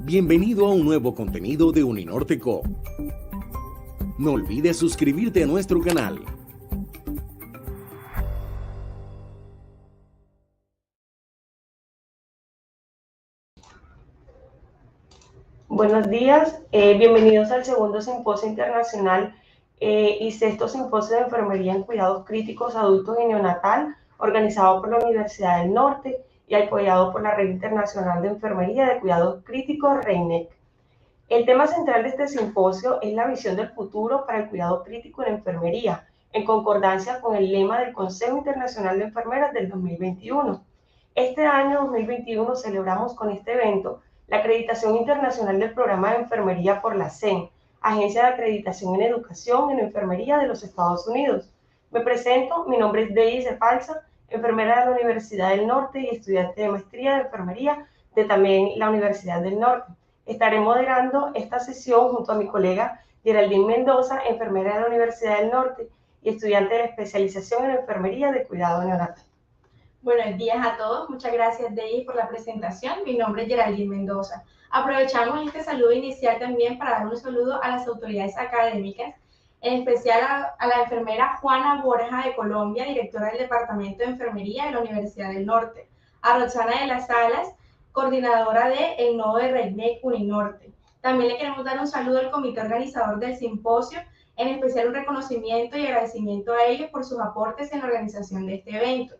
Bienvenido a un nuevo contenido de Uninorte Co. No olvides suscribirte a nuestro canal. Buenos días, bienvenidos al segundo simposio internacional y sexto simposio de enfermería en cuidados críticos adultos y neonatal, organizado por la Universidad del Norte y apoyado por la Red Internacional de Enfermería de Cuidados Críticos, REINEC. El tema central de este simposio es la visión del futuro para el cuidado crítico en enfermería, en concordancia con el lema del Consejo Internacional de Enfermeras del 2021. Este año 2021 celebramos con este evento la acreditación internacional del programa de enfermería por la CEN, Agencia de Acreditación en Educación en Enfermería de los Estados Unidos. Me presento, mi nombre es Deis Cepalza, enfermera de la Universidad del Norte y estudiante de maestría de enfermería de también la Universidad del Norte. Estaré moderando esta sesión junto a mi colega Geraldine Mendoza, enfermera de la Universidad del Norte y estudiante de especialización en enfermería de cuidado neonatal. Buenos días a todos, muchas gracias Deis por la presentación. Mi nombre es Geraldine Mendoza. Aprovechamos este saludo inicial también para dar un saludo a las autoridades académicas, en especial a la enfermera Juana Borja de Colombia, directora del Departamento de Enfermería de la Universidad del Norte, a Roxana de las Salas, coordinadora de el nodo de REINEC Uninorte. También le queremos dar un saludo al comité organizador del simposio, en especial un reconocimiento y agradecimiento a ellos por sus aportes en la organización de este evento.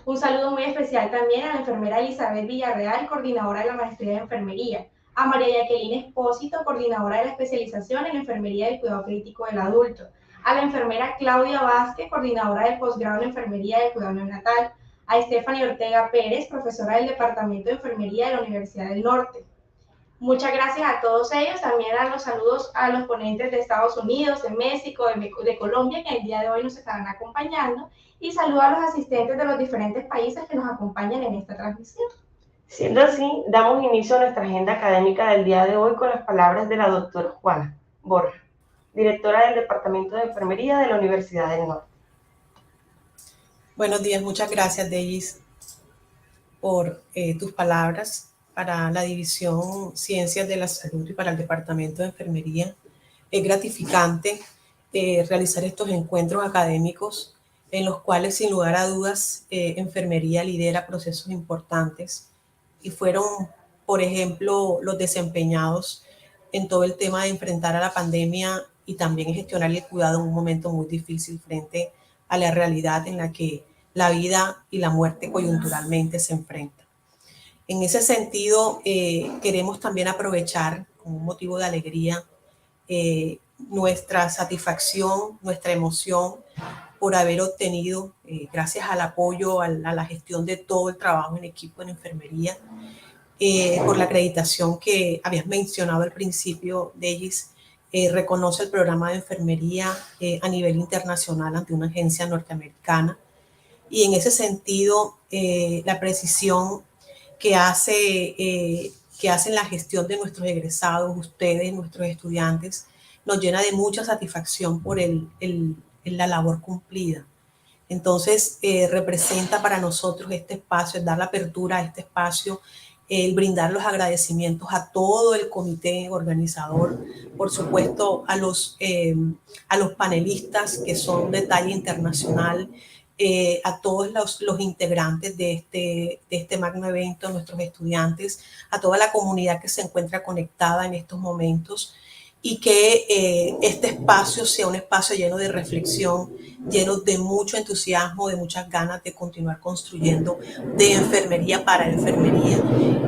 Un saludo muy especial también a la enfermera Elizabeth Villarreal, coordinadora de la maestría de enfermería, a María Jacqueline Espósito, coordinadora de la especialización en enfermería del cuidado crítico del adulto, a la enfermera Claudia Vázquez, coordinadora del posgrado en enfermería del cuidado neonatal, a Stephanie Ortega Pérez, profesora del Departamento de Enfermería de la Universidad del Norte. Muchas gracias a todos ellos, también a los saludos a los ponentes de Estados Unidos, de México, de Colombia, que el día de hoy nos estarán acompañando, y saludo a los asistentes de los diferentes países que nos acompañan en esta transmisión. Siendo así, damos inicio a nuestra agenda académica del día de hoy con las palabras de la doctora Juana Borja, directora del Departamento de Enfermería de la Universidad del Norte. Buenos días, muchas gracias, Deis, por tus palabras para la División Ciencias de la Salud y para el Departamento de Enfermería. Es gratificante realizar estos encuentros académicos en los cuales, sin lugar a dudas, enfermería lidera procesos importantes y fueron, por ejemplo, los desempeñados en todo el tema de enfrentar a la pandemia y también gestionar el cuidado en un momento muy difícil frente a la realidad en la que la vida y la muerte coyunturalmente se enfrentan. En ese sentido, queremos también aprovechar, como un motivo de alegría, nuestra satisfacción, nuestra emoción por haber obtenido, gracias al apoyo, a la gestión de todo el trabajo en equipo en enfermería, por la acreditación que habías mencionado al principio, Deis, reconoce el programa de enfermería a nivel internacional ante una agencia norteamericana. Y en ese sentido, la precisión que hacen la gestión de nuestros egresados, ustedes, nuestros estudiantes, nos llena de mucha satisfacción por la labor cumplida. Entonces, representa para nosotros este espacio, el dar la apertura a este espacio, el brindar los agradecimientos a todo el comité organizador, por supuesto a los panelistas que son de talla internacional, a todos los integrantes de este magno evento, nuestros estudiantes, a toda la comunidad que se encuentra conectada en estos momentos, y que este espacio sea un espacio lleno de reflexión, lleno de mucho entusiasmo, de muchas ganas de continuar construyendo de enfermería para enfermería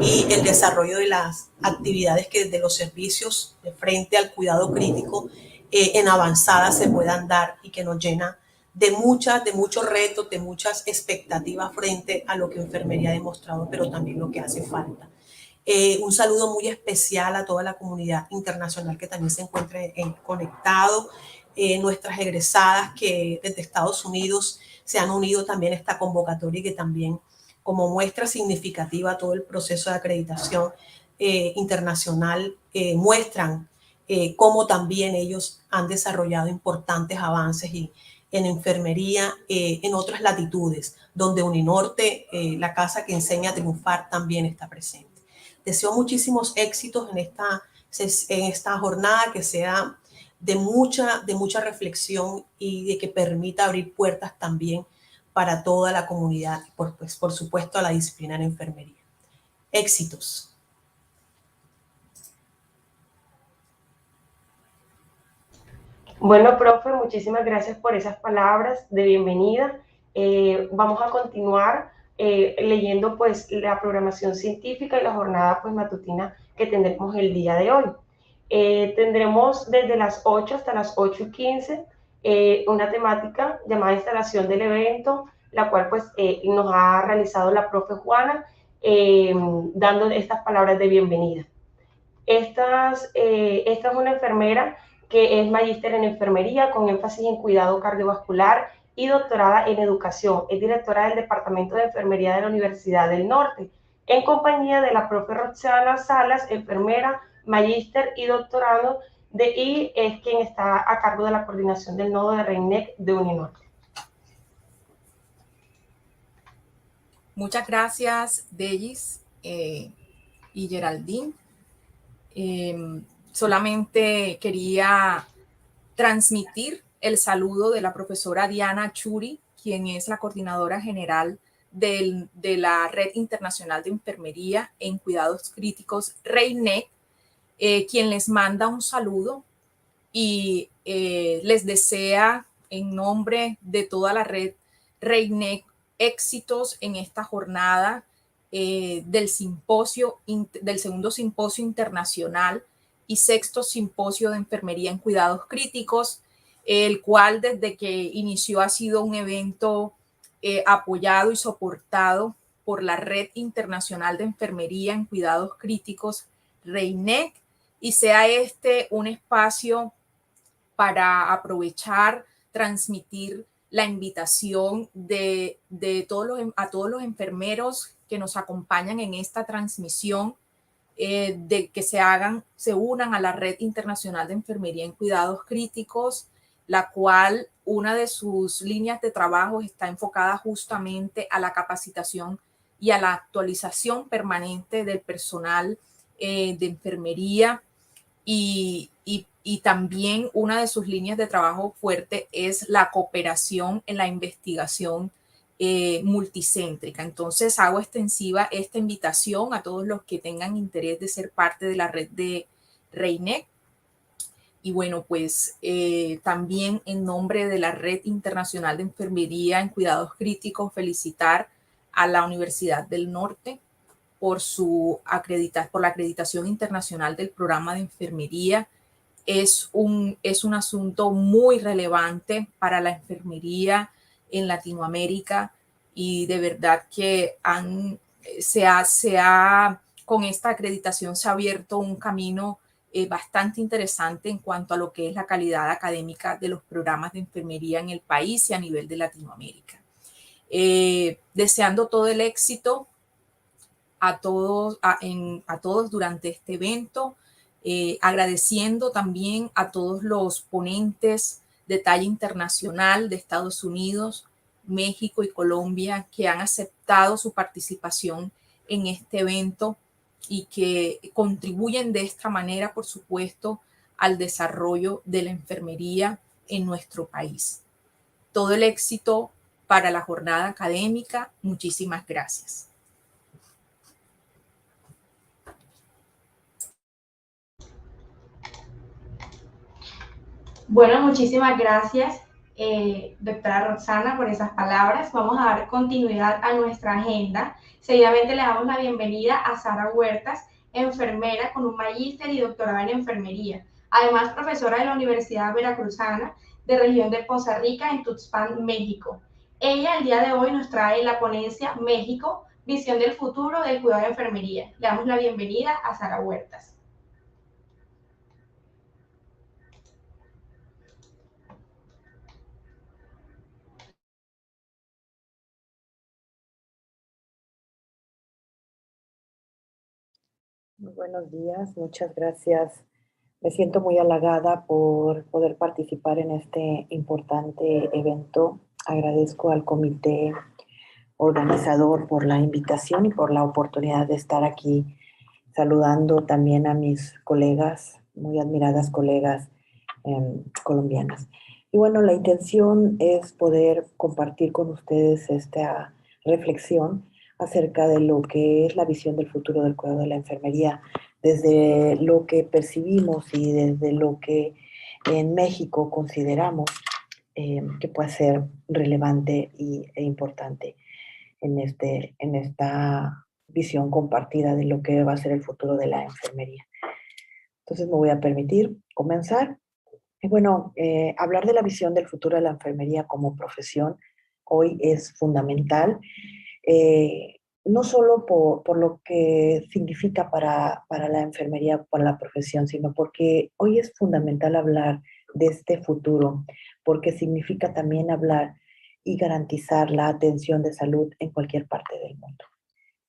y el desarrollo de las actividades que desde los servicios de frente al cuidado crítico en avanzada se puedan dar y que nos llena de muchos retos, de muchas expectativas frente a lo que enfermería ha demostrado, pero también lo que hace falta. Un saludo muy especial a toda la comunidad internacional que también se encuentra conectado, nuestras egresadas que desde Estados Unidos se han unido también a esta convocatoria y que también, como muestra significativa a todo el proceso de acreditación internacional, muestran cómo también ellos han desarrollado importantes avances y en enfermería en otras latitudes, donde Uninorte, la casa que enseña a triunfar, también está presente. Deseo muchísimos éxitos en esta jornada, que sea de mucha reflexión y de que permita abrir puertas también para toda la comunidad, por supuesto a la disciplina de enfermería. Éxitos. Bueno, profe, muchísimas gracias por esas palabras de bienvenida. Vamos a continuar leyendo pues la programación científica y la jornada pues matutina que tendremos el día de hoy. Tendremos desde las 8 hasta las 8:15 una temática llamada instalación del evento, la cual pues nos ha realizado la profe Juana, dando estas palabras de bienvenida. Esta es una enfermera que es magíster en enfermería con énfasis en cuidado cardiovascular y doctorada en educación. Es directora del Departamento de Enfermería de la Universidad del Norte, en compañía de la profe Roxana Salas, enfermera, magíster y doctorado, y es quien está a cargo de la coordinación del nodo de REINEC de Uninorte. Muchas gracias, Deis y Geraldine. Solamente quería transmitir el saludo de la profesora Diana Churi, quien es la coordinadora general de la Red Internacional de Enfermería en Cuidados Críticos, REINEC, quien les manda un saludo y les desea en nombre de toda la red REINEC éxitos en esta jornada del segundo simposio internacional y sexto simposio de enfermería en cuidados críticos, el cual desde que inició ha sido un evento apoyado y soportado por la Red Internacional de Enfermería en Cuidados Críticos, REINEC, y sea este un espacio para aprovechar, transmitir la invitación a todos los enfermeros que nos acompañan en esta transmisión, de que se unan a la Red Internacional de Enfermería en Cuidados Críticos, la cual una de sus líneas de trabajo está enfocada justamente a la capacitación y a la actualización permanente del personal de enfermería, y también una de sus líneas de trabajo fuerte es la cooperación en la investigación multicéntrica. Entonces hago extensiva esta invitación a todos los que tengan interés de ser parte de la red de REINEC. Y bueno, pues también en nombre de la Red Internacional de Enfermería en Cuidados Críticos, felicitar a la Universidad del Norte por la acreditación internacional del programa de enfermería. Es un asunto muy relevante para la enfermería en Latinoamérica, y de verdad que con esta acreditación se ha abierto un camino bastante interesante en cuanto a lo que es la calidad académica de los programas de enfermería en el país y a nivel de Latinoamérica. Deseando todo el éxito a todos durante este evento, agradeciendo también a todos los ponentes de talla internacional de Estados Unidos, México y Colombia que han aceptado su participación en este evento y que contribuyen de esta manera, por supuesto, al desarrollo de la enfermería en nuestro país. Todo el éxito para la jornada académica. Muchísimas gracias. Bueno, muchísimas gracias, doctora Roxana, por esas palabras. Vamos a dar continuidad a nuestra agenda. Seguidamente le damos la bienvenida a Sara Huertas, enfermera con un magíster y doctorado en enfermería. Además, profesora de la Universidad Veracruzana de Región de Poza Rica en Tuxpan, México. Ella el día de hoy nos trae la ponencia México, visión del futuro del cuidado de enfermería. Le damos la bienvenida a Sara Huertas. Muy buenos días, muchas gracias, Me siento muy halagada por poder participar en este importante evento. Agradezco al comité organizador por la invitación y por la oportunidad de estar aquí saludando también a mis colegas, muy admiradas colegas colombianas. Y bueno, la intención es poder compartir con ustedes esta reflexión acerca de lo que es la visión del futuro del cuidado de la enfermería, desde lo que percibimos y desde lo que en México consideramos que puede ser relevante e importante en esta visión compartida de lo que va a ser el futuro de la enfermería. Entonces me voy a permitir comenzar. Y bueno, hablar de la visión del futuro de la enfermería como profesión hoy es fundamental, no solo por lo que significa para la enfermería, para la profesión, sino porque hoy es fundamental hablar de este futuro, porque significa también hablar y garantizar la atención de salud en cualquier parte del mundo.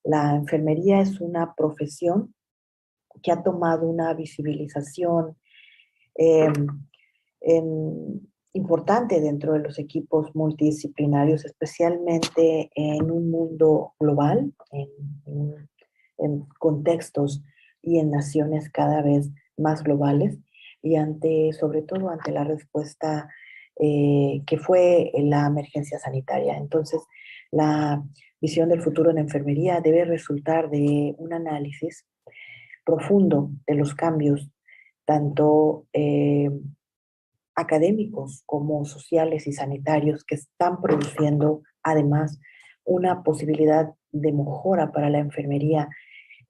La enfermería es una profesión que ha tomado una visibilización eh, importante dentro de los equipos multidisciplinarios, especialmente en un mundo global, en contextos y en naciones cada vez más globales, y sobre todo ante la respuesta que fue la emergencia sanitaria. Entonces, la visión del futuro en la enfermería debe resultar de un análisis profundo de los cambios, tanto académicos como sociales y sanitarios, que están produciendo además una posibilidad de mejora para la enfermería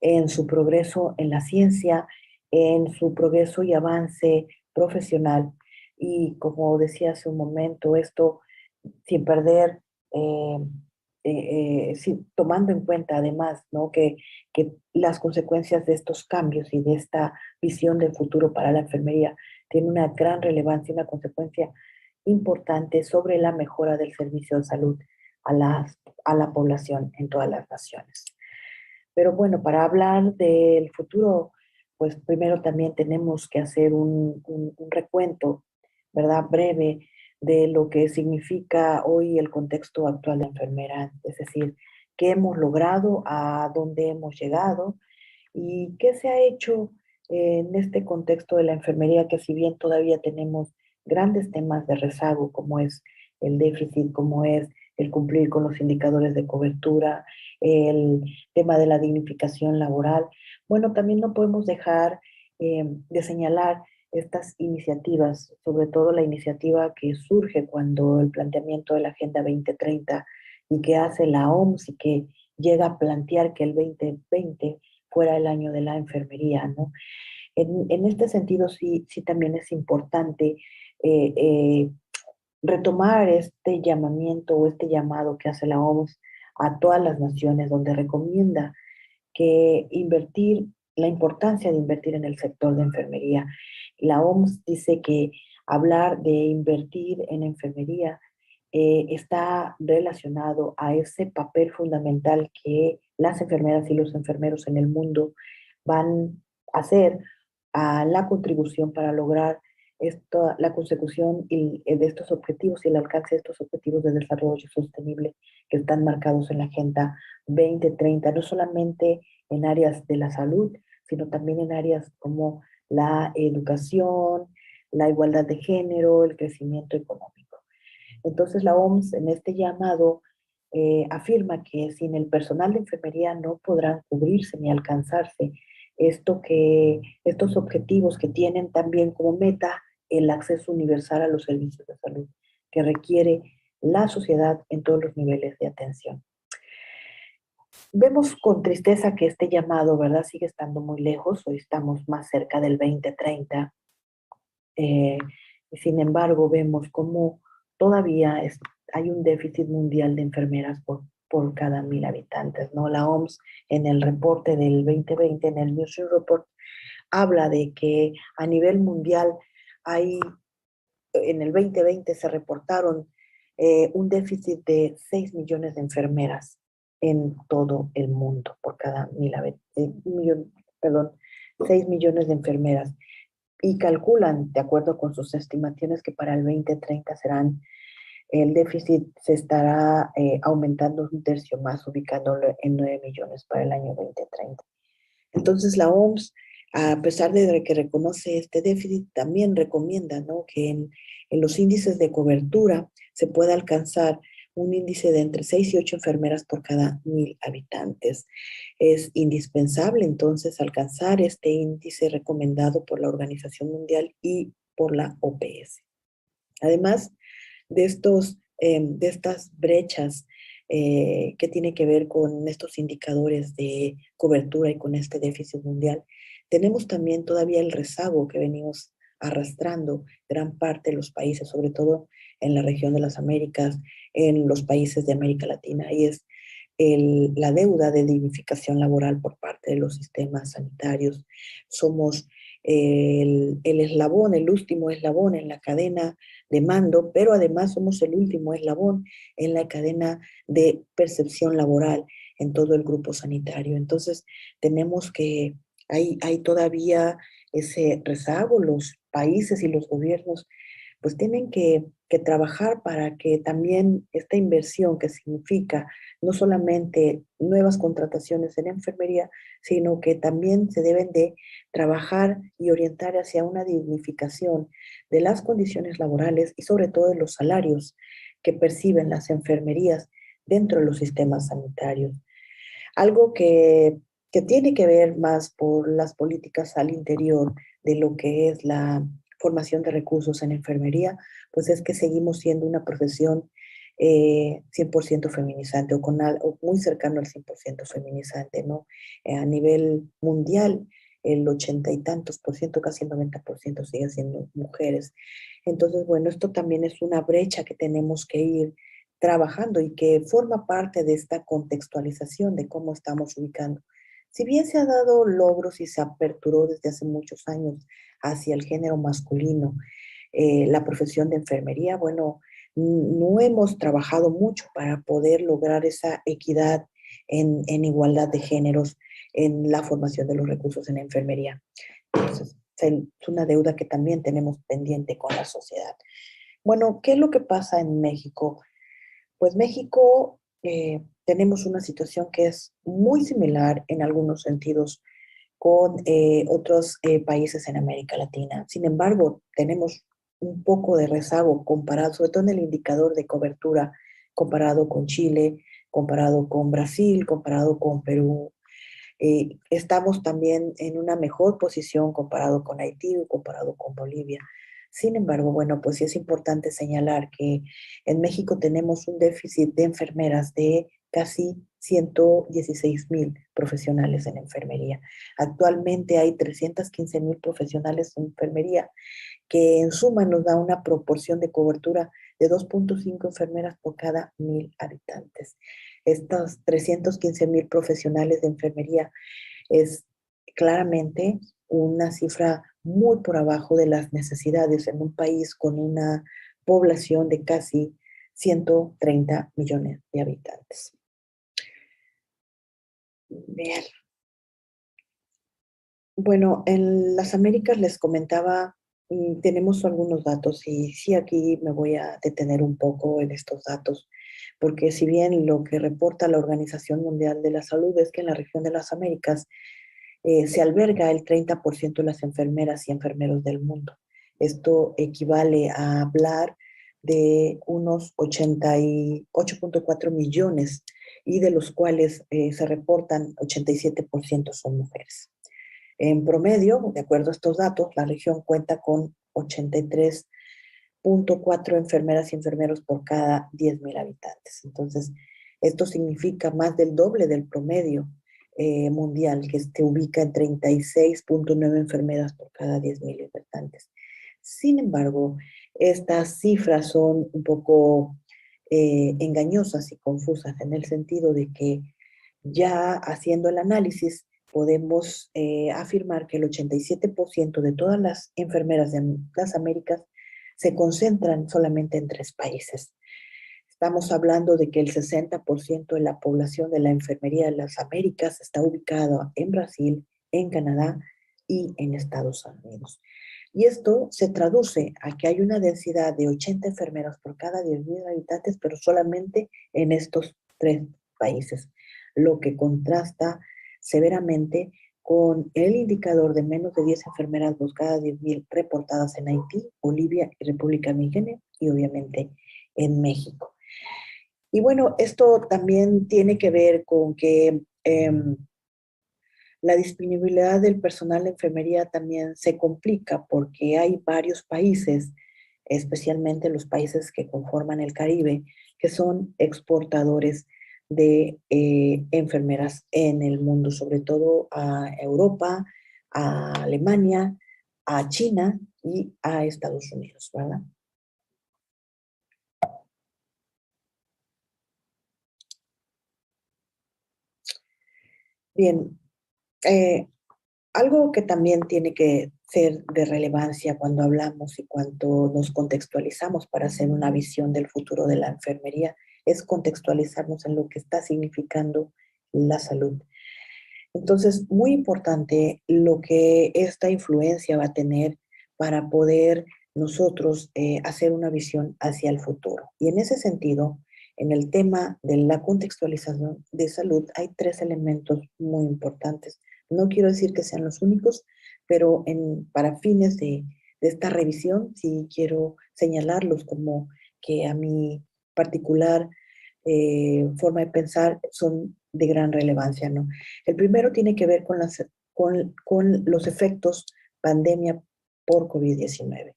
en su progreso en la ciencia, en su progreso y avance profesional. Y como decía hace un momento, esto sin perder, tomando en cuenta además, ¿no? que las consecuencias de estos cambios y de esta visión del futuro para la enfermería tiene una gran relevancia, una consecuencia importante sobre la mejora del servicio de salud a la población en todas las naciones. Pero bueno, para hablar del futuro, pues primero también tenemos que hacer un recuento, ¿verdad? Breve de lo que significa hoy el contexto actual de enfermera, es decir, qué hemos logrado, a dónde hemos llegado y qué se ha hecho en este contexto de la enfermería, que si bien todavía tenemos grandes temas de rezago, como es el déficit, como es el cumplir con los indicadores de cobertura, el tema de la dignificación laboral. Bueno, también no podemos dejar de señalar estas iniciativas, sobre todo la iniciativa que surge cuando el planteamiento de la Agenda 2030 y que hace la OMS y que llega a plantear que el 2020 fuera el año de la enfermería, ¿no? En este sentido, sí también es importante retomar este llamamiento o este llamado que hace la OMS a todas las naciones, donde recomienda que la importancia de invertir en el sector de enfermería. La OMS dice que hablar de invertir en enfermería está relacionado a ese papel fundamental que las enfermeras y los enfermeros en el mundo van a hacer a la contribución para lograr la consecución de estos objetivos y el alcance de estos objetivos de desarrollo sostenible que están marcados en la Agenda 2030, no solamente en áreas de la salud, sino también en áreas como la educación, la igualdad de género, el crecimiento económico. Entonces la OMS en este llamado afirma que sin el personal de enfermería no podrán cubrirse ni alcanzarse estos objetivos que tienen también como meta el acceso universal a los servicios de salud que requiere la sociedad en todos los niveles de atención. Vemos con tristeza que este llamado, ¿verdad?, sigue estando muy lejos. Hoy estamos más cerca del 2030. Sin embargo, vemos cómo todavía hay un déficit mundial de enfermeras por cada 1,000 habitantes, ¿no? La OMS en el reporte del 2020, en el Newsweek Report, habla de que a nivel mundial en el 2020 se reportaron un déficit de 6 millones de enfermeras en todo el mundo por cada 1,000 habitantes. 6 millones de enfermeras. y calculan, de acuerdo con sus estimaciones, que para el 2030 el déficit se estará aumentando un tercio más, ubicándolo en 9 millones para el año 2030. Entonces la OMS, a pesar de que reconoce este déficit, también recomienda, ¿no?, que en los índices de cobertura se pueda alcanzar un índice de entre 6 y 8 enfermeras por cada 1,000 habitantes. Es indispensable entonces alcanzar este índice recomendado por la Organización Mundial y por la OPS. Además de estas brechas que tiene que ver con estos indicadores de cobertura y con este déficit mundial, tenemos también todavía el rezago que venimos arrastrando gran parte de los países, sobre todo en la región de las Américas, en los países de América Latina, y es la deuda de dignificación laboral por parte de los sistemas sanitarios. Somos el eslabón, el último eslabón en la cadena de mando, pero además somos el último eslabón en la cadena de percepción laboral en todo el grupo sanitario. Entonces, tenemos que, hay todavía ese rezago. Los países y los gobiernos pues tienen que trabajar para que también esta inversión, que significa no solamente nuevas contrataciones en enfermería, sino que también se deben de trabajar y orientar hacia una dignificación de las condiciones laborales y sobre todo de los salarios que perciben las enfermerías dentro de los sistemas sanitarios. Algo que tiene que ver más por las políticas al interior de lo que es la formación de recursos en enfermería, pues es que seguimos siendo una profesión 100% feminizante o muy cercano al 100% feminizante, ¿no? A nivel mundial, el 80 y tantos por ciento, casi el 90% sigue siendo mujeres. Entonces, bueno, esto también es una brecha que tenemos que ir trabajando y que forma parte de esta contextualización de cómo estamos ubicando. Si bien se ha dado logros y se aperturó desde hace muchos años hacia el género masculino, la profesión de enfermería, bueno, no hemos trabajado mucho para poder lograr esa equidad en igualdad de géneros en la formación de los recursos en enfermería. Entonces, es una deuda que también tenemos pendiente con la sociedad. Bueno, ¿qué es lo que pasa en México? Pues México tenemos una situación que es muy similar en algunos sentidos con otros países en América Latina. Sin embargo, tenemos un poco de rezago comparado, sobre todo en el indicador de cobertura, comparado con Chile, comparado con Brasil, comparado con Perú. Estamos también en una mejor posición comparado con Haití o comparado con Bolivia. Sin embargo, bueno, pues sí es importante señalar que en México tenemos un déficit de enfermeras de casi 116,000 profesionales en enfermería. Actualmente hay 315,000 profesionales en enfermería, que en suma nos da una proporción de cobertura de 2.5 enfermeras por cada 1,000 habitantes. Estos 315,000 profesionales de enfermería es claramente una cifra muy por abajo de las necesidades en un país con una población de casi 130 millones de habitantes. Bien. Bueno, en las Américas les comentaba, tenemos algunos datos y sí, aquí me voy a detener un poco en estos datos, porque si bien lo que reporta la Organización Mundial de la Salud es que en la región de las Américas se alberga el 30% de las enfermeras y enfermeros del mundo. Esto equivale a hablar de unos 88.4 millones y de los cuales se reportan 87% son mujeres. En promedio, de acuerdo a estos datos, la región cuenta con 83.4 enfermeras y enfermeros por cada 10,000 habitantes. Entonces, esto significa más del doble del promedio mundial, que se ubica en 36.9 enfermeras por cada 10,000 habitantes. Sin embargo, estas cifras son un poco engañosas y confusas en el sentido de que ya haciendo el análisis podemos afirmar que el 87% de todas las enfermeras de las Américas se concentran solamente en 3 países. Estamos hablando de que el 60% de la población de la enfermería de las Américas está ubicada en Brasil, en Canadá y en Estados Unidos. Y esto se traduce a que hay una densidad de 80 enfermeras por cada 10.000 habitantes, pero solamente en estos 3 países, lo que contrasta severamente con el indicador de menos de 10 enfermeras por cada 10.000 reportadas en Haití, Bolivia y República Dominicana, y obviamente en México. Y bueno, esto también tiene que ver con que la disponibilidad del personal de enfermería también se complica porque hay varios países, especialmente los países que conforman el Caribe, que son exportadores de enfermeras en el mundo, sobre todo a Europa, a Alemania, a China y a Estados Unidos, ¿verdad? Bien, algo que también tiene que ser de relevancia cuando hablamos y cuando nos contextualizamos para hacer una visión del futuro de la enfermería es contextualizarnos en lo que está significando la salud. Entonces, muy importante lo que esta influencia va a tener para poder nosotros hacer una visión hacia el futuro. Y en ese sentido, en el tema de la contextualización de salud, hay 3 elementos muy importantes. No quiero decir que sean los únicos, pero para fines de esta revisión, sí quiero señalarlos como que a mi particular forma de pensar son de gran relevancia, ¿no? El primero tiene que ver con los efectos pandemia por COVID-19.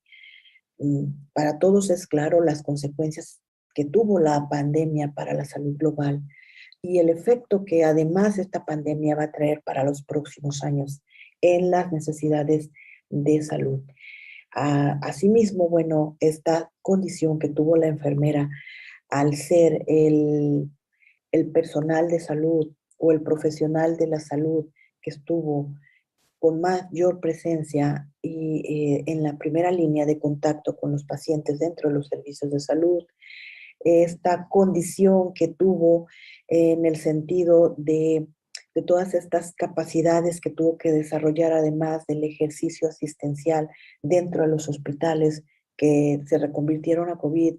Para todos es claro las consecuencias que tuvo la pandemia para la salud global y el efecto que además esta pandemia va a traer para los próximos años en las necesidades de salud. Asimismo, bueno, esta condición que tuvo la enfermera al ser el personal de salud o el profesional de la salud que estuvo con mayor presencia y en la primera línea de contacto con los pacientes dentro de los servicios de salud, esta condición que tuvo en el sentido de todas estas capacidades que tuvo que desarrollar además del ejercicio asistencial dentro de los hospitales que se reconvirtieron a COVID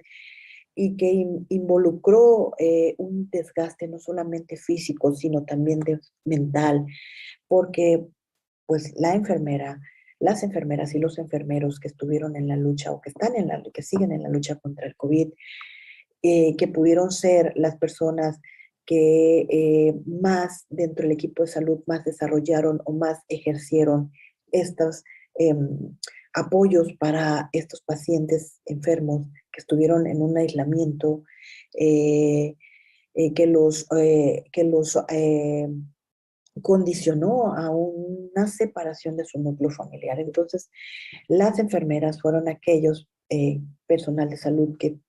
y que involucró un desgaste no solamente físico, sino también mental, porque pues las enfermeras y los enfermeros que estuvieron en la lucha o que que siguen en la lucha contra el COVID, que pudieron ser las personas que más dentro del equipo de salud más desarrollaron o más ejercieron estos apoyos para estos pacientes enfermos que estuvieron en un aislamiento que los condicionó a una separación de su núcleo familiar. Entonces, las enfermeras fueron aquellos personal de salud que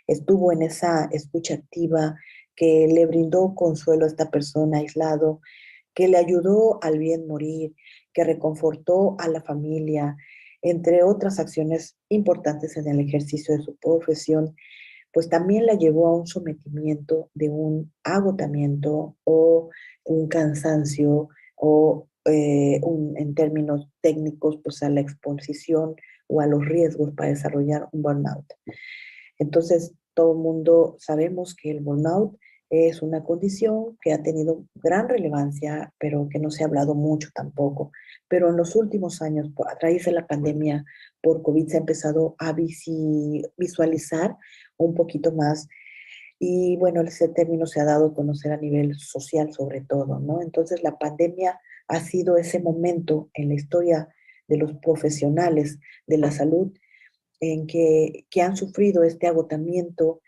estuvo en esa escucha activa, que le brindó consuelo a esta persona aislado, que le ayudó al bien morir, que reconfortó a la familia, entre otras acciones importantes en el ejercicio de su profesión, pues también la llevó a un sometimiento de un agotamiento o un cansancio o en términos técnicos, pues a la exposición o a los riesgos para desarrollar un burnout. Entonces, todo el mundo sabemos que el burnout es una condición que ha tenido gran relevancia, pero que no se ha hablado mucho tampoco. Pero en los últimos años, a raíz de la pandemia por COVID, se ha empezado a visualizar un poquito más. Y bueno, ese término se ha dado a conocer a nivel social sobre todo, ¿no? Entonces, la pandemia ha sido ese momento en la historia de los profesionales de la salud en que han sufrido este agotamiento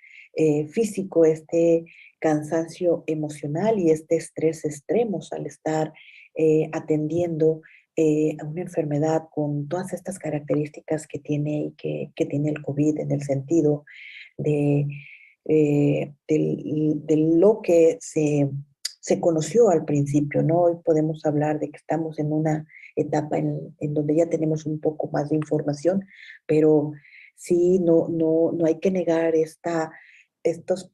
físico, este cansancio emocional y este estrés extremos al estar atendiendo a una enfermedad con todas estas características que tiene y que tiene el COVID en el sentido de lo que se conoció al principio, ¿no? Hoy podemos hablar de que estamos en una etapa en donde ya tenemos un poco más de información, pero sí, no hay que negar estos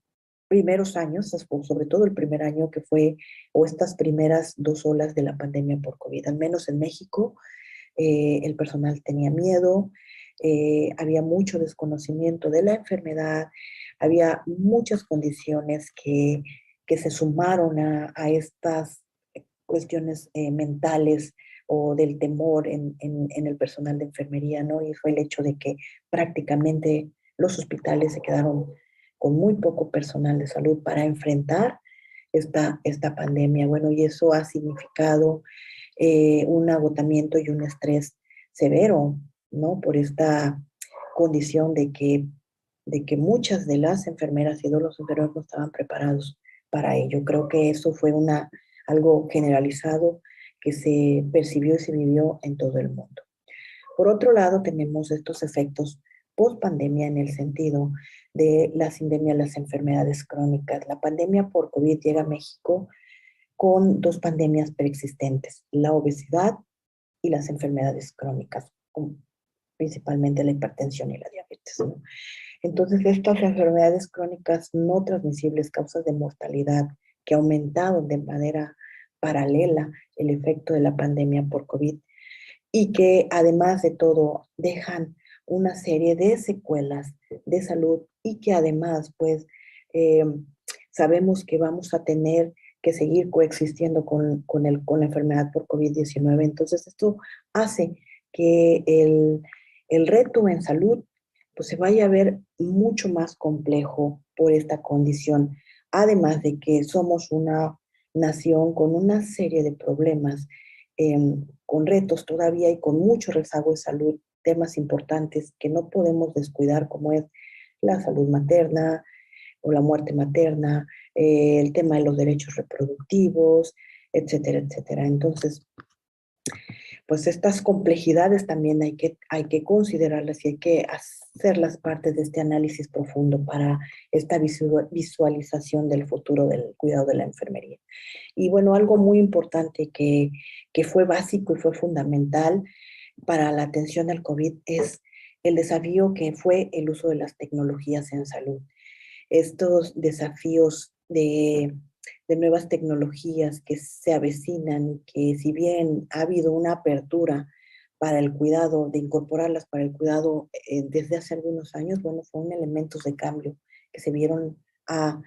primeros años, sobre todo el primer año que fue, o estas primeras 2 olas de la pandemia por COVID, al menos en México, el personal tenía miedo, había mucho desconocimiento de la enfermedad, había muchas condiciones que se sumaron a estas cuestiones mentales o del temor en el personal de enfermería, ¿no? Y fue el hecho de que prácticamente los hospitales se quedaron con muy poco personal de salud para enfrentar esta pandemia. Bueno, y eso ha significado un agotamiento y un estrés severo, ¿no? Por esta condición de que muchas de las enfermeras y de los enfermeros no estaban preparados para ello. Creo que eso fue algo generalizado que se percibió y se vivió en todo el mundo. Por otro lado, tenemos estos efectos post pandemia en el sentido de la sindemia de las enfermedades crónicas. La pandemia por COVID llega a México con dos pandemias preexistentes, la obesidad y las enfermedades crónicas, principalmente la hipertensión y la diabetes, ¿no? Entonces, estas enfermedades crónicas no transmisibles, causas de mortalidad, que aumentaron de manera paralela el efecto de la pandemia por COVID y que además de todo dejan una serie de secuelas de salud y que además pues sabemos que vamos a tener que seguir coexistiendo con la enfermedad por COVID-19. Entonces esto hace que el reto en salud pues se vaya a ver mucho más complejo por esta condición. Además de que somos una nación con una serie de problemas, con retos todavía y con mucho rezago de salud, temas importantes que no podemos descuidar, como es la salud materna o la muerte materna, el tema de los derechos reproductivos, etcétera, etcétera. Entonces, pues estas complejidades también hay que considerarlas y hay que hacerlas parte de este análisis profundo para esta visualización del futuro del cuidado de la enfermería. Y bueno, algo muy importante que fue básico y fue fundamental para la atención al COVID es el desafío que fue el uso de las tecnologías en salud. Estos desafíos de nuevas tecnologías que se avecinan, que si bien ha habido una apertura para el cuidado, de incorporarlas para el cuidado desde hace algunos años, bueno, fueron elementos de cambio que se vieron a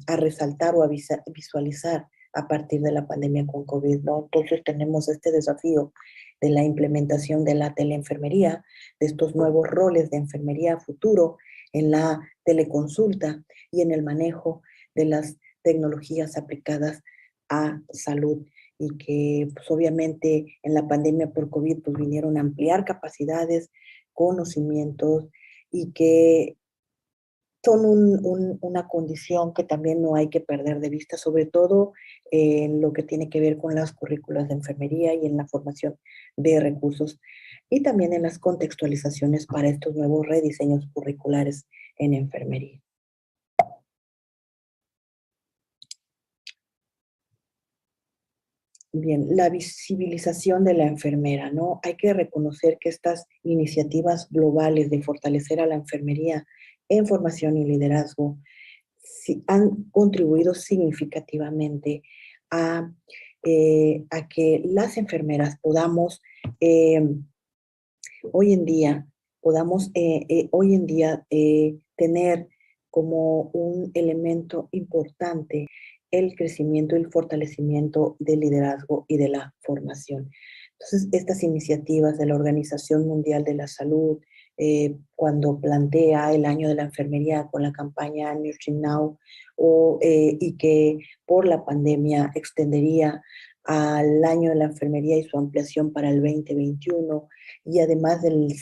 resaltar o a visualizar a partir de la pandemia con COVID, ¿no? Entonces tenemos este desafío de la implementación de la teleenfermería, de estos nuevos roles de enfermería a futuro en la teleconsulta y en el manejo de las tecnologías aplicadas a salud y que pues, obviamente en la pandemia por COVID pues, vinieron a ampliar capacidades, conocimientos y que son una condición que también no hay que perder de vista, sobre todo en lo que tiene que ver con las currículas de enfermería y en la formación de recursos y también en las contextualizaciones para estos nuevos rediseños curriculares en enfermería. Bien, la visibilización de la enfermera, ¿no? Hay que reconocer que estas iniciativas globales de fortalecer a la enfermería en formación y liderazgo han contribuido significativamente a que las enfermeras podamos hoy en día tener como un elemento importante el crecimiento y el fortalecimiento del liderazgo y de la formación. Entonces, estas iniciativas de la Organización Mundial de la Salud, cuando plantea el año de la enfermería con la campaña Nursing Now, y que por la pandemia extendería al año de la enfermería y su ampliación para el 2021, y además del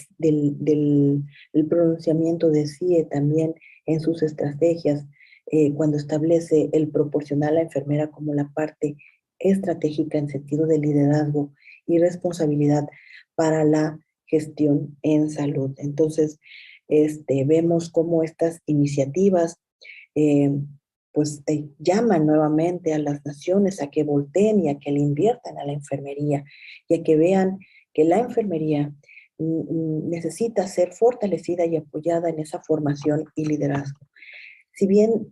pronunciamiento de CIE también en sus estrategias, cuando establece el proporcionar a la enfermera como la parte estratégica en sentido de liderazgo y responsabilidad para la gestión en salud. Entonces, vemos cómo estas iniciativas llaman nuevamente a las naciones a que volteen y a que le inviertan a la enfermería y a que vean que la enfermería necesita ser fortalecida y apoyada en esa formación y liderazgo. Si bien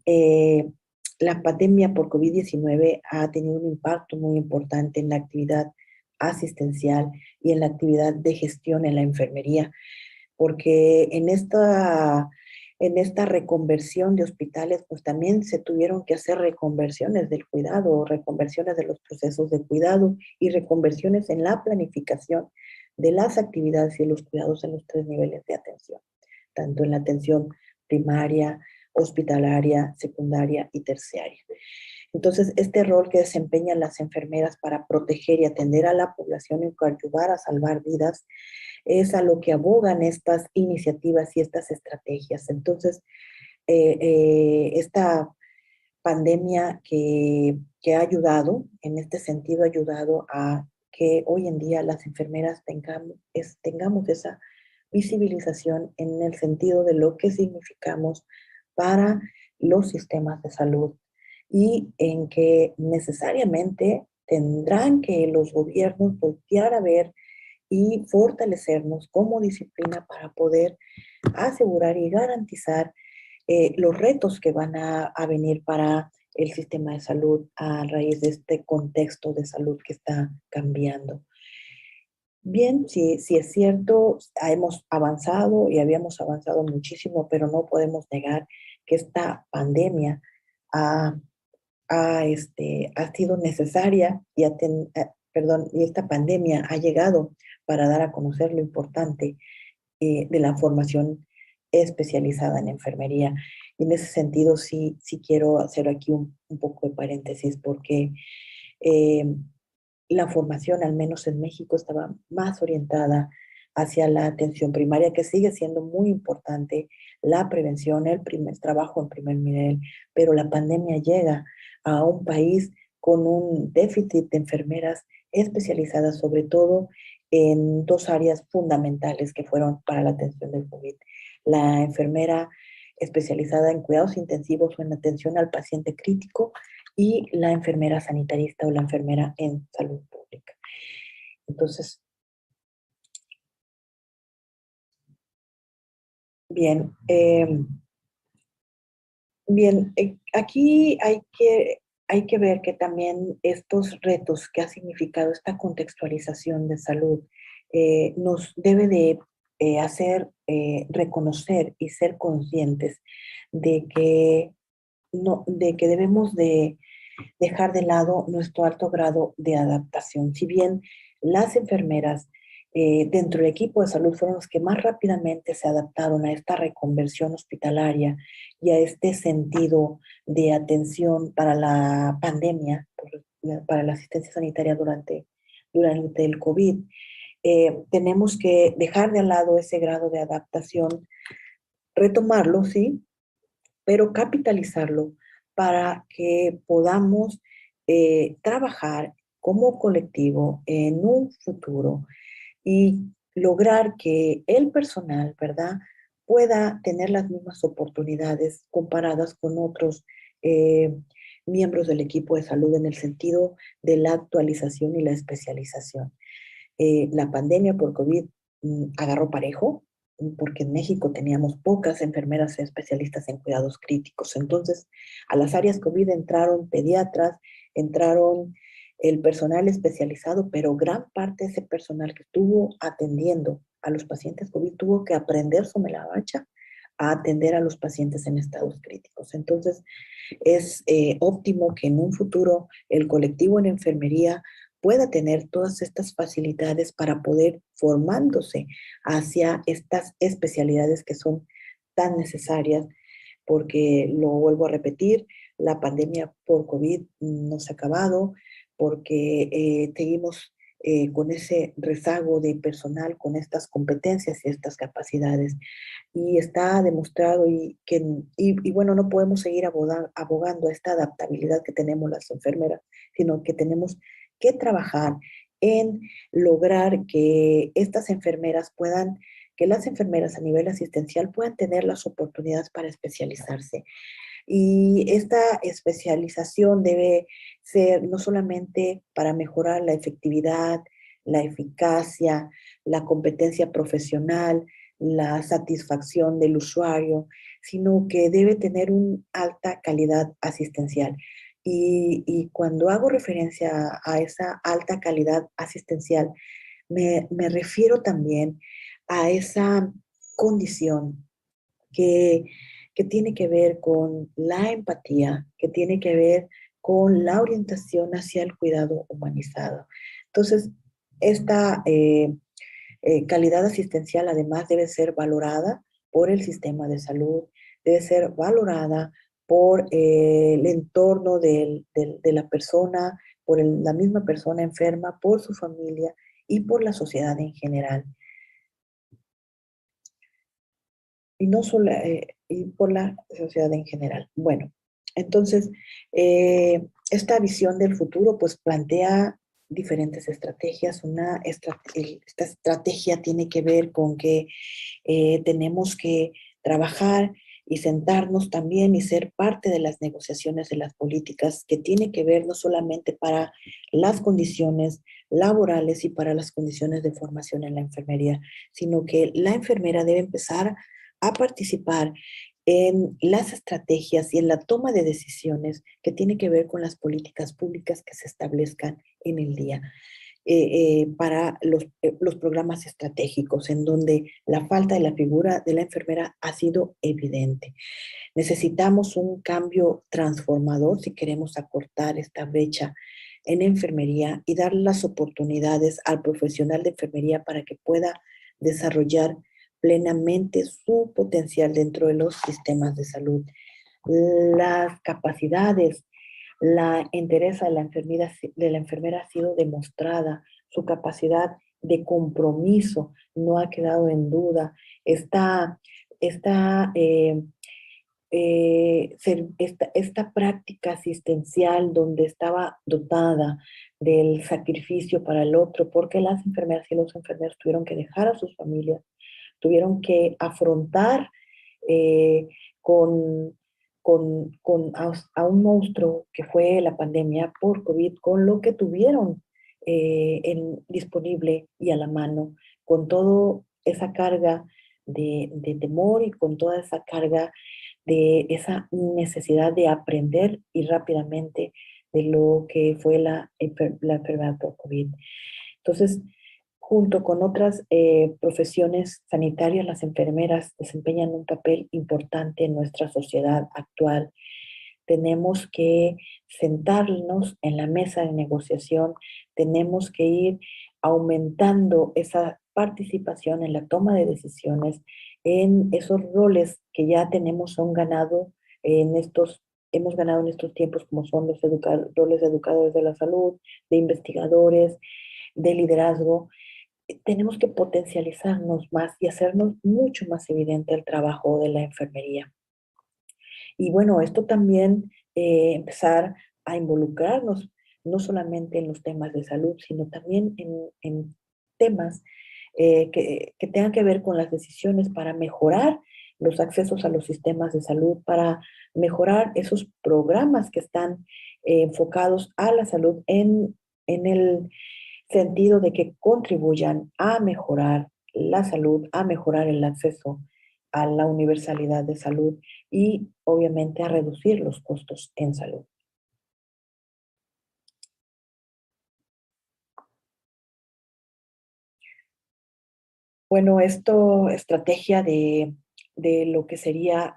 la pandemia por COVID-19 ha tenido un impacto muy importante en la actividad asistencial y en la actividad de gestión en la enfermería, porque en esta reconversión de hospitales, pues también se tuvieron que hacer reconversiones del cuidado, reconversiones de los procesos de cuidado y reconversiones en la planificación de las actividades y los cuidados en los 3 niveles de atención, tanto en la atención primaria, hospitalaria, secundaria y terciaria. Entonces, este rol que desempeñan las enfermeras para proteger y atender a la población y ayudar a salvar vidas es a lo que abogan estas iniciativas y estas estrategias. Entonces, esta pandemia que ha ayudado, en este sentido, ha ayudado a que hoy en día las enfermeras tengamos esa visibilización en el sentido de lo que significamos para los sistemas de salud y en que necesariamente tendrán que los gobiernos voltear a ver y fortalecernos como disciplina para poder asegurar y garantizar los retos que van a venir para el sistema de salud a raíz de este contexto de salud que está cambiando. Bien, sí es cierto, hemos avanzado y habíamos avanzado muchísimo, pero no podemos negar que esta pandemia ha sido necesaria y esta pandemia ha llegado para dar a conocer lo importante de la formación especializada en enfermería. Y en ese sentido sí quiero hacer aquí un poco de paréntesis porque la formación, al menos en México, estaba más orientada hacia la atención primaria, que sigue siendo muy importante, la prevención, el trabajo en primer nivel, pero la pandemia llega a un país con un déficit de enfermeras especializadas, sobre todo en 2 áreas fundamentales que fueron para la atención del COVID. La enfermera especializada en cuidados intensivos o en atención al paciente crítico y la enfermera sanitarista o la enfermera en salud pública. Entonces, bien, aquí hay que ver que también estos retos que ha significado esta contextualización de salud nos debe de hacer reconocer y ser conscientes de que debemos de dejar de lado nuestro alto grado de adaptación. Si bien las enfermeras dentro del equipo de salud fueron los que más rápidamente se adaptaron a esta reconversión hospitalaria y a este sentido de atención para la pandemia, para la asistencia sanitaria durante el COVID, tenemos que dejar de lado ese grado de adaptación, retomarlo, sí, pero capitalizarlo para que podamos trabajar como colectivo en un futuro y lograr que el personal, ¿verdad?, pueda tener las mismas oportunidades comparadas con otros miembros del equipo de salud en el sentido de la actualización y la especialización. La pandemia por COVID agarró parejo, porque en México teníamos pocas enfermeras especialistas en cuidados críticos. Entonces, a las áreas COVID entraron pediatras, entraron el personal especializado, pero gran parte de ese personal que estuvo atendiendo a los pacientes COVID tuvo que aprender sobre la marcha a atender a los pacientes en estados críticos. Entonces, es óptimo que en un futuro el colectivo en enfermería pueda tener todas estas facilidades para poder formándose hacia estas especialidades que son tan necesarias, porque lo vuelvo a repetir, la pandemia por COVID no se ha acabado, porque seguimos con ese rezago de personal, con estas competencias y estas capacidades. Y está demostrado y bueno, no podemos seguir abogando a esta adaptabilidad que tenemos las enfermeras, sino que tenemos que trabajar en lograr que estas enfermeras que las enfermeras a nivel asistencial puedan tener las oportunidades para especializarse. Y esta especialización debe ser no solamente para mejorar la efectividad, la eficacia, la competencia profesional, la satisfacción del usuario, sino que debe tener una alta calidad asistencial. Y cuando hago referencia a esa alta calidad asistencial, me refiero también a esa condición que, que tiene que ver con la empatía, que tiene que ver con la orientación hacia el cuidado humanizado. Entonces, esta calidad asistencial además debe ser valorada por el sistema de salud, debe ser valorada por el entorno de la persona, por la misma persona enferma, por su familia y por la sociedad en general. Y no solo, y por la sociedad en general. Bueno, entonces, esta visión del futuro pues plantea diferentes estrategias. Esta estrategia tiene que ver con que tenemos que trabajar y sentarnos también y ser parte de las negociaciones de las políticas, que tiene que ver no solamente para las condiciones laborales y para las condiciones de formación en la enfermería, sino que la enfermera debe empezar a participar en las estrategias y en la toma de decisiones que tiene que ver con las políticas públicas que se establezcan en el día. Para los programas estratégicos, en donde la falta de la figura de la enfermera ha sido evidente. Necesitamos un cambio transformador si queremos acortar esta brecha en enfermería y dar las oportunidades al profesional de enfermería para que pueda desarrollar plenamente su potencial dentro de los sistemas de salud. Las capacidades, la entereza de la enfermera ha sido demostrada, su capacidad de compromiso no ha quedado en duda. Esta práctica asistencial donde estaba dotada del sacrificio para el otro, porque las enfermeras y los enfermeros tuvieron que dejar a sus familias, tuvieron que afrontar eh, con, a un monstruo que fue la pandemia por COVID, con lo que tuvieron disponible y a la mano, con toda esa carga de temor y con toda esa carga de esa necesidad de aprender y rápidamente de lo que fue la enfermedad por COVID. Entonces, junto con otras profesiones sanitarias, las enfermeras desempeñan un papel importante en nuestra sociedad actual. Tenemos que sentarnos en la mesa de negociación, tenemos que ir aumentando esa participación en la toma de decisiones, en esos roles que ya hemos ganado en estos tiempos, como son los roles de educadores de la salud, de investigadores, de liderazgo. Tenemos que potencializarnos más y hacernos mucho más evidente el trabajo de la enfermería. Y bueno, esto también empezar a involucrarnos no solamente en los temas de salud, sino también en temas que tengan que ver con las decisiones para mejorar los accesos a los sistemas de salud, para mejorar esos programas que están enfocados a la salud en el sentido de que contribuyan a mejorar la salud, a mejorar el acceso a la universalidad de salud y obviamente a reducir los costos en salud. Bueno, estrategia de lo que sería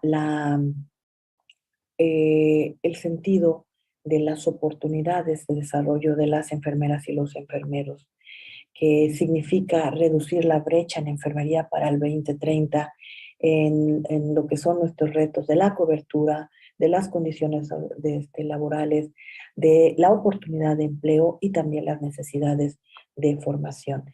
el sentido de las oportunidades de desarrollo de las enfermeras y los enfermeros, que significa reducir la brecha en enfermería para el 2030 en lo que son nuestros retos de la cobertura, de las condiciones laborales, de la oportunidad de empleo y también las necesidades de formación.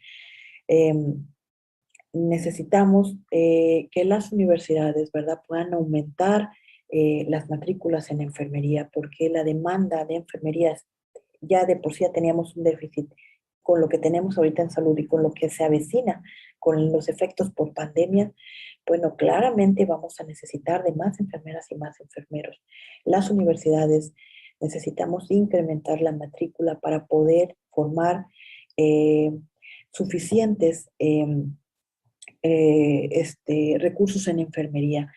Necesitamos que las universidades, ¿verdad?, puedan aumentar las matrículas en enfermería, porque la demanda de enfermería ya de por sí ya teníamos un déficit con lo que tenemos ahorita en salud y con lo que se avecina con los efectos por pandemia. Bueno, claramente vamos a necesitar de más enfermeras y más enfermeros. Las universidades necesitamos incrementar la matrícula para poder formar suficientes recursos en enfermería.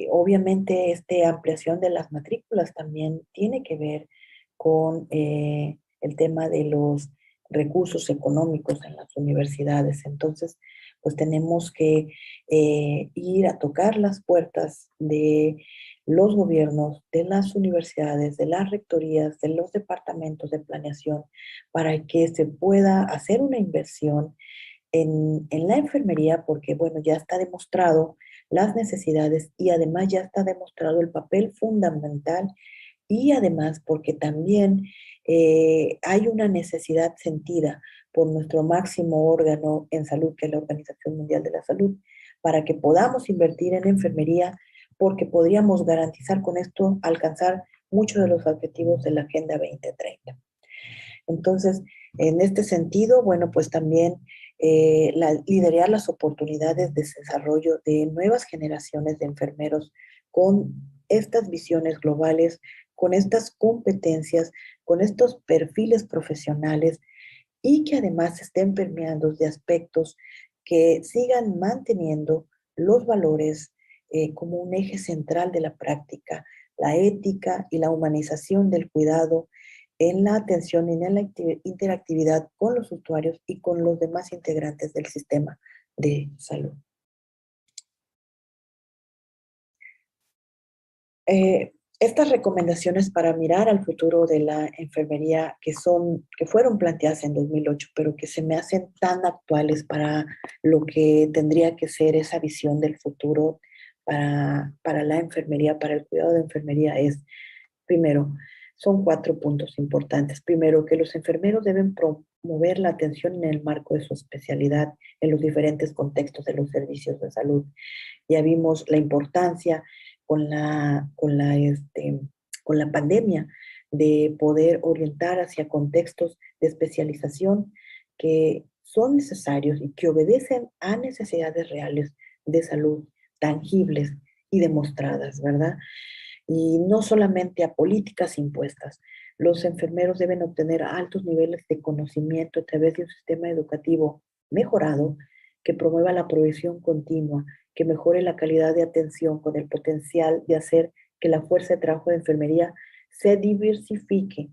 Obviamente, esta ampliación de las matrículas también tiene que ver con el tema de los recursos económicos en las universidades. Entonces, pues tenemos que ir a tocar las puertas de los gobiernos, de las universidades, de las rectorías, de los departamentos de planeación, para que se pueda hacer una inversión en la enfermería, porque bueno, ya está demostrado las necesidades y además ya está demostrado el papel fundamental y además porque también hay una necesidad sentida por nuestro máximo órgano en salud, que es la Organización Mundial de la Salud, para que podamos invertir en enfermería, porque podríamos garantizar con esto alcanzar muchos de los objetivos de la Agenda 2030. Entonces, en este sentido, bueno, pues también liderar las oportunidades de desarrollo de nuevas generaciones de enfermeros con estas visiones globales, con estas competencias, con estos perfiles profesionales y que además estén permeando de aspectos que sigan manteniendo los valores como un eje central de la práctica, la ética y la humanización del cuidado en la atención y en la interactividad con los usuarios y con los demás integrantes del sistema de salud. Estas recomendaciones para mirar al futuro de la enfermería que fueron planteadas en 2008, pero que se me hacen tan actuales para lo que tendría que ser esa visión del futuro para la enfermería, para el cuidado de enfermería es, primero, son 4 puntos importantes. Primero, que los enfermeros deben promover la atención en el marco de su especialidad en los diferentes contextos de los servicios de salud. Ya vimos la importancia con la pandemia de poder orientar hacia contextos de especialización que son necesarios y que obedecen a necesidades reales de salud, tangibles y demostradas, ¿verdad? Y no solamente a políticas impuestas. Los enfermeros deben obtener altos niveles de conocimiento a través de un sistema educativo mejorado que promueva la provisión continua, que mejore la calidad de atención con el potencial de hacer que la fuerza de trabajo de enfermería se diversifique.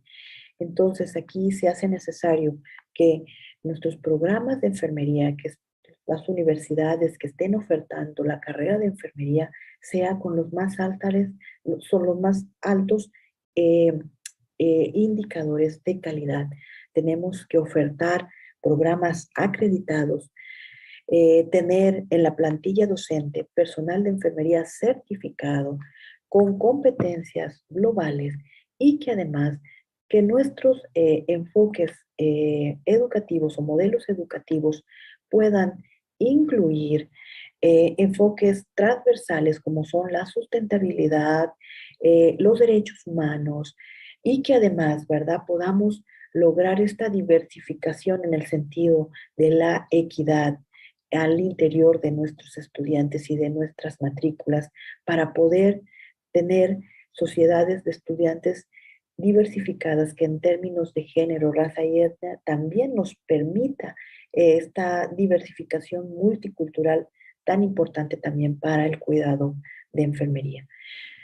Entonces aquí se hace necesario que nuestros programas de enfermería, que las universidades que estén ofertando la carrera de enfermería, sea con los más altos indicadores de calidad. Tenemos que ofertar programas acreditados, tener en la plantilla docente personal de enfermería certificado con competencias globales y que además que nuestros enfoques educativos o modelos educativos puedan incluir enfoques transversales como son la sustentabilidad, los derechos humanos y que además, ¿verdad?, podamos lograr esta diversificación en el sentido de la equidad al interior de nuestros estudiantes y de nuestras matrículas para poder tener sociedades de estudiantes diversificadas que en términos de género, raza y etnia también nos permita esta diversificación multicultural tan importante también para el cuidado de enfermería.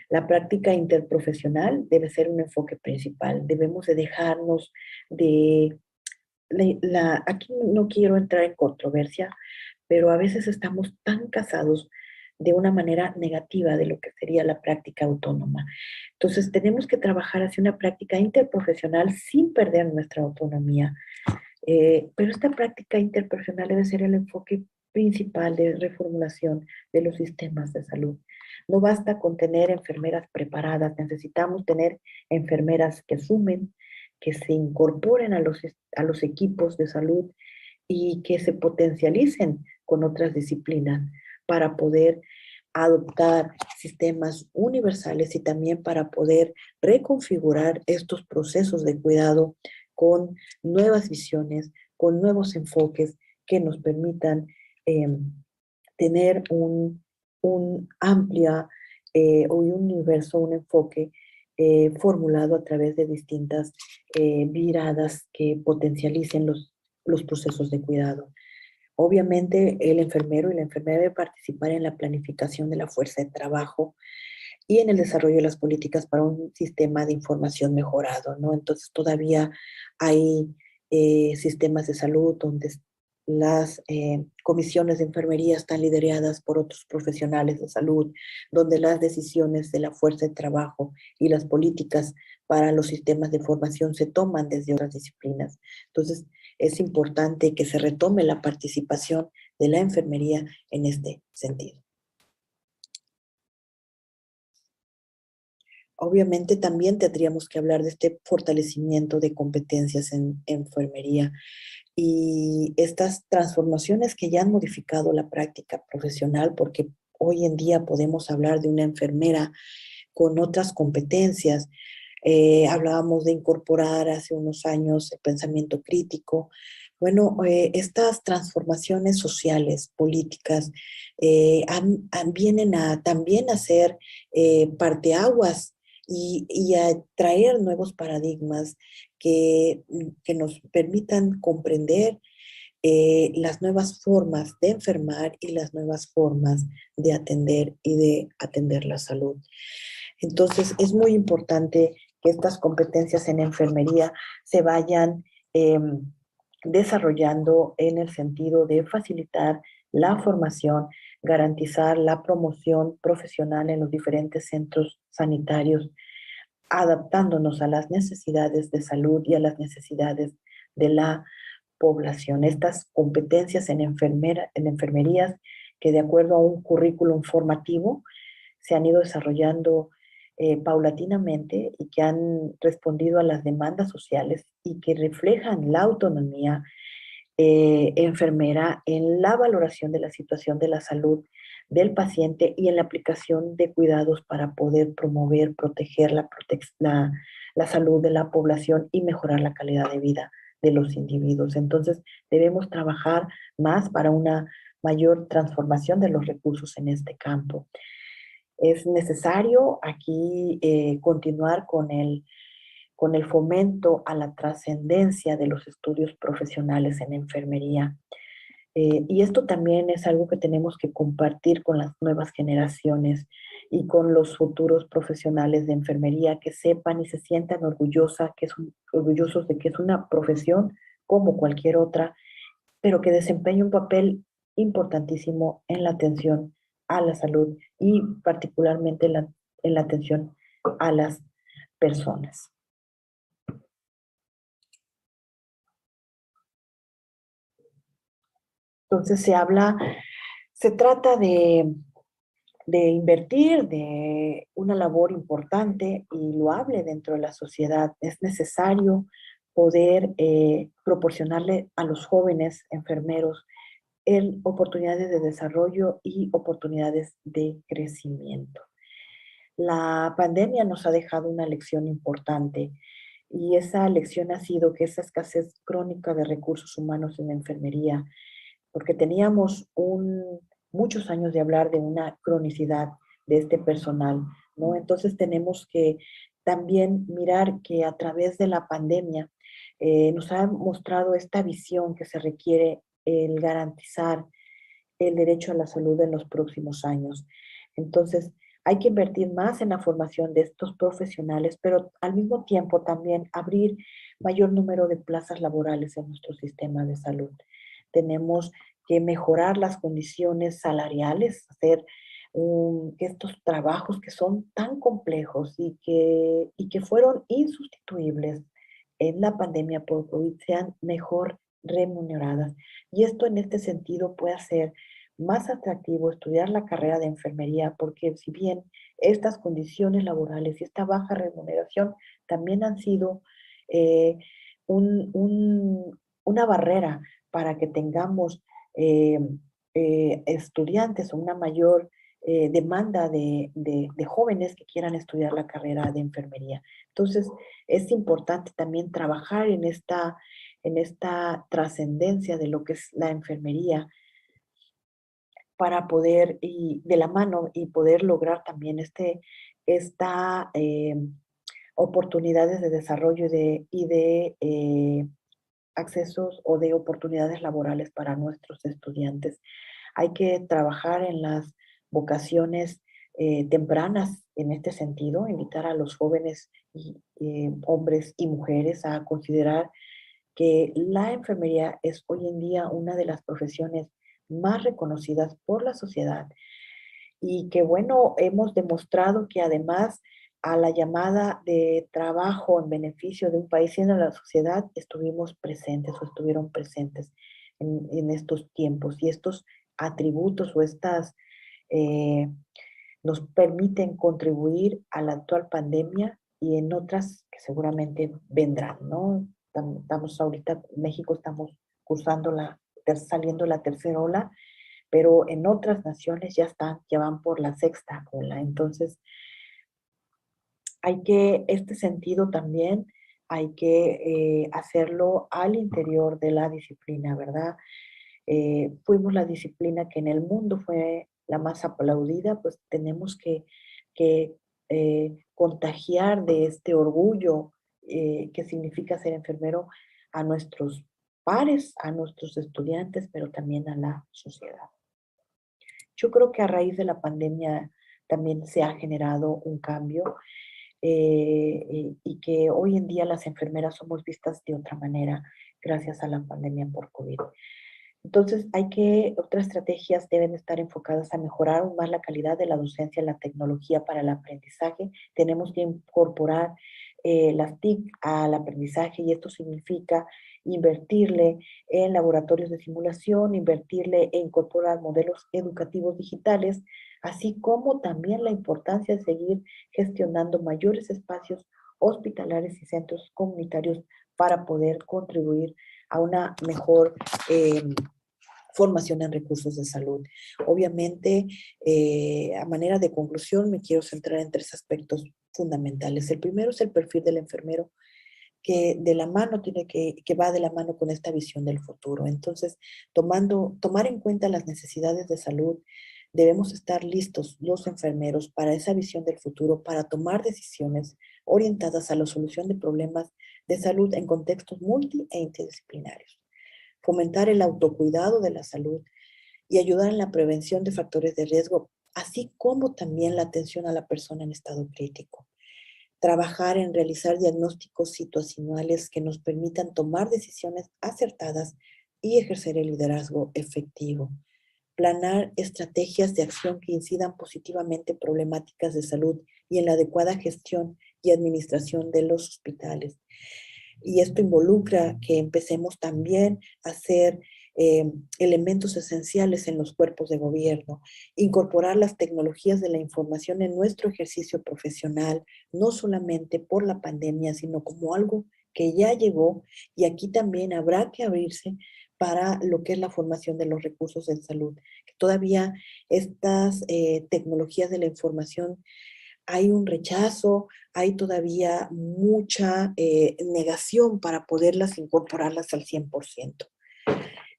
La práctica interprofesional debe ser un enfoque principal. Debemos de dejarnos de aquí no quiero entrar en controversia, pero a veces estamos tan casados de una manera negativa de lo que sería la práctica autónoma. Entonces tenemos que trabajar hacia una práctica interprofesional sin perder nuestra autonomía. Pero esta práctica interprofesional debe ser el enfoque principal de reformulación de los sistemas de salud. No basta con tener enfermeras preparadas, necesitamos tener enfermeras que sumen, que se incorporen a los equipos de salud y que se potencialicen con otras disciplinas para poder adoptar sistemas universales y también para poder reconfigurar estos procesos de cuidado con nuevas visiones, con nuevos enfoques que nos permitan tener un amplia o un universo, un enfoque formulado a través de distintas miradas que potencialicen los procesos de cuidado. Obviamente el enfermero y la enfermera deben participar en la planificación de la fuerza de trabajo y en el desarrollo de las políticas para un sistema de información mejorado, ¿no? Entonces todavía hay sistemas de salud donde las comisiones de enfermería están lideradas por otros profesionales de salud, donde las decisiones de la fuerza de trabajo y las políticas para los sistemas de formación se toman desde otras disciplinas. Entonces, es importante que se retome la participación de la enfermería en este sentido. Obviamente también tendríamos que hablar de este fortalecimiento de competencias en enfermería y estas transformaciones que ya han modificado la práctica profesional, porque hoy en día podemos hablar de una enfermera con otras competencias. Hablábamos de incorporar hace unos años el pensamiento crítico. Bueno, estas transformaciones sociales, políticas, vienen a también a ser parteaguas y a traer nuevos paradigmas que nos permitan comprender las nuevas formas de enfermar y las nuevas formas de atender la salud. Entonces, es muy importante que estas competencias en enfermería se vayan desarrollando en el sentido de facilitar la formación, garantizar la promoción profesional en los diferentes centros sanitarios, adaptándonos a las necesidades de salud y a las necesidades de la población. Estas competencias en enfermerías que de acuerdo a un currículum formativo se han ido desarrollando paulatinamente y que han respondido a las demandas sociales y que reflejan la autonomía enfermera en la valoración de la situación de la salud del paciente y en la aplicación de cuidados para poder promover, proteger la salud de la población y mejorar la calidad de vida de los individuos. Entonces, debemos trabajar más para una mayor transformación de los recursos en este campo. Es necesario aquí continuar con el fomento a la trascendencia de los estudios profesionales en enfermería. Y esto también es algo que tenemos que compartir con las nuevas generaciones y con los futuros profesionales de enfermería, que sepan y se sientan orgullosos de que es una profesión como cualquier otra, pero que desempeña un papel importantísimo en la atención a la salud y particularmente en la atención a las personas. Entonces se trata de invertir, de una labor importante y loable dentro de la sociedad. Es necesario poder proporcionarle a los jóvenes enfermeros oportunidades de desarrollo y oportunidades de crecimiento. La pandemia nos ha dejado una lección importante y esa lección ha sido que esa escasez crónica de recursos humanos en la enfermería, porque teníamos muchos años de hablar de una cronicidad de este personal, ¿no? Entonces tenemos que también mirar que a través de la pandemia nos ha mostrado esta visión que se requiere el garantizar el derecho a la salud en los próximos años. Entonces, hay que invertir más en la formación de estos profesionales, pero al mismo tiempo también abrir mayor número de plazas laborales en nuestro sistema de salud. Tenemos que mejorar las condiciones salariales, hacer que estos trabajos que son tan complejos y que fueron insustituibles en la pandemia por COVID sean mejor remuneradas. Y esto en este sentido puede hacer más atractivo estudiar la carrera de enfermería, porque si bien estas condiciones laborales y esta baja remuneración también han sido una barrera para que tengamos estudiantes o una mayor demanda de jóvenes que quieran estudiar la carrera de enfermería. Entonces, es importante también trabajar en esta trascendencia de lo que es la enfermería para poder, y de la mano, y poder lograr también esta oportunidades de desarrollo y de accesos o de oportunidades laborales para nuestros estudiantes. Hay que trabajar en las vocaciones tempranas en este sentido, invitar a los jóvenes hombres y mujeres a considerar que la enfermería es hoy en día una de las profesiones más reconocidas por la sociedad y que, bueno, hemos demostrado que además a la llamada de trabajo en beneficio de un país y de la sociedad estuvimos presentes o estuvieron presentes en estos tiempos y estos atributos o estas nos permiten contribuir a la actual pandemia y en otras que seguramente vendrán, ¿no? Estamos ahorita, en México estamos cursando saliendo la tercera ola, pero en otras naciones ya van por la sexta ola. Entonces, este sentido también hay que hacerlo al interior de la disciplina, ¿verdad? Fuimos la disciplina que en el mundo fue la más aplaudida, pues tenemos que contagiar de este orgullo que significa ser enfermero a nuestros pares, a nuestros estudiantes, pero también a la sociedad. Yo creo que a raíz de la pandemia también se ha generado un cambio y que hoy en día las enfermeras somos vistas de otra manera gracias a la pandemia por COVID. Entonces, otras estrategias deben estar enfocadas a mejorar aún más la calidad de la docencia, la tecnología para el aprendizaje. Tenemos que incorporar las TIC al aprendizaje y esto significa invertirle en laboratorios de simulación, invertirle e incorporar modelos educativos digitales, así como también la importancia de seguir gestionando mayores espacios hospitalarios y centros comunitarios para poder contribuir a una mejor formación en recursos de salud. Obviamente, a manera de conclusión, me quiero centrar en 3 aspectos fundamentales. El primero es el perfil del enfermero, que va de la mano con esta visión del futuro. Entonces, tomar en cuenta las necesidades de salud, debemos estar listos los enfermeros para esa visión del futuro, para tomar decisiones orientadas a la solución de problemas de salud en contextos multi e interdisciplinarios. Fomentar el autocuidado de la salud y ayudar en la prevención de factores de riesgo, así como también la atención a la persona en estado crítico. Trabajar en realizar diagnósticos situacionales que nos permitan tomar decisiones acertadas y ejercer el liderazgo efectivo. Planear estrategias de acción que incidan positivamente en problemáticas de salud y en la adecuada gestión y administración de los hospitales. Y esto involucra que empecemos también a hacer elementos esenciales en los cuerpos de gobierno, incorporar las tecnologías de la información en nuestro ejercicio profesional, no solamente por la pandemia, sino como algo que ya llegó y aquí también habrá que abrirse para lo que es la formación de los recursos en salud. Que todavía estas tecnologías de la información hay un rechazo, hay todavía mucha negación para poderlas incorporarlas al 100%.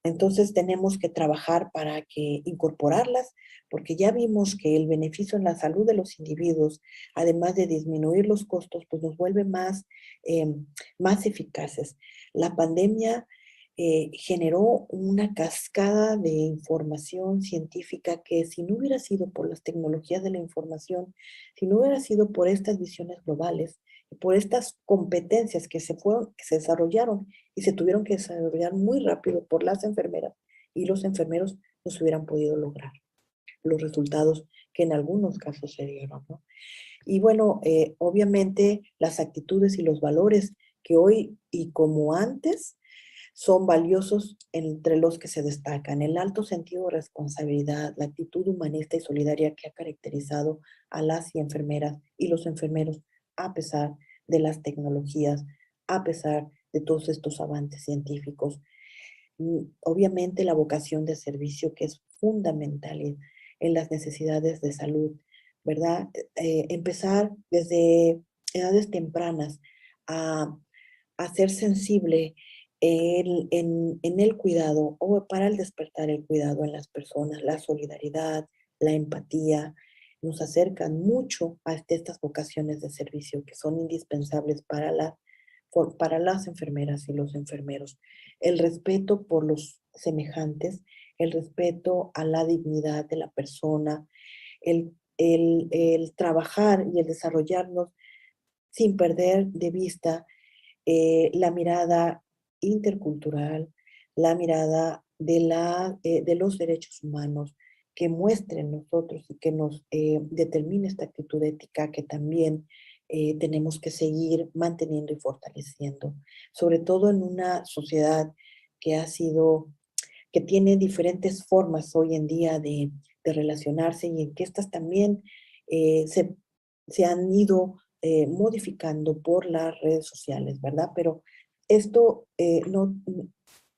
Entonces tenemos que trabajar para que incorporarlas, porque ya vimos que el beneficio en la salud de los individuos, además de disminuir los costos, pues nos vuelve más eficaces. La pandemia generó una cascada de información científica que si no hubiera sido por las tecnologías de la información, si no hubiera sido por estas visiones globales, por estas competencias que se desarrollaron y se tuvieron que desarrollar muy rápido por las enfermeras y los enfermeros, no se hubieran podido lograr los resultados que en algunos casos se dieron, ¿no? Y bueno, obviamente las actitudes y los valores que hoy y como antes son valiosos entre los que se destacan. El alto sentido de responsabilidad, la actitud humanista y solidaria que ha caracterizado a las enfermeras y los enfermeros a pesar de las tecnologías, a pesar de todos estos avances científicos. Obviamente la vocación de servicio que es fundamental en las necesidades de salud, ¿verdad? Empezar desde edades tempranas a ser sensible en el cuidado o para el despertar el cuidado en las personas, la solidaridad, la empatía, nos acercan mucho a estas vocaciones de servicio que son indispensables para las enfermeras y los enfermeros. El respeto por los semejantes, el respeto a la dignidad de la persona, el el trabajar y el desarrollarnos sin perder de vista la mirada intercultural, la mirada de los derechos humanos, que muestren nosotros y que nos determine esta actitud ética que también tenemos que seguir manteniendo y fortaleciendo, sobre todo en una sociedad que que tiene diferentes formas hoy en día de relacionarse y en que estas también se han ido modificando por las redes sociales, ¿verdad? Pero esto no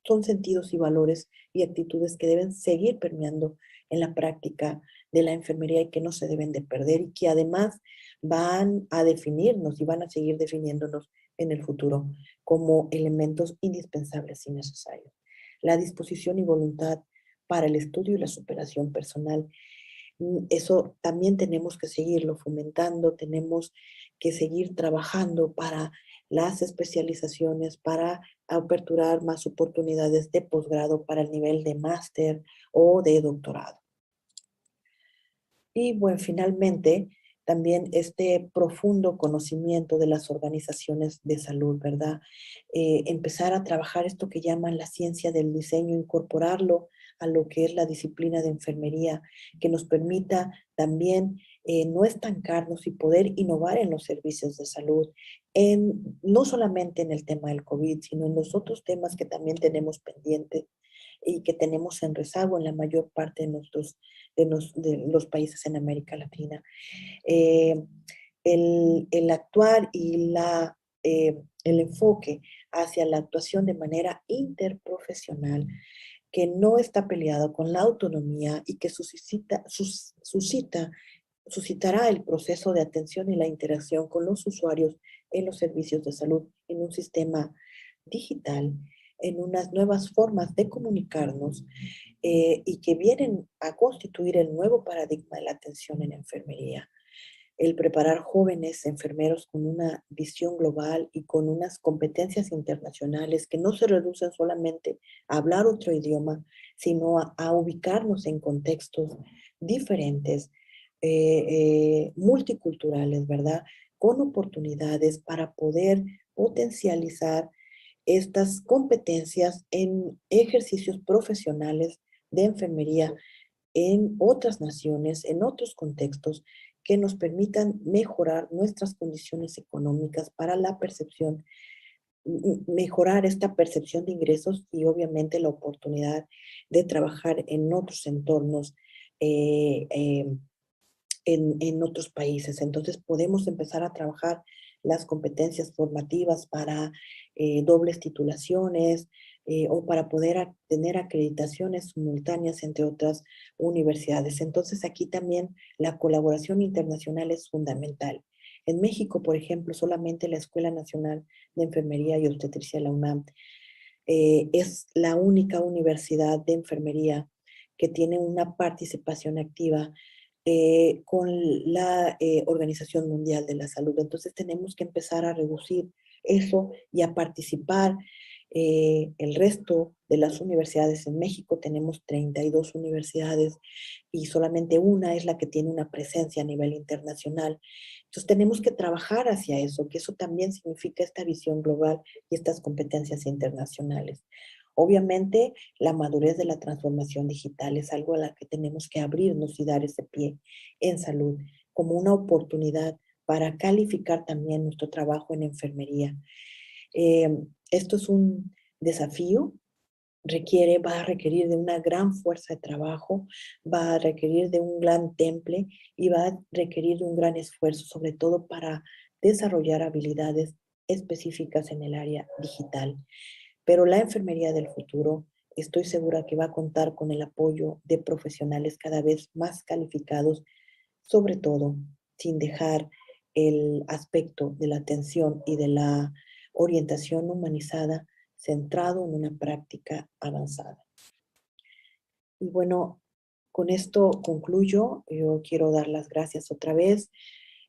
son sentidos y valores y actitudes que deben seguir permeando en la práctica de la enfermería y que no se deben de perder y que además van a definirnos y van a seguir definiéndonos en el futuro como elementos indispensables y necesarios. La disposición y voluntad para el estudio y la superación personal. Eso también tenemos que seguirlo fomentando, tenemos que seguir trabajando para las especializaciones, para aperturar más oportunidades de posgrado para el nivel de máster o de doctorado. Y bueno, finalmente, también este profundo conocimiento de las organizaciones de salud, ¿verdad? Empezar a trabajar esto que llaman la ciencia del diseño, incorporarlo a lo que es la disciplina de enfermería, que nos permita también no estancarnos y poder innovar en los servicios de salud, no solamente en el tema del COVID, sino en los otros temas que también tenemos pendientes y que tenemos en rezago en la mayor parte de los países en América Latina. El actuar y el enfoque hacia la actuación de manera interprofesional que no está peleado con la autonomía y que suscitará el proceso de atención y la interacción con los usuarios en los servicios de salud en un sistema digital, en unas nuevas formas de comunicarnos y que vienen a constituir el nuevo paradigma de la atención en enfermería. El preparar jóvenes enfermeros con una visión global y con unas competencias internacionales que no se reducen solamente a hablar otro idioma, sino a ubicarnos en contextos diferentes, multiculturales, ¿verdad? Con oportunidades para poder potencializar estas competencias en ejercicios profesionales de enfermería en otras naciones, en otros contextos que nos permitan mejorar nuestras condiciones económicas para la percepción, mejorar esta percepción de ingresos y obviamente la oportunidad de trabajar en otros entornos, en otros países. Entonces podemos empezar a trabajar las competencias formativas para dobles titulaciones o para poder tener acreditaciones simultáneas entre otras universidades. Entonces aquí también la colaboración internacional es fundamental. En México, por ejemplo, solamente la Escuela Nacional de Enfermería y Obstetricia, la UNAM, es la única universidad de enfermería que tiene una participación activa con la Organización Mundial de la Salud. Entonces tenemos que empezar a reducir eso y a participar. El resto de las universidades en México, tenemos 32 universidades y solamente una es la que tiene una presencia a nivel internacional. Entonces tenemos que trabajar hacia eso, que eso también significa esta visión global y estas competencias internacionales. Obviamente, la madurez de la transformación digital es algo a la que tenemos que abrirnos y dar ese pie en salud como una oportunidad para calificar también nuestro trabajo en enfermería. Esto es un desafío, va a requerir de una gran fuerza de trabajo, va a requerir de un gran temple y va a requerir de un gran esfuerzo, sobre todo para desarrollar habilidades específicas en el área digital. Pero la enfermería del futuro, estoy segura que va a contar con el apoyo de profesionales cada vez más calificados, sobre todo sin dejar el aspecto de la atención y de la orientación humanizada centrado en una práctica avanzada. Y bueno, con esto concluyo. Yo quiero dar las gracias otra vez.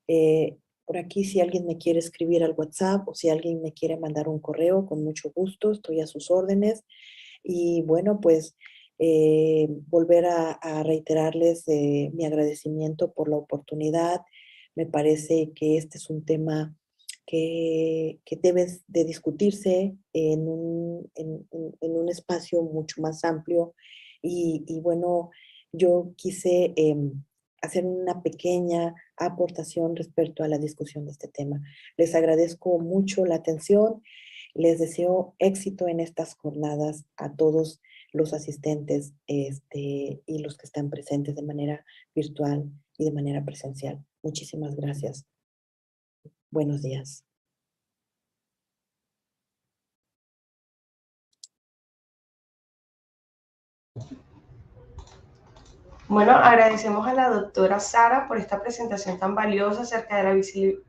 Por aquí, si alguien me quiere escribir al WhatsApp o si alguien me quiere mandar un correo, con mucho gusto, estoy a sus órdenes. Y bueno, pues volver a reiterarles mi agradecimiento por la oportunidad. Me parece que este es un tema que debe de discutirse en un espacio mucho más amplio. Y bueno, yo quise hacer una pequeña aportación respecto a la discusión de este tema. Les agradezco mucho la atención. Les deseo éxito en estas jornadas a todos los asistentes y los que están presentes de manera virtual y de manera presencial. Muchísimas gracias. Buenos días. Bueno, agradecemos a la doctora Sara por esta presentación tan valiosa acerca de la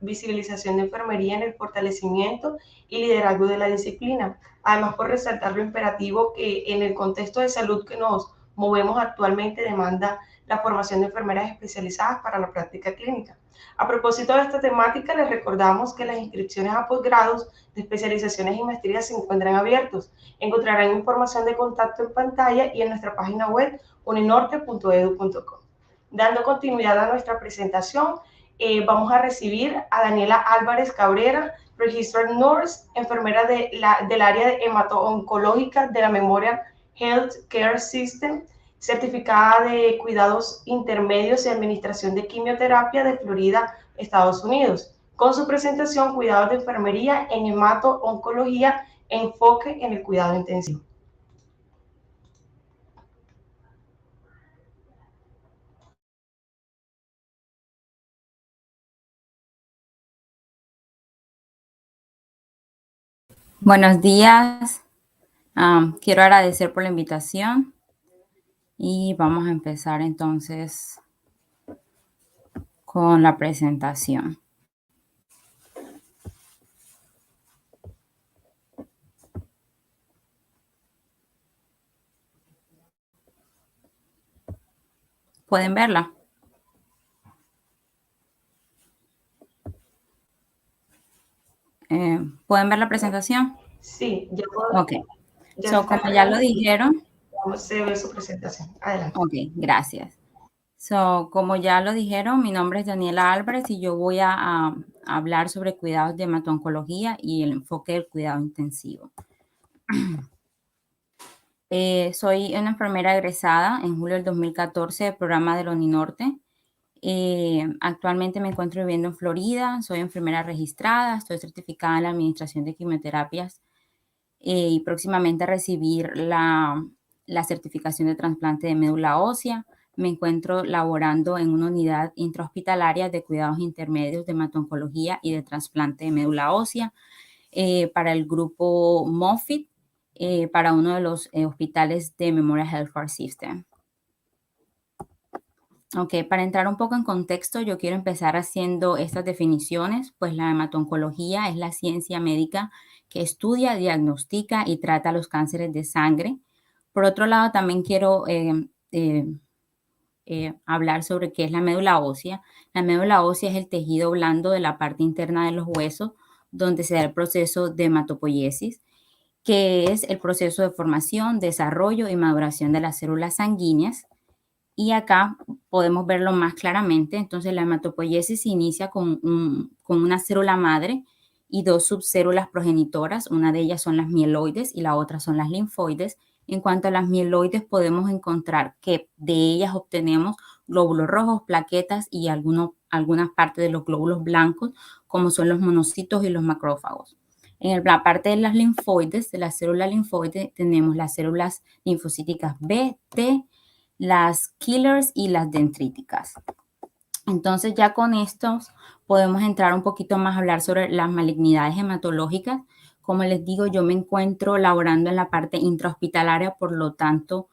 visibilización de enfermería en el fortalecimiento y liderazgo de la disciplina. Además, por resaltar lo imperativo que en el contexto de salud que nos movemos actualmente demanda la formación de enfermeras especializadas para la práctica clínica. A propósito de esta temática, les recordamos que las inscripciones a posgrados de especializaciones y maestrías se encuentran abiertos. Encontrarán información de contacto en pantalla y en nuestra página web uninorte.edu.co. Dando continuidad a nuestra presentación, vamos a recibir a Daniela Álvarez Cabrera, Registered Nurse, enfermera del área de hemato-oncológica de la Memorial Health Care System, certificada de cuidados intermedios y administración de quimioterapia de Florida, Estados Unidos. Con su presentación, cuidados de enfermería en hemato-oncología, enfoque en el cuidado intensivo. Buenos días. Quiero agradecer por la invitación y vamos a empezar entonces con la presentación. ¿Pueden verla? ¿Pueden ver la presentación? Sí, ya puedo. Ok. Como ya lo dijeron. Se ve su presentación. Adelante. Ok, gracias. Como ya lo dijeron, mi nombre es Daniela Álvarez y yo voy a hablar sobre cuidados de hemato-oncología y el enfoque del cuidado intensivo. Soy una enfermera egresada en julio del 2014 del programa de la Uninorte. Actualmente me encuentro viviendo en Florida, soy enfermera registrada, estoy certificada en la administración de quimioterapias y próximamente a recibir la certificación de trasplante de médula ósea. Me encuentro laborando en una unidad intrahospitalaria de cuidados intermedios de hemato-oncología y de trasplante de médula ósea para el grupo Moffitt, para uno de los hospitales de Memorial Healthcare System. Ok, para entrar un poco en contexto, yo quiero empezar haciendo estas definiciones, pues la hemato-oncología es la ciencia médica que estudia, diagnostica y trata los cánceres de sangre. Por otro lado, también quiero hablar sobre qué es la médula ósea. La médula ósea es el tejido blando de la parte interna de los huesos, donde se da el proceso de hematopoiesis, que es el proceso de formación, desarrollo y maduración de las células sanguíneas. Y acá podemos verlo más claramente. Entonces, la hematopoiesis se inicia con una célula madre y dos subcélulas progenitoras. Una de ellas son las mieloides y la otra son las linfoides. En cuanto a las mieloides, podemos encontrar que de ellas obtenemos glóbulos rojos, plaquetas y algunas partes de los glóbulos blancos, como son los monocitos y los macrófagos. En la parte de las linfoides, de la célula linfoide, tenemos las células linfocíticas B, T, las killers y las dendríticas. Entonces ya con estos podemos entrar un poquito más a hablar sobre las malignidades hematológicas. Como les digo, yo me encuentro laborando en la parte intrahospitalaria, por lo tanto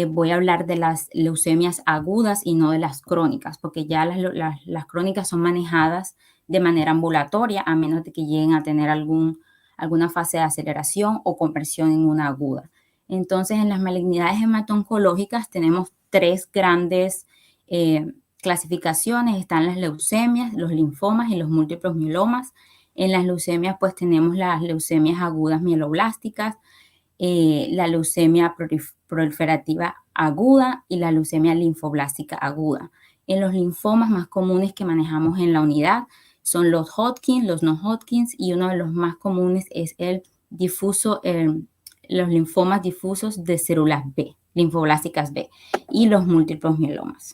voy a hablar de las leucemias agudas y no de las crónicas, porque ya las crónicas son manejadas de manera ambulatoria, a menos de que lleguen a tener alguna fase de aceleración o conversión en una aguda. Entonces, en las malignidades hemato-oncológicas tenemos tres grandes clasificaciones. Están las leucemias, los linfomas y los múltiples mielomas. En las leucemias, pues tenemos las leucemias agudas mieloblásticas, la leucemia proliferativa aguda y la leucemia linfoblástica aguda. En los linfomas más comunes que manejamos en la unidad son los Hodgkin, los no Hodgkins, y uno de los más comunes es el difuso, los linfomas difusos de células B, linfoblásticas B, y los múltiples mielomas.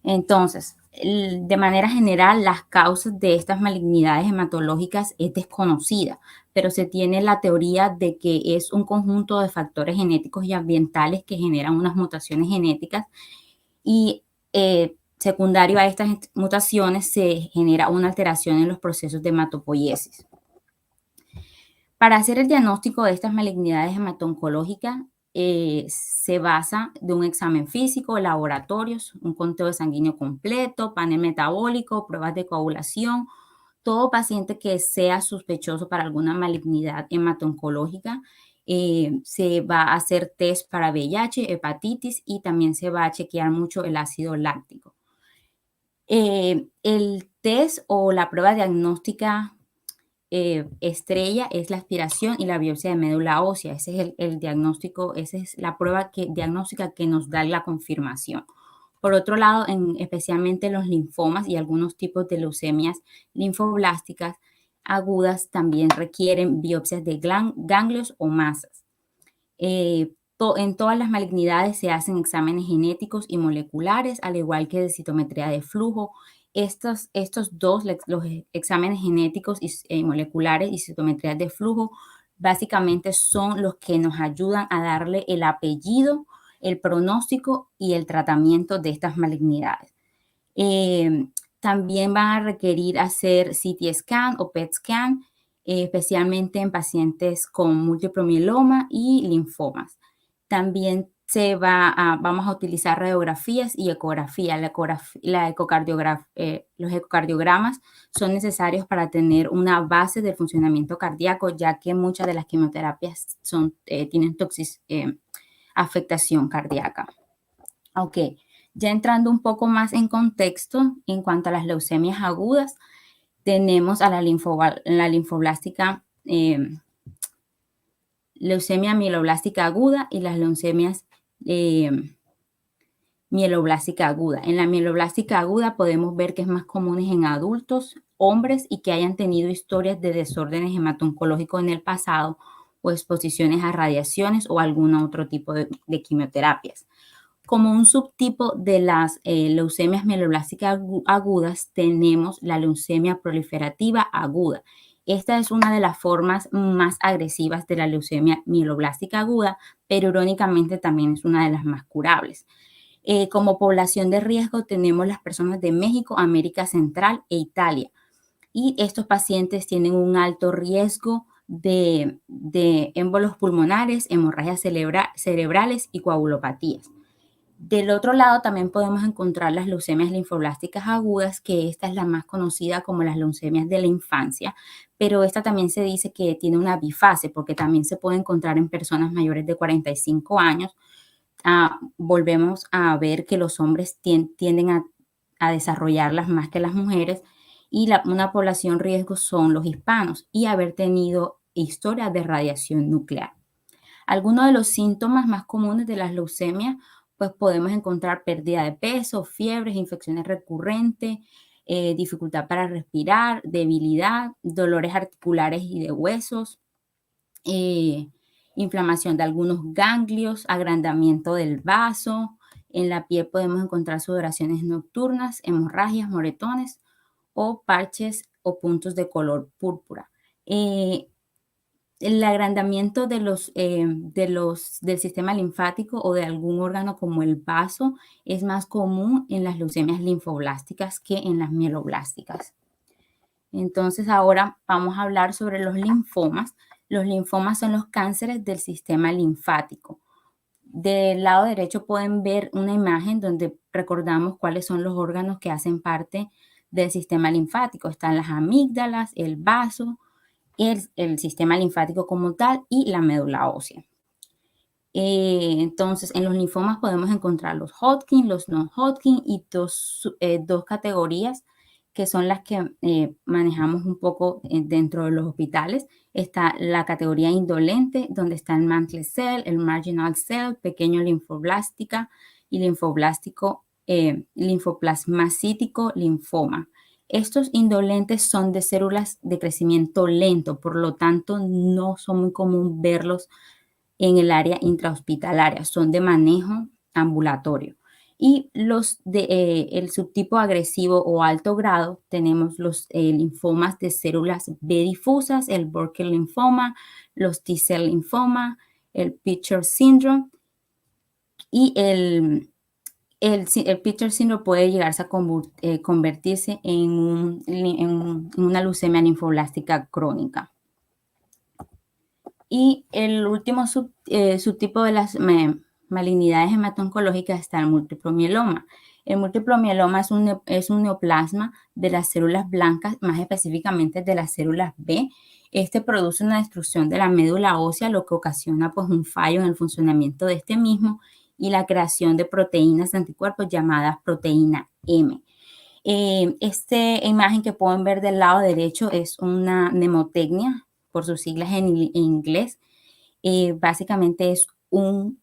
Entonces, de manera general, las causas de estas malignidades hematológicas es desconocida, pero se tiene la teoría de que es un conjunto de factores genéticos y ambientales que generan unas mutaciones genéticas y secundario a estas mutaciones se genera una alteración en los procesos de hematopoiesis. Para hacer el diagnóstico de estas malignidades hemato-oncológicas, se basa de un examen físico, laboratorios, un conteo de sanguíneo completo, panel metabólico, pruebas de coagulación. Todo paciente que sea sospechoso para alguna malignidad hemato-oncológica se va a hacer test para VIH, hepatitis y también se va a chequear mucho el ácido láctico. El test o la prueba diagnóstica estrella es la aspiración y la biopsia de médula ósea. Ese es el diagnóstico, esa es la prueba diagnóstica que nos da la confirmación. Por otro lado, especialmente los linfomas y algunos tipos de leucemias linfoblásticas agudas también requieren biopsias de ganglios o masas. En todas las malignidades se hacen exámenes genéticos y moleculares, al igual que de citometría de flujo. Estos dos, los exámenes genéticos y moleculares y citometrías de flujo, básicamente son los que nos ayudan a darle el apellido, el pronóstico y el tratamiento de estas malignidades. También van a requerir hacer CT scan o PET scan, especialmente en pacientes con múltiple mieloma y linfomas. También vamos a utilizar radiografías y ecografía. Los ecocardiogramas son necesarios para tener una base del funcionamiento cardíaco, ya que muchas de las quimioterapias tienen afectación cardíaca. Ok, ya entrando un poco más en contexto, en cuanto a las leucemias agudas, tenemos a la linfoblástica, leucemia mieloblástica aguda y las leucemias mieloblástica aguda. En la mieloblástica aguda podemos ver que es más común en adultos, hombres y que hayan tenido historias de desórdenes hemato-oncológicos en el pasado o exposiciones a radiaciones o algún otro tipo de quimioterapias. Como un subtipo de las leucemias mieloblásticas agudas tenemos la leucemia proliferativa aguda. Esta es una de las formas más agresivas de la leucemia mieloblástica aguda, pero irónicamente también es una de las más curables. Como población de riesgo tenemos las personas de México, América Central e Italia. Y estos pacientes tienen un alto riesgo de émbolos pulmonares, hemorragias cerebrales y coagulopatías. Del otro lado también podemos encontrar las leucemias linfoblásticas agudas, que esta es la más conocida como las leucemias de la infancia, pero esta también se dice que tiene una bifase porque también se puede encontrar en personas mayores de 45 años. Volvemos a ver que los hombres tienden a desarrollarlas más que las mujeres y una población riesgo son los hispanos y haber tenido historia de radiación nuclear. Algunos de los síntomas más comunes de las leucemias, pues podemos encontrar pérdida de peso, fiebres, infecciones recurrentes, dificultad para respirar, debilidad, dolores articulares y de huesos, inflamación de algunos ganglios, agrandamiento del vaso. En la piel podemos encontrar sudoraciones nocturnas, hemorragias, moretones o parches o puntos de color púrpura. El agrandamiento del sistema linfático o de algún órgano como el vaso es más común en las leucemias linfoblásticas que en las mieloblásticas. Entonces ahora vamos a hablar sobre los linfomas. Los linfomas son los cánceres del sistema linfático. Del lado derecho pueden ver una imagen donde recordamos cuáles son los órganos que hacen parte del sistema linfático. Están las amígdalas, el vaso, el sistema linfático como tal y la médula ósea. Entonces, en los linfomas podemos encontrar los Hodgkin, los no Hodgkin y dos categorías que son las que manejamos un poco dentro de los hospitales. Está la categoría indolente, donde está el mantle cell, el marginal cell, pequeño linfoblástica y linfoblástico, linfoplasmacítico, linfoma. Estos indolentes son de células de crecimiento lento, por lo tanto no son muy común verlos en el área intrahospitalaria, son de manejo ambulatorio. Y el subtipo agresivo o alto grado, tenemos los linfomas de células B difusas, el Burkitt linfoma, los T-cell linfoma, el Pitcher syndrome, y el Pitcher syndrome puede llegarse a convertirse en una leucemia linfoblástica crónica. Y el último subtipo de las malignidades hemato-oncológicas está el múltiplo mieloma. El múltiplo mieloma es un neoplasma de las células blancas, más específicamente de las células B. Este produce una destrucción de la médula ósea, lo que ocasiona pues un fallo en el funcionamiento de este mismo y la creación de proteínas de anticuerpos llamadas proteína M. Esta imagen que pueden ver del lado derecho es una mnemotecnia, por sus siglas en inglés. Básicamente es un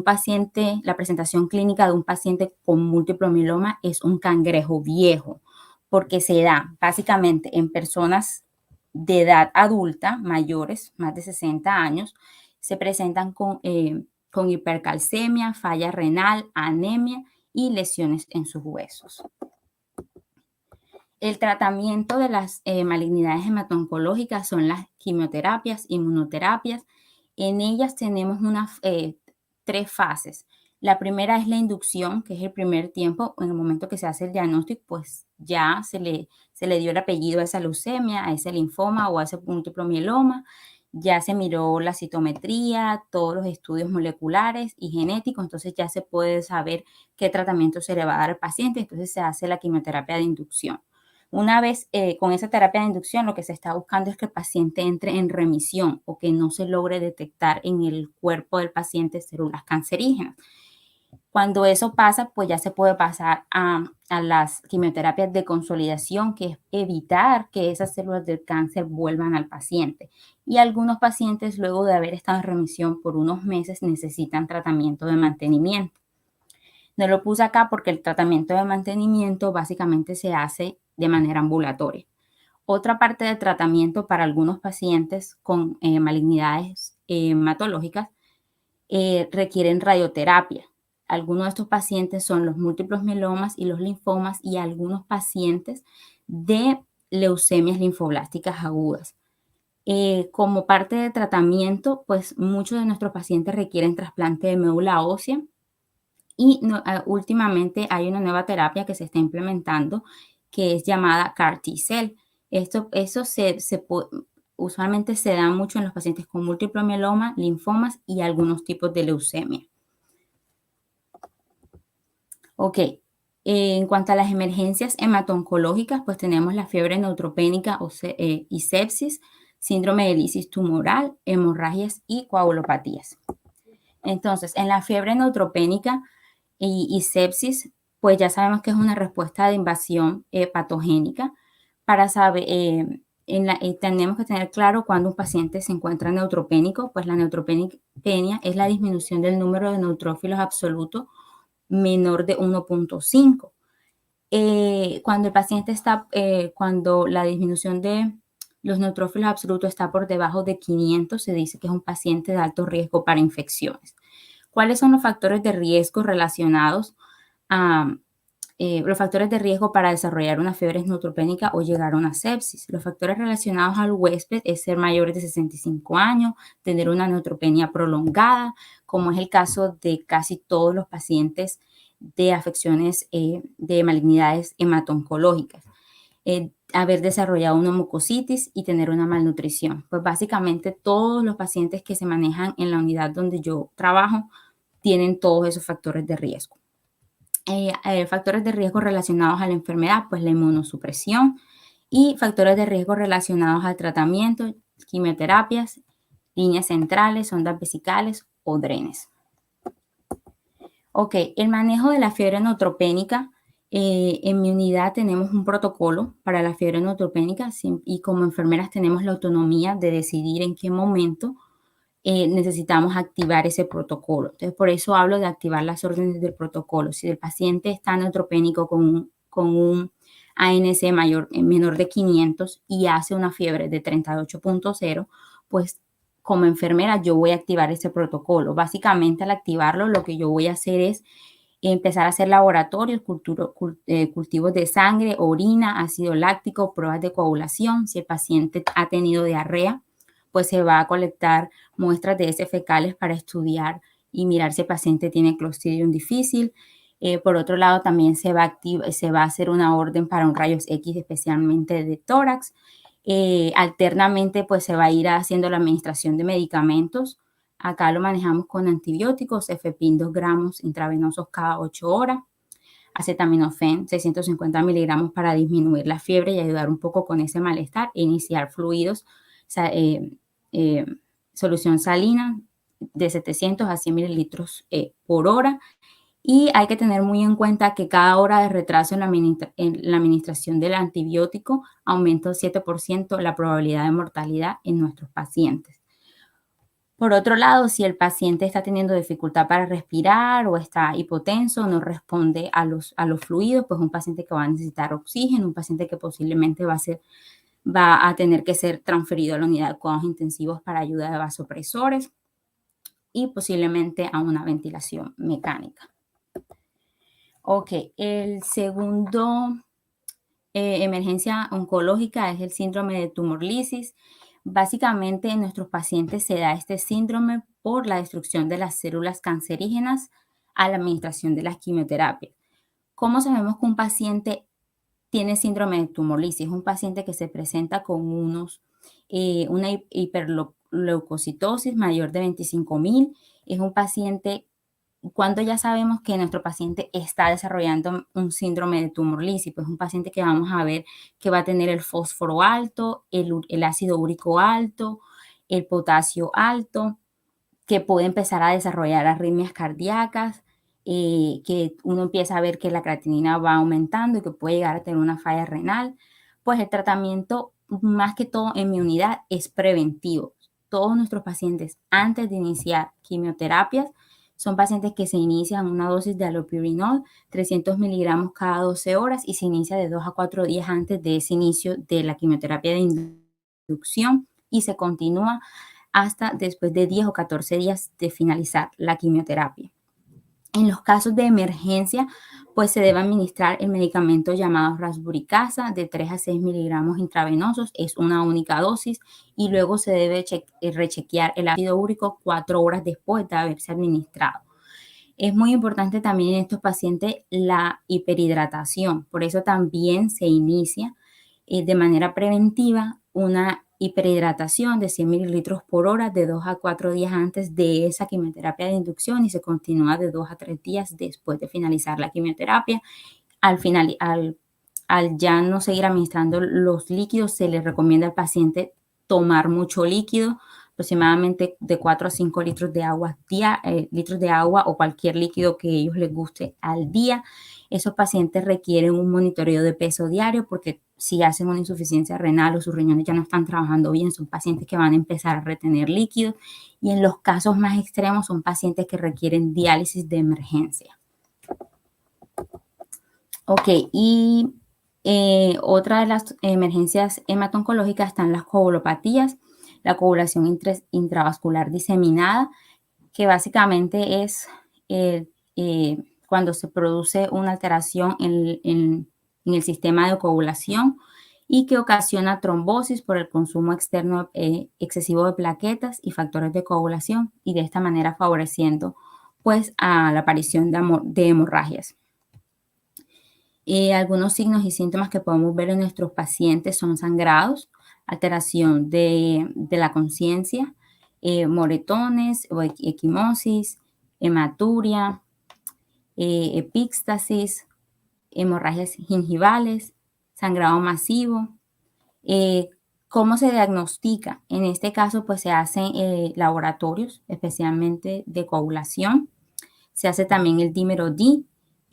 paciente, la presentación clínica de un paciente con múltiplo mieloma es un cangrejo viejo, porque se da básicamente en personas de edad adulta, mayores, más de 60 años, se presentan con hipercalcemia, falla renal, anemia y lesiones en sus huesos. El tratamiento de las malignidades hemato-oncológicas son las quimioterapias, inmunoterapias. En ellas tenemos tres fases. La primera es la inducción, que es el primer tiempo. En el momento que se hace el diagnóstico, pues ya se le dio el apellido a esa leucemia, a ese linfoma o a ese múltiplo mieloma. Ya se miró la citometría, todos los estudios moleculares y genéticos, entonces ya se puede saber qué tratamiento se le va a dar al paciente, entonces se hace la quimioterapia de inducción. Una vez con esa terapia de inducción, lo que se está buscando es que el paciente entre en remisión o que no se logre detectar en el cuerpo del paciente células cancerígenas. Cuando eso pasa, pues ya se puede pasar a las quimioterapias de consolidación, que es evitar que esas células del cáncer vuelvan al paciente. Y algunos pacientes, luego de haber estado en remisión por unos meses, necesitan tratamiento de mantenimiento. No lo puse acá porque el tratamiento de mantenimiento básicamente se hace de manera ambulatoria. Otra parte del tratamiento para algunos pacientes con malignidades hematológicas requieren radioterapia. Algunos de estos pacientes son los múltiplos mielomas y los linfomas y algunos pacientes de leucemias linfoblásticas agudas. Como parte del tratamiento, pues muchos de nuestros pacientes requieren trasplante de médula ósea y últimamente hay una nueva terapia que se está implementando que es llamada CAR T-cell. Eso usualmente se da mucho en los pacientes con múltiplo mieloma, linfomas y algunos tipos de leucemia. Ok, en cuanto a las emergencias hemato-oncológicas, pues tenemos la fiebre neutropénica y sepsis, síndrome de lisis tumoral, hemorragias y coagulopatías. Entonces, en la fiebre neutropénica y sepsis, pues ya sabemos que es una respuesta de invasión patogénica. Para saber, tenemos que tener claro cuando un paciente se encuentra neutropénico, pues la neutropenia es la disminución del número de neutrófilos absoluto menor de 1.5. Cuando el paciente está, cuando la disminución de los neutrófilos absolutos está por debajo de 500, se dice que es un paciente de alto riesgo para infecciones. ¿Cuáles son los factores de riesgo relacionados a los factores de riesgo para desarrollar una fiebre neutropénica o llegar a una sepsis? Los factores relacionados al huésped es ser mayores de 65 años, tener una neutropenia prolongada, como es el caso de casi todos los pacientes de afecciones de malignidades hemato-oncológicas. Haber desarrollado una mucositis y tener una malnutrición. Pues básicamente todos los pacientes que se manejan en la unidad donde yo trabajo tienen todos esos factores de riesgo. Factores de riesgo relacionados a la enfermedad, pues la inmunosupresión, y factores de riesgo relacionados al tratamiento, quimioterapias, líneas centrales, ondas vesicales o drenes. Ok, el manejo de la fiebre neutropénica En mi unidad tenemos un protocolo para la fiebre neutropénica y como enfermeras tenemos la autonomía de decidir en qué momento necesitamos activar ese protocolo. Entonces, por eso hablo de activar las órdenes del protocolo. Si el paciente está neutropénico con un ANC menor de 500 y hace una fiebre de 38.0, pues como enfermera yo voy a activar ese protocolo. Básicamente, al activarlo, lo que yo voy a hacer es empezar a hacer laboratorios, cultivos de sangre, orina, ácido láctico, pruebas de coagulación. Si el paciente ha tenido diarrea, pues se va a colectar muestras de heces fecales para estudiar y mirar si el paciente tiene Clostridium difficile. Por otro lado, también se va a hacer una orden para un rayos X especialmente de tórax. Alternamente, pues se va a ir haciendo la administración de medicamentos. Acá lo manejamos con antibióticos, Efepin 2 gramos intravenosos cada 8 horas, acetaminofén 650 miligramos para disminuir la fiebre y ayudar un poco con ese malestar, iniciar fluidos, solución salina de 700 a 100 mililitros por hora. Y hay que tener muy en cuenta que cada hora de retraso en la administración del antibiótico aumenta 7% la probabilidad de mortalidad en nuestros pacientes. Por otro lado, si el paciente está teniendo dificultad para respirar o está hipotenso, no responde a los fluidos, pues un paciente que va a necesitar oxígeno, un paciente que posiblemente va a tener que ser transferido a la unidad de cuidados intensivos para ayuda de vasopresores y posiblemente a una ventilación mecánica. Ok, el segundo emergencia oncológica es el síndrome de tumor lisis. Básicamente en nuestros pacientes se da este síndrome por la destrucción de las células cancerígenas a la administración de las quimioterapias. ¿Cómo sabemos que un paciente tiene síndrome de tumor lisis? Es un paciente que se presenta con una hiperleucocitosis mayor de 25.000. Es un paciente, cuando ya sabemos que nuestro paciente está desarrollando un síndrome de tumor lisis, pues un paciente que vamos a ver que va a tener el fósforo alto, el ácido úrico alto, el potasio alto, que puede empezar a desarrollar arritmias cardíacas, que uno empieza a ver que la creatinina va aumentando y que puede llegar a tener una falla renal. Pues el tratamiento, más que todo en mi unidad, es preventivo. Todos nuestros pacientes, antes de iniciar quimioterapias, son pacientes que se inician una dosis de allopurinol, 300 miligramos cada 12 horas y se inicia de 2 a 4 días antes de ese inicio de la quimioterapia de inducción y se continúa hasta después de 10 o 14 días de finalizar la quimioterapia. En los casos de emergencia, pues se debe administrar el medicamento llamado rasburicasa de 3 a 6 miligramos intravenosos, es una única dosis, y luego se debe rechequear el ácido úrico 4 horas después de haberse administrado. Es muy importante también en estos pacientes la hiperhidratación, por eso también se inicia de manera preventiva una hiperhidratación de 100 mililitros por hora de 2 a 4 días antes de esa quimioterapia de inducción y se continúa de 2 a 3 días después de finalizar la quimioterapia. Al ya no seguir administrando los líquidos, se le recomienda al paciente tomar mucho líquido, aproximadamente de 4 a 5 litros de agua o cualquier líquido que a ellos les guste al día. Esos pacientes requieren un monitoreo de peso diario porque si hacen una insuficiencia renal o sus riñones ya no están trabajando bien, son pacientes que van a empezar a retener líquidos y en los casos más extremos son pacientes que requieren diálisis de emergencia. Ok, y otra de las emergencias hemato-oncológicas están las coagulopatías, la coagulación intravascular diseminada, que básicamente es cuando se produce una alteración en el sistema de coagulación y que ocasiona trombosis por el consumo externo excesivo de plaquetas y factores de coagulación y de esta manera favoreciendo pues a la aparición de hemorragias. Algunos signos y síntomas que podemos ver en nuestros pacientes son sangrados, alteración de la conciencia, moretones o equimosis, hematuria, epíxtasis, hemorragias gingivales, sangrado masivo. ¿Cómo se diagnostica? En este caso, pues se hacen laboratorios, especialmente de coagulación. Se hace también el dímero D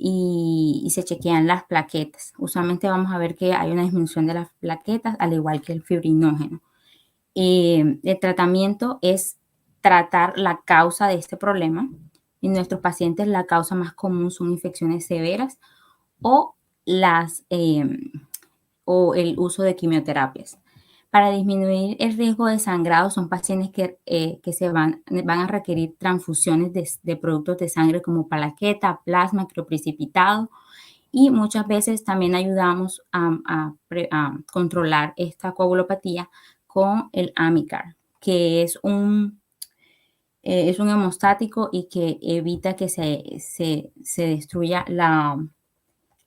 y se chequean las plaquetas. Usualmente vamos a ver que hay una disminución de las plaquetas, al igual que el fibrinógeno. El tratamiento es tratar la causa de este problema. En nuestros pacientes la causa más común son infecciones severas o el uso de quimioterapias. Para disminuir el riesgo de sangrado son pacientes que se van a requerir transfusiones de productos de sangre como plaqueta, plasma, crioprecipitado, y muchas veces también ayudamos a controlar esta coagulopatía con el Amicar, que es un hemostático y que evita que se destruya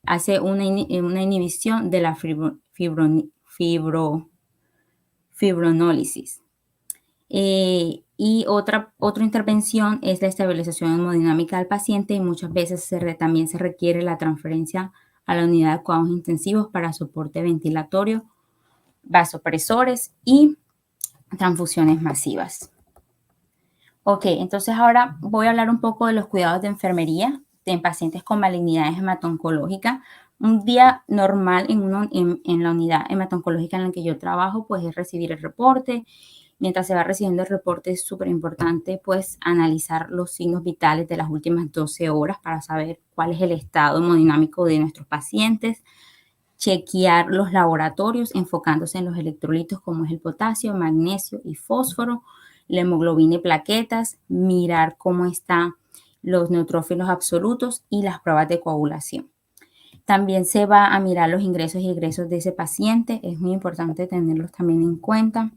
hace una inhibición de la fibronólisis. Y otra intervención es la estabilización hemodinámica del paciente, y muchas veces también se requiere la transferencia a la unidad de cuidados intensivos para soporte ventilatorio, vasopresores y transfusiones masivas. Ok, entonces ahora voy a hablar un poco de los cuidados de enfermería en pacientes con malignidades hemato-oncológicas. Un día normal en la unidad hemato-oncológica en la que yo trabajo, pues es recibir el reporte. Mientras se va recibiendo el reporte es súper importante pues analizar los signos vitales de las últimas 12 horas para saber cuál es el estado hemodinámico de nuestros pacientes, chequear los laboratorios enfocándose en los electrolitos como es el potasio, magnesio y fósforo, la hemoglobina y plaquetas, mirar cómo están los neutrófilos absolutos y las pruebas de coagulación. También se va a mirar los ingresos y egresos de ese paciente, es muy importante tenerlos también en cuenta.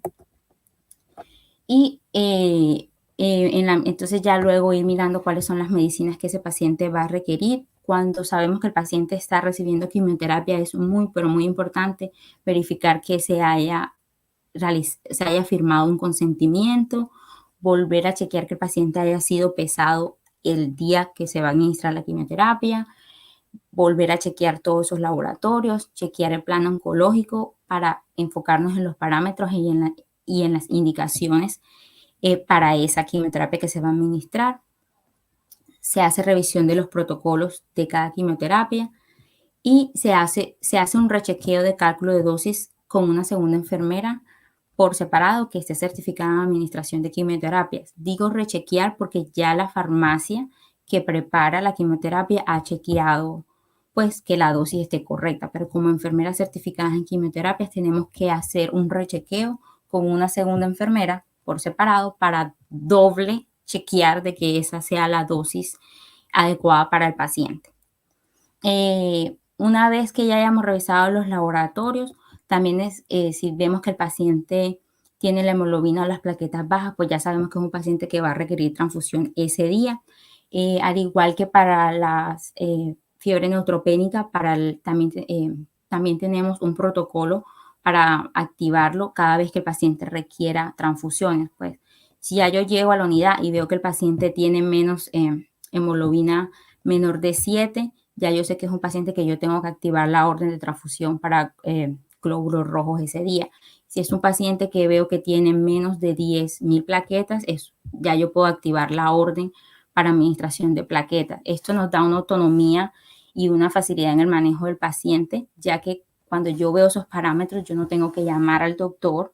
Y entonces ya luego ir mirando cuáles son las medicinas que ese paciente va a requerir. Cuando sabemos que el paciente está recibiendo quimioterapia, es muy, pero muy importante verificar que se haya firmado un consentimiento, volver a chequear que el paciente haya sido pesado el día que se va a administrar la quimioterapia, volver a chequear todos esos laboratorios, chequear el plan oncológico para enfocarnos en los parámetros y en las indicaciones para esa quimioterapia que se va a administrar. Se hace revisión de los protocolos de cada quimioterapia y se hace un rechequeo de cálculo de dosis con una segunda enfermera por separado que esté certificada en administración de quimioterapias. Digo rechequear porque ya la farmacia que prepara la quimioterapia ha chequeado pues que la dosis esté correcta, pero como enfermeras certificadas en quimioterapias tenemos que hacer un rechequeo con una segunda enfermera por separado para doble chequear de que esa sea la dosis adecuada para el paciente. Una vez que ya hayamos revisado los laboratorios, también si vemos que el paciente tiene la hemoglobina o las plaquetas bajas, pues ya sabemos que es un paciente que va a requerir transfusión ese día. Al igual que para las fiebre neutropénica, también tenemos un protocolo para activarlo cada vez que el paciente requiera transfusiones. Pues si ya yo llego a la unidad y veo que el paciente tiene menos hemoglobina menor de 7, ya yo sé que es un paciente que yo tengo que activar la orden de transfusión para glóbulos rojos ese día. Si es un paciente que veo que tiene menos de 10.000 plaquetas, ya yo puedo activar la orden para administración de plaquetas. Esto nos da una autonomía y una facilidad en el manejo del paciente, ya que cuando yo veo esos parámetros, yo no tengo que llamar al doctor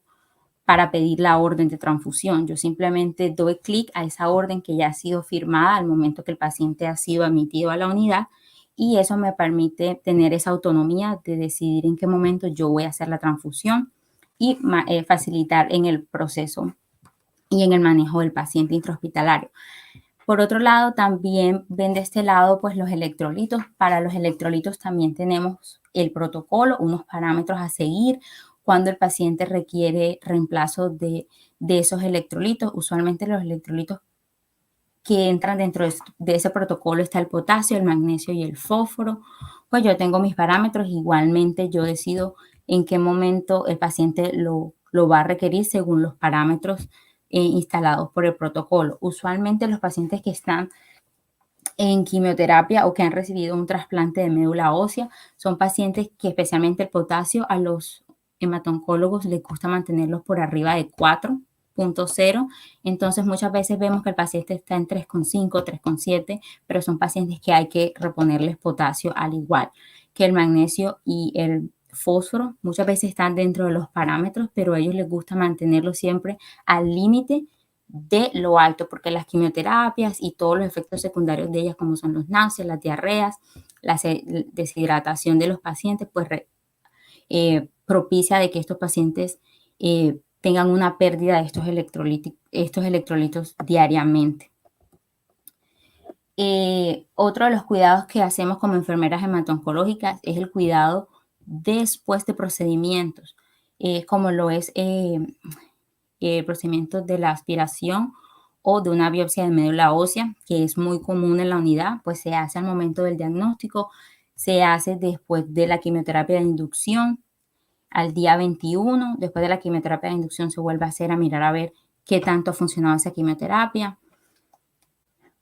para pedir la orden de transfusión. Yo simplemente doy clic a esa orden que ya ha sido firmada al momento que el paciente ha sido admitido a la unidad, y eso me permite tener esa autonomía de decidir en qué momento yo voy a hacer la transfusión y facilitar en el proceso y en el manejo del paciente intrahospitalario. Por otro lado, también ven de este lado pues los electrolitos. Para los electrolitos también tenemos el protocolo, unos parámetros a seguir cuando el paciente requiere reemplazo de esos electrolitos. Usualmente los electrolitos que entran dentro de ese protocolo está el potasio, el magnesio y el fósforo. Pues yo tengo mis parámetros, igualmente yo decido en qué momento el paciente lo va a requerir según los parámetros instalados por el protocolo. Usualmente los pacientes que están en quimioterapia o que han recibido un trasplante de médula ósea son pacientes que especialmente el potasio a los hemato-oncólogos les gusta mantenerlos por arriba de 4.5 3.0. Entonces, muchas veces vemos que el paciente está en 3.5, 3.7, pero son pacientes que hay que reponerles potasio al igual que el magnesio y el fósforo. Muchas veces están dentro de los parámetros, pero a ellos les gusta mantenerlo siempre al límite de lo alto, porque las quimioterapias y todos los efectos secundarios de ellas, como son los náuseas, las diarreas, la deshidratación de los pacientes, pues propicia de que estos pacientes tengan una pérdida de estos electrolitos diariamente. Otro de los cuidados que hacemos como enfermeras hemato-oncológicas es el cuidado después de procedimientos, como lo es el procedimiento de la aspiración o de una biopsia de médula ósea, que es muy común en la unidad, pues se hace al momento del diagnóstico, se hace después de la quimioterapia de inducción, al día 21, después de la quimioterapia de inducción se vuelve a hacer a mirar a ver qué tanto ha funcionado esa quimioterapia.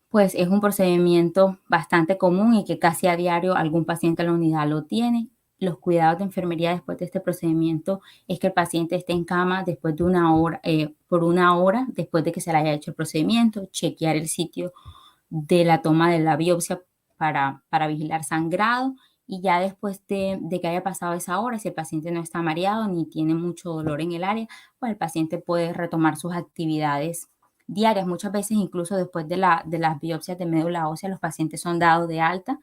Pues es un procedimiento bastante común y que casi a diario algún paciente en la unidad lo tiene. Los cuidados de enfermería después de este procedimiento es que el paciente esté en cama después de por una hora después de que se le haya hecho el procedimiento, chequear el sitio de la toma de la biopsia para vigilar sangrado, y ya después de que haya pasado esa hora, si el paciente no está mareado ni tiene mucho dolor en el área, pues el paciente puede retomar sus actividades diarias. Muchas veces, incluso después de las biopsias de médula ósea, los pacientes son dados de alta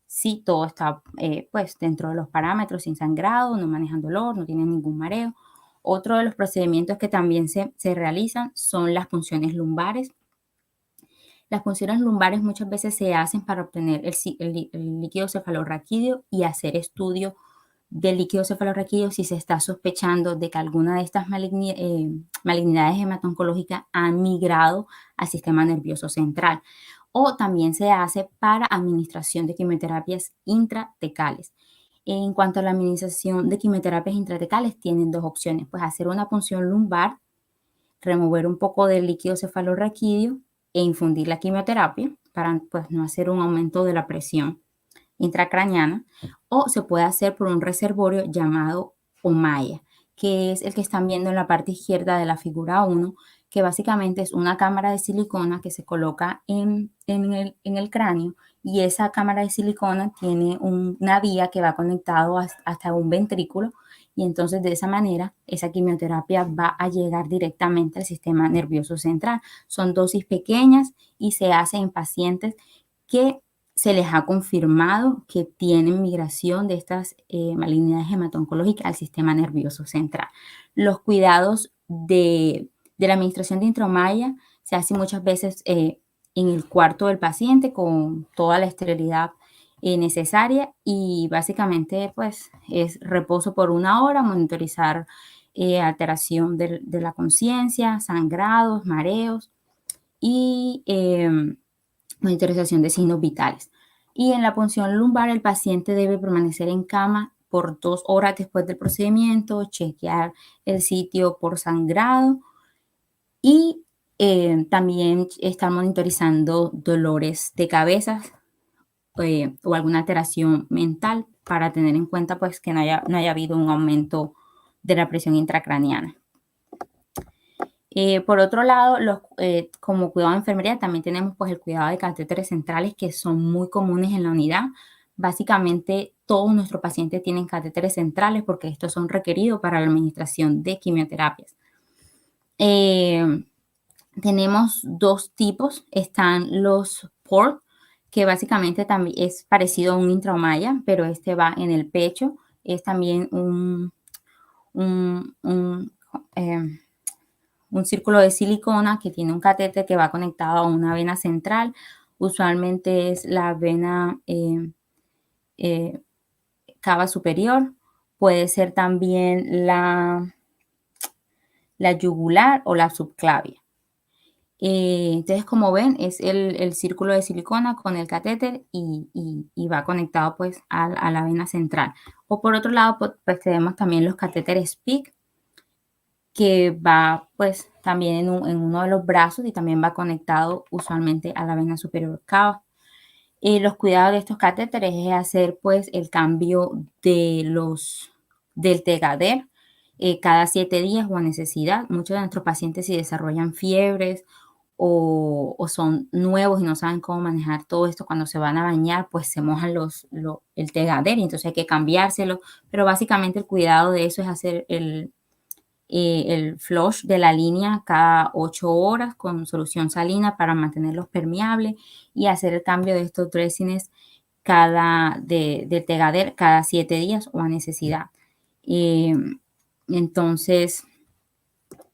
si todo está pues dentro de los parámetros, sin sangrado, no manejan dolor, no tienen ningún mareo. Otro de los procedimientos que también se realizan son las punciones lumbares. Las punciones lumbares muchas veces se hacen para obtener el líquido cefalorraquídeo y hacer estudio del líquido cefalorraquídeo si se está sospechando de que alguna de estas malignidades hemato-oncológicas han migrado al sistema nervioso central. O también se hace para administración de quimioterapias intratecales. En cuanto a la administración de quimioterapias intratecales, tienen dos opciones, pues hacer una punción lumbar, remover un poco del líquido cefalorraquídeo e infundir la quimioterapia para pues no hacer un aumento de la presión intracraneana, o se puede hacer por un reservorio llamado Ommaya, que es el que están viendo en la parte izquierda de la figura 1, que básicamente es una cámara de silicona que se coloca en el cráneo, y esa cámara de silicona tiene una vía que va conectado hasta un ventrículo, y entonces de esa manera esa quimioterapia va a llegar directamente al sistema nervioso central. Son dosis pequeñas y se hace en pacientes que se les ha confirmado que tienen migración de estas malignidades hemato-oncológicas al sistema nervioso central. Los cuidados de la administración de intraommaya se hacen muchas veces en el cuarto del paciente con toda la esterilidad necesaria, y básicamente pues es reposo por una hora, monitorizar alteración de la conciencia, sangrados, mareos y monitorización de signos vitales. Y en la punción lumbar el paciente debe permanecer en cama por 2 horas después del procedimiento, chequear el sitio por sangrado y también estar monitorizando dolores de cabeza o alguna alteración mental para tener en cuenta pues que no haya habido un aumento de la presión intracraneana. Por otro lado, como cuidado de enfermería también tenemos pues el cuidado de catéteres centrales, que son muy comunes en la unidad. Básicamente todos nuestros pacientes tienen catéteres centrales porque estos son requeridos para la administración de quimioterapias. Tenemos 2 tipos. Están los PORT, que básicamente también es parecido a un intraommaya, pero este va en el pecho. Es también un círculo de silicona que tiene un catéter que va conectado a una vena central. Usualmente es la vena cava superior. Puede ser también la yugular o la subclavia. Entonces, como ven, es el círculo de silicona con el catéter y va conectado pues a la vena central. O por otro lado, pues tenemos también los catéteres PICC, que va pues también en uno de los brazos y también va conectado usualmente a la vena superior cava. Los cuidados de estos catéteres es hacer pues el cambio del tegader, cada 7 días o a necesidad. Muchos de nuestros pacientes, si desarrollan fiebres o son nuevos y no saben cómo manejar todo esto, cuando se van a bañar, pues se mojan el Tegader y entonces hay que cambiárselo. Pero básicamente el cuidado de eso es hacer el flush de la línea cada 8 horas con solución salina para mantenerlos permeables y hacer el cambio de estos dressings de Tegader cada 7 días o a necesidad. Entonces,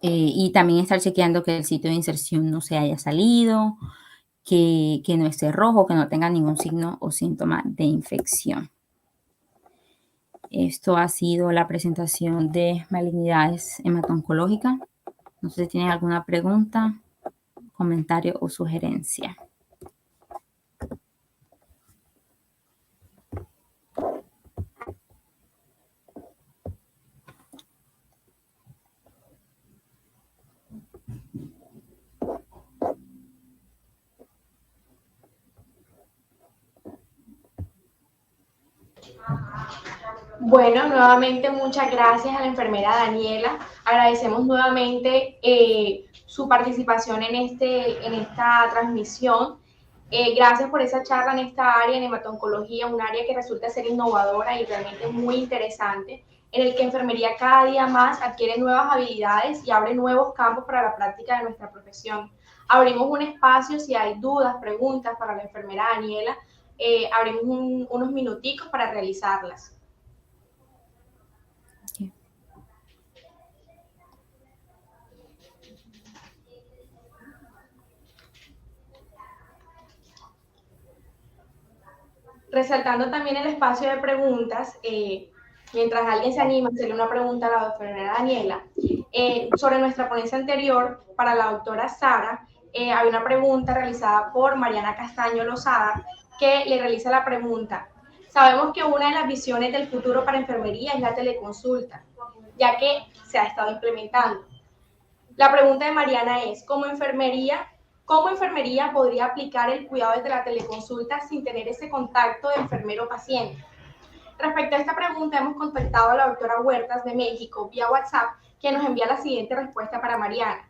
y también estar chequeando que el sitio de inserción no se haya salido, que no esté rojo, que no tenga ningún signo o síntoma de infección. Esto ha sido la presentación de malignidades hemato-oncológicas. No sé si tienen alguna pregunta, comentario o sugerencia. Bueno, nuevamente muchas gracias a la enfermera Daniela. Agradecemos nuevamente su participación en esta transmisión. Gracias por esa charla en esta área, en hemato-oncología, un área que resulta ser innovadora y realmente muy interesante, en el que enfermería cada día más adquiere nuevas habilidades y abre nuevos campos para la práctica de nuestra profesión. Abrimos un espacio si hay dudas, preguntas para la enfermera Daniela. Abrimos unos minuticos para realizarlas. Resaltando también el espacio de preguntas, mientras alguien se anima a hacerle una pregunta a la doctora Daniela, sobre nuestra ponencia anterior para la doctora Sara, hay una pregunta realizada por Mariana Castaño Lozada, que le realiza la pregunta: sabemos que una de las visiones del futuro para enfermería es la teleconsulta, ya que se ha estado implementando. La pregunta de Mariana es: ¿cómo enfermería podría aplicar el cuidado desde la teleconsulta sin tener ese contacto de enfermero-paciente? Respecto a esta pregunta, hemos contactado a la doctora Huertas de México vía WhatsApp, que nos envía la siguiente respuesta para Mariana.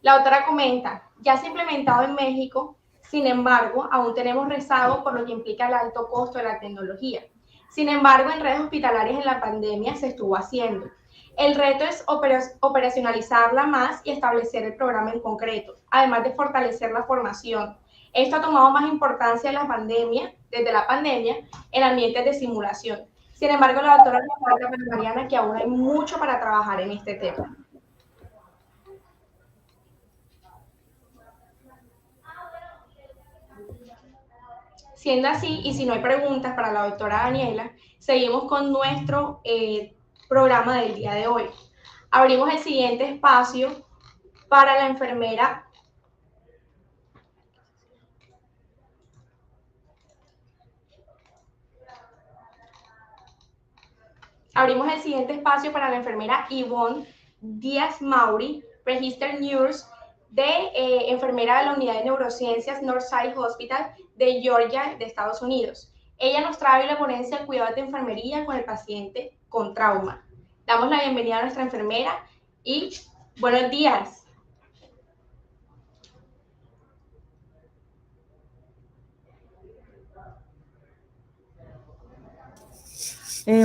La doctora comenta: ya se ha implementado en México, sin embargo, aún tenemos rezago por lo que implica el alto costo de la tecnología. Sin embargo, en redes hospitalarias en la pandemia se estuvo haciendo. El reto es operacionalizarla más y establecer el programa en concreto, además de fortalecer la formación. Esto ha tomado más importancia desde la pandemia, en ambientes de simulación. Sin embargo, la doctora resalta para Mariana que aún hay mucho para trabajar en este tema. Siendo así, y si no hay preguntas para la doctora Daniela, seguimos con nuestro programa del día de hoy. Abrimos el siguiente espacio para la enfermera Ivonne Díaz Mauri, Registered Nurse enfermera de la unidad de neurociencias Northside Hospital de Georgia, de Estados Unidos. Ella nos trae la ponencia de cuidado de enfermería con el paciente con trauma. Damos la bienvenida a nuestra enfermera y buenos días.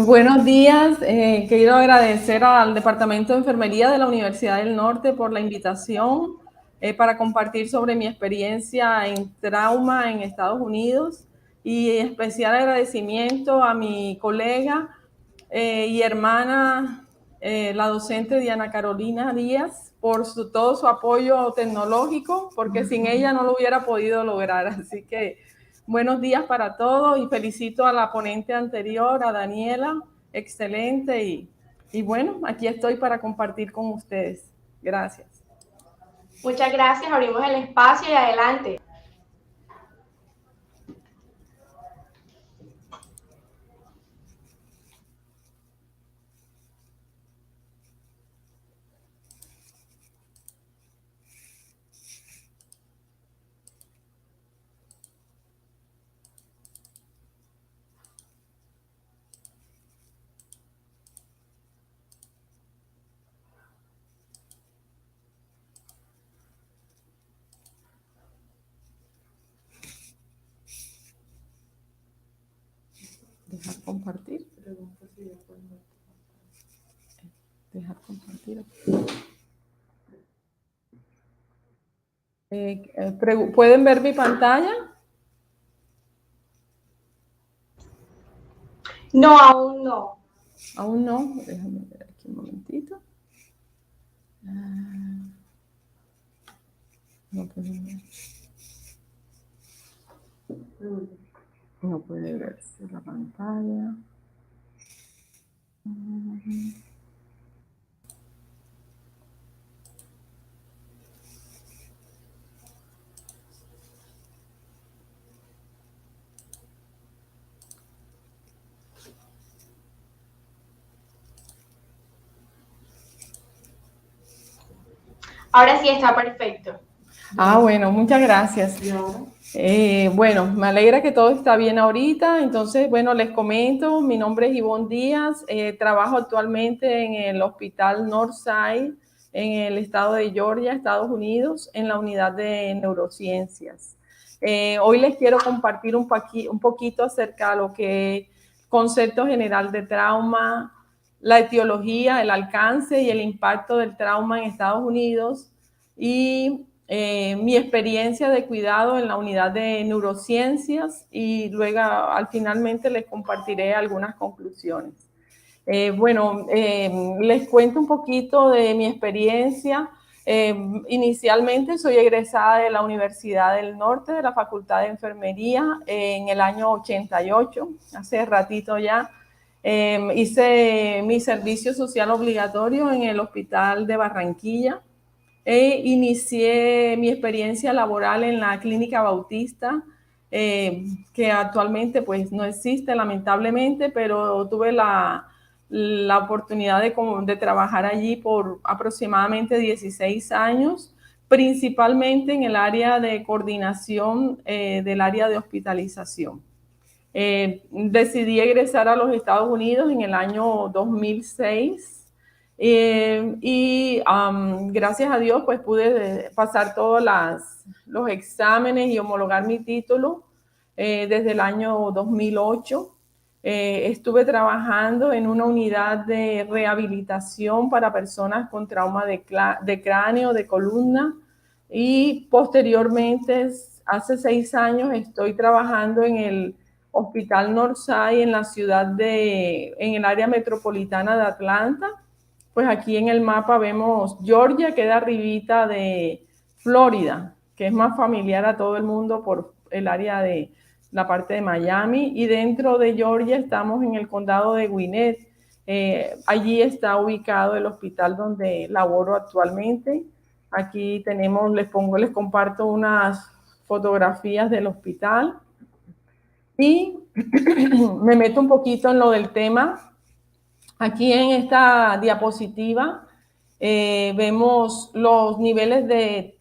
Buenos días, quiero agradecer al Departamento de Enfermería de la Universidad del Norte por la invitación para compartir sobre mi experiencia en trauma en Estados Unidos, y especial agradecimiento a mi colega y hermana, la docente Diana Carolina Díaz, por todo su apoyo tecnológico, porque sin ella no lo hubiera podido lograr. Así que buenos días para todos y felicito a la ponente anterior, a Daniela, excelente, y bueno, aquí estoy para compartir con ustedes. Gracias. Muchas gracias, abrimos el espacio y adelante. compartir. Dejar compartir. ¿Pueden ver mi pantalla? No, aún no. Aún no. Déjame ver aquí un momentito. No pueden ver. No puede verse la pantalla. Ahora sí está perfecto. Bueno, muchas gracias. Bueno, me alegra que todo está bien ahorita. Entonces, bueno, les comento, mi nombre es Ivonne Díaz, trabajo actualmente en el Hospital Northside, en el estado de Georgia, Estados Unidos, en la unidad de neurociencias. Hoy les quiero compartir un poquito acerca de lo que es concepto general de trauma, la etiología, el alcance y el impacto del trauma en Estados Unidos y mi experiencia de cuidado en la unidad de neurociencias y luego finalmente les compartiré algunas conclusiones. Les cuento un poquito de mi experiencia. Inicialmente soy egresada de la Universidad del Norte, de la Facultad de Enfermería, en el año 88, hace ratito ya. Hice mi servicio social obligatorio en el Hospital de Barranquilla. Inicié mi experiencia laboral en la Clínica Bautista, que actualmente pues no existe lamentablemente, pero tuve la oportunidad de trabajar allí por aproximadamente 16 años, principalmente en el área de coordinación del área de hospitalización. Decidí egresar a los Estados Unidos en el año 2006 gracias a Dios pues pude pasar todos los exámenes y homologar mi título desde el año 2008. Estuve trabajando en una unidad de rehabilitación para personas con trauma de cráneo, de columna, y posteriormente, hace 6 años, estoy trabajando en el Hospital Northside en en el área metropolitana de Atlanta. Pues aquí en el mapa vemos Georgia, queda arribita de Florida, que es más familiar a todo el mundo por el área de la parte de Miami, y dentro de Georgia estamos en el condado de Gwinnett. Allí está ubicado el hospital donde laboro actualmente. Aquí les comparto unas fotografías del hospital y me meto un poquito en lo del tema. Aquí en esta diapositiva vemos los niveles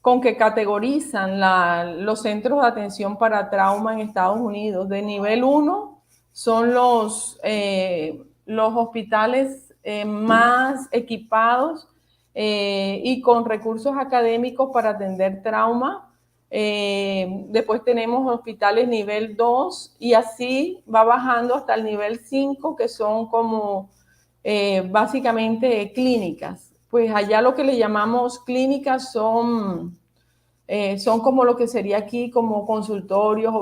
con que categorizan los centros de atención para trauma en Estados Unidos. De nivel 1 son los hospitales más equipados y con recursos académicos para atender trauma. Después tenemos hospitales nivel 2 y así va bajando hasta el nivel 5, que son como básicamente clínicas. Pues allá lo que le llamamos clínicas son como lo que sería aquí como consultorios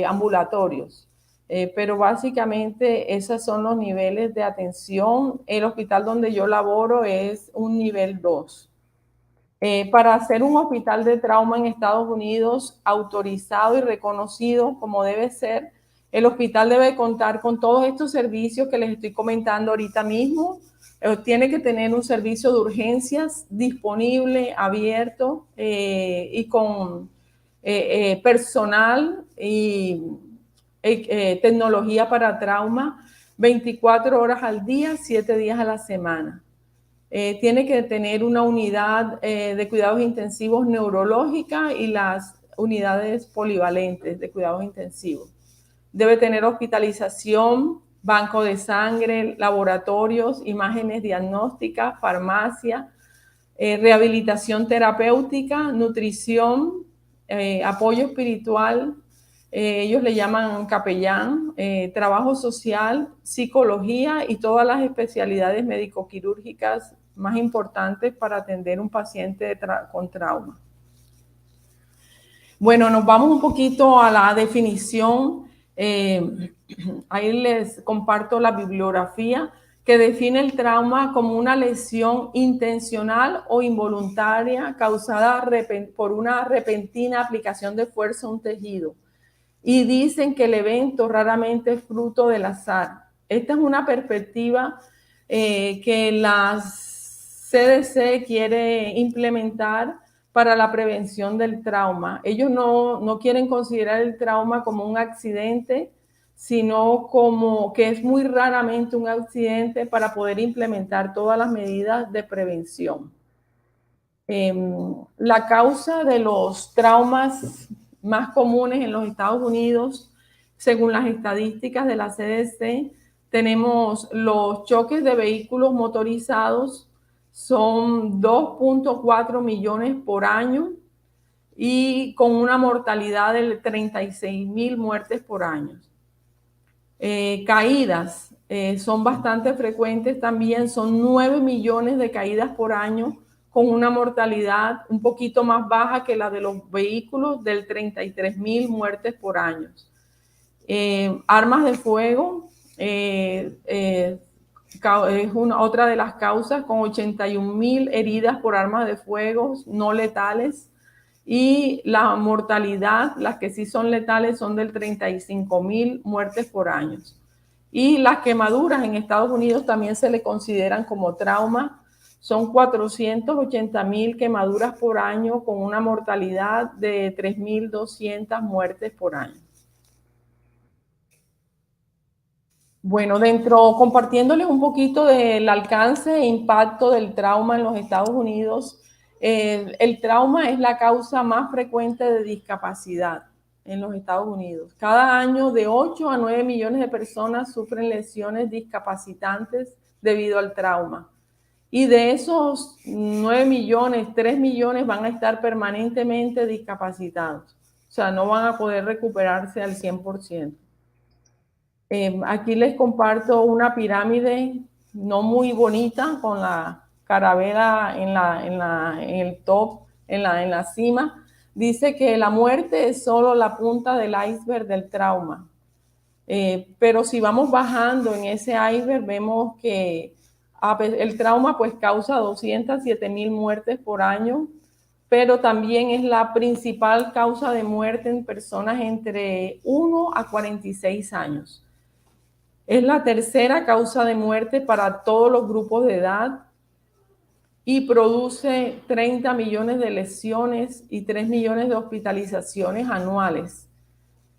ambulatorios. Pero básicamente esos son los niveles de atención. El hospital donde yo laboro es un nivel 2. Para hacer un hospital de trauma en Estados Unidos autorizado y reconocido como debe ser, el hospital debe contar con todos estos servicios que les estoy comentando ahorita mismo. Tiene que tener un servicio de urgencias disponible, abierto y con personal y tecnología para trauma 24 horas al día, 7 días a la semana. Tiene que tener una unidad de cuidados intensivos neurológica y las unidades polivalentes de cuidados intensivos. Debe tener hospitalización, banco de sangre, laboratorios, imágenes diagnósticas, farmacia, rehabilitación terapéutica, nutrición, apoyo espiritual, ellos le llaman capellán, trabajo social, psicología y todas las especialidades médico-quirúrgicas más importantes para atender un paciente con trauma. Bueno, nos vamos un poquito a la definición. Ahí les comparto la bibliografía que define el trauma como una lesión intencional o involuntaria causada por una repentina aplicación de fuerza a un tejido. Y dicen que el evento raramente es fruto del azar. Esta es una perspectiva que la CDC quiere implementar para la prevención del trauma. Ellos no quieren considerar el trauma como un accidente, sino como que es muy raramente un accidente para poder implementar todas las medidas de prevención. La causa de los traumas más comunes en los Estados Unidos, según las estadísticas de la CDC, tenemos los choques de vehículos motorizados, son 2.4 millones por año y con una mortalidad de 36,000 muertes por año. Caídas son bastante frecuentes también, son 9 millones de caídas por año con una mortalidad un poquito más baja que la de los vehículos, del 33,000 muertes por año. Armas de fuego es otra de las causas, con 81,000 heridas por armas de fuego no letales, y la mortalidad, las que sí son letales, son del 35,000 muertes por año. Y las quemaduras en Estados Unidos también se le consideran como trauma. Son 480,000 quemaduras por año con una mortalidad de 3,200 muertes por año. Bueno, compartiéndoles un poquito del alcance e impacto del trauma en los Estados Unidos, el trauma es la causa más frecuente de discapacidad en los Estados Unidos. Cada año de 8 a 9 millones de personas sufren lesiones discapacitantes debido al trauma. Y de esos 9 millones, 3 millones van a estar permanentemente discapacitados. O sea, no van a poder recuperarse al 100%. Aquí les comparto una pirámide no muy bonita, con la calavera en el top, en la cima. Dice que la muerte es solo la punta del iceberg del trauma. Pero si vamos bajando en ese iceberg, vemos que el trauma pues causa 207,000 muertes por año, pero también es la principal causa de muerte en personas entre 1 a 46 años. Es la tercera causa de muerte para todos los grupos de edad y produce 30 millones de lesiones y 3 millones de hospitalizaciones anuales.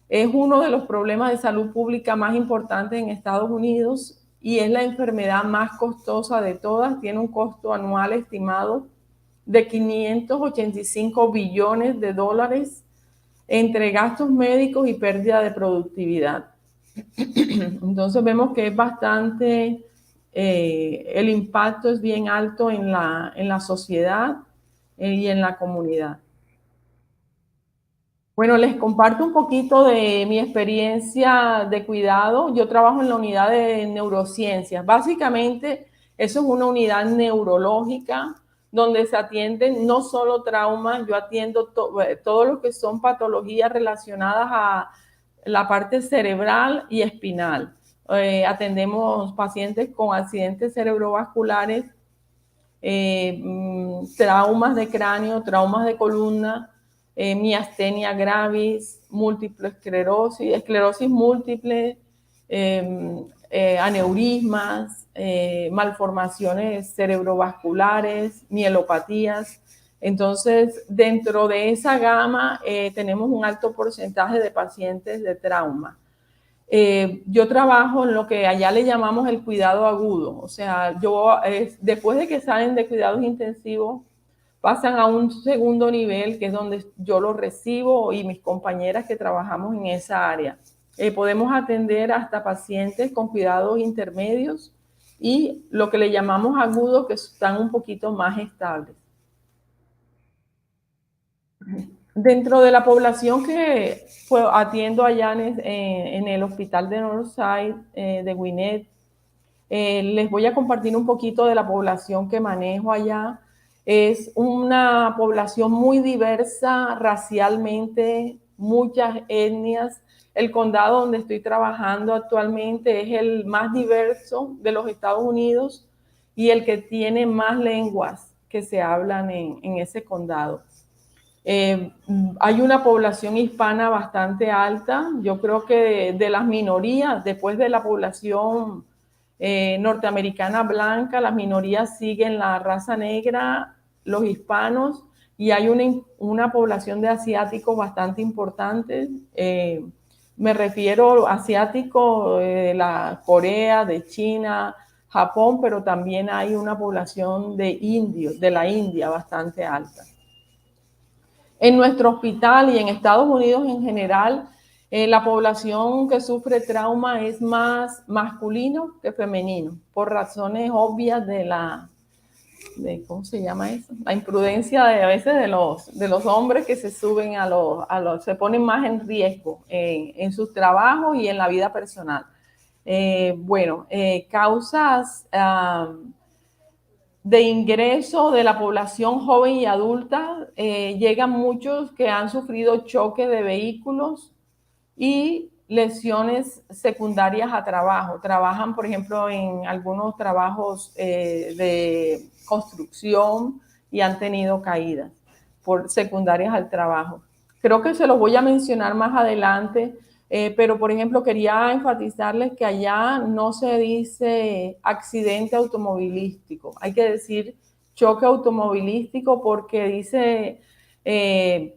Es uno de los problemas de salud pública más importantes en Estados Unidos y es la enfermedad más costosa de todas. Tiene un costo anual estimado de 585 billones de dólares entre gastos médicos y pérdida de productividad. Entonces vemos que es bastante, el impacto es bien alto en la sociedad y en la comunidad. Bueno, les comparto un poquito de mi experiencia de cuidado. Yo trabajo en la unidad de neurociencias. Básicamente, eso es una unidad neurológica donde se atienden no solo traumas, yo atiendo todo lo que son patologías relacionadas a la parte cerebral y espinal. Atendemos pacientes con accidentes cerebrovasculares, traumas de cráneo, traumas de columna, miastenia gravis, múltiple esclerosis, esclerosis múltiple, aneurismas, malformaciones cerebrovasculares, mielopatías. Entonces, dentro de esa gama tenemos un alto porcentaje de pacientes de trauma. Yo trabajo en lo que allá le llamamos el cuidado agudo. O sea, después de que salen de cuidados intensivos, pasan a un segundo nivel, que es donde yo los recibo y mis compañeras que trabajamos en esa área. Podemos atender hasta pacientes con cuidados intermedios y lo que le llamamos agudos, que están un poquito más estables. Dentro de la población que atiendo allá en el hospital de Northside de Gwinnett, les voy a compartir un poquito de la población que manejo allá. Es una población muy diversa racialmente, muchas etnias. El condado donde estoy trabajando actualmente es el más diverso de los Estados Unidos y el que tiene más lenguas que se hablan en ese condado. Hay una población hispana bastante alta. Yo creo que de las minorías, después de la población norteamericana blanca, las minorías siguen la raza negra, los hispanos, y hay una población de asiáticos bastante importante. Me refiero a asiáticos de la Corea, de China, Japón, pero también hay una población de indios, de la India, bastante alta. En nuestro hospital y en Estados Unidos en general, la población que sufre trauma es más masculino que femenino, por razones obvias ¿cómo se llama eso? La imprudencia a veces de los hombres que se suben se ponen más en riesgo en sus trabajos y en la vida personal. Causas de ingreso de la población joven y adulta, llegan muchos que han sufrido choque de vehículos y lesiones secundarias a trabajo. Trabajan, por ejemplo, en algunos trabajos de construcción y han tenido caídas por secundarias al trabajo. Creo que se los voy a mencionar más adelante, pero por ejemplo quería enfatizarles que allá no se dice accidente automovilístico, hay que decir choque automovilístico porque dice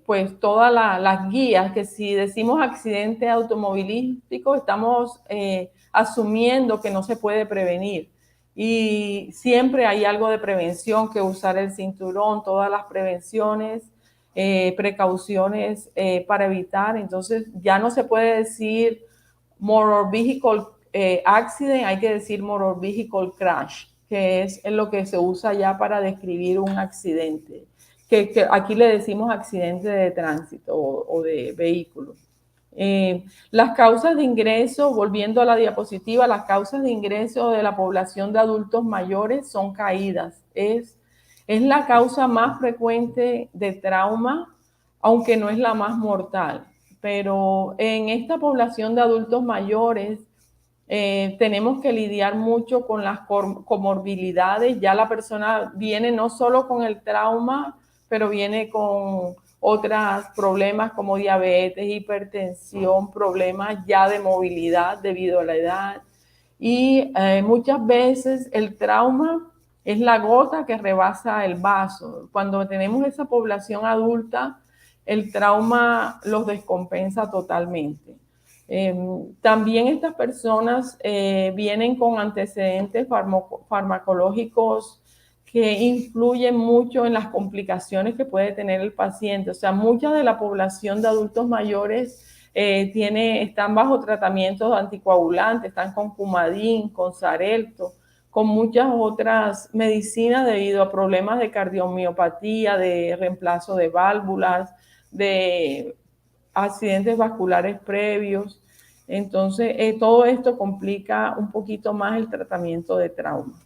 pues todas las guías que si decimos accidente automovilístico estamos asumiendo que no se puede prevenir. Y siempre hay algo de prevención, que usar el cinturón, todas las prevenciones, precauciones para evitar. Entonces ya no se puede decir motor vehicle accident, hay que decir motor vehicle crash, que es lo que se usa ya para describir un accidente, que aquí le decimos accidente de tránsito o de vehículo. Las causas de ingreso, volviendo a la diapositiva, las causas de ingreso de la población de adultos mayores son caídas. Es la causa más frecuente de trauma, aunque no es la más mortal. Pero en esta población de adultos mayores tenemos que lidiar mucho con las comorbilidades. Ya la persona viene no solo con el trauma, pero viene con otros problemas como diabetes, hipertensión, problemas ya de movilidad debido a la edad. Y muchas veces el trauma es la gota que rebasa el vaso. Cuando tenemos esa población adulta, el trauma los descompensa totalmente. También estas personas vienen con antecedentes farmacológicos que influyen mucho en las complicaciones que puede tener el paciente. O sea, mucha de la población de adultos mayores están bajo tratamientos anticoagulantes, están con Coumadin, con Xarelto, con muchas otras medicinas debido a problemas de cardiomiopatía, de reemplazo de válvulas, de accidentes vasculares previos. Entonces, todo esto complica un poquito más el tratamiento de trauma.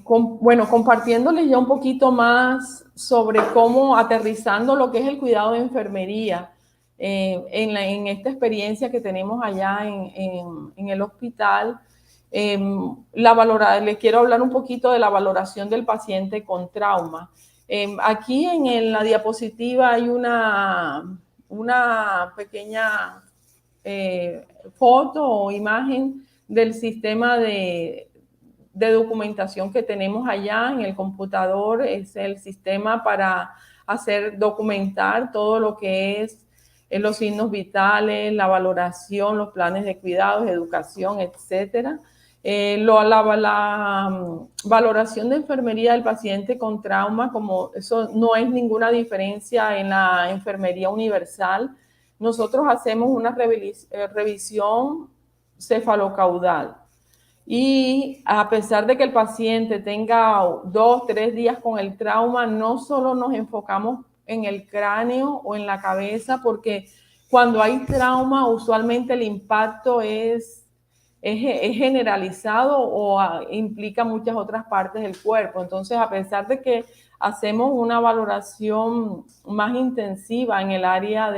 Compartiéndoles ya un poquito más sobre cómo aterrizando lo que es el cuidado de enfermería en esta experiencia que tenemos allá en el hospital. Les quiero hablar un poquito de la valoración del paciente con trauma. Aquí en la diapositiva hay una pequeña foto o imagen del sistema de documentación que tenemos allá en el computador. Es el sistema para documentar todo lo que es los signos vitales, la valoración, los planes de cuidados, educación, etcétera. La valoración de enfermería del paciente con trauma, como eso no es ninguna diferencia en la enfermería universal. Nosotros hacemos una revisión cefalocaudal y a pesar de que el paciente tenga 2 o 3 días con el trauma, no solo nos enfocamos en el cráneo o en la cabeza, porque cuando hay trauma usualmente el impacto es generalizado o implica muchas otras partes del cuerpo. Entonces, a pesar de que hacemos una valoración más intensiva en el área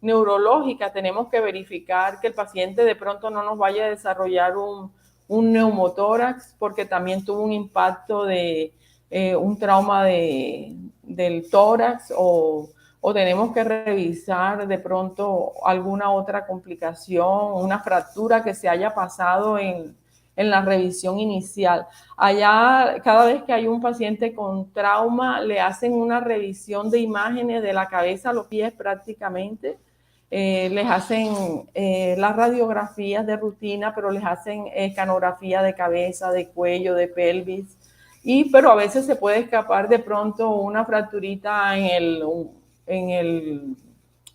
neurológica, tenemos que verificar que el paciente de pronto no nos vaya a desarrollar un neumotórax, porque también tuvo un impacto de un trauma del tórax, o tenemos que revisar de pronto alguna otra complicación, una fractura que se haya pasado en la revisión inicial. Allá, cada vez que hay un paciente con trauma, le hacen una revisión de imágenes de la cabeza a los pies prácticamente. Les hacen las radiografías de rutina, pero les hacen escanografía de cabeza, de cuello, de pelvis. Pero a veces se puede escapar de pronto una fracturita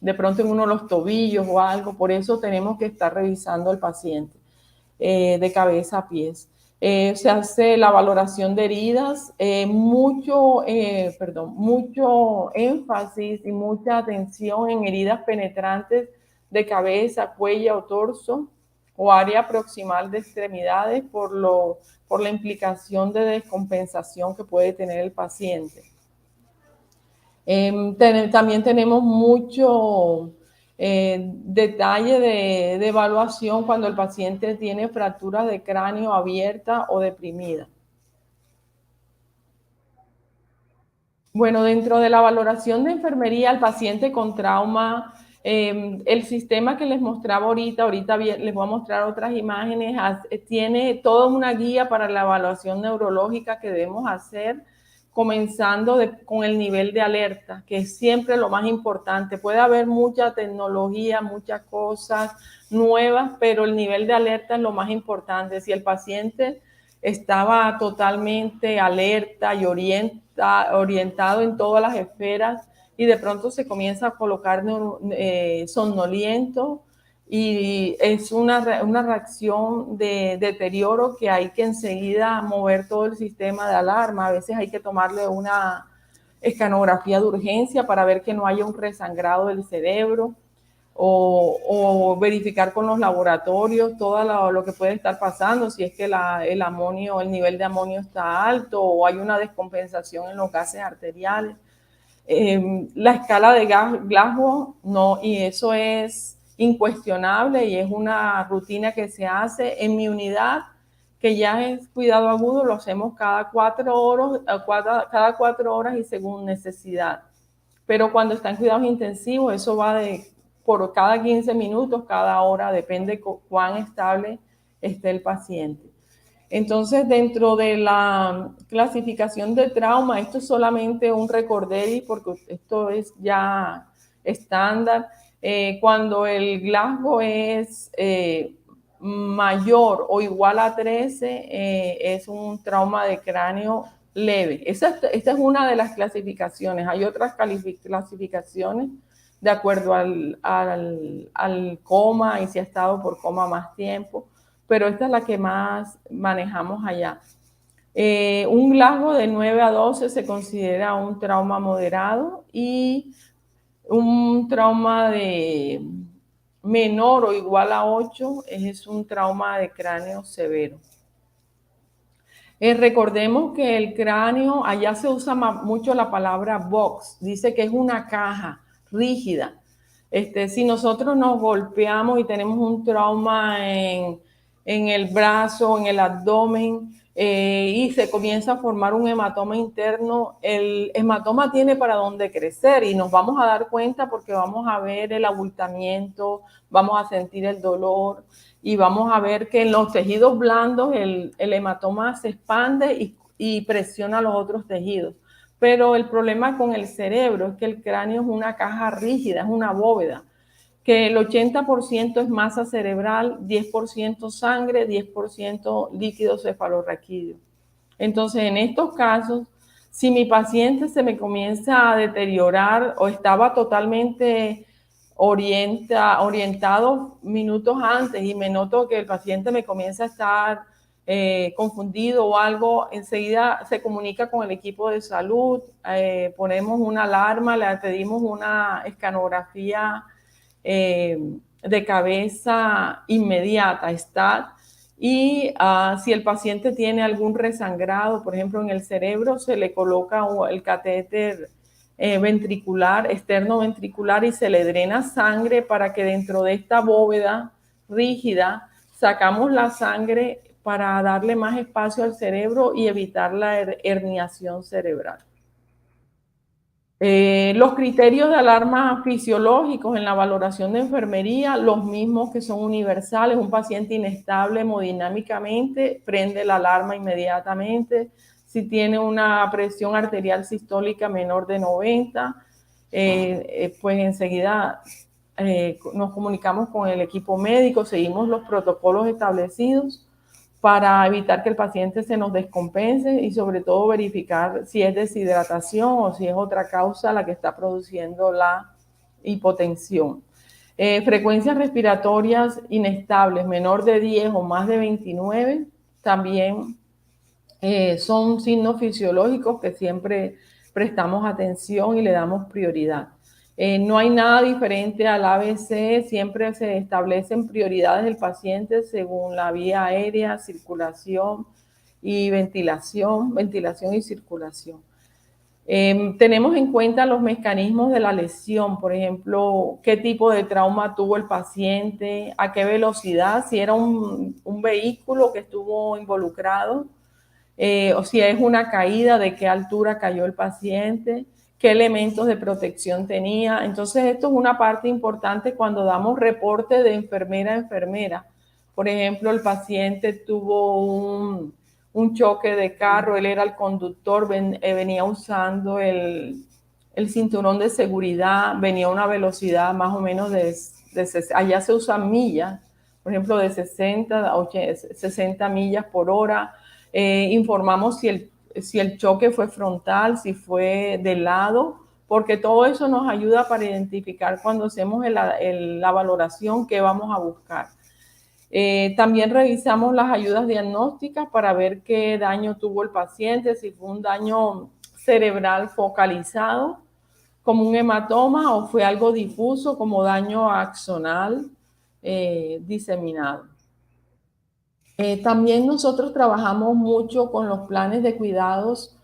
de pronto en uno de los tobillos o algo. Por eso tenemos que estar revisando al paciente de cabeza a pies. Se hace la valoración de heridas, mucho énfasis y mucha atención en heridas penetrantes de cabeza, cuello o torso, o área proximal de extremidades, por la implicación de descompensación que puede tener el paciente. También tenemos mucho detalle de evaluación cuando el paciente tiene fracturas de cráneo abierta o deprimida. Bueno, dentro de la valoración de enfermería al paciente con trauma, el sistema que les mostraba ahorita les voy a mostrar otras imágenes, tiene toda una guía para la evaluación neurológica que debemos hacer, comenzando con el nivel de alerta, que es siempre lo más importante. Puede haber mucha tecnología, muchas cosas nuevas, pero el nivel de alerta es lo más importante. Si el paciente estaba totalmente alerta y orientado en todas las esferas, y de pronto se comienza a colocar somnoliento, y es una reacción de deterioro que hay que enseguida mover todo el sistema de alarma. A veces hay que tomarle una escanografía de urgencia para ver que no haya un resangrado del cerebro, o verificar con los laboratorios todo lo que puede estar pasando, si es que el nivel de amonio está alto o hay una descompensación en los gases arteriales. La escala de Glasgow, no, y eso es incuestionable y es una rutina que se hace en mi unidad, que ya es cuidado agudo, lo hacemos cada 4 horas y según necesidad. Pero cuando está en cuidados intensivos, eso va por cada 15 minutos, cada hora, depende cuán estable esté el paciente. Entonces, dentro de la clasificación de trauma, esto es solamente un recordatorio porque esto es ya estándar. Cuando el Glasgow es mayor o igual a 13, es un trauma de cráneo leve. Esta es una de las clasificaciones. Hay otras clasificaciones de acuerdo al coma y si ha estado por coma más tiempo, pero esta es la que más manejamos allá. Un Glasgow de 9 a 12 se considera un trauma moderado, y un trauma de menor o igual a 8 es un trauma de cráneo severo. Recordemos que el cráneo, allá se usa mucho la palabra box, dice que es una caja rígida. Si nosotros nos golpeamos y tenemos un trauma en el brazo, en el abdomen, y se comienza a formar un hematoma interno, el hematoma tiene para dónde crecer y nos vamos a dar cuenta porque vamos a ver el abultamiento, vamos a sentir el dolor y vamos a ver que en los tejidos blandos el hematoma se expande y presiona los otros tejidos. Pero el problema con el cerebro es que el cráneo es una caja rígida, es una bóveda, que el 80% es masa cerebral, 10% sangre, 10% líquido cefalorraquídeo. Entonces, en estos casos, si mi paciente se me comienza a deteriorar o estaba totalmente orientado minutos antes y me noto que el paciente me comienza a estar confundido o algo, enseguida se comunica con el equipo de salud, ponemos una alarma, le pedimos una escanografía de cabeza inmediata, y si el paciente tiene algún resangrado, por ejemplo en el cerebro, se le coloca el catéter ventricular, externo ventricular, y se le drena sangre para que dentro de esta bóveda rígida sacamos la sangre para darle más espacio al cerebro y evitar la herniación cerebral. Los criterios de alarma fisiológicos en la valoración de enfermería, los mismos que son universales. Un paciente inestable hemodinámicamente prende la alarma inmediatamente. Si tiene una presión arterial sistólica menor de 90, pues enseguida nos comunicamos con el equipo médico, seguimos los protocolos establecidos para evitar que el paciente se nos descompense y sobre todo verificar si es deshidratación o si es otra causa la que está produciendo la hipotensión. Frecuencias respiratorias inestables, menor de 10 o más de 29, también son signos fisiológicos que siempre prestamos atención y le damos prioridad. No hay nada diferente al ABC, siempre se establecen prioridades del paciente según la vía aérea, circulación y ventilación y circulación. Tenemos en cuenta los mecanismos de la lesión, por ejemplo, qué tipo de trauma tuvo el paciente, a qué velocidad, si era un vehículo que estuvo involucrado, o si es una caída, de qué altura cayó el paciente, qué elementos de protección tenía. Entonces, esto es una parte importante cuando damos reporte de enfermera a enfermera. Por ejemplo, el paciente tuvo un choque de carro, él era el conductor, venía usando el cinturón de seguridad, venía a una velocidad más o menos allá se usan millas, por ejemplo, de 60 millas por hora. Informamos si el choque fue frontal, si fue de lado, porque todo eso nos ayuda para identificar cuando hacemos la valoración qué vamos a buscar. También revisamos las ayudas diagnósticas para ver qué daño tuvo el paciente, si fue un daño cerebral focalizado, como un hematoma, o fue algo difuso, como daño axonal diseminado. También nosotros trabajamos mucho con los planes de cuidados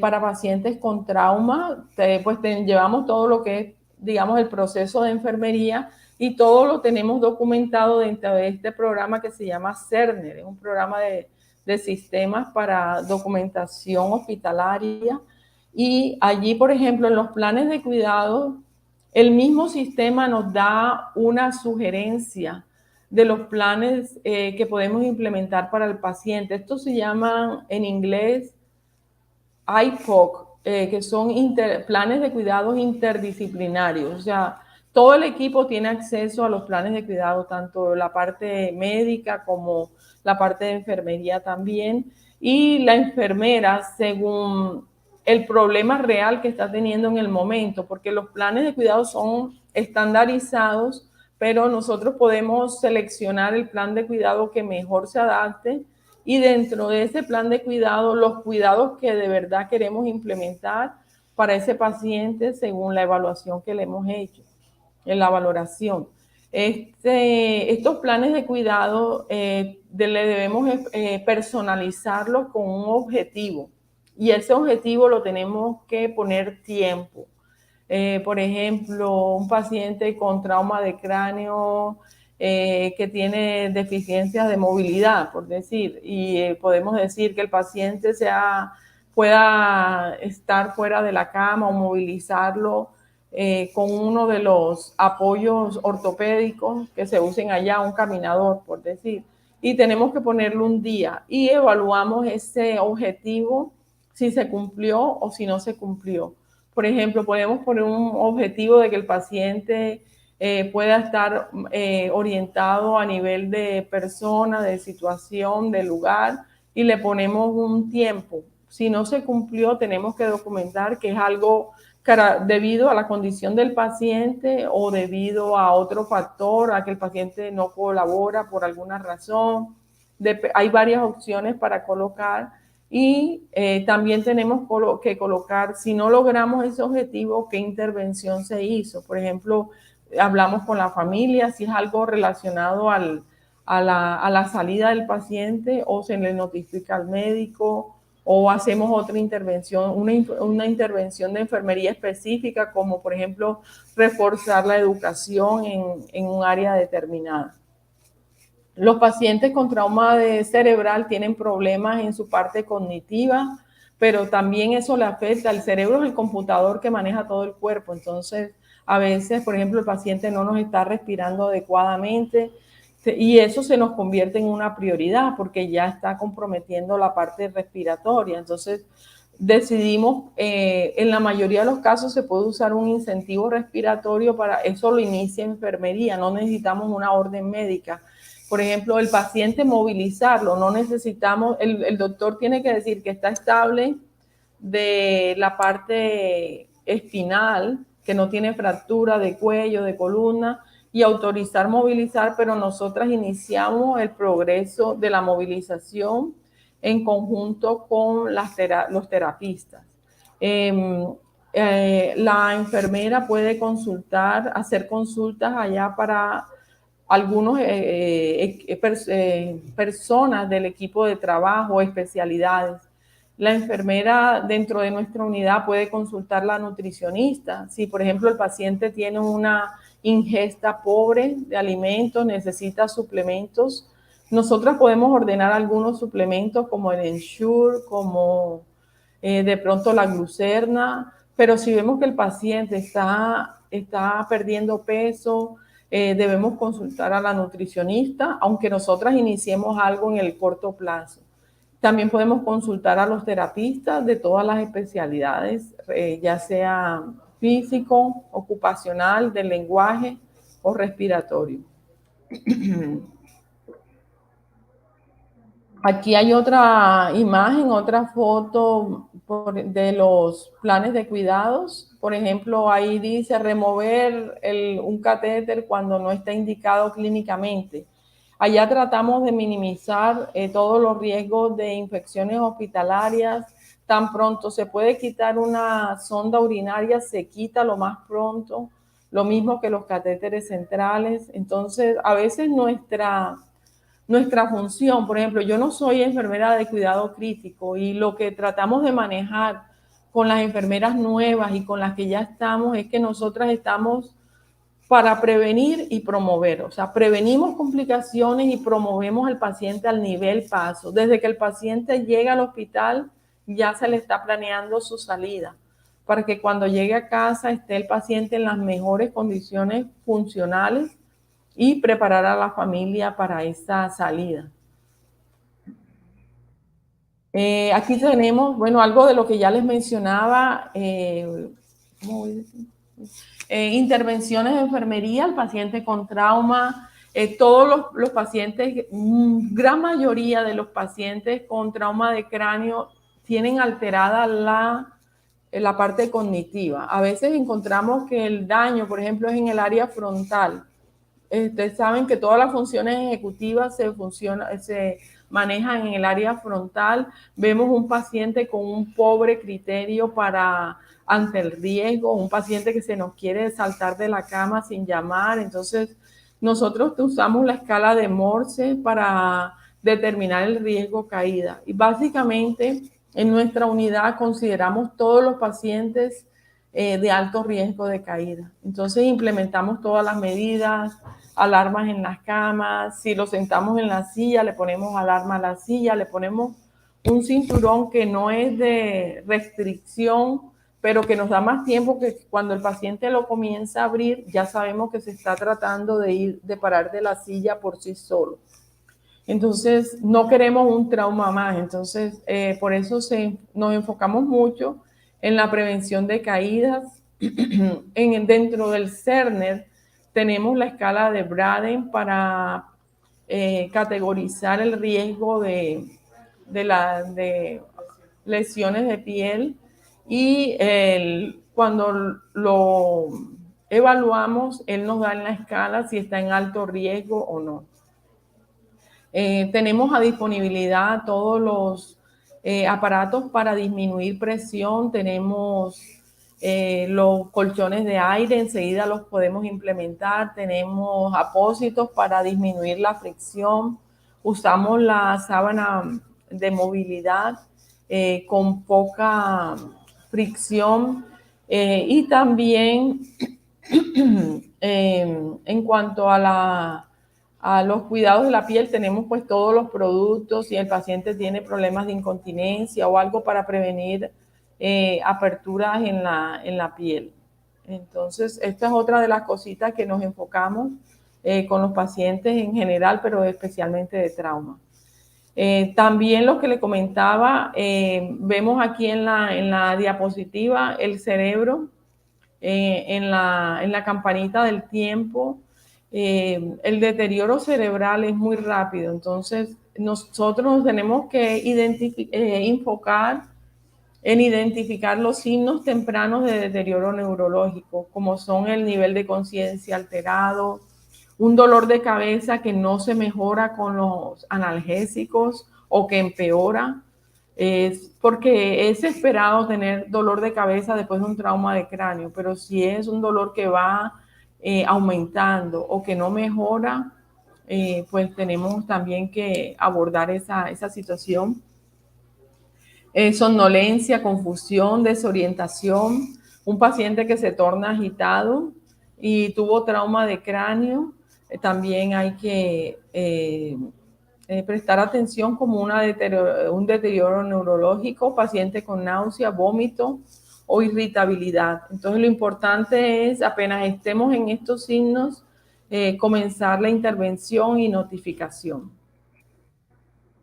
para pacientes con trauma, pues llevamos todo lo que es, digamos, el proceso de enfermería y todo lo tenemos documentado dentro de este programa que se llama Cerner, es un programa de sistemas para documentación hospitalaria. Y allí, por ejemplo, en los planes de cuidado, el mismo sistema nos da una sugerencia de los planes que podemos implementar para el paciente. Estos se llaman en inglés IPOC, que son planes de cuidados interdisciplinarios. O sea, todo el equipo tiene acceso a los planes de cuidado, tanto la parte médica como la parte de enfermería también. Y la enfermera, según el problema real que está teniendo en el momento, porque los planes de cuidado son estandarizados, pero nosotros podemos seleccionar el plan de cuidado que mejor se adapte y dentro de ese plan de cuidado, los cuidados que de verdad queremos implementar para ese paciente según la evaluación que le hemos hecho, en la valoración. Estos planes de cuidado le debemos personalizarlos con un objetivo y ese objetivo lo tenemos que poner tiempo. Por ejemplo, un paciente con trauma de cráneo que tiene deficiencias de movilidad, por decir, y podemos decir que el paciente pueda estar fuera de la cama o movilizarlo con uno de los apoyos ortopédicos que se usen allá, un caminador, por decir, y tenemos que ponerle un día y evaluamos ese objetivo, si se cumplió o si no se cumplió. Por ejemplo, podemos poner un objetivo de que el paciente pueda estar orientado a nivel de persona, de situación, de lugar, y le ponemos un tiempo. Si no se cumplió, tenemos que documentar que es algo debido a la condición del paciente o debido a otro factor, a que el paciente no colabora por alguna razón. hay varias opciones para colocar y también tenemos que colocar, si no logramos ese objetivo, qué intervención se hizo. Por ejemplo, hablamos con la familia, si es algo relacionado a la salida del paciente, o se le notifica al médico, o hacemos otra intervención, una intervención de enfermería específica, como por ejemplo reforzar la educación en un área determinada. Los pacientes con trauma cerebral tienen problemas en su parte cognitiva, pero también eso le afecta. El cerebro es el computador que maneja todo el cuerpo, entonces a veces, por ejemplo, el paciente no nos está respirando adecuadamente y eso se nos convierte en una prioridad porque ya está comprometiendo la parte respiratoria. Entonces decidimos, en la mayoría de los casos se puede usar un incentivo respiratorio, para eso lo inicia enfermería, no necesitamos una orden médica. Por ejemplo, el paciente movilizarlo, no necesitamos, el doctor tiene que decir que está estable de la parte espinal, que no tiene fractura de cuello, de columna, y autorizar movilizar, pero nosotras iniciamos el progreso de la movilización en conjunto con los terapistas. La enfermera puede consultar, hacer consultas allá para algunos personas del equipo de trabajo, especialidades. La enfermera dentro de nuestra unidad puede consultar la nutricionista. Si, por ejemplo, el paciente tiene una ingesta pobre de alimentos, necesita suplementos, nosotros podemos ordenar algunos suplementos como el Ensure, como de pronto la glucerna, pero si vemos que el paciente está perdiendo peso, debemos consultar a la nutricionista, aunque nosotras iniciemos algo en el corto plazo. También podemos consultar a los terapistas de todas las especialidades, ya sea físico, ocupacional, del lenguaje o respiratorio. Aquí hay otra imagen, otra foto de los planes de cuidados. Por ejemplo, ahí dice remover un catéter cuando no está indicado clínicamente. Allá tratamos de minimizar todos los riesgos de infecciones hospitalarias. Tan pronto se puede quitar una sonda urinaria, se quita lo más pronto. Lo mismo que los catéteres centrales. Entonces, a veces nuestra función, por ejemplo, yo no soy enfermera de cuidado crítico y lo que tratamos de manejar con las enfermeras nuevas y con las que ya estamos es que nosotras estamos para prevenir y promover. O sea, prevenimos complicaciones y promovemos al paciente al nivel paso. Desde que el paciente llega al hospital, ya se le está planeando su salida, para que cuando llegue a casa esté el paciente en las mejores condiciones funcionales y preparar a la familia para esa salida. Aquí tenemos, bueno, algo de lo que ya les mencionaba, intervenciones de enfermería al paciente con trauma. Todos los pacientes, gran mayoría de los pacientes con trauma de cráneo tienen alterada la parte cognitiva. A veces encontramos que el daño, por ejemplo, es en el área frontal. Ustedes saben que todas las funciones ejecutivas se manejan en el área frontal. Vemos un paciente con un pobre criterio ante el riesgo, un paciente que se nos quiere saltar de la cama sin llamar. Entonces, nosotros usamos la escala de Morse para determinar el riesgo caída. Y básicamente, en nuestra unidad consideramos todos los pacientes de alto riesgo de caída. Entonces implementamos todas las medidas, alarmas en las camas, si lo sentamos en la silla, le ponemos alarma a la silla, le ponemos un cinturón que no es de restricción, pero que nos da más tiempo, que cuando el paciente lo comienza a abrir, ya sabemos que se está tratando de parar de la silla por sí solo. Entonces, no queremos un trauma más. Entonces, por eso nos enfocamos mucho en la prevención de caídas. Dentro del Cerner tenemos la escala de Braden para categorizar el riesgo de lesiones de piel, y cuando lo evaluamos, él nos da en la escala si está en alto riesgo o no. Tenemos a disponibilidad todos los aparatos para disminuir presión, tenemos los colchones de aire, enseguida los podemos implementar, tenemos apósitos para disminuir la fricción, usamos la sábana de movilidad con poca fricción y también en cuanto a los cuidados de la piel, tenemos pues todos los productos. Si el paciente tiene problemas de incontinencia o algo para prevenir aperturas en la piel. Entonces, esta es otra de las cositas que nos enfocamos con los pacientes en general, pero especialmente de trauma. También lo que le comentaba, vemos aquí en la diapositiva el cerebro en la campanita del tiempo. El deterioro cerebral es muy rápido, entonces nosotros nos tenemos que enfocar en identificar los signos tempranos de deterioro neurológico, como son el nivel de conciencia alterado, un dolor de cabeza que no se mejora con los analgésicos o que empeora, porque es esperado tener dolor de cabeza después de un trauma de cráneo, pero si es un dolor que va aumentando o que no mejora, pues tenemos también que abordar esa situación. Somnolencia, confusión, desorientación, un paciente que se torna agitado y tuvo trauma de cráneo, también hay que prestar atención como un deterioro neurológico, paciente con náusea, vómito o irritabilidad. Entonces lo importante es, apenas estemos en estos signos, comenzar la intervención y notificación.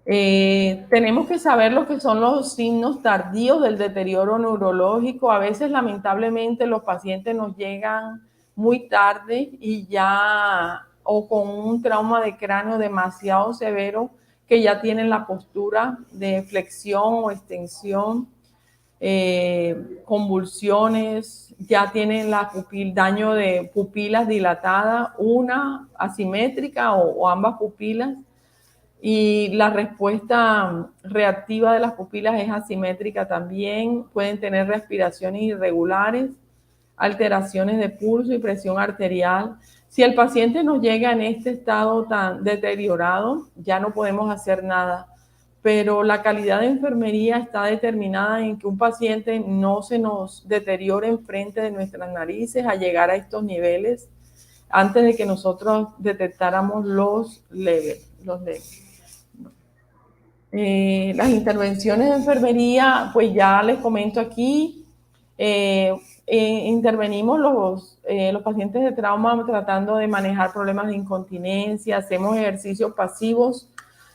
Tenemos que saber lo que son los signos tardíos del deterioro neurológico. A veces, lamentablemente, los pacientes nos llegan muy tarde y ya, o con un trauma de cráneo demasiado severo, que ya tienen la postura de flexión o extensión, convulsiones, ya tienen daño de pupilas dilatadas, una asimétrica o ambas pupilas. Y la respuesta reactiva de las pupilas es asimétrica también. Pueden tener respiraciones irregulares, alteraciones de pulso y presión arterial. Si el paciente nos llega en este estado tan deteriorado, ya no podemos hacer nada. Pero la calidad de enfermería está determinada en que un paciente no se nos deteriore enfrente de nuestras narices a llegar a estos niveles antes de que nosotros detectáramos los leves. Las intervenciones de enfermería, pues ya les comento aquí, intervenimos los pacientes de trauma tratando de manejar problemas de incontinencia, hacemos ejercicios pasivos,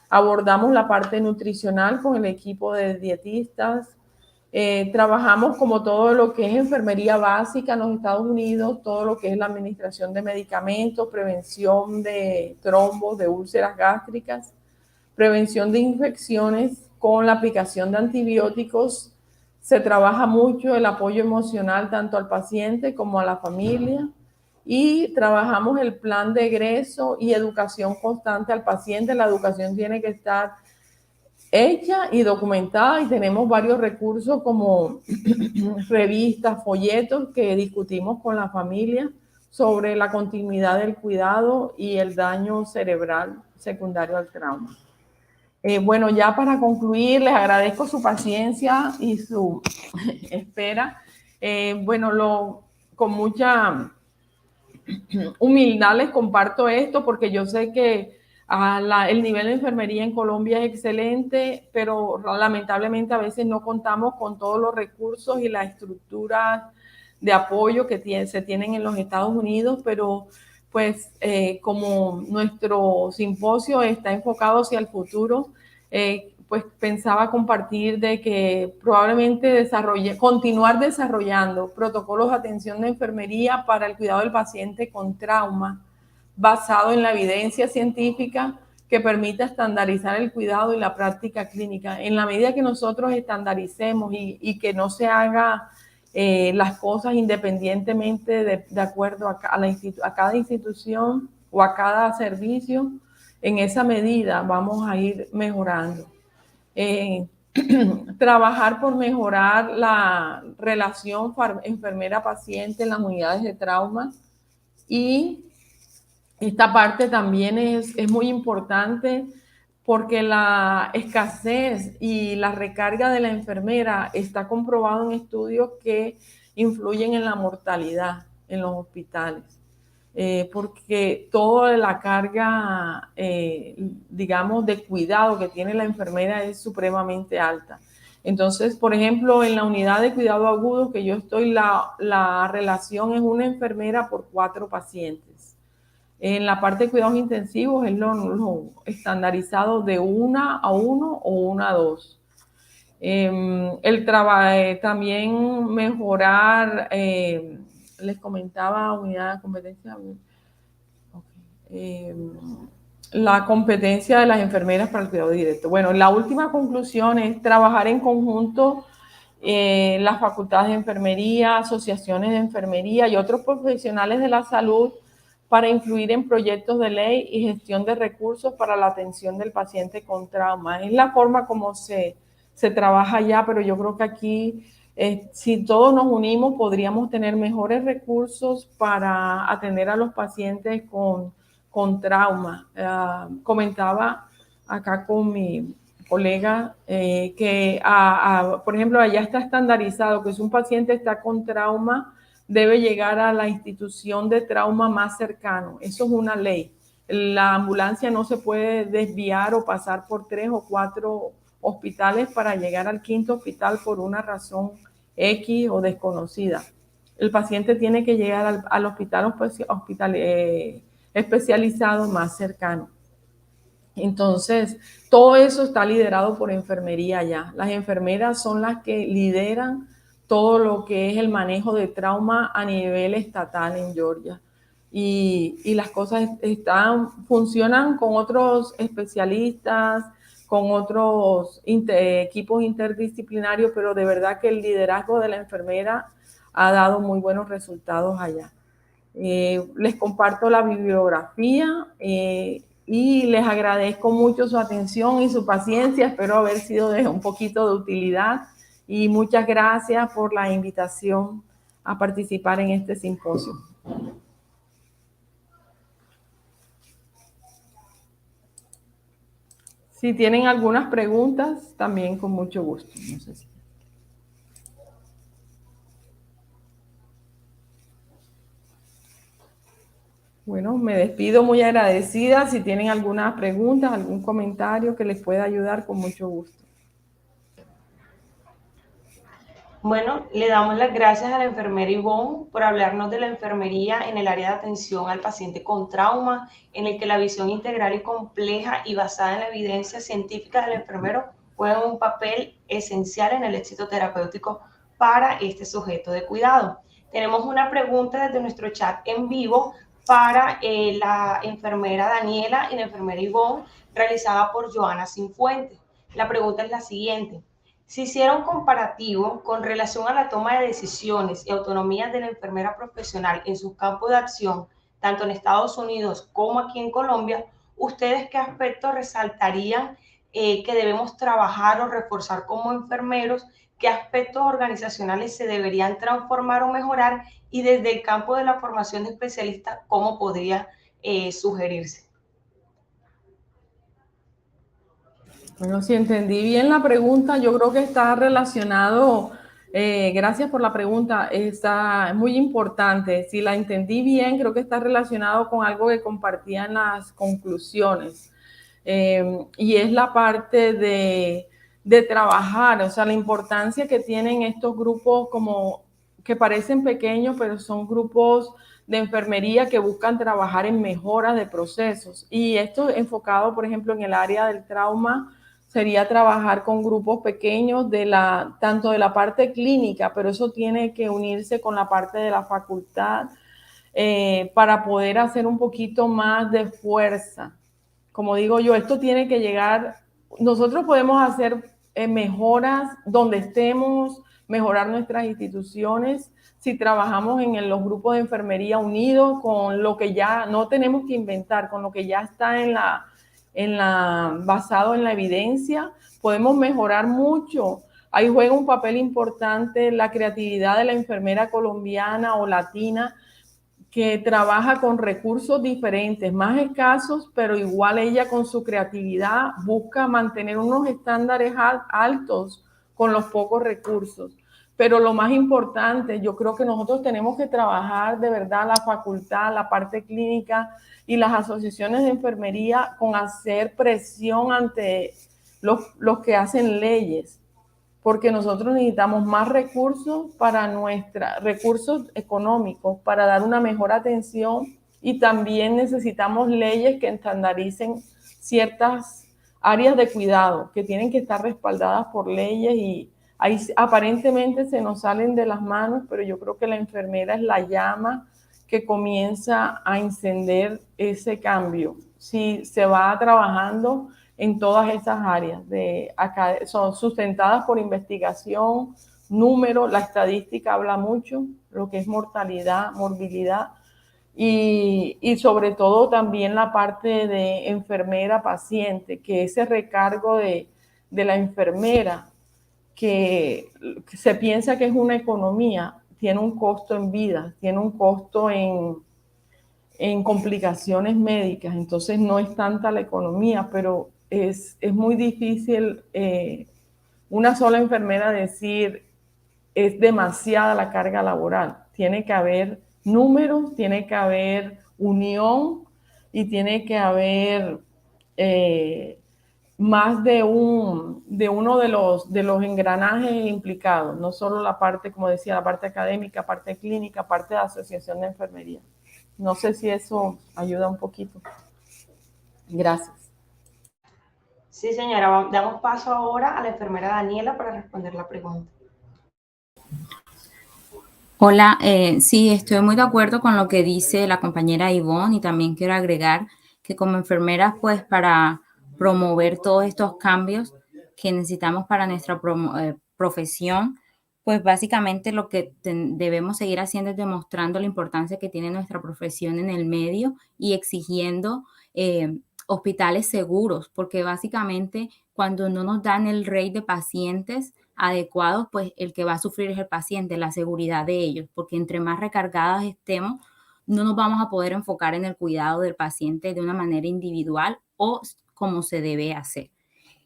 abordamos la parte nutricional con el equipo de dietistas, trabajamos como todo lo que es enfermería básica en los Estados Unidos, todo lo que es la administración de medicamentos, prevención de trombos, de úlceras gástricas, prevención de infecciones con la aplicación de antibióticos. Se trabaja mucho el apoyo emocional tanto al paciente como a la familia y trabajamos el plan de egreso y educación constante al paciente. La educación tiene que estar hecha y documentada y tenemos varios recursos como revistas, folletos que discutimos con la familia sobre la continuidad del cuidado y el daño cerebral secundario al trauma. Bueno, ya para concluir, les agradezco su paciencia y su espera. Con mucha humildad les comparto esto porque yo sé que el nivel de enfermería en Colombia es excelente, pero lamentablemente a veces no contamos con todos los recursos y las estructuras de apoyo que se tienen en los Estados Unidos, pero pues como nuestro simposio está enfocado hacia el futuro, pues pensaba compartir de que probablemente continuar desarrollando protocolos de atención de enfermería para el cuidado del paciente con trauma, basado en la evidencia científica que permita estandarizar el cuidado y la práctica clínica. En la medida que nosotros estandaricemos y que no se haga las cosas independientemente de acuerdo a cada institución o a cada servicio, en esa medida vamos a ir mejorando. Trabajar por mejorar la relación enfermera-paciente en las unidades de trauma, y esta parte también es muy importante porque la escasez y la recarga de la enfermera está comprobado en estudios que influyen en la mortalidad en los hospitales. Porque toda la carga, digamos, de cuidado que tiene la enfermera es supremamente alta. Entonces, por ejemplo, en la unidad de cuidado agudo que yo estoy, la relación es una enfermera por 4 pacientes. En la parte de cuidados intensivos es lo estandarizado de 1 a 1 o 1 a 2. También mejorar, les comentaba, unidad de competencia, la competencia de las enfermeras para el cuidado directo. Bueno, la última conclusión es trabajar en conjunto las facultades de enfermería, asociaciones de enfermería y otros profesionales de la salud para influir en proyectos de ley y gestión de recursos para la atención del paciente con trauma. Es la forma como se trabaja ya, pero yo creo que aquí, si todos nos unimos, podríamos tener mejores recursos para atender a los pacientes con trauma. Comentaba acá con mi colega que, por ejemplo, allá está estandarizado que si un paciente está con trauma, debe llegar a la institución de trauma más cercano. Eso es una ley. La ambulancia no se puede desviar o pasar por 3 o 4 hospitales para llegar al 5º hospital por una razón X o desconocida. El paciente tiene que llegar al hospital especializado más cercano. Entonces, todo eso está liderado por enfermería ya. Las enfermeras son las que lideran todo lo que es el manejo de trauma a nivel estatal en Georgia. Y las cosas funcionan con otros especialistas, con otros equipos interdisciplinarios, pero de verdad que el liderazgo de la enfermera ha dado muy buenos resultados allá. Les comparto la bibliografía y les agradezco mucho su atención y su paciencia. Espero haber sido de un poquito de utilidad y muchas gracias por la invitación a participar en este simposio. Si tienen algunas preguntas, también con mucho gusto. No sé si... Bueno, me despido muy agradecida. Si tienen algunas preguntas, algún comentario que les pueda ayudar, con mucho gusto. Bueno, le damos las gracias a la enfermera Ivonne por hablarnos de la enfermería en el área de atención al paciente con trauma, en el que la visión integral y compleja y basada en la evidencia científica del enfermero juega un papel esencial en el éxito terapéutico para este sujeto de cuidado. Tenemos una pregunta desde nuestro chat en vivo para la enfermera Daniela y la enfermera Ivonne, realizada por Joana Cinfuentes. La pregunta es la siguiente. Si hiciera un comparativo con relación a la toma de decisiones y autonomía de la enfermera profesional en sus campos de acción, tanto en Estados Unidos como aquí en Colombia, ¿ustedes qué aspectos resaltarían que debemos trabajar o reforzar como enfermeros? ¿Qué aspectos organizacionales se deberían transformar o mejorar? Y desde el campo de la formación de especialistas, ¿cómo podría sugerirse? Bueno, si entendí bien la pregunta, yo creo que está relacionado, gracias por la pregunta, está muy importante. Si la entendí bien, creo que está relacionado con algo que compartía en las conclusiones. Y es la parte de trabajar, o sea, la importancia que tienen estos grupos como que parecen pequeños, pero son grupos de enfermería que buscan trabajar en mejoras de procesos. Y esto enfocado, por ejemplo, en el área del trauma, sería trabajar con grupos pequeños tanto de la parte clínica, pero eso tiene que unirse con la parte de la facultad para poder hacer un poquito más de fuerza. Como digo yo, esto tiene que llegar, nosotros podemos hacer mejoras donde estemos, mejorar nuestras instituciones, si trabajamos en los grupos de enfermería unidos con lo que ya no tenemos que inventar, con lo que ya está basado en la evidencia, podemos mejorar mucho. Ahí juega un papel importante la creatividad de la enfermera colombiana o latina, que trabaja con recursos diferentes, más escasos, pero igual ella con su creatividad busca mantener unos estándares altos con los pocos recursos. Pero lo más importante, yo creo que nosotros tenemos que trabajar de verdad la facultad, la parte clínica y las asociaciones de enfermería con hacer presión ante los que hacen leyes, porque nosotros necesitamos más recursos recursos económicos para dar una mejor atención, y también necesitamos leyes que estandaricen ciertas áreas de cuidado que tienen que estar respaldadas por leyes, y ahí aparentemente se nos salen de las manos, pero yo creo que la enfermera es la llama que comienza a encender ese cambio. Si se va trabajando en todas esas áreas, son sustentadas por investigación, números, la estadística habla mucho, lo que es mortalidad, morbilidad, y sobre todo también la parte de enfermera-paciente, que ese recargo de la enfermera, que se piensa que es una economía, tiene un costo en vida, tiene un costo en complicaciones médicas. Entonces no es tanta la economía, pero es muy difícil una sola enfermera decir es demasiada la carga laboral. Tiene que haber números, tiene que haber unión y tiene que haber más de uno de los engranajes implicados, no solo la parte, como decía, la parte académica, parte clínica, parte de asociación de enfermería. No sé si eso ayuda un poquito. Gracias. Sí, señora, damos paso ahora a la enfermera Daniela para responder la pregunta. Hola, sí, estoy muy de acuerdo con lo que dice la compañera Ivonne, y también quiero agregar que como enfermeras, pues para promover todos estos cambios que necesitamos para nuestra profesión, pues básicamente lo que debemos seguir haciendo es demostrando la importancia que tiene nuestra profesión en el medio y exigiendo hospitales seguros, porque básicamente cuando no nos dan el rate de pacientes adecuados, pues el que va a sufrir es el paciente, la seguridad de ellos, porque entre más recargadas estemos, no nos vamos a poder enfocar en el cuidado del paciente de una manera individual o como se debe hacer.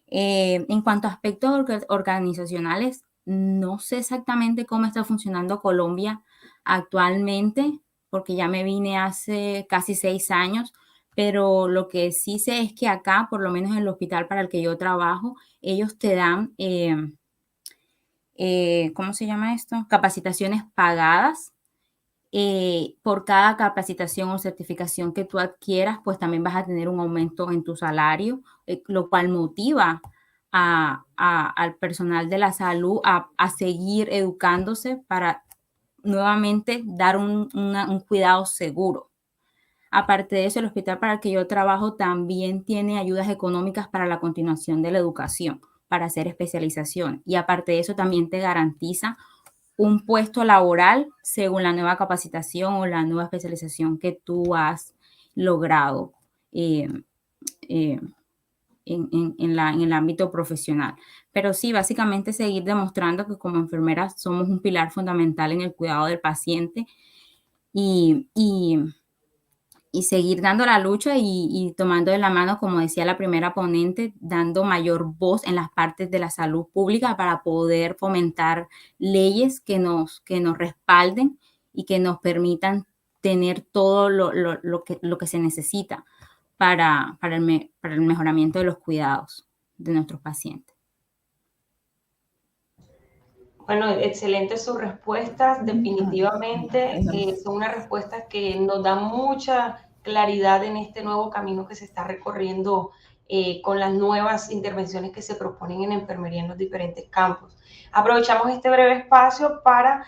En cuanto a aspectos organizacionales, no sé exactamente cómo está funcionando Colombia actualmente, porque ya me vine hace casi 6 años, pero lo que sí sé es que acá, por lo menos en el hospital para el que yo trabajo, ellos te dan, ¿cómo se llama esto? Capacitaciones pagadas. Por cada capacitación o certificación que tú adquieras, pues también vas a tener un aumento en tu salario, lo cual motiva al personal de la salud a seguir educándose para nuevamente dar un cuidado seguro. Aparte de eso, el hospital para el que yo trabajo también tiene ayudas económicas para la continuación de la educación, para hacer especialización. Y aparte de eso, también te garantiza un puesto laboral según la nueva capacitación o la nueva especialización que tú has logrado en el ámbito profesional. Pero sí, básicamente seguir demostrando que como enfermeras somos un pilar fundamental en el cuidado del paciente, y seguir dando la lucha y tomando de la mano, como decía la primera ponente, dando mayor voz en las partes de la salud pública para poder fomentar leyes que nos respalden y que nos permitan tener todo lo que se necesita para el mejoramiento de los cuidados de nuestros pacientes. Bueno, excelentes sus respuestas. Definitivamente son unas respuestas que nos dan mucha claridad en este nuevo camino que se está recorriendo con las nuevas intervenciones que se proponen en enfermería en los diferentes campos. Aprovechamos este breve espacio para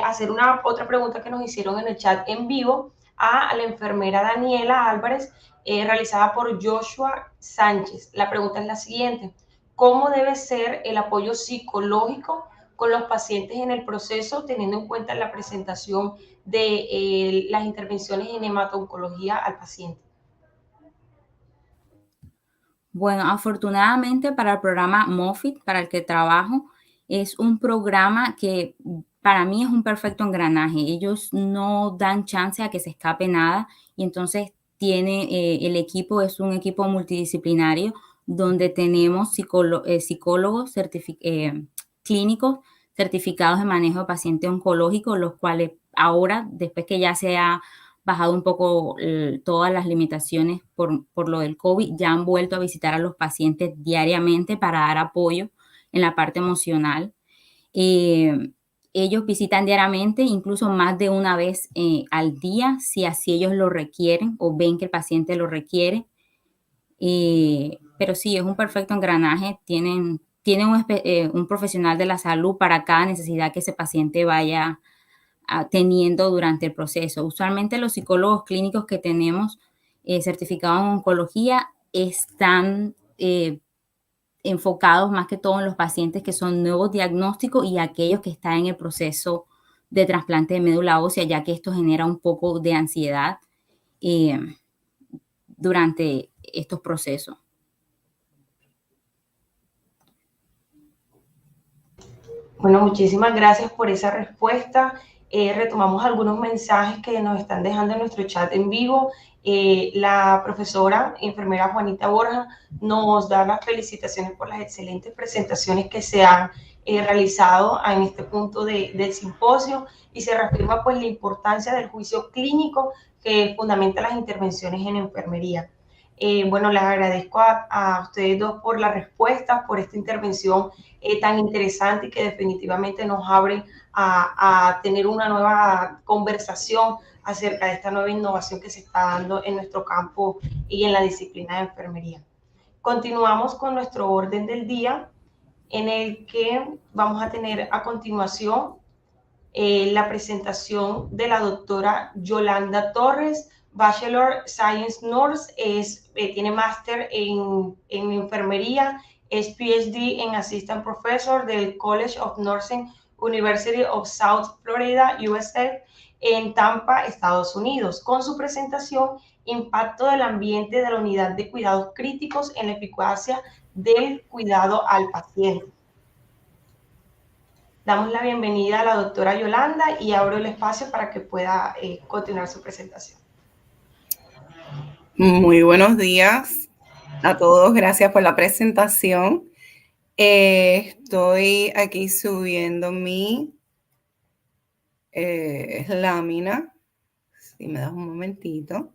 hacer otra pregunta que nos hicieron en el chat en vivo a la enfermera Daniela Álvarez, realizada por Joshua Sánchez. La pregunta es la siguiente: ¿cómo debe ser el apoyo psicológico con los pacientes en el proceso, teniendo en cuenta la presentación de las intervenciones en hemato-oncología al paciente? Bueno, afortunadamente para el programa MOFIT, para el que trabajo, es un programa que para mí es un perfecto engranaje. Ellos no dan chance a que se escape nada y entonces el equipo es un equipo multidisciplinario donde tenemos psicólogos clínicos certificados de manejo de pacientes oncológicos, los cuales ahora, después que ya se ha bajado un poco todas las limitaciones por lo del COVID, ya han vuelto a visitar a los pacientes diariamente para dar apoyo en la parte emocional. Ellos visitan diariamente, incluso más de una vez al día, si así ellos lo requieren o ven que el paciente lo requiere. Pero sí, es un perfecto engranaje. Tienen un profesional de la salud para cada necesidad que ese paciente vaya teniendo durante el proceso. Usualmente los psicólogos clínicos que tenemos certificados en oncología están enfocados más que todo en los pacientes que son nuevos diagnósticos y aquellos que están en el proceso de trasplante de médula ósea, ya que esto genera un poco de ansiedad durante estos procesos. Bueno, muchísimas gracias por esa respuesta. Retomamos algunos mensajes que nos están dejando en nuestro chat en vivo. La profesora enfermera Juanita Borja nos da las felicitaciones por las excelentes presentaciones que se han realizado en este punto del simposio y se reafirma pues la importancia del juicio clínico que fundamenta las intervenciones en enfermería. Bueno, les agradezco a ustedes dos por la respuesta, por esta intervención tan interesante y que definitivamente nos abre a tener una nueva conversación acerca de esta nueva innovación que se está dando en nuestro campo y en la disciplina de enfermería. Continuamos con nuestro orden del día, en el que vamos a tener a continuación la presentación de la doctora Yolanda Torres, Bachelor Science Nurse, tiene máster en enfermería, es PhD en Assistant Professor del College of Nursing, University of South Florida, USA, en Tampa, Estados Unidos, con su presentación Impacto del ambiente de la unidad de cuidados críticos en la eficacia del cuidado al paciente. Damos la bienvenida a la doctora Yolanda y abro el espacio para que pueda continuar su presentación. Muy buenos días a todos, gracias por la presentación. Estoy aquí subiendo mi lámina. Si me das un momentito.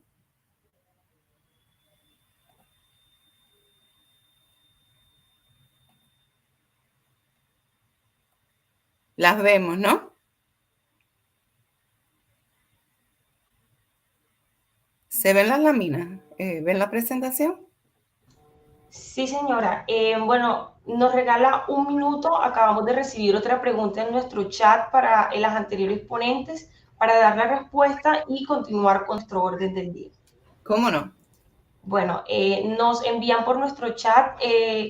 Las vemos, ¿no? ¿Se ven las láminas? ¿Ven la presentación? Sí, señora. Bueno, nos regala un minuto. Acabamos de recibir otra pregunta en nuestro chat para las anteriores ponentes para dar la respuesta y continuar con nuestro orden del día. ¿Cómo no? Bueno, nos envían por nuestro chat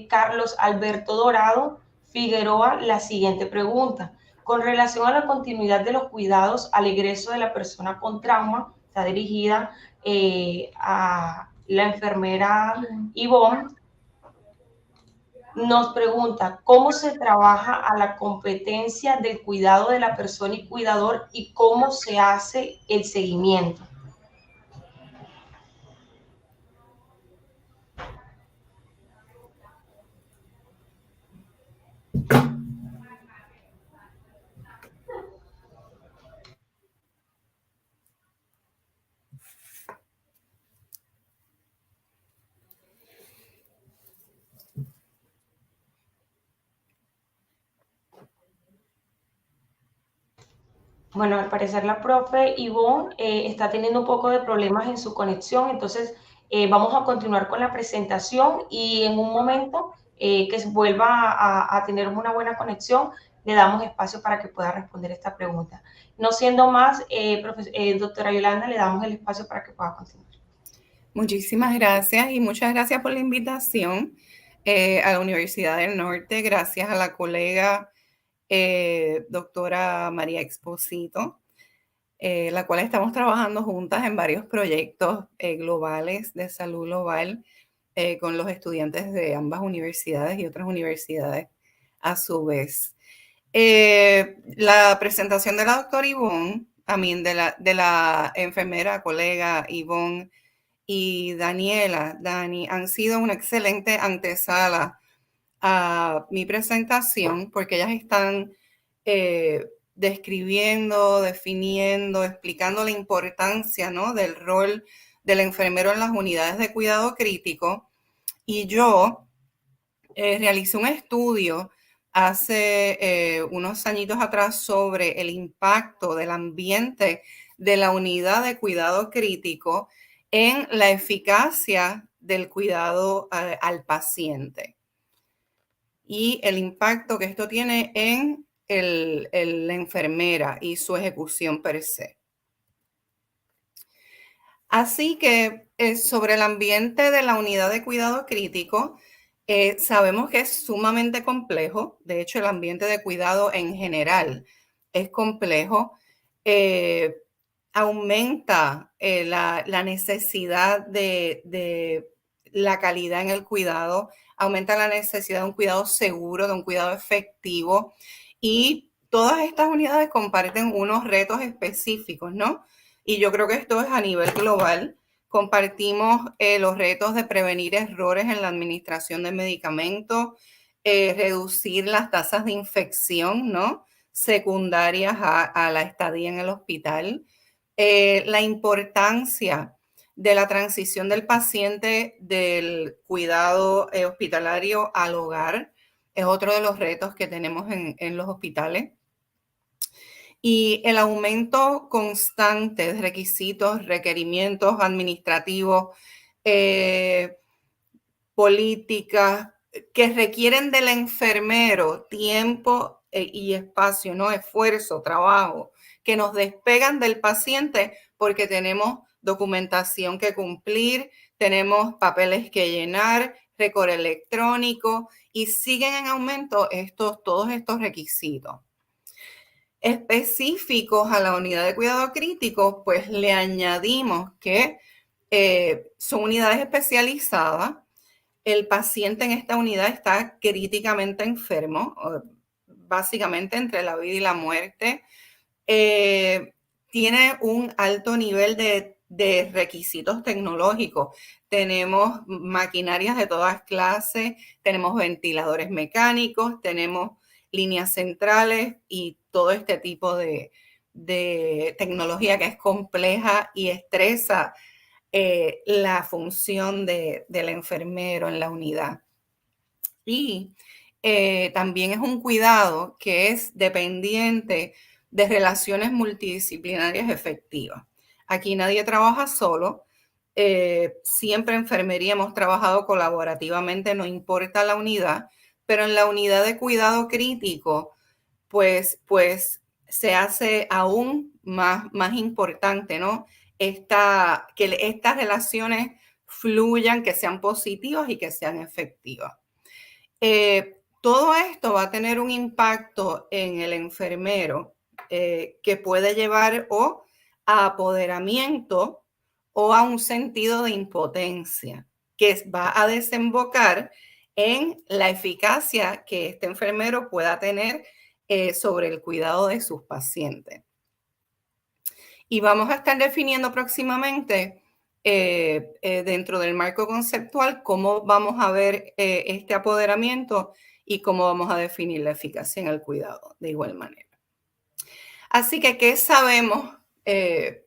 Carlos Alberto Dorado Figueroa la siguiente pregunta. Con relación a la continuidad de los cuidados al egreso de la persona con trauma, está dirigida a la enfermera Ivonne, nos pregunta cómo se trabaja a la competencia del cuidado de la persona y cuidador y cómo se hace el seguimiento. Bueno, al parecer la profe Ivonne está teniendo un poco de problemas en su conexión, entonces vamos a continuar con la presentación y en un momento que vuelva a tener una buena conexión, le damos espacio para que pueda responder esta pregunta. No siendo más, doctora Yolanda, le damos el espacio para que pueda continuar. Muchísimas gracias y muchas gracias por la invitación a la Universidad del Norte. Gracias a la colega doctora María Exposito, la cual estamos trabajando juntas en varios proyectos globales de salud global con los estudiantes de ambas universidades y otras universidades a su vez. La presentación de la doctora Ivonne, de la enfermera colega Ivonne y Dani, han sido una excelente antesala a mi presentación porque ellas están describiendo, definiendo, explicando la importancia, ¿no?, del rol del enfermero en las unidades de cuidado crítico. Y yo realicé un estudio hace unos añitos atrás sobre el impacto del ambiente de la unidad de cuidado crítico en la eficacia del cuidado al paciente y el impacto que esto tiene en la enfermera y su ejecución per se. Así que sobre el ambiente de la unidad de cuidado crítico, sabemos que es sumamente complejo. De hecho, el ambiente de cuidado en general es complejo. Aumenta la necesidad de la calidad en el cuidado, aumenta la necesidad de un cuidado seguro, de un cuidado efectivo. Y todas estas unidades comparten unos retos específicos, ¿no? Y yo creo que esto es a nivel global. Compartimos los retos de prevenir errores en la administración de medicamentos, reducir las tasas de infección, ¿no?, secundarias a la estadía en el hospital, la importancia de la transición del paciente del cuidado hospitalario al hogar, es otro de los retos que tenemos en los hospitales. Y el aumento constante de requisitos, requerimientos administrativos, políticas que requieren del enfermero tiempo y espacio, ¿no?, esfuerzo, trabajo, que nos despegan del paciente porque tenemos documentación que cumplir, tenemos papeles que llenar, récord electrónico y siguen en aumento todos estos requisitos. Específicos a la unidad de cuidado crítico, pues le añadimos que son unidades especializadas. El paciente en esta unidad está críticamente enfermo, básicamente entre la vida y la muerte. Tiene un alto nivel de requisitos tecnológicos. Tenemos maquinarias de todas clases, tenemos ventiladores mecánicos, tenemos líneas centrales y todo este tipo de tecnología que es compleja y estresa la función del enfermero en la unidad. Y también es un cuidado que es dependiente de relaciones multidisciplinarias efectivas. Aquí nadie trabaja solo. Siempre en enfermería hemos trabajado colaborativamente, no importa la unidad, pero en la unidad de cuidado crítico, pues se hace aún más importante, ¿no?, que estas relaciones fluyan, que sean positivas y que sean efectivas. Todo esto va a tener un impacto en el enfermero que puede llevar o a apoderamiento o a un sentido de impotencia, que va a desembocar en la eficacia que este enfermero pueda tener sobre el cuidado de sus pacientes. Y vamos a estar definiendo próximamente dentro del marco conceptual cómo vamos a ver este apoderamiento y cómo vamos a definir la eficacia en el cuidado de igual manera. Así que, ¿qué sabemos? ¿Qué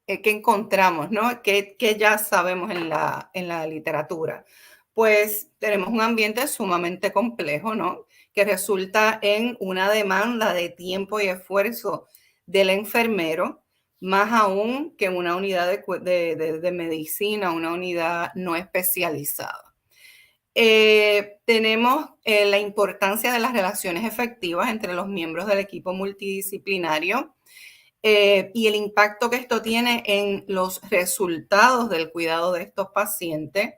encontramos, ¿no? ¿Qué ya sabemos en la literatura? Pues tenemos un ambiente sumamente complejo, ¿no?, que resulta en una demanda de tiempo y esfuerzo del enfermero, más aún que una unidad de medicina, una unidad no especializada. Tenemos la importancia de las relaciones efectivas entre los miembros del equipo multidisciplinario y el impacto que esto tiene en los resultados del cuidado de estos pacientes.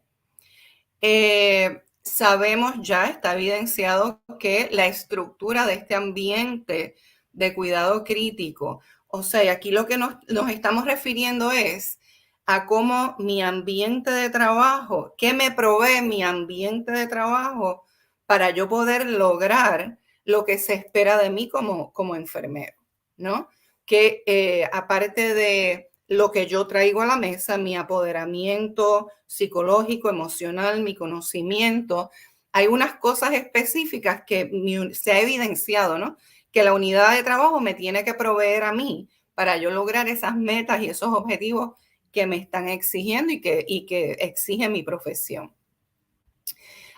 Sabemos ya, está evidenciado que la estructura de este ambiente de cuidado crítico, o sea, aquí lo que nos estamos refiriendo es a cómo mi ambiente de trabajo, qué me provee mi ambiente de trabajo para yo poder lograr lo que se espera de mí como enfermero, ¿no? Que aparte de lo que yo traigo a la mesa, mi apoderamiento psicológico, emocional, mi conocimiento, hay unas cosas específicas que se ha evidenciado, ¿no? Que la unidad de trabajo me tiene que proveer a mí para yo lograr esas metas y esos objetivos que me están exigiendo y que exige mi profesión.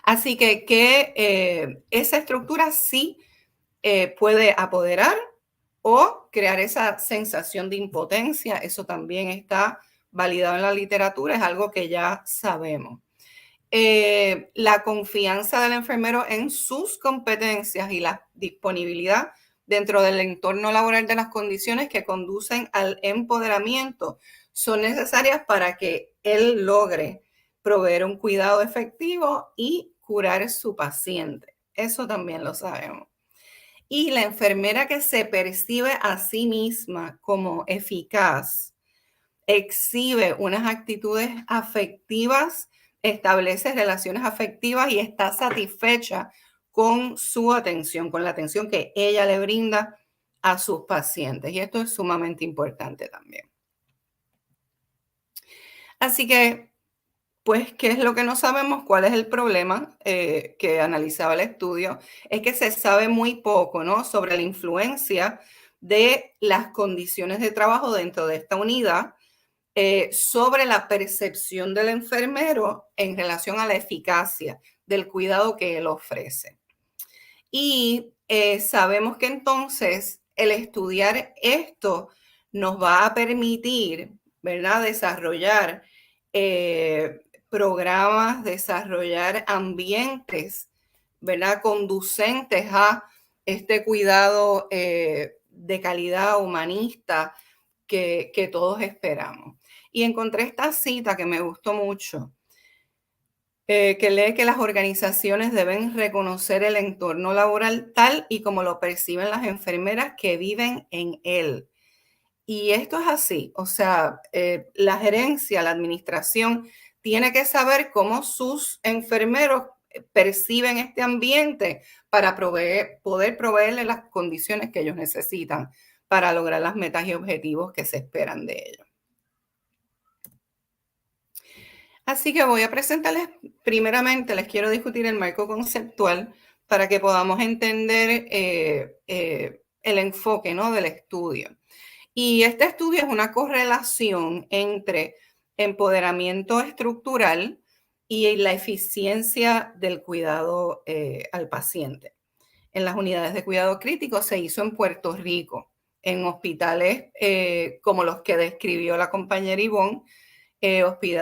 Así que esa estructura sí puede apoderar o crear esa sensación de impotencia. Eso también está validado en la literatura, es algo que ya sabemos. La confianza del enfermero en sus competencias y la disponibilidad dentro del entorno laboral de las condiciones que conducen al empoderamiento son necesarias para que él logre proveer un cuidado efectivo y curar su paciente. Eso también lo sabemos. Y la enfermera que se percibe a sí misma como eficaz, exhibe unas actitudes afectivas, establece relaciones afectivas y está satisfecha con su atención, con la atención que ella le brinda a sus pacientes. Y esto es sumamente importante también. Así que, pues, ¿qué es lo que no sabemos? ¿Cuál es el problema que analizaba el estudio? Es que se sabe muy poco, ¿no? Sobre la influencia de las condiciones de trabajo dentro de esta unidad, sobre la percepción del enfermero en relación a la eficacia del cuidado que él ofrece. Y sabemos que entonces el estudiar esto nos va a permitir, ¿verdad?, desarrollar programas, desarrollar ambientes, ¿verdad?, conducentes a este cuidado de calidad humanista que todos esperamos. Y encontré esta cita que me gustó mucho, que lee que las organizaciones deben reconocer el entorno laboral tal y como lo perciben las enfermeras que viven en él. Y esto es así, o sea, la gerencia, la administración tiene que saber cómo sus enfermeros perciben este ambiente para poder proveerle las condiciones que ellos necesitan para lograr las metas y objetivos que se esperan de ellos. Así que voy a presentarles, primeramente les quiero discutir el marco conceptual para que podamos entender el enfoque, ¿no?, del estudio. Y este estudio es una correlación entre empoderamiento estructural y la eficiencia del cuidado al paciente. En las unidades de cuidado crítico se hizo en Puerto Rico, en hospitales como los que describió la compañera Ivonne,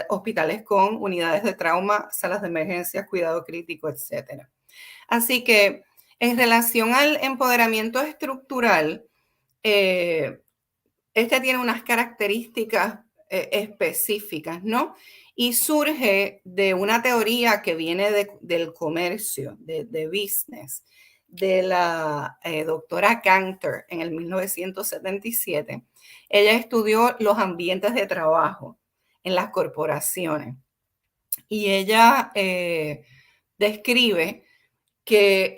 hospitales con unidades de trauma, salas de emergencia, cuidado crítico, etc. Así que en relación al empoderamiento estructural, este tiene unas características específicas, ¿no? Y surge de una teoría que viene del comercio, de business, de la doctora Cantor en el 1977. Ella estudió los ambientes de trabajo en las corporaciones y ella describe que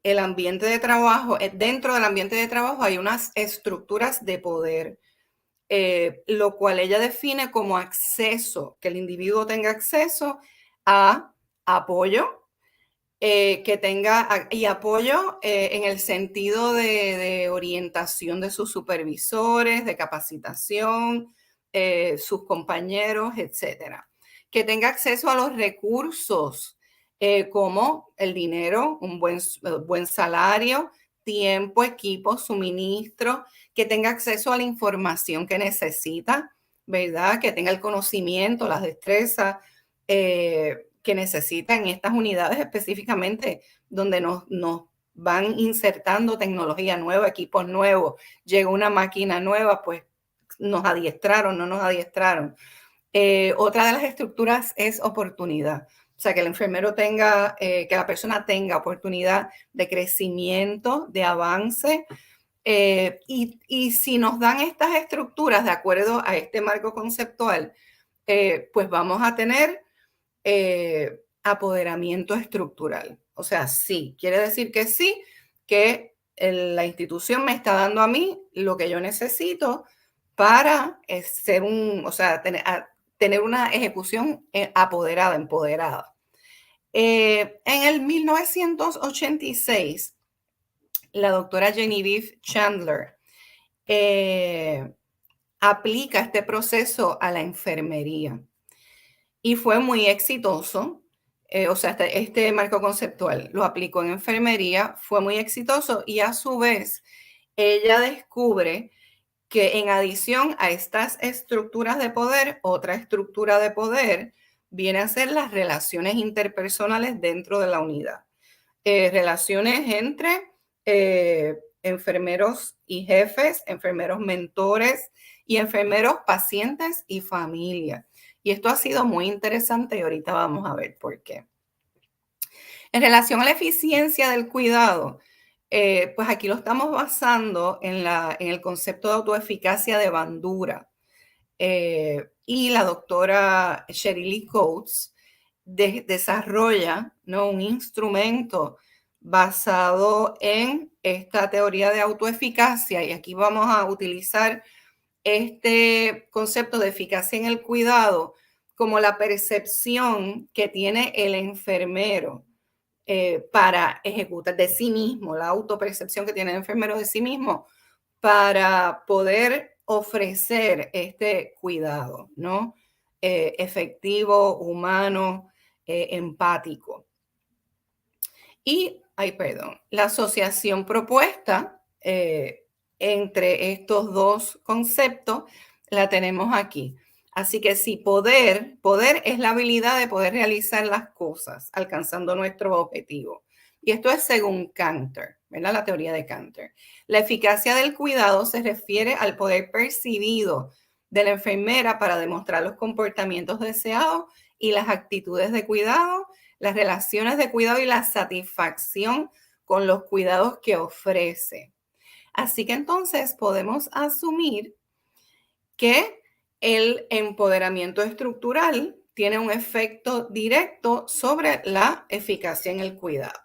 el ambiente de trabajo, dentro del ambiente de trabajo hay unas estructuras de poder, lo cual ella define como acceso, que el individuo tenga acceso a apoyo, que tenga y apoyo en el sentido de orientación de sus supervisores, de capacitación, sus compañeros, etcétera. Que tenga acceso a los recursos como el dinero, un buen salario, tiempo, equipo, suministro, que tenga acceso a la información que necesita, ¿verdad? Que tenga el conocimiento, las destrezas que necesita en estas unidades específicamente, donde nos van insertando tecnología nueva, equipos nuevos, llega una máquina nueva, pues nos adiestraron, no nos adiestraron. Otra de las estructuras es oportunidad. O sea, que el enfermero tenga, que la persona tenga oportunidad de crecimiento, de avance, Y si nos dan estas estructuras de acuerdo a este marco conceptual, pues vamos a tener apoderamiento estructural. O sea, sí, quiere decir que sí, que la institución me está dando a mí lo que yo necesito para ser tener una ejecución apoderada, empoderada. En el 1986, la doctora Genevieve Chandler aplica este proceso a la enfermería y fue muy exitoso. Este marco conceptual lo aplicó en enfermería, fue muy exitoso y a su vez ella descubre que en adición a estas estructuras de poder, otra estructura de poder viene a ser las relaciones interpersonales dentro de la unidad. Relaciones entre enfermeros y jefes, enfermeros mentores y enfermeros pacientes y familia. Y esto ha sido muy interesante y ahorita vamos a ver por qué. En relación a la eficiencia del cuidado, pues aquí lo estamos basando en el concepto de autoeficacia de Bandura. Y la doctora Sheryl Coates desarrolla, ¿no?, un instrumento basado en esta teoría de autoeficacia. Y aquí vamos a utilizar este concepto de eficacia en el cuidado como la percepción que tiene el enfermero para ejecutar de sí mismo, la autopercepción que tiene el enfermero de sí mismo para poder ofrecer este cuidado, ¿no? Efectivo, humano, empático. Y, la asociación propuesta entre estos dos conceptos la tenemos aquí. Así que sí, poder es la habilidad de poder realizar las cosas alcanzando nuestros objetivos. Y esto es según Cantor, ¿verdad? La teoría de Cantor. La eficacia del cuidado se refiere al poder percibido de la enfermera para demostrar los comportamientos deseados y las actitudes de cuidado, las relaciones de cuidado y la satisfacción con los cuidados que ofrece. Así que entonces podemos asumir que el empoderamiento estructural tiene un efecto directo sobre la eficacia en el cuidado.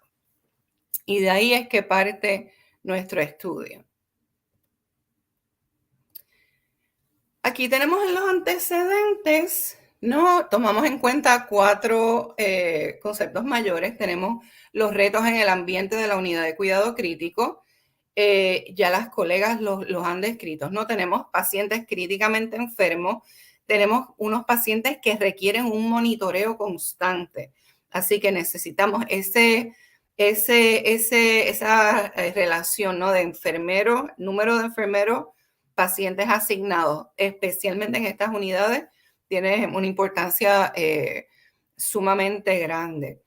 Y de ahí es que parte nuestro estudio. Aquí tenemos en los antecedentes, ¿no? Tomamos en cuenta 4 conceptos mayores. Tenemos los retos en el ambiente de la unidad de cuidado crítico. Ya las colegas los han descrito, ¿no? Tenemos pacientes críticamente enfermos, tenemos unos pacientes que requieren un monitoreo constante, así que necesitamos esa relación, ¿no?, de enfermeros, número de enfermeros, pacientes asignados, especialmente en estas unidades, tiene una importancia sumamente grande.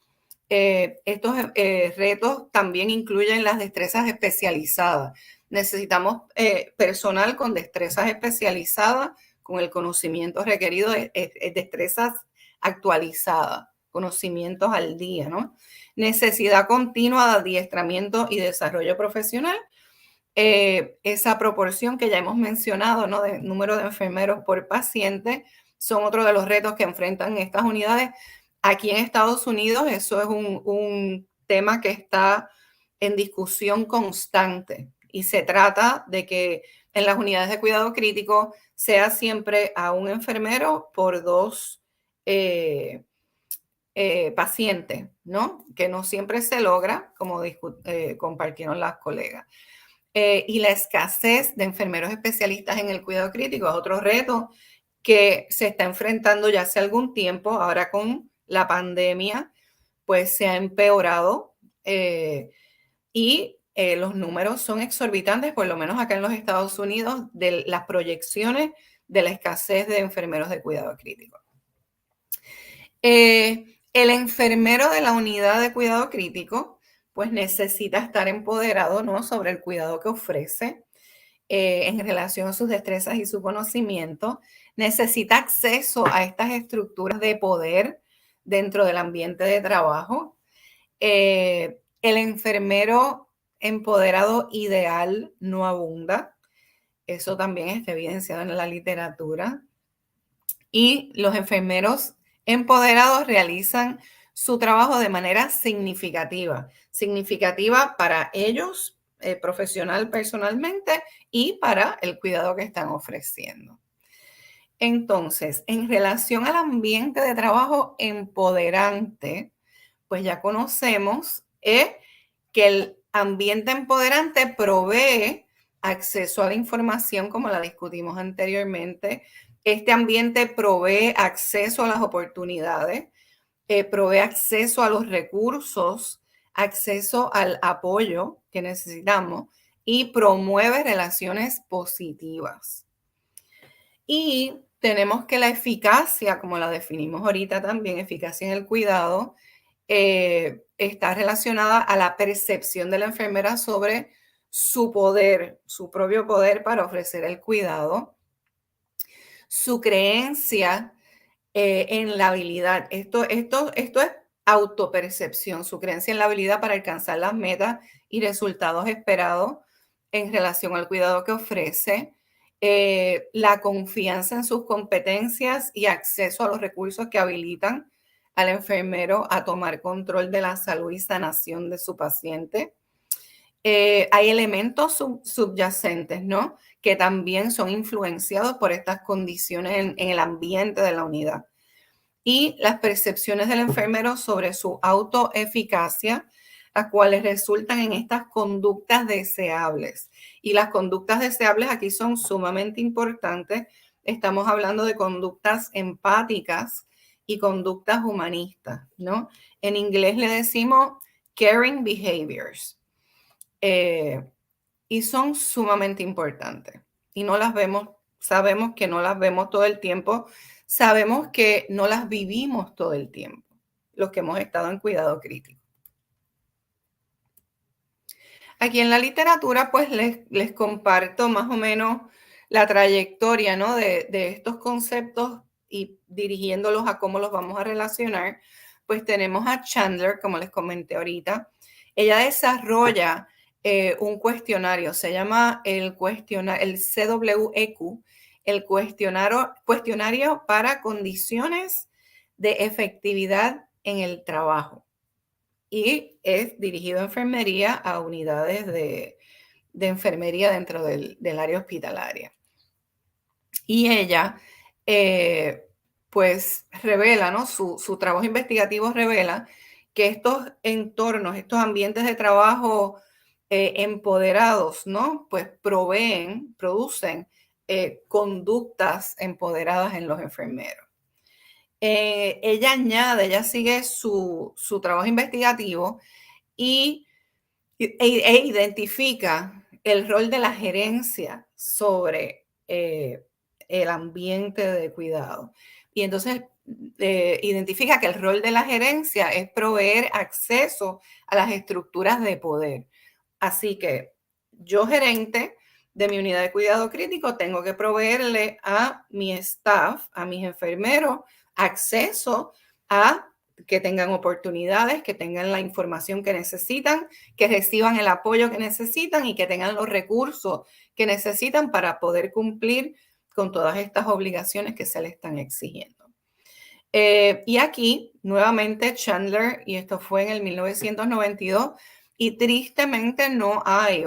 Estos retos también incluyen las destrezas especializadas. Necesitamos personal con destrezas especializadas, con el conocimiento requerido, destrezas actualizadas, conocimientos al día, ¿no? Necesidad continua de adiestramiento y desarrollo profesional. Esa proporción que ya hemos mencionado, ¿no?, de número de enfermeros por paciente, son otro de los retos que enfrentan estas unidades. Aquí en Estados Unidos eso es un tema que está en discusión constante y se trata de que en las unidades de cuidado crítico sea siempre a un enfermero por 2 pacientes, ¿no? Que no siempre se logra, como compartieron las colegas. Y la escasez de enfermeros especialistas en el cuidado crítico es otro reto que se está enfrentando ya hace algún tiempo. Ahora con la pandemia, pues se ha empeorado y los números son exorbitantes, por lo menos acá en los Estados Unidos, de las proyecciones de la escasez de enfermeros de cuidado crítico. El enfermero de la unidad de cuidado crítico, pues necesita estar empoderado, ¿no?, sobre el cuidado que ofrece en relación a sus destrezas y su conocimiento. Necesita acceso a estas estructuras de poder dentro del ambiente de trabajo. El enfermero empoderado ideal no abunda. Eso también está evidenciado en la literatura. Y los enfermeros empoderados realizan su trabajo de manera significativa. Significativa para ellos, profesional, personalmente, y para el cuidado que están ofreciendo. Entonces, en relación al ambiente de trabajo empoderante, pues ya conocemos que el ambiente empoderante provee acceso a la información, como la discutimos anteriormente. Este ambiente provee acceso a las oportunidades, provee acceso a los recursos, acceso al apoyo que necesitamos y promueve relaciones positivas. Y tenemos que la eficacia, como la definimos ahorita también, eficacia en el cuidado, está relacionada a la percepción de la enfermera sobre su poder, su propio poder para ofrecer el cuidado, su creencia en la habilidad. Esto es autopercepción, su creencia en la habilidad para alcanzar las metas y resultados esperados en relación al cuidado que ofrece, la confianza en sus competencias y acceso a los recursos que habilitan al enfermero a tomar control de la salud y sanación de su paciente. Hay elementos subyacentes, ¿no?, que también son influenciados por estas condiciones en el ambiente de la unidad. Y las percepciones del enfermero sobre su autoeficacia, las cuales resultan en estas conductas deseables. Y las conductas deseables aquí son sumamente importantes. Estamos hablando de conductas empáticas y conductas humanistas, ¿no? En inglés le decimos caring behaviors. Y son sumamente importantes. Y no las vemos, sabemos que no las vemos todo el tiempo, sabemos que no las vivimos todo el tiempo, los que hemos estado en cuidado crítico. Aquí en la literatura, pues les comparto más o menos la trayectoria, ¿no?, de estos conceptos y dirigiéndolos a cómo los vamos a relacionar. Pues tenemos a Chandler, como les comenté ahorita. Ella desarrolla un cuestionario, se llama el CWEQ, el cuestionario para condiciones de efectividad en el trabajo. Y es dirigido a enfermería, a unidades de enfermería dentro del área hospitalaria. Y ella, pues, revela, ¿no?, su trabajo investigativo revela que estos entornos, estos ambientes de trabajo empoderados, ¿no?, pues producen conductas empoderadas en los enfermeros. Ella sigue su trabajo investigativo e identifica el rol de la gerencia sobre el ambiente de cuidado. Y entonces identifica que el rol de la gerencia es proveer acceso a las estructuras de poder. Así que yo, gerente de mi unidad de cuidado crítico, tengo que proveerle a mi staff, a mis enfermeros, acceso a que tengan oportunidades, que tengan la información que necesitan, que reciban el apoyo que necesitan y que tengan los recursos que necesitan para poder cumplir con todas estas obligaciones que se les están exigiendo. Y aquí, nuevamente, Chandler, y esto fue en el 1992, y tristemente no hay,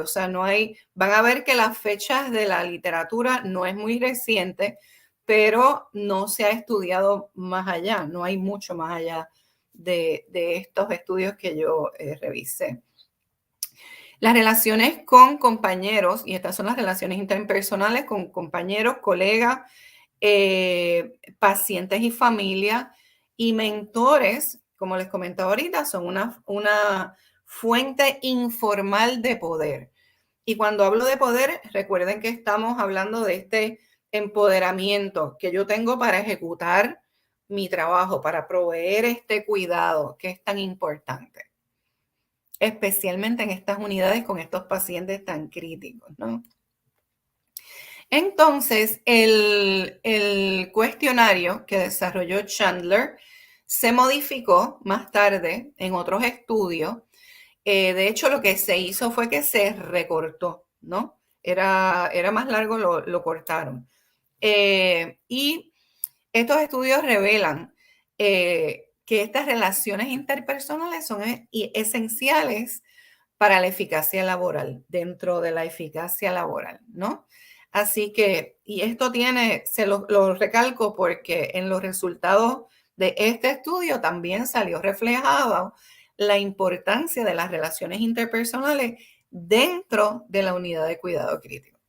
van a ver que las fechas de la literatura no es muy reciente, pero no se ha estudiado más allá, no hay mucho más allá de estos estudios que yo revisé. Las relaciones con compañeros, y estas son las relaciones interpersonales con compañeros, colegas, pacientes y familia, y mentores, como les comentaba ahorita, son una fuente informal de poder. Y cuando hablo de poder, recuerden que estamos hablando de este empoderamiento que yo tengo para ejecutar mi trabajo, para proveer este cuidado que es tan importante, especialmente en estas unidades con estos pacientes tan críticos, ¿no? Entonces, el cuestionario que desarrolló Chandler se modificó más tarde en otros estudios De hecho, lo que se hizo fue que se recortó, ¿no? Era más largo, lo cortaron. Y estos estudios revelan que estas relaciones interpersonales son esenciales para la eficacia laboral, dentro de la eficacia laboral, ¿no? Así que, y esto se lo recalco porque en los resultados de este estudio también salió reflejado la importancia de las relaciones interpersonales dentro de la unidad de cuidado crítico.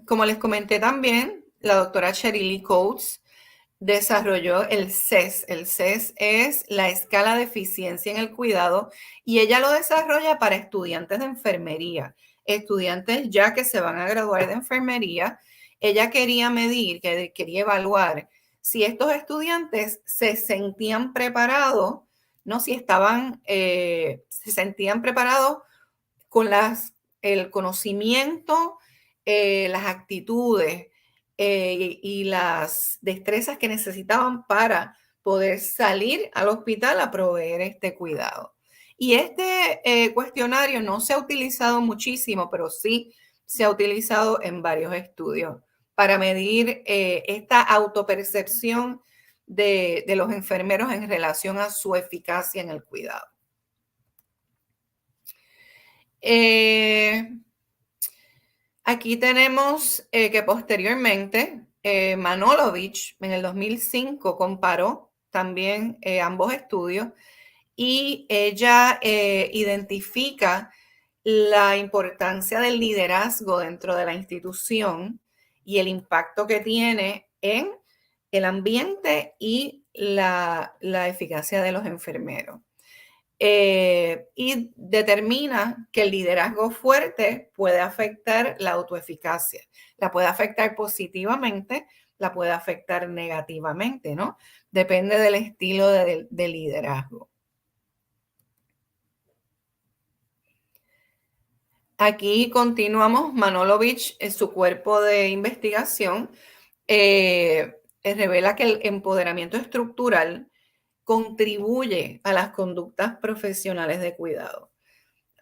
Como les comenté también, la doctora Sheryl Coates desarrolló el CES. El CES es la escala de eficiencia en el cuidado y ella lo desarrolla para estudiantes de enfermería, estudiantes ya que se van a graduar de enfermería. Ella quería medir, quería evaluar si estos estudiantes se sentían preparados, no si estaban, se sentían preparados con el conocimiento, las actitudes, y las destrezas que necesitaban para poder salir al hospital a proveer este cuidado. Y este cuestionario no se ha utilizado muchísimo, pero sí se ha utilizado en varios estudios para medir esta autopercepción de los enfermeros en relación a su eficacia en el cuidado. Aquí tenemos que posteriormente Manolovich en el 2005 comparó también ambos estudios y ella identifica la importancia del liderazgo dentro de la institución y el impacto que tiene en el ambiente y la eficacia de los enfermeros. Y determina que el liderazgo fuerte puede afectar la autoeficacia. La puede afectar positivamente, la puede afectar negativamente, ¿no? Depende del estilo de liderazgo. Aquí continuamos. Manolovich, en su cuerpo de investigación, revela que el empoderamiento estructural contribuye a las conductas profesionales de cuidado.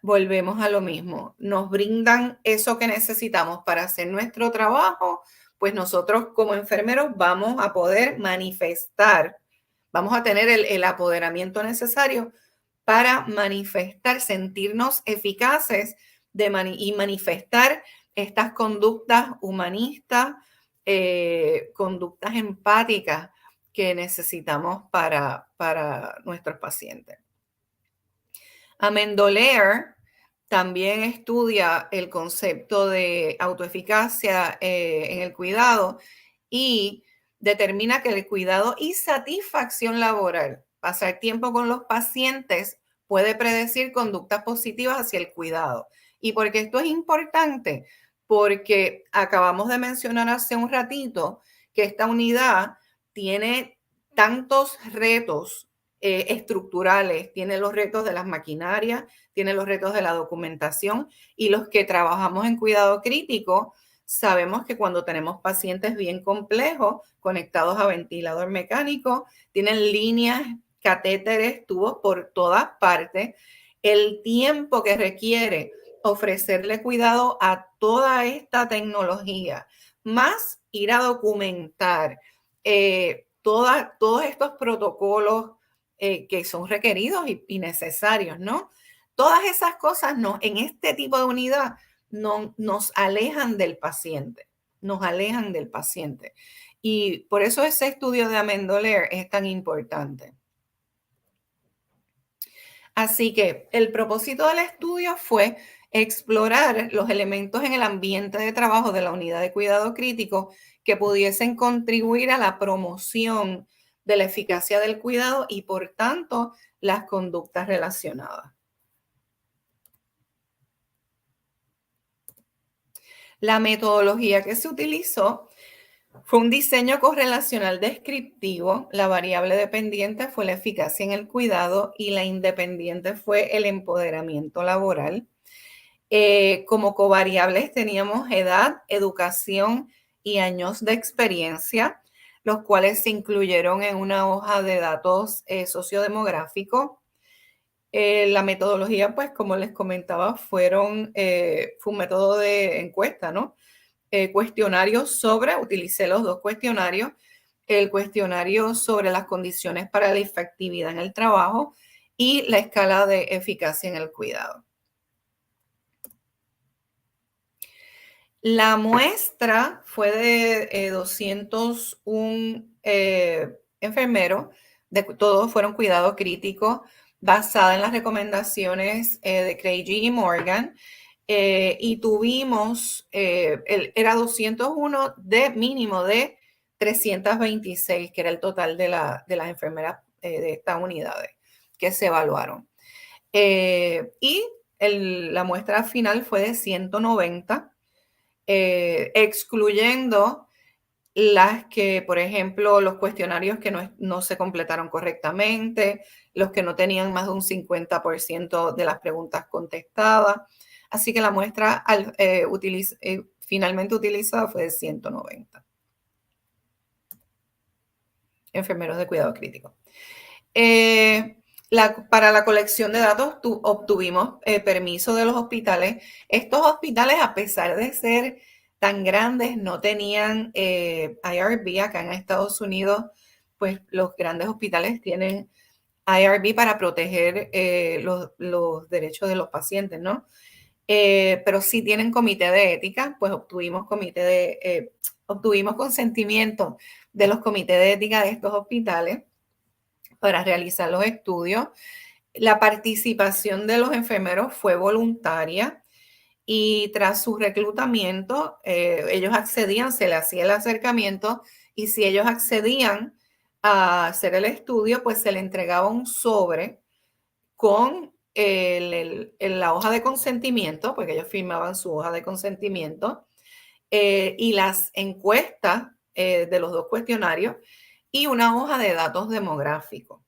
Volvemos a lo mismo. Nos brindan eso que necesitamos para hacer nuestro trabajo, pues nosotros como enfermeros vamos a poder manifestar, vamos a tener el apoderamiento necesario para manifestar, sentirnos eficaces y manifestar estas conductas humanistas, conductas empáticas que necesitamos para nuestros pacientes. Amendoleer también estudia el concepto de autoeficacia en el cuidado y determina que el cuidado y satisfacción laboral, pasar tiempo con los pacientes, puede predecir conductas positivas hacia el cuidado. ¿Y por qué esto es importante? Porque acabamos de mencionar hace un ratito que esta unidad tiene tantos retos estructurales, tiene los retos de las maquinarias, tiene los retos de la documentación y los que trabajamos en cuidado crítico sabemos que cuando tenemos pacientes bien complejos conectados a ventilador mecánico, tienen líneas, catéteres, tubos por todas partes, el tiempo que requiere ofrecerle cuidado a toda esta tecnología, más ir a documentar todos estos protocolos que son requeridos y necesarios, ¿no? Todas esas cosas en este tipo de unidad nos alejan del paciente, Y por eso ese estudio de Amendoleer es tan importante. Así que el propósito del estudio fue explorar los elementos en el ambiente de trabajo de la unidad de cuidado crítico que pudiesen contribuir a la promoción de la eficacia del cuidado y, por tanto, las conductas relacionadas. La metodología que se utilizó fue un diseño correlacional descriptivo. La variable dependiente fue la eficacia en el cuidado y la independiente fue el empoderamiento laboral. Como covariables teníamos edad, educación y años de experiencia, los cuales se incluyeron en una hoja de datos sociodemográfico. La metodología, pues, como les comentaba, fue un método de encuesta, ¿no? Utilicé los dos cuestionarios, el cuestionario sobre las condiciones para la efectividad en el trabajo y la escala de eficacia en el cuidado. La muestra fue de 201 enfermeros, todos fueron cuidado crítico, basada en las recomendaciones de Craig y Morgan, y tuvimos, era 201 de mínimo de 326, que era el total de las enfermeras de estas unidades que se evaluaron. Y la muestra final fue de 190, excluyendo las que, por ejemplo, los cuestionarios que no se completaron correctamente, los que no tenían más de un 50% de las preguntas contestadas. Así que la muestra finalmente utilizada fue de 190 enfermeros de cuidado crítico. Para la colección de datos obtuvimos permiso de los hospitales. Estos hospitales, a pesar de ser tan grandes, no tenían IRB. Acá en Estados Unidos, pues los grandes hospitales tienen IRB para proteger los derechos de los pacientes, ¿no? Pero sí tienen comité de ética, pues obtuvimos consentimiento de los comités de ética de estos hospitales para realizar los estudios. La participación de los enfermeros fue voluntaria y tras su reclutamiento, ellos accedían, se les hacía el acercamiento y si ellos accedían a hacer el estudio, pues se le entregaba un sobre con la hoja de consentimiento, porque ellos firmaban su hoja de consentimiento, y las encuestas de los dos cuestionarios y una hoja de datos demográficos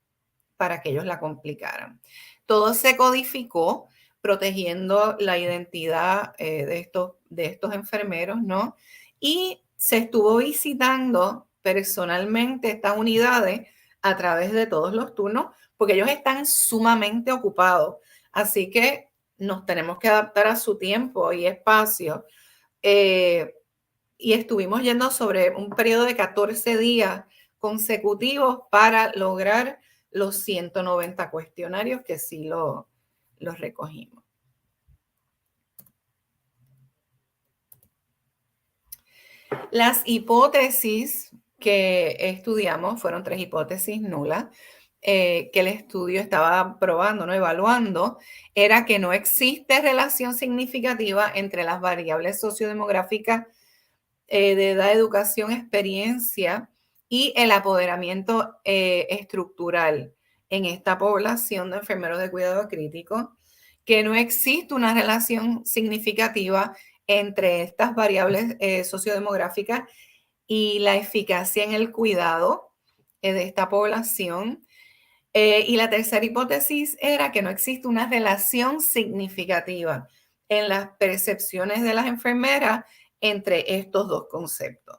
para que ellos la complicaran. Todo se codificó protegiendo la identidad de estos enfermeros, ¿no? Y se estuvo visitando personalmente estas unidades a través de todos los turnos, porque ellos están sumamente ocupados. Así que nos tenemos que adaptar a su tiempo y espacio. Y estuvimos yendo sobre un periodo de 14 días consecutivos para lograr los 190 cuestionarios que sí los recogimos. Las hipótesis que estudiamos fueron 3 hipótesis nulas que el estudio estaba probando, ¿no? Evaluando, era que no existe relación significativa entre las variables sociodemográficas de edad, educación, experiencia y el apoderamiento estructural en esta población de enfermeros de cuidado crítico, que no existe una relación significativa entre estas variables sociodemográficas y la eficacia en el cuidado de esta población. Y la tercera hipótesis era que no existe una relación significativa en las percepciones de las enfermeras entre estos dos conceptos.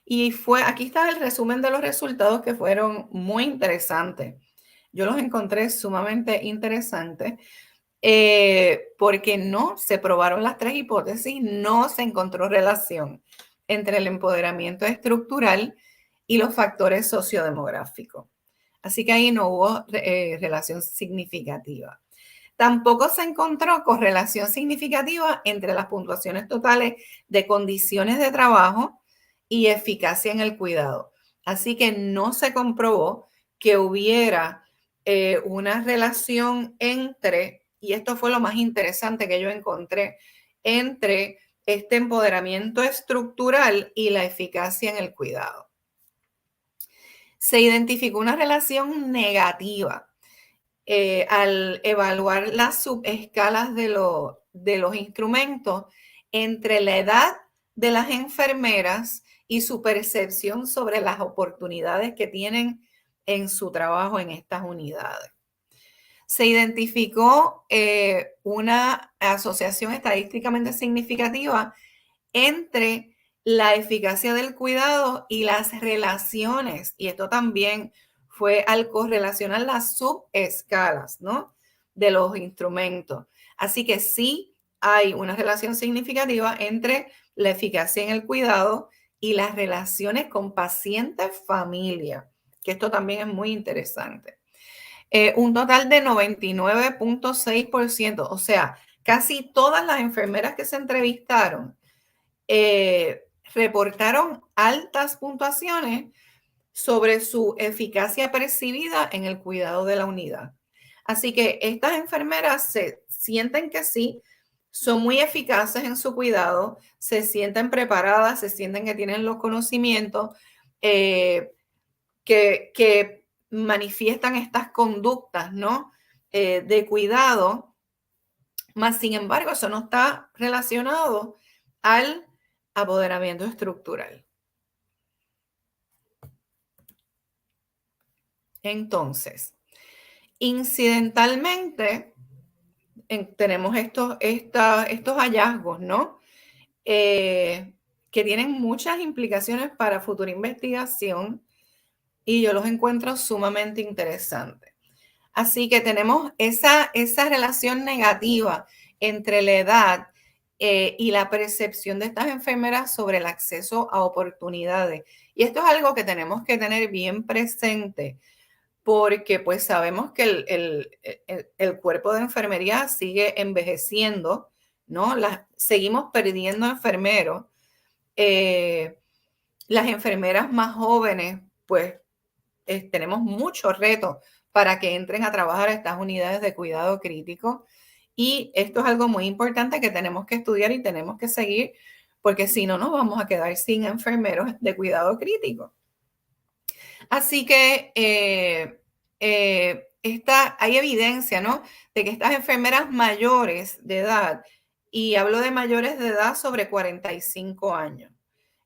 Y aquí está el resumen de los resultados, que fueron muy interesantes. Yo los encontré sumamente interesantes porque no se probaron las 3 hipótesis, no se encontró relación entre el empoderamiento estructural y los factores sociodemográficos. Así que ahí no hubo relación significativa. Tampoco se encontró correlación significativa entre las puntuaciones totales de condiciones de trabajo y eficacia en el cuidado. Así que no se comprobó que hubiera una relación entre, y esto fue lo más interesante que yo encontré, entre este empoderamiento estructural y la eficacia en el cuidado. Se identificó una relación negativa al evaluar las subescalas de los instrumentos entre la edad de las enfermeras y su percepción sobre las oportunidades que tienen en su trabajo en estas unidades. Se identificó una asociación estadísticamente significativa entre la eficacia del cuidado y las relaciones, y esto también fue al correlacionar las subescalas, ¿no?, de los instrumentos. Así que sí hay una relación significativa entre la eficacia en el cuidado y las relaciones con paciente-familia, que esto también es muy interesante. Un total de 99.6%, o sea, casi todas las enfermeras que se entrevistaron reportaron altas puntuaciones sobre su eficacia percibida en el cuidado de la unidad. Así que estas enfermeras se sienten que sí, son muy eficaces en su cuidado, se sienten preparadas, se sienten que tienen los conocimientos, que manifiestan estas conductas, ¿no?, de cuidado, mas sin embargo eso no está relacionado al apoderamiento estructural. Entonces, incidentalmente, tenemos estos hallazgos, ¿no?, que tienen muchas implicaciones para futura investigación y yo los encuentro sumamente interesantes. Así que tenemos esa relación negativa entre la edad y la percepción de estas enfermeras sobre el acceso a oportunidades. Y esto es algo que tenemos que tener bien presente, porque pues sabemos que el cuerpo de enfermería sigue envejeciendo, ¿no? Seguimos perdiendo enfermeros. Las enfermeras más jóvenes, pues tenemos muchos retos para que entren a trabajar a estas unidades de cuidado crítico. Y esto es algo muy importante que tenemos que estudiar y tenemos que seguir, porque si no, nos vamos a quedar sin enfermeros de cuidado crítico. Así que hay evidencia, ¿no?, de que estas enfermeras mayores de edad, y hablo de mayores de edad sobre 45 años,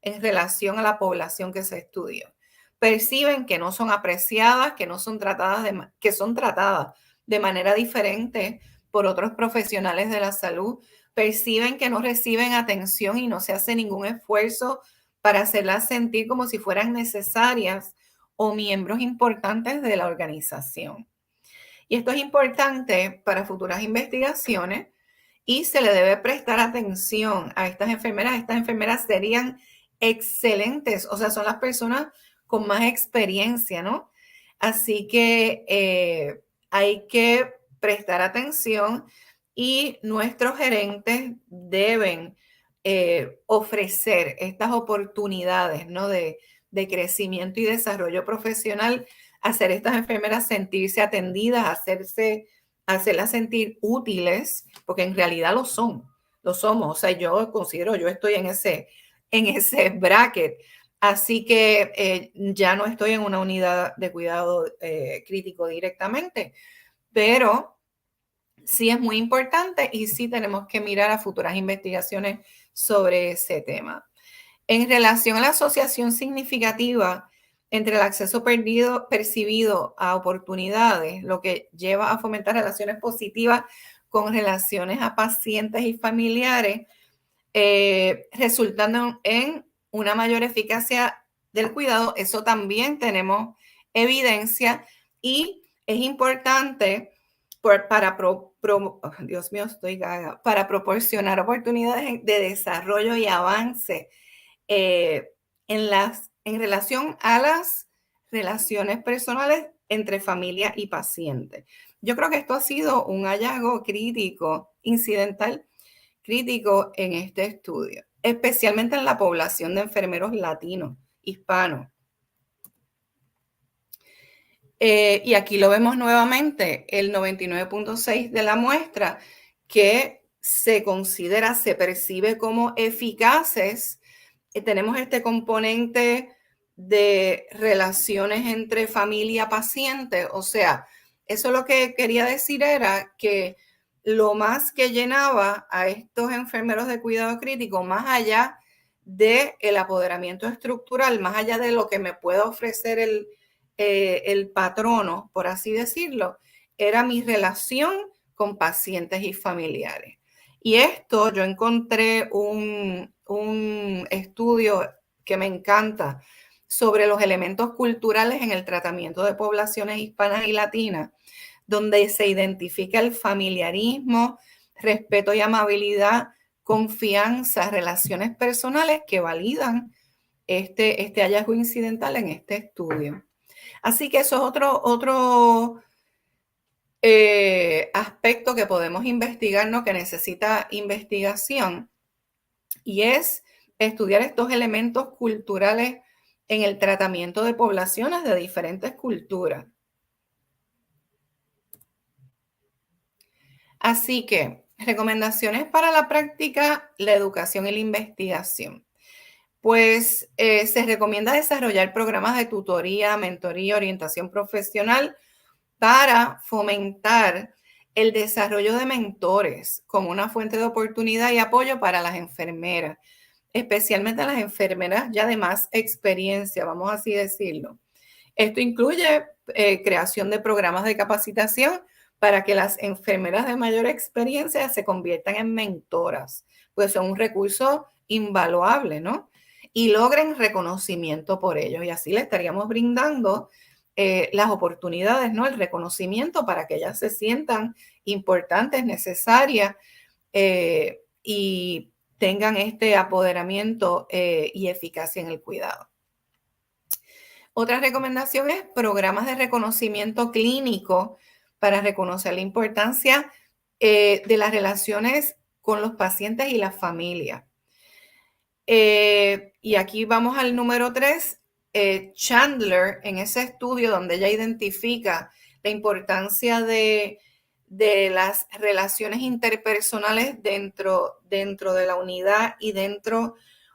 en relación a la población que se estudió, perciben que no son apreciadas, que son tratadas de manera diferente por otros profesionales de la salud, perciben que no reciben atención y no se hace ningún esfuerzo para hacerlas sentir como si fueran necesarias o miembros importantes de la organización. Y esto es importante para futuras investigaciones y se le debe prestar atención a estas enfermeras. Estas enfermeras serían excelentes, o sea, son las personas con más experiencia, ¿no? Así que hay que prestar atención y nuestros gerentes deben ofrecer estas oportunidades, ¿no?, de crecimiento y desarrollo profesional, hacer a estas enfermeras sentirse atendidas, hacerlas sentir útiles, porque en realidad lo somos. O sea, yo estoy en ese bracket. Así que ya no estoy en una unidad de cuidado crítico directamente, pero sí es muy importante y sí tenemos que mirar a futuras investigaciones sobre ese tema. En relación a la asociación significativa entre el acceso percibido a oportunidades, lo que lleva a fomentar relaciones positivas con relaciones a pacientes y familiares, resultando en una mayor eficacia del cuidado, eso también tenemos evidencia y es importante para proporcionar oportunidades de desarrollo y avance en relación a las relaciones personales entre familia y paciente. Yo creo que esto ha sido un hallazgo incidental crítico en este estudio, especialmente en la población de enfermeros latinos, hispanos. Y aquí lo vemos nuevamente, el 99.6 de la muestra que se percibe como eficaces. Tenemos este componente de relaciones entre familia-paciente, o sea, eso lo que quería decir era que lo más que llenaba a estos enfermeros de cuidado crítico, más allá del apoderamiento estructural, más allá de lo que me pueda ofrecer el patrono, por así decirlo, era mi relación con pacientes y familiares. Y esto yo encontré un estudio que me encanta sobre los elementos culturales en el tratamiento de poblaciones hispanas y latinas, donde se identifica el familiarismo, respeto y amabilidad, confianza, relaciones personales que validan este hallazgo incidental en este estudio. Así que eso es otro aspecto que podemos investigar, ¿no? Que necesita investigación, y es estudiar estos elementos culturales en el tratamiento de poblaciones de diferentes culturas. Así que, recomendaciones para la práctica, la educación y la investigación. Pues se recomienda desarrollar programas de tutoría, mentoría, orientación profesional para fomentar el desarrollo de mentores como una fuente de oportunidad y apoyo para las enfermeras, especialmente las enfermeras ya de más experiencia, vamos así decirlo. Esto incluye creación de programas de capacitación para que las enfermeras de mayor experiencia se conviertan en mentoras, pues son un recurso invaluable, ¿no? Y logren reconocimiento por ello. Y así le estaríamos brindando las oportunidades, ¿no? El reconocimiento para que ellas se sientan importantes, necesarias y tengan este apoderamiento y eficacia en el cuidado. Otra recomendación es programas de reconocimiento clínico para reconocer la importancia de las relaciones con los pacientes y las familias. Y aquí vamos al número 3. Chandler, en ese estudio donde ella identifica la importancia de las relaciones interpersonales dentro de la unidad y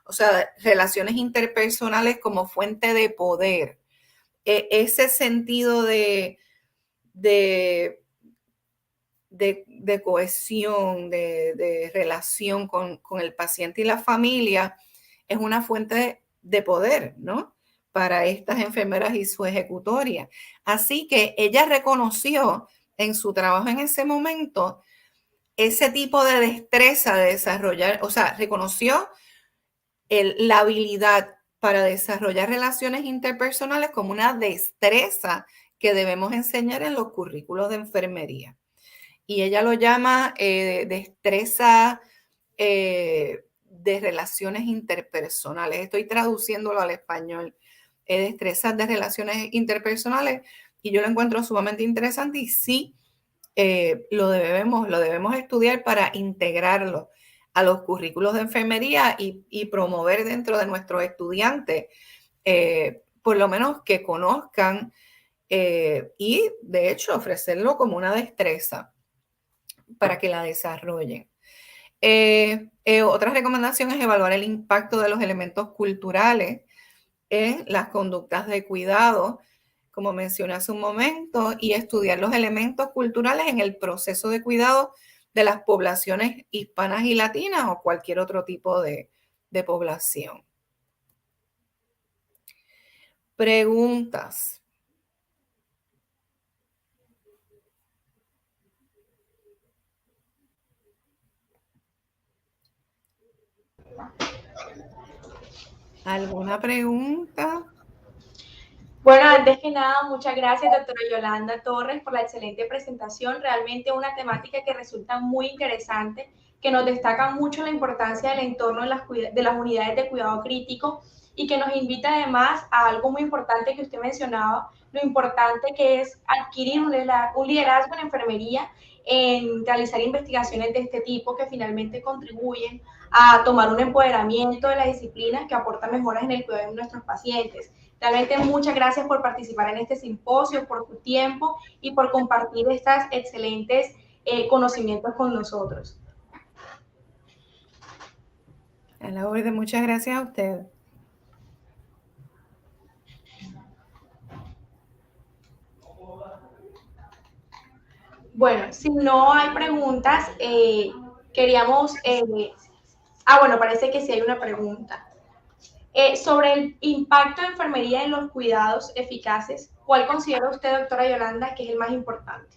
o sea, relaciones interpersonales como fuente de poder. Ese sentido de cohesión, de relación con el paciente y la familia es una fuente de poder, ¿no? Para estas enfermeras y su ejecutoria. Así que ella reconoció en su trabajo en ese momento ese tipo de destreza de desarrollar, o sea, reconoció la habilidad para desarrollar relaciones interpersonales como una destreza que debemos enseñar en los currículos de enfermería. Y ella lo llama destreza de relaciones interpersonales. Estoy traduciéndolo al español. Destrezas de relaciones interpersonales, y yo lo encuentro sumamente interesante y sí lo debemos estudiar para integrarlo a los currículos de enfermería y promover dentro de nuestros estudiantes, por lo menos que conozcan y de hecho ofrecerlo como una destreza para que la desarrollen. Otra recomendación es evaluar el impacto de los elementos culturales en las conductas de cuidado, como mencioné hace un momento, y estudiar los elementos culturales en el proceso de cuidado de las poblaciones hispanas y latinas o cualquier otro tipo de población. Preguntas. ¿Alguna pregunta? Bueno, antes que nada, muchas gracias, doctora Yolanda Torres, por la excelente presentación. Realmente una temática que resulta muy interesante, que nos destaca mucho la importancia del entorno de las unidades de cuidado crítico y que nos invita además a algo muy importante que usted mencionaba, lo importante que es adquirir un liderazgo en enfermería, en realizar investigaciones de este tipo que finalmente contribuyen a tomar un empoderamiento de la disciplina que aporta mejoras en el cuidado de nuestros pacientes. Realmente muchas gracias por participar en este simposio, por tu tiempo y por compartir estas excelentes conocimientos con nosotros. A la orden, muchas gracias a usted. Bueno, si no hay preguntas, queríamos... bueno, parece que sí hay una pregunta. Sobre el impacto de enfermería en los cuidados eficaces, ¿cuál considera usted, doctora Yolanda, que es el más importante?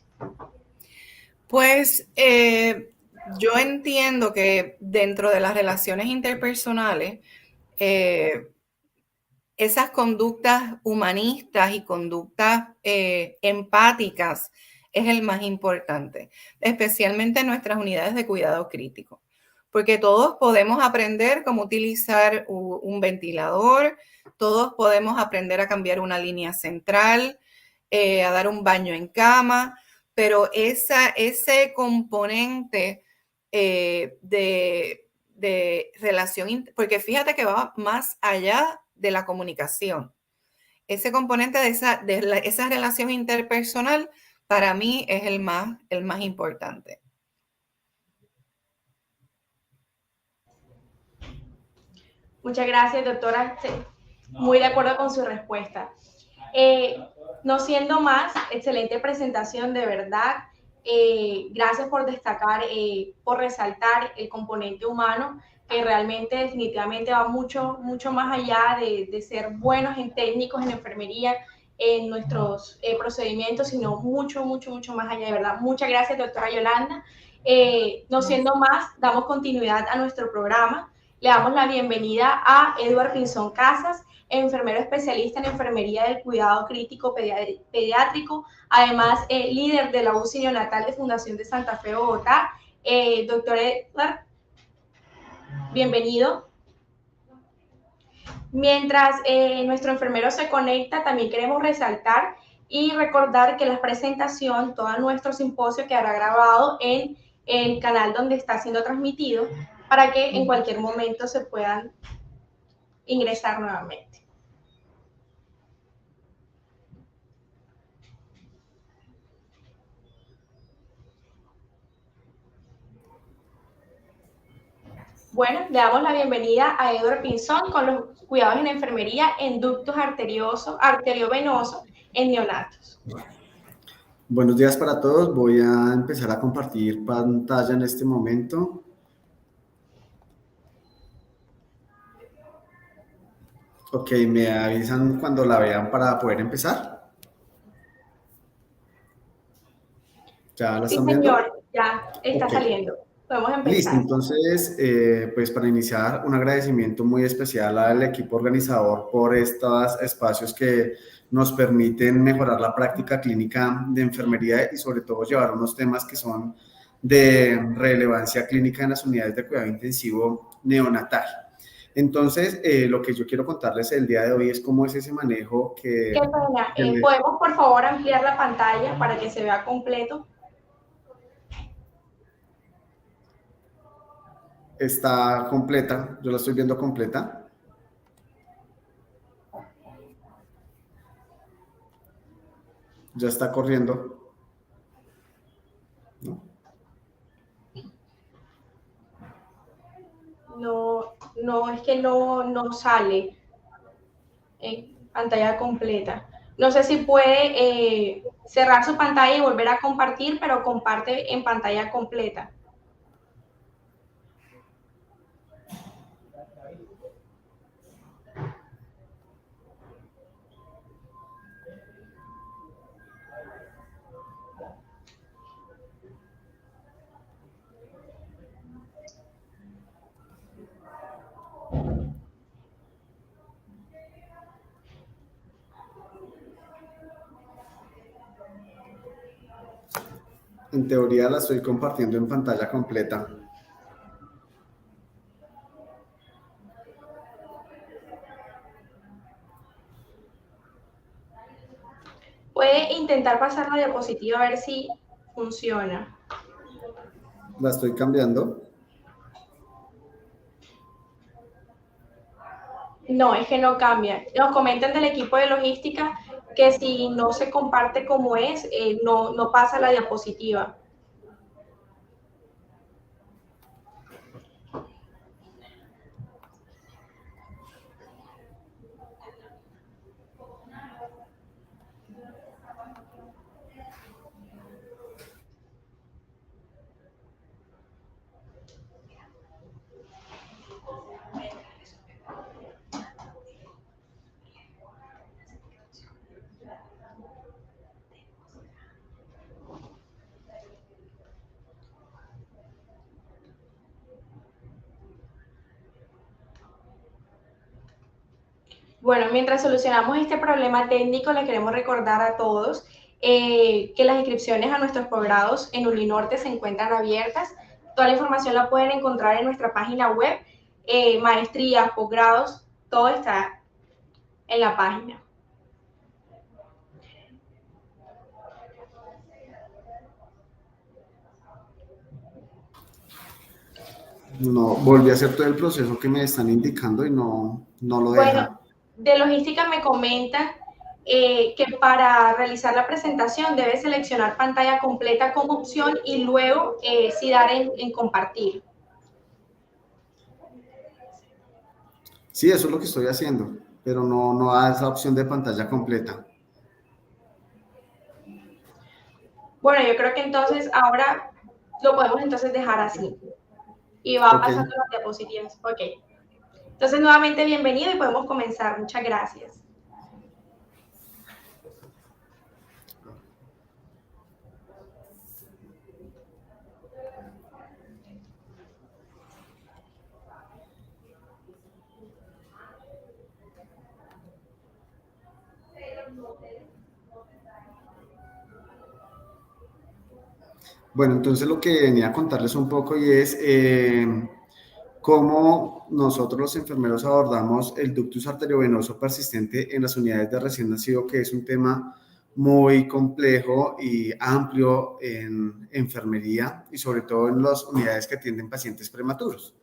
Pues yo entiendo que dentro de las relaciones interpersonales, esas conductas humanistas y conductas empáticas es el más importante, especialmente en nuestras unidades de cuidado crítico, porque todos podemos aprender cómo utilizar un ventilador, todos podemos aprender a cambiar una línea central, a dar un baño en cama, pero ese componente de relación, porque fíjate que va más allá de la comunicación. Ese componente de esa relación interpersonal para mí es el más importante. Muchas gracias, doctora. Muy de acuerdo con su respuesta. No siendo más, excelente presentación, de verdad. Gracias por destacar, por resaltar el componente humano, que realmente definitivamente va mucho más allá de ser buenos en técnicos en enfermería, en nuestros procedimientos, sino mucho más allá, de verdad. Muchas gracias, doctora Yolanda. No siendo más, damos continuidad a nuestro programa. Le damos la bienvenida a Edward Pinzón Casas, enfermero especialista en enfermería del cuidado crítico pediátrico, además líder de la UCI neonatal de Fundación de Santa Fe, Bogotá. Doctor Edward, bienvenido. Mientras nuestro enfermero se conecta, también queremos resaltar y recordar que la presentación, todo nuestro simposio quedará grabado en el canal donde está siendo transmitido para que en cualquier momento se puedan ingresar nuevamente. Bueno, le damos la bienvenida a Edward Pinzón con los cuidados en enfermería en ductos arteriovenosos en neonatos. Buenos días para todos. Voy a empezar a compartir pantalla en este momento. Ok, me avisan cuando la vean para poder empezar. ¿Ya la están viendo? Sí, señor, ya está saliendo. Podemos empezar. Listo, entonces, pues para iniciar, un agradecimiento muy especial al equipo organizador por estos espacios que nos permiten mejorar la práctica clínica de enfermería y sobre todo llevar unos temas que son de relevancia clínica en las unidades de cuidado intensivo neonatal. Entonces, lo que yo quiero contarles el día de hoy es cómo es ese manejo que... Qué pena. ¿Podemos, por favor, ampliar la pantalla para que se vea completo? Está completa, yo la estoy viendo completa. Ya está corriendo. No, es que no sale en pantalla completa. No sé si puede cerrar su pantalla y volver a compartir, pero comparte en pantalla completa. En teoría la estoy compartiendo en pantalla completa. Puede intentar pasar la diapositiva a ver si funciona. La estoy cambiando. No, es que no cambia. Nos comentan del equipo de logística que si no se comparte como es, no pasa la diapositiva. Bueno, mientras solucionamos este problema técnico, le queremos recordar a todos que las inscripciones a nuestros posgrados en Uninorte se encuentran abiertas. Toda la información la pueden encontrar en nuestra página web, maestrías, posgrados, todo está en la página. No, volví a hacer todo el proceso que me están indicando y no lo dejan. Bueno, de logística me comenta que para realizar la presentación debe seleccionar pantalla completa como opción y luego sí dar en compartir. Sí, eso es lo que estoy haciendo, pero no da esa opción de pantalla completa. Bueno, yo creo que entonces ahora lo podemos entonces dejar así. Y va pasando las diapositivas. Ok. Entonces, nuevamente, bienvenido y podemos comenzar. Muchas gracias. Bueno, entonces lo que venía a contarles un poco y es cómo nosotros los enfermeros abordamos el ductus arteriovenoso persistente en las unidades de recién nacido, que es un tema muy complejo y amplio en enfermería y sobre todo en las unidades que atienden pacientes prematuros.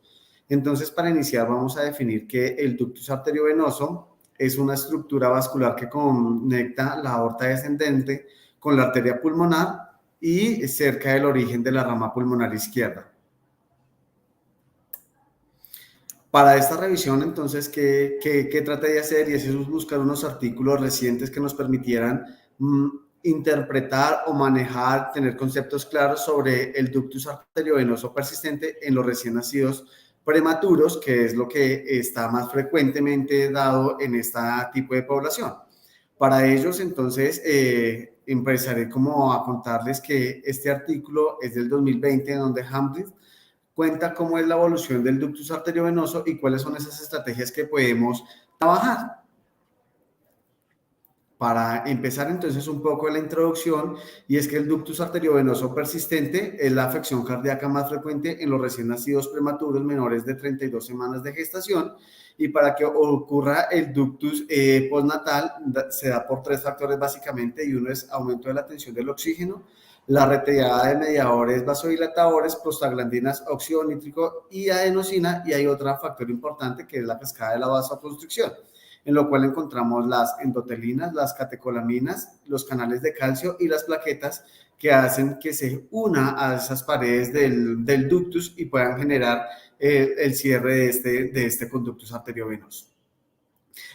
Entonces, para iniciar vamos a definir que el ductus arteriovenoso es una estructura vascular que conecta la aorta descendente con la arteria pulmonar y cerca del origen de la rama pulmonar izquierda. Para esta revisión, entonces, ¿qué traté de hacer? Y es buscar unos artículos recientes que nos permitieran interpretar o manejar, tener conceptos claros sobre el ductus arteriovenoso persistente en los recién nacidos prematuros, que es lo que está más frecuentemente dado en este tipo de población. Para ellos, entonces, empezaré como a contarles que este artículo es del 2020, donde Hamlet cuenta cómo es la evolución del ductus arteriovenoso y cuáles son esas estrategias que podemos trabajar. Para empezar, entonces, un poco de la introducción, y es que el ductus arteriovenoso persistente es la afección cardíaca más frecuente en los recién nacidos prematuros menores de 32 semanas de gestación, y para que ocurra el ductus postnatal se da por 3 factores básicamente, y uno es aumento de la tensión del oxígeno, la retirada de mediadores vasodilatadores, prostaglandinas, óxido nítrico y adenosina, y hay otro factor importante que es la cascada de la vasoconstricción, en lo cual encontramos las endotelinas, las catecolaminas, los canales de calcio y las plaquetas que hacen que se una a esas paredes del ductus y puedan generar el cierre de este conductus arteriovenoso.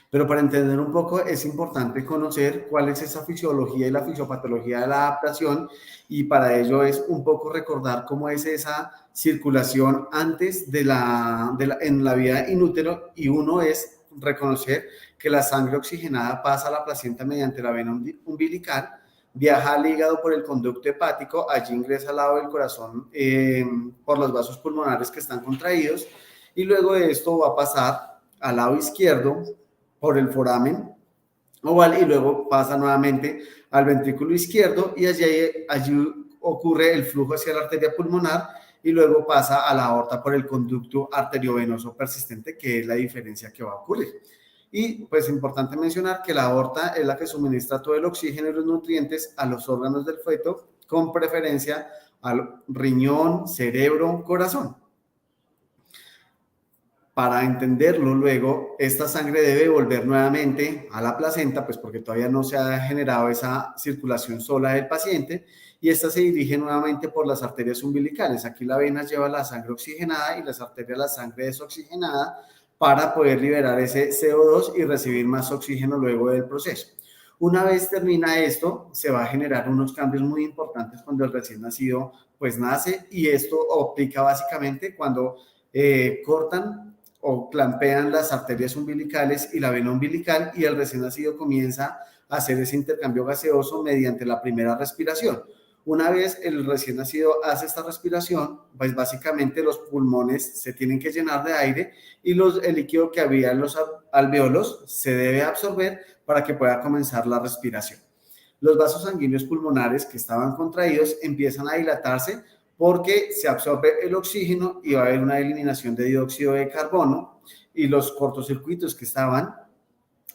Pero para entender un poco es importante conocer cuál es esa fisiología y la fisiopatología de la adaptación, y para ello es un poco recordar cómo es esa circulación antes en la vida in útero, y uno es reconocer que la sangre oxigenada pasa a la placenta mediante la vena umbilical, viaja al hígado por el conducto hepático, allí ingresa al lado del corazón por los vasos pulmonares que están contraídos, y luego de esto va a pasar al lado izquierdo por el foramen oval y luego pasa nuevamente al ventrículo izquierdo, y allí ocurre el flujo hacia la arteria pulmonar y luego pasa a la aorta por el conducto arteriovenoso persistente, que es la diferencia que va a ocurrir. Y pues importante mencionar que la aorta es la que suministra todo el oxígeno y los nutrientes a los órganos del feto, con preferencia al riñón, cerebro, corazón. Para entenderlo luego, esta sangre debe volver nuevamente a la placenta, pues porque todavía no se ha generado esa circulación sola del paciente, y esta se dirige nuevamente por las arterias umbilicales. Aquí la vena lleva la sangre oxigenada y las arterias la sangre desoxigenada para poder liberar ese CO2 y recibir más oxígeno luego del proceso. Una vez termina esto, se va a generar unos cambios muy importantes cuando el recién nacido pues nace, y esto aplica básicamente cuando cortan o clampean las arterias umbilicales y la vena umbilical, y el recién nacido comienza a hacer ese intercambio gaseoso mediante la primera respiración. Una vez el recién nacido hace esta respiración, pues básicamente los pulmones se tienen que llenar de aire y el líquido que había en los alvéolos se debe absorber para que pueda comenzar la respiración. Los vasos sanguíneos pulmonares que estaban contraídos empiezan a dilatarse porque se absorbe el oxígeno y va a haber una eliminación de dióxido de carbono, y los cortocircuitos que estaban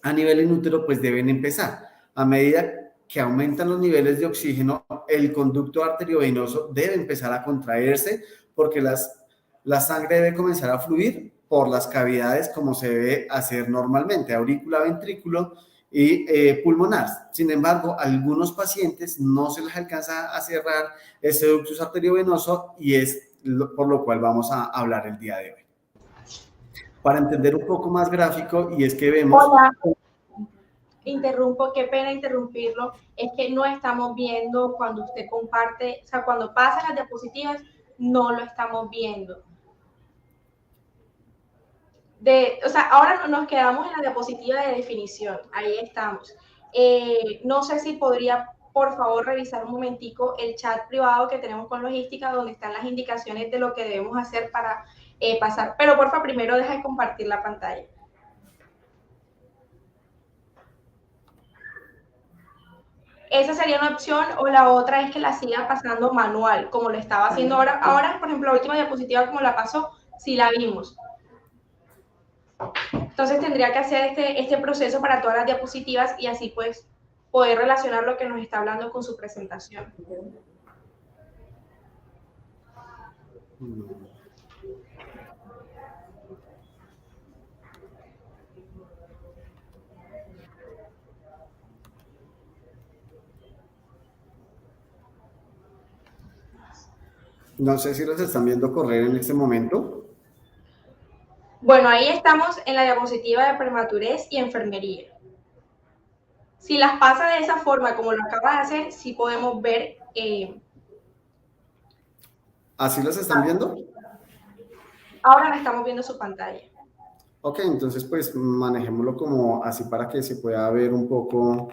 a nivel inútero pues deben empezar. A medida que aumentan los niveles de oxígeno, el conducto arteriovenoso debe empezar a contraerse porque la sangre debe comenzar a fluir por las cavidades como se debe hacer normalmente, aurícula, ventrículo y pulmonar. Sin embargo, a algunos pacientes no se les alcanza a cerrar ese ductus arteriovenoso y es por lo cual vamos a hablar el día de hoy. Para entender un poco más gráfico, y es que vemos... Hola. Interrumpo, qué pena interrumpirlo, es que no estamos viendo cuando usted comparte, o sea, cuando pasan las diapositivas, no lo estamos viendo. O sea, ahora nos quedamos en la diapositiva de definición, ahí estamos. No sé si podría, por favor, revisar un momentico el chat privado que tenemos con logística, donde están las indicaciones de lo que debemos hacer para pasar. Pero, por favor, primero deja de compartir la pantalla. Esa sería una opción, o la otra es que la siga pasando manual, como lo estaba haciendo ahora. Ahora, por ejemplo, la última diapositiva, como la pasó, sí la vimos. Entonces tendría que hacer este proceso para todas las diapositivas y así pues poder relacionar lo que nos está hablando con su presentación. No sé si los están viendo correr en este momento. Bueno, ahí estamos en la diapositiva de prematurez y enfermería. Si las pasa de esa forma como lo acaba de hacer, sí podemos ver... ¿Así los están viendo? Ahora la estamos viendo su pantalla. Ok, entonces pues manejémoslo como así para que se pueda ver un poco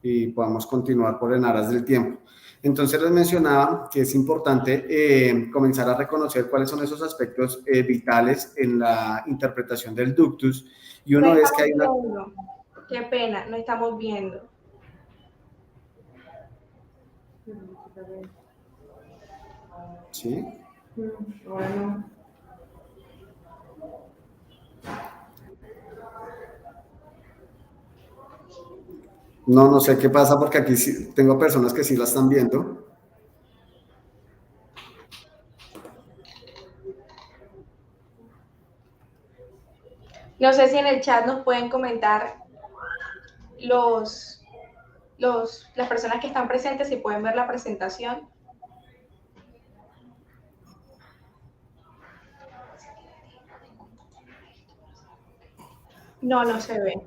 y podamos continuar por en aras del tiempo. Entonces les mencionaba que es importante comenzar a reconocer cuáles son esos aspectos vitales en la interpretación del ductus, y uno es que hay una... Qué pena, no estamos viendo. ¿Sí? Bueno. No sé qué pasa porque aquí sí, tengo personas que sí la están viendo. No sé si en el chat nos pueden comentar las personas que están presentes, si pueden ver la presentación. No se ve.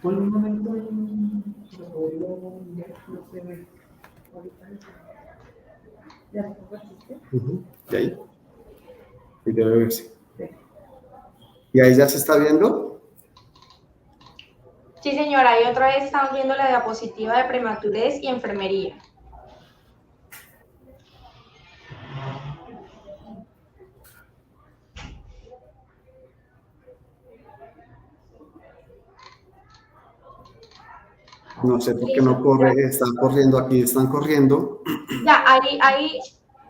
Por un momento ¿ya te compartiste? ¿Y ahí? Y debe verse. Sí. ¿Y ahí ya se está viendo? Sí, señora, y otra vez estamos viendo la diapositiva de prematurez y enfermería. No sé por qué no corre, están corriendo aquí, están corriendo. Ya, ahí,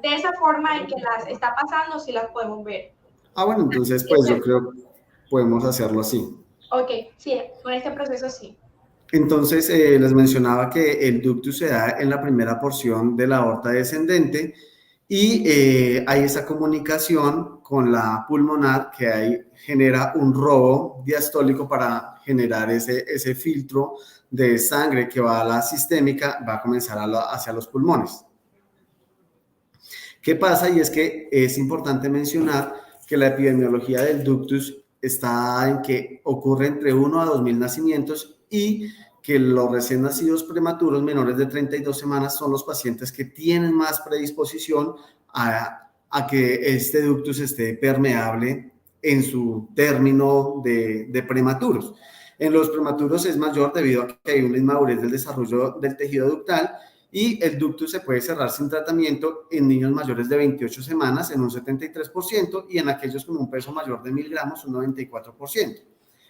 de esa forma en que las está pasando, sí las podemos ver. Ah, bueno, entonces pues yo creo que podemos hacerlo así. Ok, sí, con este proceso sí. Entonces les mencionaba que el ductus se da en la primera porción de la aorta descendente y hay esa comunicación con la pulmonar que ahí genera un robo diastólico para generar ese filtro de sangre que va a la sistémica, va a comenzar hacia los pulmones. ¿Qué pasa? Y es que es importante mencionar que la epidemiología del ductus está en que ocurre entre 1 a 2.000 nacimientos y que los recién nacidos prematuros menores de 32 semanas son los pacientes que tienen más predisposición a que este ductus esté permeable en su término de prematuros. En los prematuros es mayor debido a que hay una inmadurez del desarrollo del tejido ductal y el ductus se puede cerrar sin tratamiento en niños mayores de 28 semanas en un 73% y en aquellos con un peso mayor de 1000 gramos un 94%.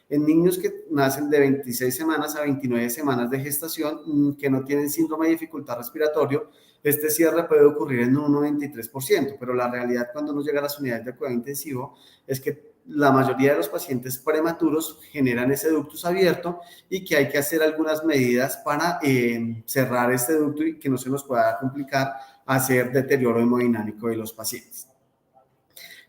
En niños que nacen de 26 semanas a 29 semanas de gestación que no tienen síndrome de dificultad respiratorio, este cierre puede ocurrir en un 93%, pero la realidad cuando uno llega a las unidades de cuidado intensivo es que la mayoría de los pacientes prematuros generan ese ductus abierto y que hay que hacer algunas medidas para cerrar este ducto y que no se nos pueda complicar hacer deterioro hemodinámico de los pacientes.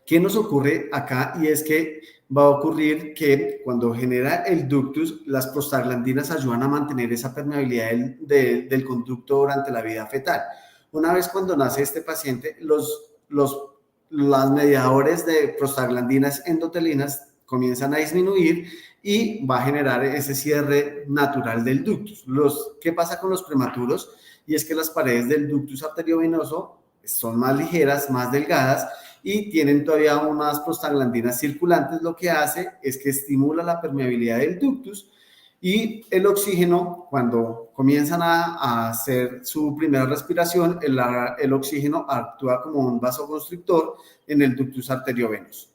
¿Qué nos ocurre acá? Y es que va a ocurrir que cuando genera el ductus, las prostaglandinas ayudan a mantener esa permeabilidad del conducto durante la vida fetal. Una vez cuando nace este paciente, las mediadores de prostaglandinas endotelinas comienzan a disminuir y va a generar ese cierre natural del ductus. ¿Qué pasa con los prematuros? Y es que las paredes del ductus arteriovenoso son más ligeras, más delgadas y tienen todavía unas prostaglandinas circulantes. Lo que hace es que estimula la permeabilidad del ductus y el oxígeno, cuando comienzan a hacer su primera respiración, el oxígeno actúa como un vasoconstrictor en el ductus arteriovenoso.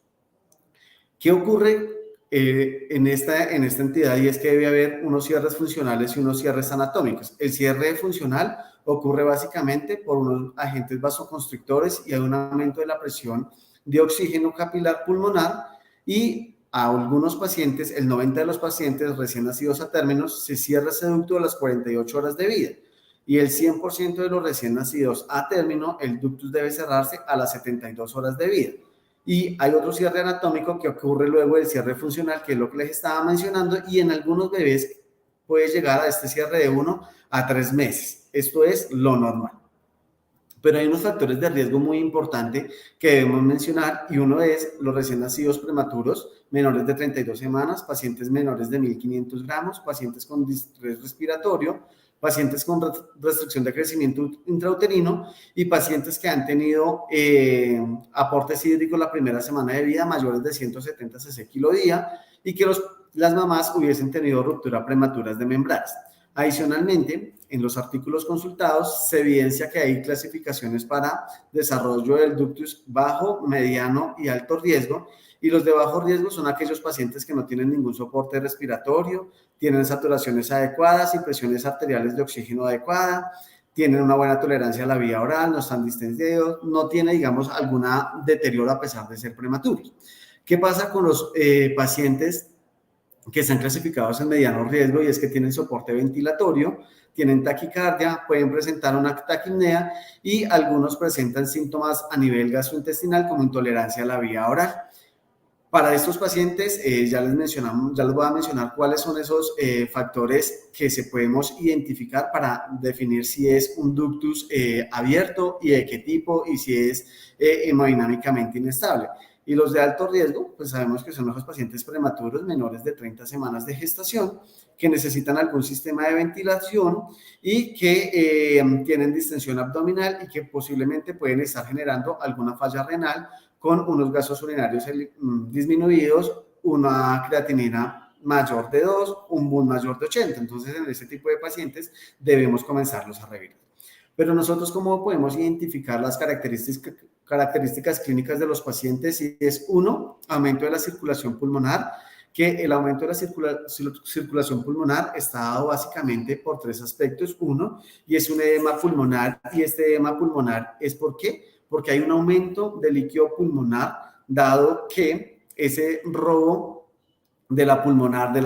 ¿Qué ocurre en esta entidad? Y es que debe haber unos cierres funcionales y unos cierres anatómicos. El cierre funcional ocurre básicamente por unos agentes vasoconstrictores y hay un aumento de la presión de oxígeno capilar pulmonar y a algunos pacientes, el 90% de los pacientes recién nacidos a términos, se cierra ese ducto a las 48 horas de vida y el 100% de los recién nacidos a término, el ductus debe cerrarse a las 72 horas de vida. Y hay otro cierre anatómico que ocurre luego del cierre funcional, que es lo que les estaba mencionando, y en algunos bebés puede llegar a este cierre de 1 a 3 meses. Esto es lo normal. Pero hay unos factores de riesgo muy importantes que debemos mencionar y uno es los recién nacidos prematuros, menores de 32 semanas, pacientes menores de 1500 gramos, pacientes con distrés respiratorio, pacientes con restricción de crecimiento intrauterino y pacientes que han tenido aportes hídricos la primera semana de vida mayores de 170 cc kilo día y que las mamás hubiesen tenido ruptura prematuras de membranas. Adicionalmente, en los artículos consultados se evidencia que hay clasificaciones para desarrollo del ductus bajo, mediano y alto riesgo, y los de bajo riesgo son aquellos pacientes que no tienen ningún soporte respiratorio, tienen saturaciones adecuadas y presiones arteriales de oxígeno adecuada, tienen una buena tolerancia a la vía oral, no están distendidos, no tiene, digamos, alguna deterioro a pesar de ser prematuros. ¿Qué pasa con los pacientes que están clasificados en mediano riesgo? Y es que tienen soporte ventilatorio, tienen taquicardia, pueden presentar una taquipnea y algunos presentan síntomas a nivel gastrointestinal como intolerancia a la vía oral. Para estos pacientes ya les voy a mencionar cuáles son esos factores que se podemos identificar para definir si es un ductus abierto y de qué tipo y si es hemodinámicamente inestable. Y los de alto riesgo, pues sabemos que son los pacientes prematuros menores de 30 semanas de gestación que necesitan algún sistema de ventilación y que tienen distensión abdominal y que posiblemente pueden estar generando alguna falla renal con unos gases urinarios disminuidos, una creatinina mayor de 2, un BUN mayor de 80. Entonces, en este tipo de pacientes debemos comenzarlos a revisar. Pero nosotros, ¿cómo podemos identificar las características clínicas de los pacientes? Y es uno, aumento de la circulación pulmonar, que el aumento de la circulación pulmonar está dado básicamente por 3 aspectos. Uno, y es un edema pulmonar, y este edema pulmonar es ¿por qué? Porque hay un aumento del líquido pulmonar, dado que ese robo de la pulmonar, de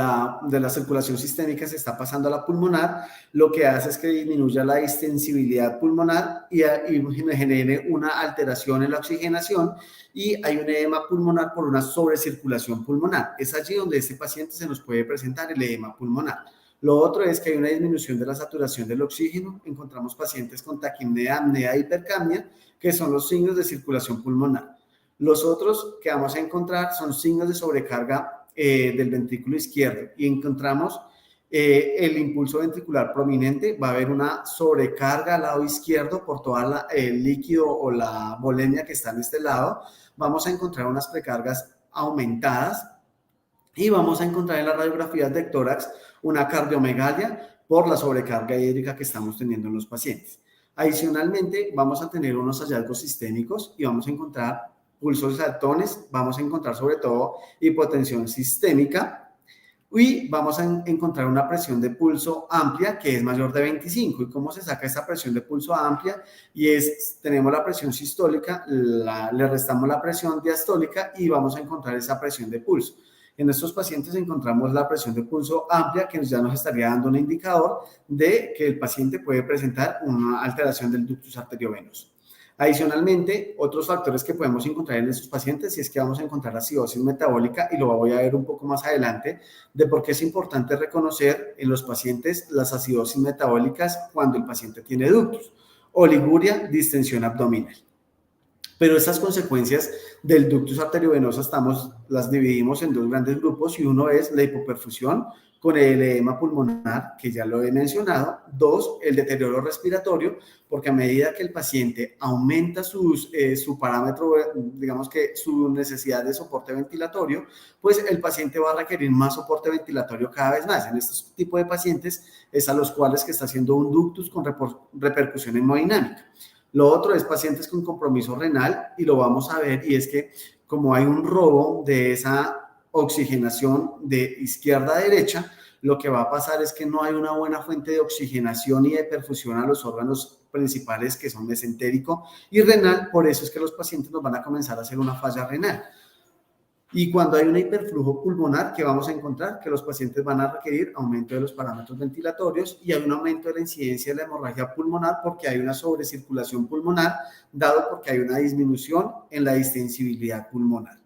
la circulación sistémica se está pasando a la pulmonar, lo que hace es que disminuya la distensibilidad pulmonar y genere una alteración en la oxigenación y hay un edema pulmonar por una sobrecirculación pulmonar. Es allí donde este paciente se nos puede presentar el edema pulmonar. Lo otro es que hay una disminución de la saturación del oxígeno. Encontramos pacientes con taquipnea, apnea, hipercapnia, que son los signos de circulación pulmonar. Los otros que vamos a encontrar son signos de sobrecarga del ventrículo izquierdo y encontramos el impulso ventricular prominente, va a haber una sobrecarga al lado izquierdo por todo el líquido o la volemia que está en este lado. Vamos a encontrar unas precargas aumentadas y vamos a encontrar en las radiografías de tórax una cardiomegalia por la sobrecarga hídrica que estamos teniendo en los pacientes. Adicionalmente, vamos a tener unos hallazgos sistémicos y vamos a encontrar pulsos saltones, vamos a encontrar sobre todo hipotensión sistémica, y vamos a encontrar una presión de pulso amplia que es mayor de 25. ¿Y cómo se saca esa presión de pulso amplia? Y tenemos la presión sistólica, le restamos la presión diastólica y vamos a encontrar esa presión de pulso. En estos pacientes encontramos la presión de pulso amplia, que ya nos estaría dando un indicador de que el paciente puede presentar una alteración del ductus arteriovenoso. Adicionalmente, otros factores que podemos encontrar en estos pacientes es que vamos a encontrar acidosis metabólica, y lo voy a ver un poco más adelante, de por qué es importante reconocer en los pacientes las acidosis metabólicas cuando el paciente tiene ductus. Oliguria, distensión abdominal. Pero estas consecuencias del ductus arteriovenoso las dividimos en dos grandes grupos, y uno es la hipoperfusión con el edema pulmonar, que ya lo he mencionado. Dos, el deterioro respiratorio, porque a medida que el paciente aumenta su parámetro, digamos que su necesidad de soporte ventilatorio, pues el paciente va a requerir más soporte ventilatorio cada vez más. En este tipo de pacientes es a los cuales que está haciendo un ductus con repercusión hemodinámica. Lo otro es pacientes con compromiso renal, y lo vamos a ver, y es que como hay un robo de esa oxigenación de izquierda a derecha, lo que va a pasar es que no hay una buena fuente de oxigenación y de perfusión a los órganos principales, que son mesentérico y renal. Por eso es que los pacientes nos van a comenzar a hacer una falla renal. Y cuando hay un hiperflujo pulmonar, ¿qué vamos a encontrar? Que los pacientes van a requerir aumento de los parámetros ventilatorios, y hay un aumento de la incidencia de la hemorragia pulmonar, porque hay una sobrecirculación pulmonar, dado porque hay una disminución en la distensibilidad pulmonar.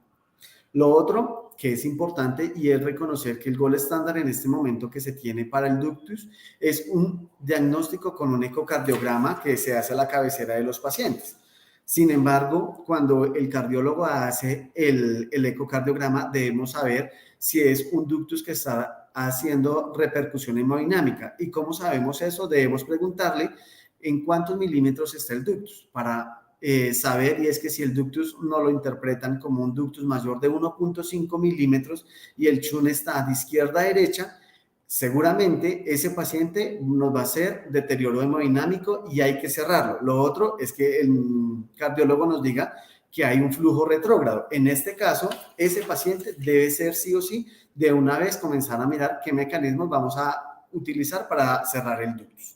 Lo otro que es importante, y es reconocer que el gold estándar en este momento que se tiene para el ductus es un diagnóstico con un ecocardiograma que se hace a la cabecera de los pacientes. Sin embargo, cuando el cardiólogo hace el ecocardiograma, debemos saber si es un ductus que está haciendo repercusión hemodinámica. ¿Y cómo sabemos eso? Debemos preguntarle en cuántos milímetros está el ductus para saber, y es que si el ductus no lo interpretan como un ductus mayor de 1.5 milímetros y el chun está de izquierda a derecha, seguramente ese paciente nos va a hacer deterioro hemodinámico y hay que cerrarlo. Lo otro es que el cardiólogo nos diga que hay un flujo retrógrado. En este caso, ese paciente debe ser sí o sí de una vez comenzar a mirar qué mecanismos vamos a utilizar para cerrar el ductus.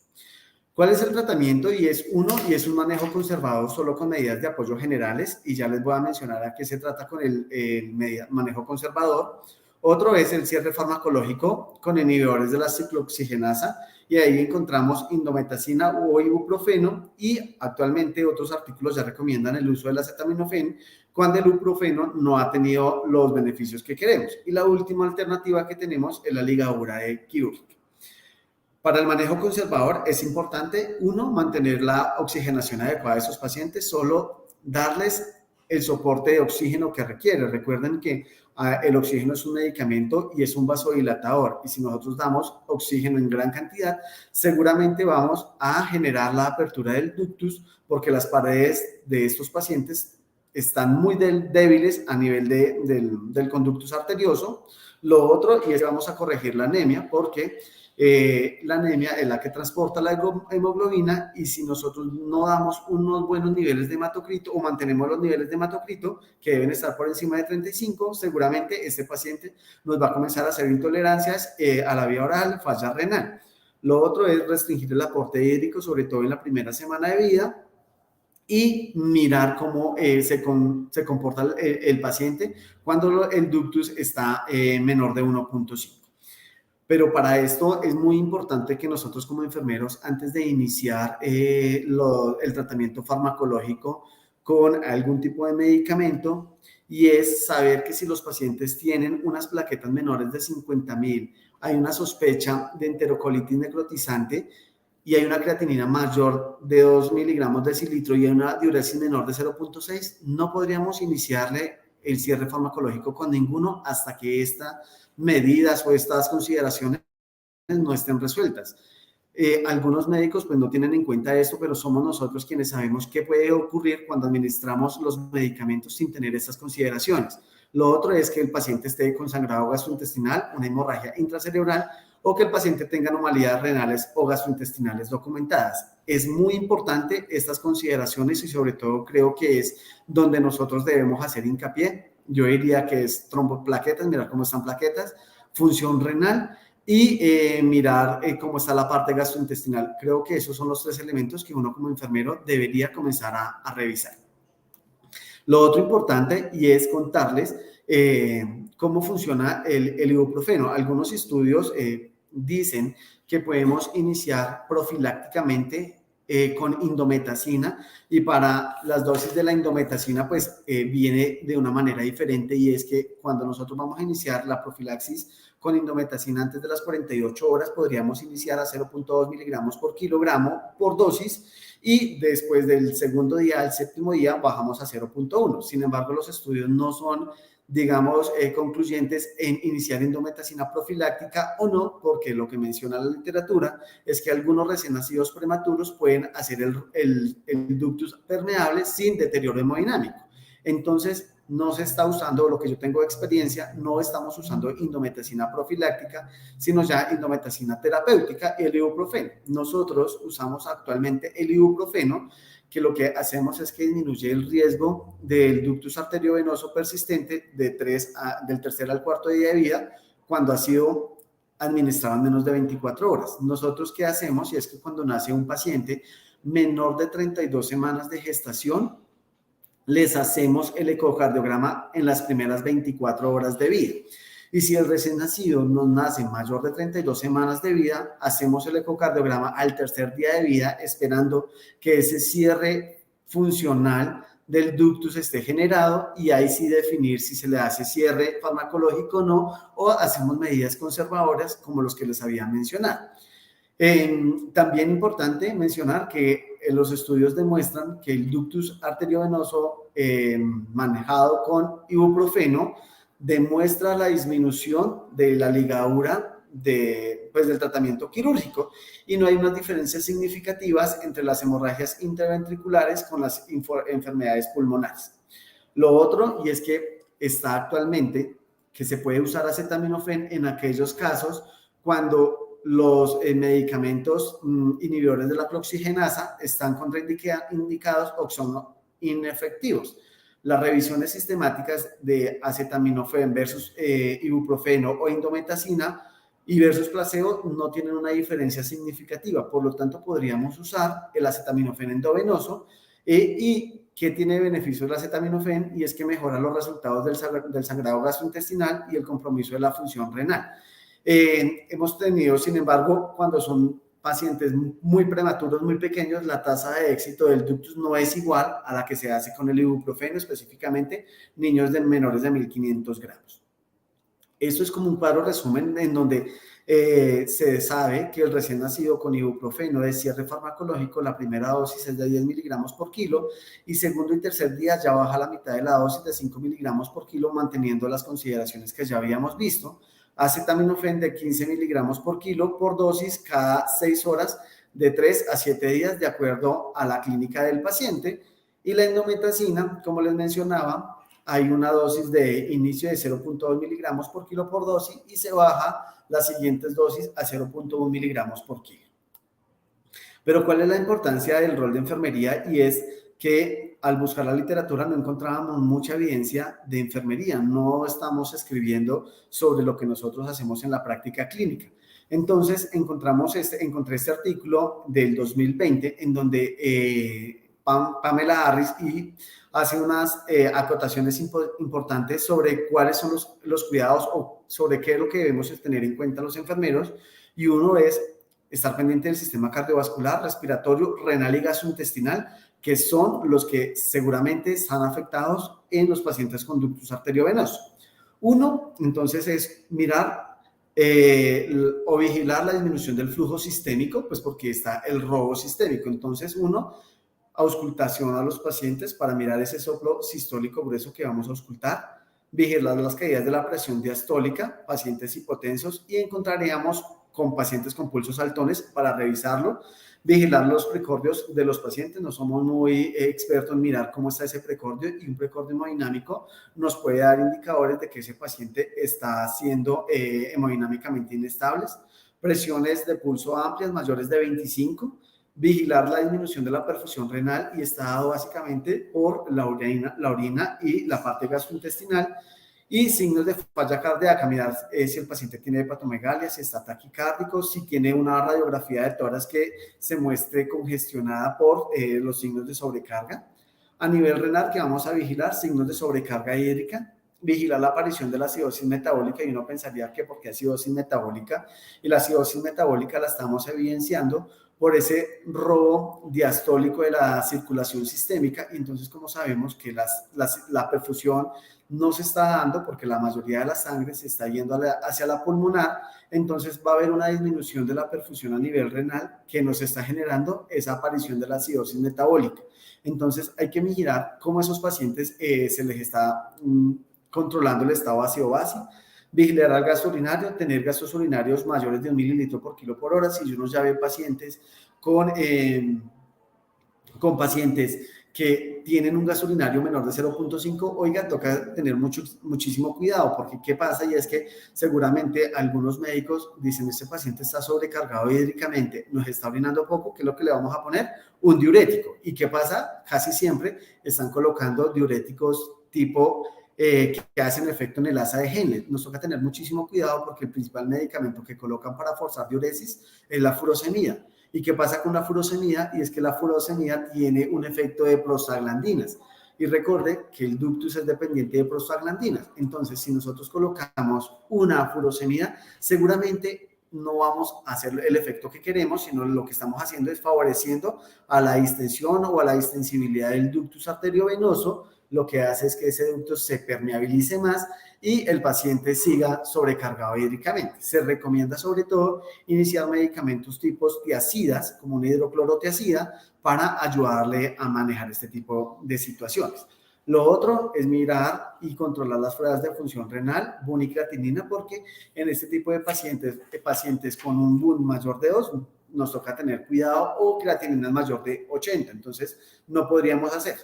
¿Cuál es el tratamiento? Y es un manejo conservador solo con medidas de apoyo generales, y ya les voy a mencionar a qué se trata con el manejo conservador. Otro es el cierre farmacológico con inhibidores de la ciclooxigenasa, y ahí encontramos indometacina o ibuprofeno, y actualmente otros artículos ya recomiendan el uso del acetaminofén cuando el ibuprofeno no ha tenido los beneficios que queremos. Y la última alternativa que tenemos es la ligadura quirúrgica. Para el manejo conservador es importante, uno, mantener la oxigenación adecuada de esos pacientes, solo darles el soporte de oxígeno que requiere. Recuerden que el oxígeno es un medicamento y es un vasodilatador, y si nosotros damos oxígeno en gran cantidad, seguramente vamos a generar la apertura del ductus, porque las paredes de estos pacientes están muy débiles a nivel del conductus arterioso. Lo otro, y es que vamos a corregir la anemia, porque la anemia es la que transporta la hemoglobina, y si nosotros no damos unos buenos niveles de hematocrito o mantenemos los niveles de hematocrito que deben estar por encima de 35, seguramente este paciente nos va a comenzar a hacer intolerancias a la vía oral, falla renal. Lo otro es restringir el aporte hídrico, sobre todo en la primera semana de vida, y mirar cómo se comporta el paciente cuando el ductus está menor de 1.5. Pero para esto es muy importante que nosotros como enfermeros, antes de iniciar el tratamiento farmacológico con algún tipo de medicamento, y es saber que si los pacientes tienen unas plaquetas menores de 50.000, hay una sospecha de enterocolitis necrotizante y hay una creatinina mayor de 2 miligramos decilitro y hay una diuresis menor de 0.6, no podríamos iniciarle el cierre farmacológico con ninguno hasta que estas medidas o estas consideraciones no estén resueltas. Algunos médicos pues no tienen en cuenta esto, pero somos nosotros quienes sabemos qué puede ocurrir cuando administramos los medicamentos sin tener estas consideraciones. Lo otro es que el paciente esté con sangrado gastrointestinal, una hemorragia intracerebral, o que el paciente tenga anomalías renales o gastrointestinales documentadas. Es muy importante estas consideraciones y sobre todo creo que es donde nosotros debemos hacer hincapié. Yo diría que es tromboplaquetas, mirar cómo están plaquetas, función renal y mirar cómo está la parte gastrointestinal. Creo que esos son los 3 elementos que uno como enfermero debería comenzar a revisar. Lo otro importante y es contarles cómo funciona el ibuprofeno. Algunos estudios dicen que podemos iniciar profilácticamente con indometacina y para las dosis de la indometacina pues viene de una manera diferente y es que cuando nosotros vamos a iniciar la profilaxis con indometacina antes de las 48 horas podríamos iniciar a 0.2 miligramos por kilogramo por dosis y después del segundo día al séptimo día bajamos a 0.1. Sin embargo, los estudios no son, digamos, concluyentes en iniciar indometacina profiláctica o no, porque lo que menciona la literatura es que algunos recién nacidos prematuros pueden hacer el ductus permeable sin deterioro hemodinámico. Entonces, no se está usando, lo que yo tengo de experiencia, no estamos usando indometacina profiláctica, sino ya indometacina terapéutica y el ibuprofeno. Nosotros usamos actualmente el ibuprofeno, que lo que hacemos es que disminuye el riesgo del ductus arteriovenoso persistente del tercer al cuarto día de vida cuando ha sido administrado en menos de 24 horas. Nosotros, ¿qué hacemos? Y es que cuando nace un paciente menor de 32 semanas de gestación, les hacemos el ecocardiograma en las primeras 24 horas de vida. Y si el recién nacido nos nace mayor de 32 semanas de vida, hacemos el ecocardiograma al tercer día de vida, esperando que ese cierre funcional del ductus esté generado y ahí sí definir si se le hace cierre farmacológico o no, o hacemos medidas conservadoras como los que les había mencionado. También importante mencionar que los estudios demuestran que el ductus arteriovenoso manejado con ibuprofeno demuestra la disminución de la ligadura del tratamiento quirúrgico y no hay unas diferencias significativas entre las hemorragias interventriculares con las enfermedades pulmonares. Lo otro, y es que está actualmente que se puede usar acetaminofén en aquellos casos cuando los medicamentos inhibidores de la cloroxigenasa están contraindicados o son inefectivos. Las revisiones sistemáticas de acetaminofén versus ibuprofeno o indometacina y versus placebo no tienen una diferencia significativa, por lo tanto podríamos usar el acetaminofén endovenoso y que tiene beneficios el acetaminofén y es que mejora los resultados del sangrado gastrointestinal y el compromiso de la función renal. Hemos tenido, sin embargo, cuando son pacientes muy prematuros, muy pequeños, la tasa de éxito del ductus no es igual a la que se hace con el ibuprofeno, específicamente niños de menores de 1.500 gramos. Esto es como un cuadro resumen en donde se sabe que el recién nacido con ibuprofeno de cierre farmacológico, la primera dosis es de 10 miligramos por kilo y segundo y tercer día ya baja la mitad de la dosis de 5 miligramos por kilo, manteniendo las consideraciones que ya habíamos visto. Acetaminofén de 15 miligramos por kilo por dosis cada 6 horas de 3 a 7 días de acuerdo a la clínica del paciente. Y la indometacina, como les mencionaba, hay una dosis de inicio de 0.2 miligramos por kilo por dosis y se baja las siguientes dosis a 0.1 miligramos por kilo. Pero ¿cuál es la importancia del rol de enfermería? Y es que al buscar la literatura no encontrábamos mucha evidencia de enfermería, no estamos escribiendo sobre lo que nosotros hacemos en la práctica clínica. Entonces encontré este artículo del 2020 en donde Pamela Harris hace unas acotaciones importantes sobre cuáles son los cuidados o sobre qué es lo que debemos tener en cuenta los enfermeros y uno es estar pendiente del sistema cardiovascular, respiratorio, renal y gastrointestinal, que son los que seguramente están afectados en los pacientes con ductus arteriovenoso. Uno, entonces, es mirar o vigilar la disminución del flujo sistémico, pues porque está el robo sistémico. Entonces, uno, auscultación a los pacientes para mirar ese soplo sistólico grueso que vamos a auscultar, vigilar las caídas de la presión diastólica, pacientes hipotensos y encontraríamos con pacientes con pulsos saltones para revisarlo, vigilar los precordios de los pacientes. No somos muy expertos en mirar cómo está ese precordio, y un precordio hemodinámico nos puede dar indicadores de que ese paciente está siendo hemodinámicamente inestables. Presiones de pulso amplias mayores de 25, vigilar la disminución de la perfusión renal, y está dado básicamente por la orina y la parte gastrointestinal. Y signos de falla cardíaca, mirar si el paciente tiene hepatomegalia, si está taquicárdico, si tiene una radiografía de tórax que se muestre congestionada por los signos de sobrecarga. A nivel renal, que vamos a vigilar signos de sobrecarga hídrica, vigilar la aparición de la acidosis metabólica, y uno pensaría que ¿por qué acidosis metabólica? Y la acidosis metabólica la estamos evidenciando por ese robo diastólico de la circulación sistémica. Y entonces, como sabemos que la perfusión no se está dando porque la mayoría de la sangre se está yendo hacia la pulmonar, entonces va a haber una disminución de la perfusión a nivel renal que nos está generando esa aparición de la acidosis metabólica. Entonces hay que vigilar cómo a esos pacientes se les está controlando el estado ácido-base. Vigilar al gasto urinario, tener gastos urinarios mayores de 1 mililitro por kilo por hora. Si uno ya ve pacientes con pacientes que tienen un gasto urinario menor de 0.5, oiga, toca tener muchísimo cuidado, porque ¿qué pasa? Y es que seguramente algunos médicos dicen, este paciente está sobrecargado hídricamente, nos está orinando poco, ¿qué es lo que le vamos a poner? Un diurético. ¿Y qué pasa? Casi siempre están colocando diuréticos tipo que hacen efecto en el asa de Henle. Nos toca tener muchísimo cuidado porque el principal medicamento que colocan para forzar diuresis es la furosemida. ¿Y qué pasa con la furosemida? Y es que la furosemida tiene un efecto de prostaglandinas. Y recuerde que el ductus es dependiente de prostaglandinas. Entonces, si nosotros colocamos una furosemida, seguramente no vamos a hacer el efecto que queremos, sino lo que estamos haciendo es favoreciendo a la distensión o a la distensibilidad del ductus arteriovenoso. Lo que hace es que ese ducto se permeabilice más y el paciente siga sobrecargado hídricamente. Se recomienda sobre todo iniciar medicamentos tipos tiacidas, como una hidroclorotiacida, para ayudarle a manejar este tipo de situaciones. Lo otro es mirar y controlar las pruebas de función renal, BUN y creatinina, porque en este tipo de pacientes con un BUN mayor de 2, nos toca tener cuidado, o creatinina mayor de 80, entonces no podríamos hacer.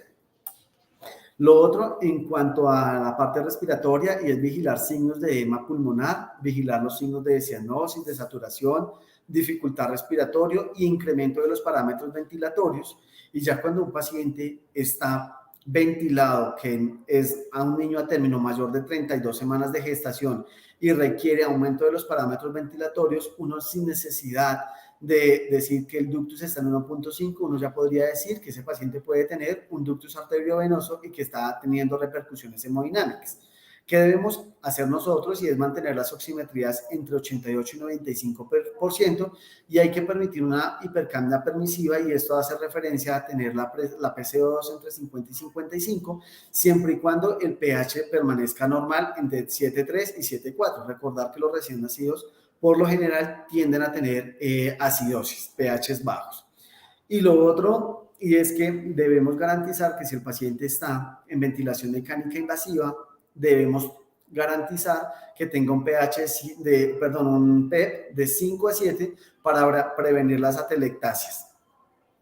Lo otro en cuanto a la parte respiratoria, y es vigilar signos de edema pulmonar, vigilar los signos de cianosis, de saturación, dificultad respiratorio y incremento de los parámetros ventilatorios. Y ya cuando un paciente está ventilado, que es a un niño a término mayor de 32 semanas de gestación y requiere aumento de los parámetros ventilatorios, uno sin necesidad de decir que el ductus está en 1.5, uno ya podría decir que ese paciente puede tener un ductus arteriovenoso y que está teniendo repercusiones hemodinámicas. ¿Qué debemos hacer nosotros? Y es mantener las oximetrías entre 88 y 95%, y hay que permitir una hipercapnia permisiva, y esto hace referencia a tener la PCO2 entre 50 y 55, siempre y cuando el pH permanezca normal entre 7.3 y 7.4. Recordar que los recién nacidos por lo general tienden a tener acidosis, pHs bajos. Y lo otro, y es que debemos garantizar que si el paciente está en ventilación mecánica invasiva, debemos garantizar que tenga un un PEP de 5 a 7 para prevenir las atelectasias.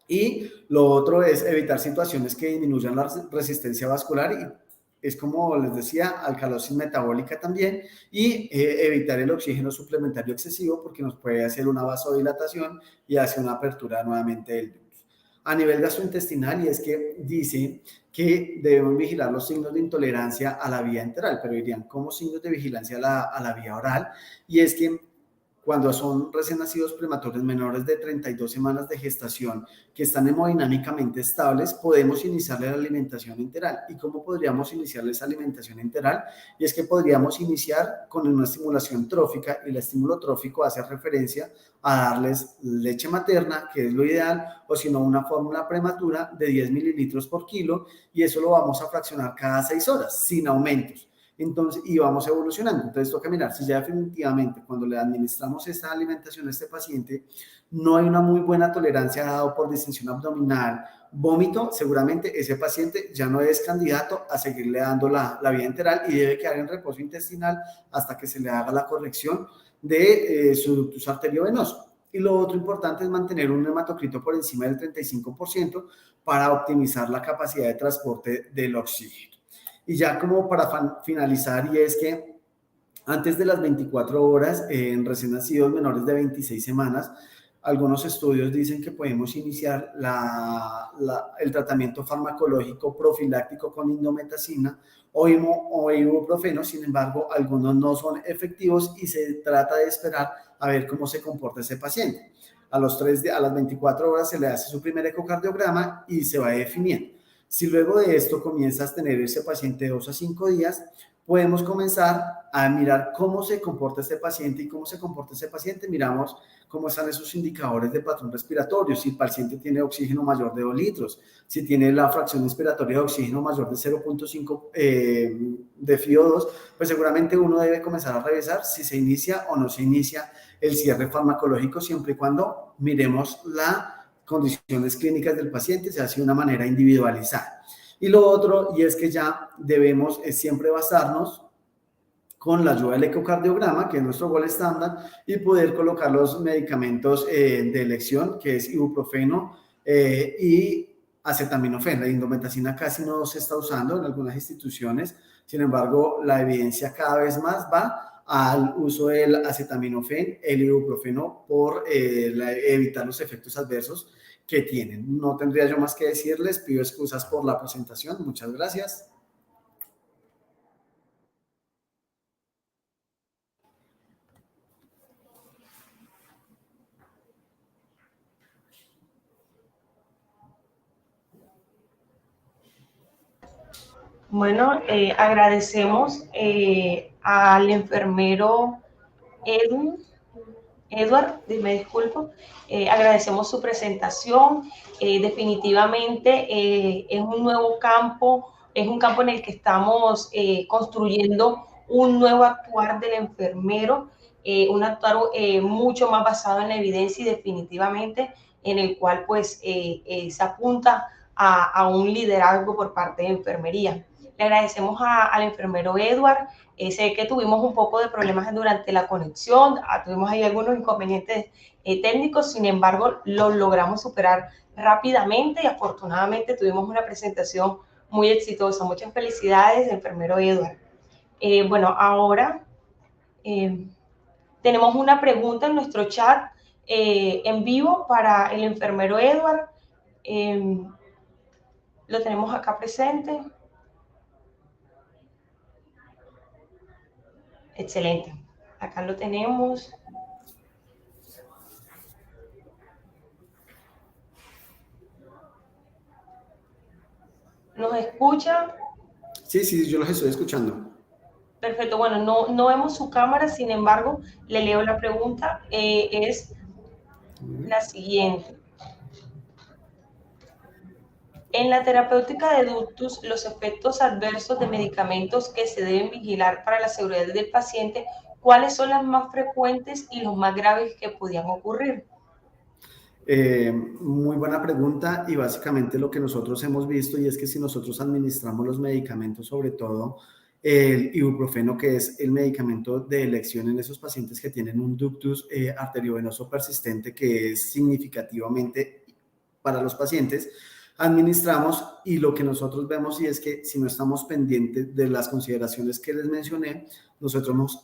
Y lo otro es evitar situaciones que disminuyan la resistencia vascular, y es como les decía, alcalosis metabólica también, y evitar el oxígeno suplementario excesivo, porque nos puede hacer una vasodilatación y hace una apertura nuevamente del ductus. A nivel gastrointestinal, y es que dice que debemos vigilar los signos de intolerancia a la vía enteral, pero dirían, ¿cómo signos de vigilancia a la vía oral? Y es que cuando son recién nacidos prematuros menores de 32 semanas de gestación que están hemodinámicamente estables, podemos iniciarle la alimentación enteral. ¿Y cómo podríamos iniciarles alimentación enteral? Y es que podríamos iniciar con una estimulación trófica, y el estímulo trófico hace referencia a darles leche materna, que es lo ideal, o si no, una fórmula prematura de 10 mililitros por kilo, y eso lo vamos a fraccionar cada 6 horas, sin aumentos. Entonces, y vamos evolucionando. Entonces toca mirar si ya definitivamente cuando le administramos esta alimentación a este paciente no hay una muy buena tolerancia dado por distensión abdominal, vómito, seguramente ese paciente ya no es candidato a seguirle dando la vía enteral y debe quedar en reposo intestinal hasta que se le haga la corrección de su ductus arteriovenoso. Y lo otro importante es mantener un hematocrito por encima del 35% para optimizar la capacidad de transporte del oxígeno. Y ya como para finalizar, y es que antes de las 24 horas, en recién nacidos menores de 26 semanas, algunos estudios dicen que podemos iniciar el tratamiento farmacológico profiláctico con indometacina o ibuprofeno. Sin embargo, algunos no son efectivos y se trata de esperar a ver cómo se comporta ese paciente. A las 24 horas se le hace su primer ecocardiograma y se va definiendo. Si luego de esto comienzas a tener ese paciente 2 a 5 días, podemos comenzar a mirar cómo se comporta este paciente, y cómo se comporta ese paciente miramos cómo están esos indicadores de patrón respiratorio, si el paciente tiene oxígeno mayor de 2 litros, si tiene la fracción inspiratoria de oxígeno mayor de 0.5 de FiO2, pues seguramente uno debe comenzar a revisar si se inicia o no se inicia el cierre farmacológico, siempre y cuando miremos las condiciones clínicas del paciente, se hace de una manera individualizada. Y lo otro, y es que ya debemos siempre basarnos con la ayuda del ecocardiograma, que es nuestro gol estándar, y poder colocar los medicamentos de elección, que es ibuprofeno y acetaminofén. La indometacina casi no se está usando en algunas instituciones, sin embargo, la evidencia cada vez más va al uso del acetaminofén, el ibuprofeno, por evitar los efectos adversos que tienen. No tendría yo más que decirles, pido excusas por la presentación, muchas gracias. Bueno, agradecemos al enfermero Edward, me disculpo, agradecemos su presentación. Definitivamente es un nuevo campo, es un campo en el que estamos construyendo un nuevo actuar del enfermero, un actuar mucho más basado en la evidencia y definitivamente en el cual pues se apunta a un liderazgo por parte de enfermería. Le agradecemos al enfermero Edward. Sé que tuvimos un poco de problemas durante la conexión, tuvimos ahí algunos inconvenientes técnicos, sin embargo, los logramos superar rápidamente y afortunadamente tuvimos una presentación muy exitosa. Muchas felicidades, enfermero Edward. Bueno, ahora tenemos una pregunta en nuestro chat en vivo para el enfermero Edward. Lo tenemos acá presente. Excelente. Acá lo tenemos. ¿Nos escucha? Sí, yo los estoy escuchando. Perfecto. Bueno, no vemos su cámara, sin embargo, le leo la pregunta. Es la siguiente. En la terapéutica de ductus, los efectos adversos de medicamentos que se deben vigilar para la seguridad del paciente, ¿cuáles son las más frecuentes y los más graves que podían ocurrir? Muy buena pregunta, y básicamente lo que nosotros hemos visto, y es que si nosotros administramos los medicamentos, sobre todo el ibuprofeno, que es el medicamento de elección en esos pacientes que tienen un ductus arteriovenoso persistente, que es significativamente para los pacientes, administramos, y lo que nosotros vemos, y es que si no estamos pendientes de las consideraciones que les mencioné, nosotros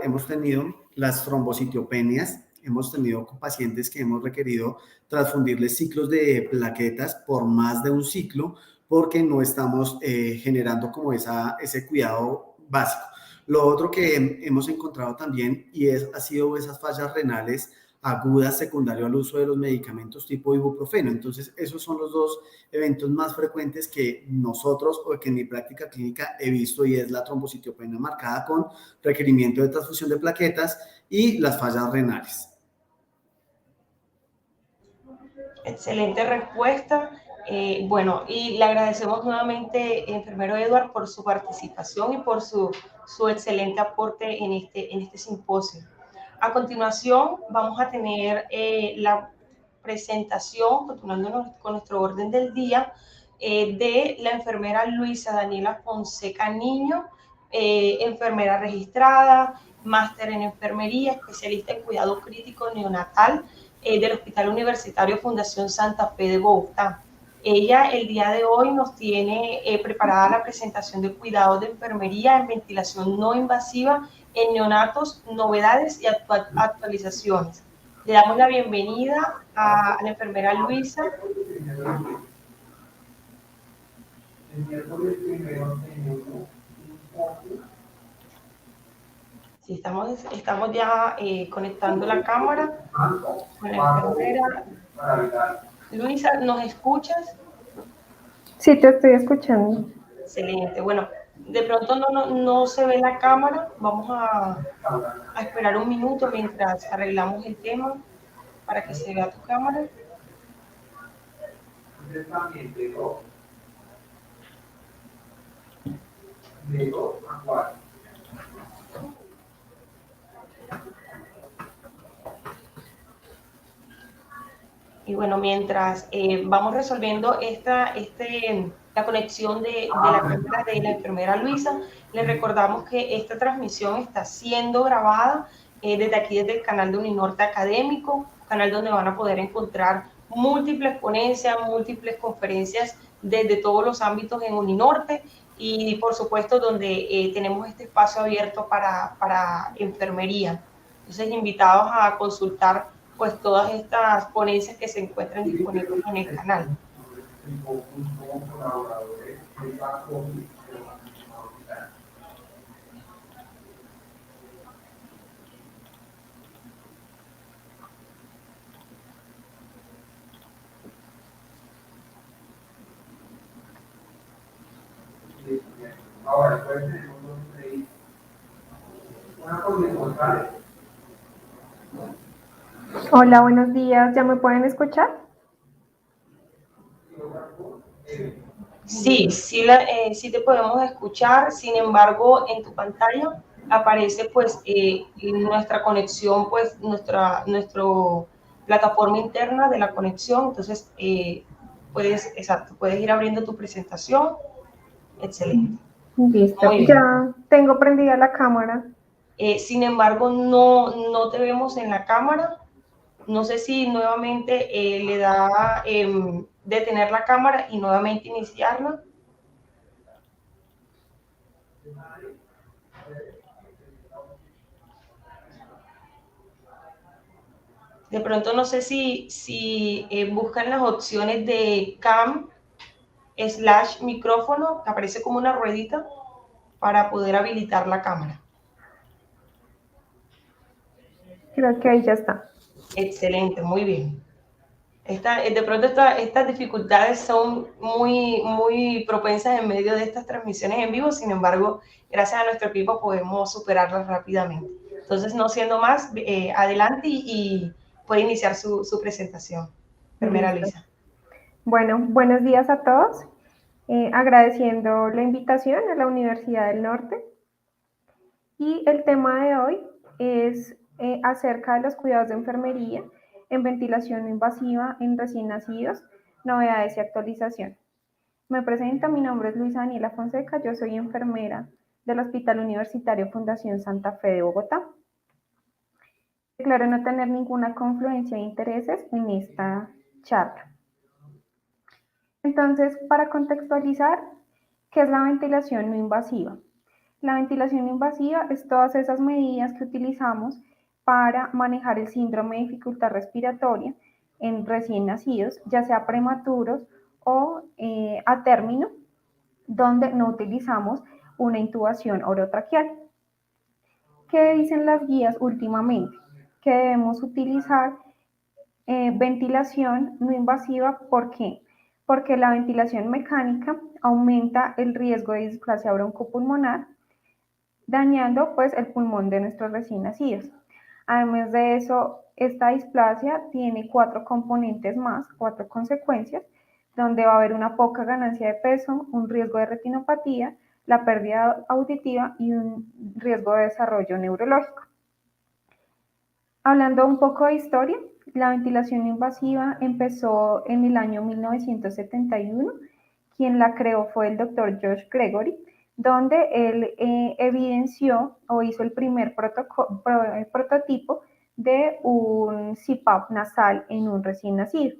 hemos tenido las trombocitopenias, hemos tenido pacientes que hemos requerido transfundirles ciclos de plaquetas por más de un ciclo, porque no estamos generando como ese cuidado básico. Lo otro que hemos encontrado también ha sido esas fallas renales agudas secundario al uso de los medicamentos tipo ibuprofeno. Entonces, esos son los dos eventos más frecuentes que nosotros, o que en mi práctica clínica he visto, y es la trombocitopenia marcada con requerimiento de transfusión de plaquetas y las fallas renales. Excelente respuesta. Bueno, y le agradecemos nuevamente, enfermero Edward, por su participación y por su excelente aporte en este simposio. A continuación, vamos a tener la presentación, continuando con nuestro orden del día, de la enfermera Luisa Daniela Fonseca Niño, enfermera registrada, máster en enfermería, especialista en cuidado crítico neonatal del Hospital Universitario Fundación Santa Fe de Bogotá. Ella el día de hoy nos tiene preparada la presentación de cuidados de enfermería en ventilación no invasiva en neonatos, novedades y actualizaciones. Le damos la bienvenida a la enfermera Luisa. Sí, estamos ya conectando la cámara con la enfermera. Luisa, ¿nos escuchas? Sí, te estoy escuchando. Excelente. Bueno, de pronto no se ve la cámara. Vamos a esperar un minuto mientras arreglamos el tema para que se vea tu cámara. Y bueno, mientras vamos resolviendo la conexión de la cámara de la enfermera Luisa, les recordamos que esta transmisión está siendo grabada desde aquí, desde el canal de Uninorte Académico, canal donde van a poder encontrar múltiples ponencias, múltiples conferencias desde todos los ámbitos en Uninorte y por supuesto donde tenemos este espacio abierto para enfermería. Entonces, invitados a consultar pues todas estas ponencias que se encuentran disponibles en el canal. Ahora, pues, Hola, buenos días. ¿Ya me pueden escuchar? Sí, sí te podemos escuchar. Sin embargo, en tu pantalla aparece pues nuestra conexión, pues nuestra plataforma interna de la conexión. Entonces, puedes ir abriendo tu presentación. Excelente. Listo. Ya tengo prendida la cámara. Sin embargo, no te vemos en la cámara. No sé si nuevamente le da detener la cámara y nuevamente iniciarla. De pronto no sé si buscan las opciones de cam / micrófono, que aparece como una ruedita, para poder habilitar la cámara. Creo que ahí ya está. Excelente, muy bien. De pronto estas dificultades son muy propensas en medio de estas transmisiones en vivo, sin embargo, gracias a nuestro equipo podemos superarlas rápidamente. Entonces, no siendo más, adelante y puede iniciar su presentación. Enfermera Luisa. Bueno, buenos días a todos. Agradeciendo la invitación a la Universidad del Norte. Y el tema de hoy es acerca de los cuidados de enfermería en ventilación no invasiva en recién nacidos, novedades y actualización. Me presento, mi nombre es Luisa Daniela Fonseca, yo soy enfermera del Hospital Universitario Fundación Santa Fe de Bogotá. Declaro no tener ninguna confluencia de intereses en esta charla. Entonces, para contextualizar, ¿qué es la ventilación no invasiva? La ventilación invasiva es todas esas medidas que utilizamos para manejar el síndrome de dificultad respiratoria en recién nacidos, ya sea prematuros o a término, donde no utilizamos una intubación orotraqueal. ¿Qué dicen las guías últimamente? Que debemos utilizar ventilación no invasiva. ¿Por qué? Porque la ventilación mecánica aumenta el riesgo de displasia broncopulmonar, dañando pues el pulmón de nuestros recién nacidos. Además de eso, esta displasia tiene 4 componentes más, 4 consecuencias, donde va a haber una poca ganancia de peso, un riesgo de retinopatía, la pérdida auditiva y un riesgo de desarrollo neurológico. Hablando un poco de historia, la ventilación invasiva empezó en el año 1971. Quien la creó fue el doctor George Gregory, donde él evidenció o hizo el primer prototipo de un CPAP nasal en un recién nacido.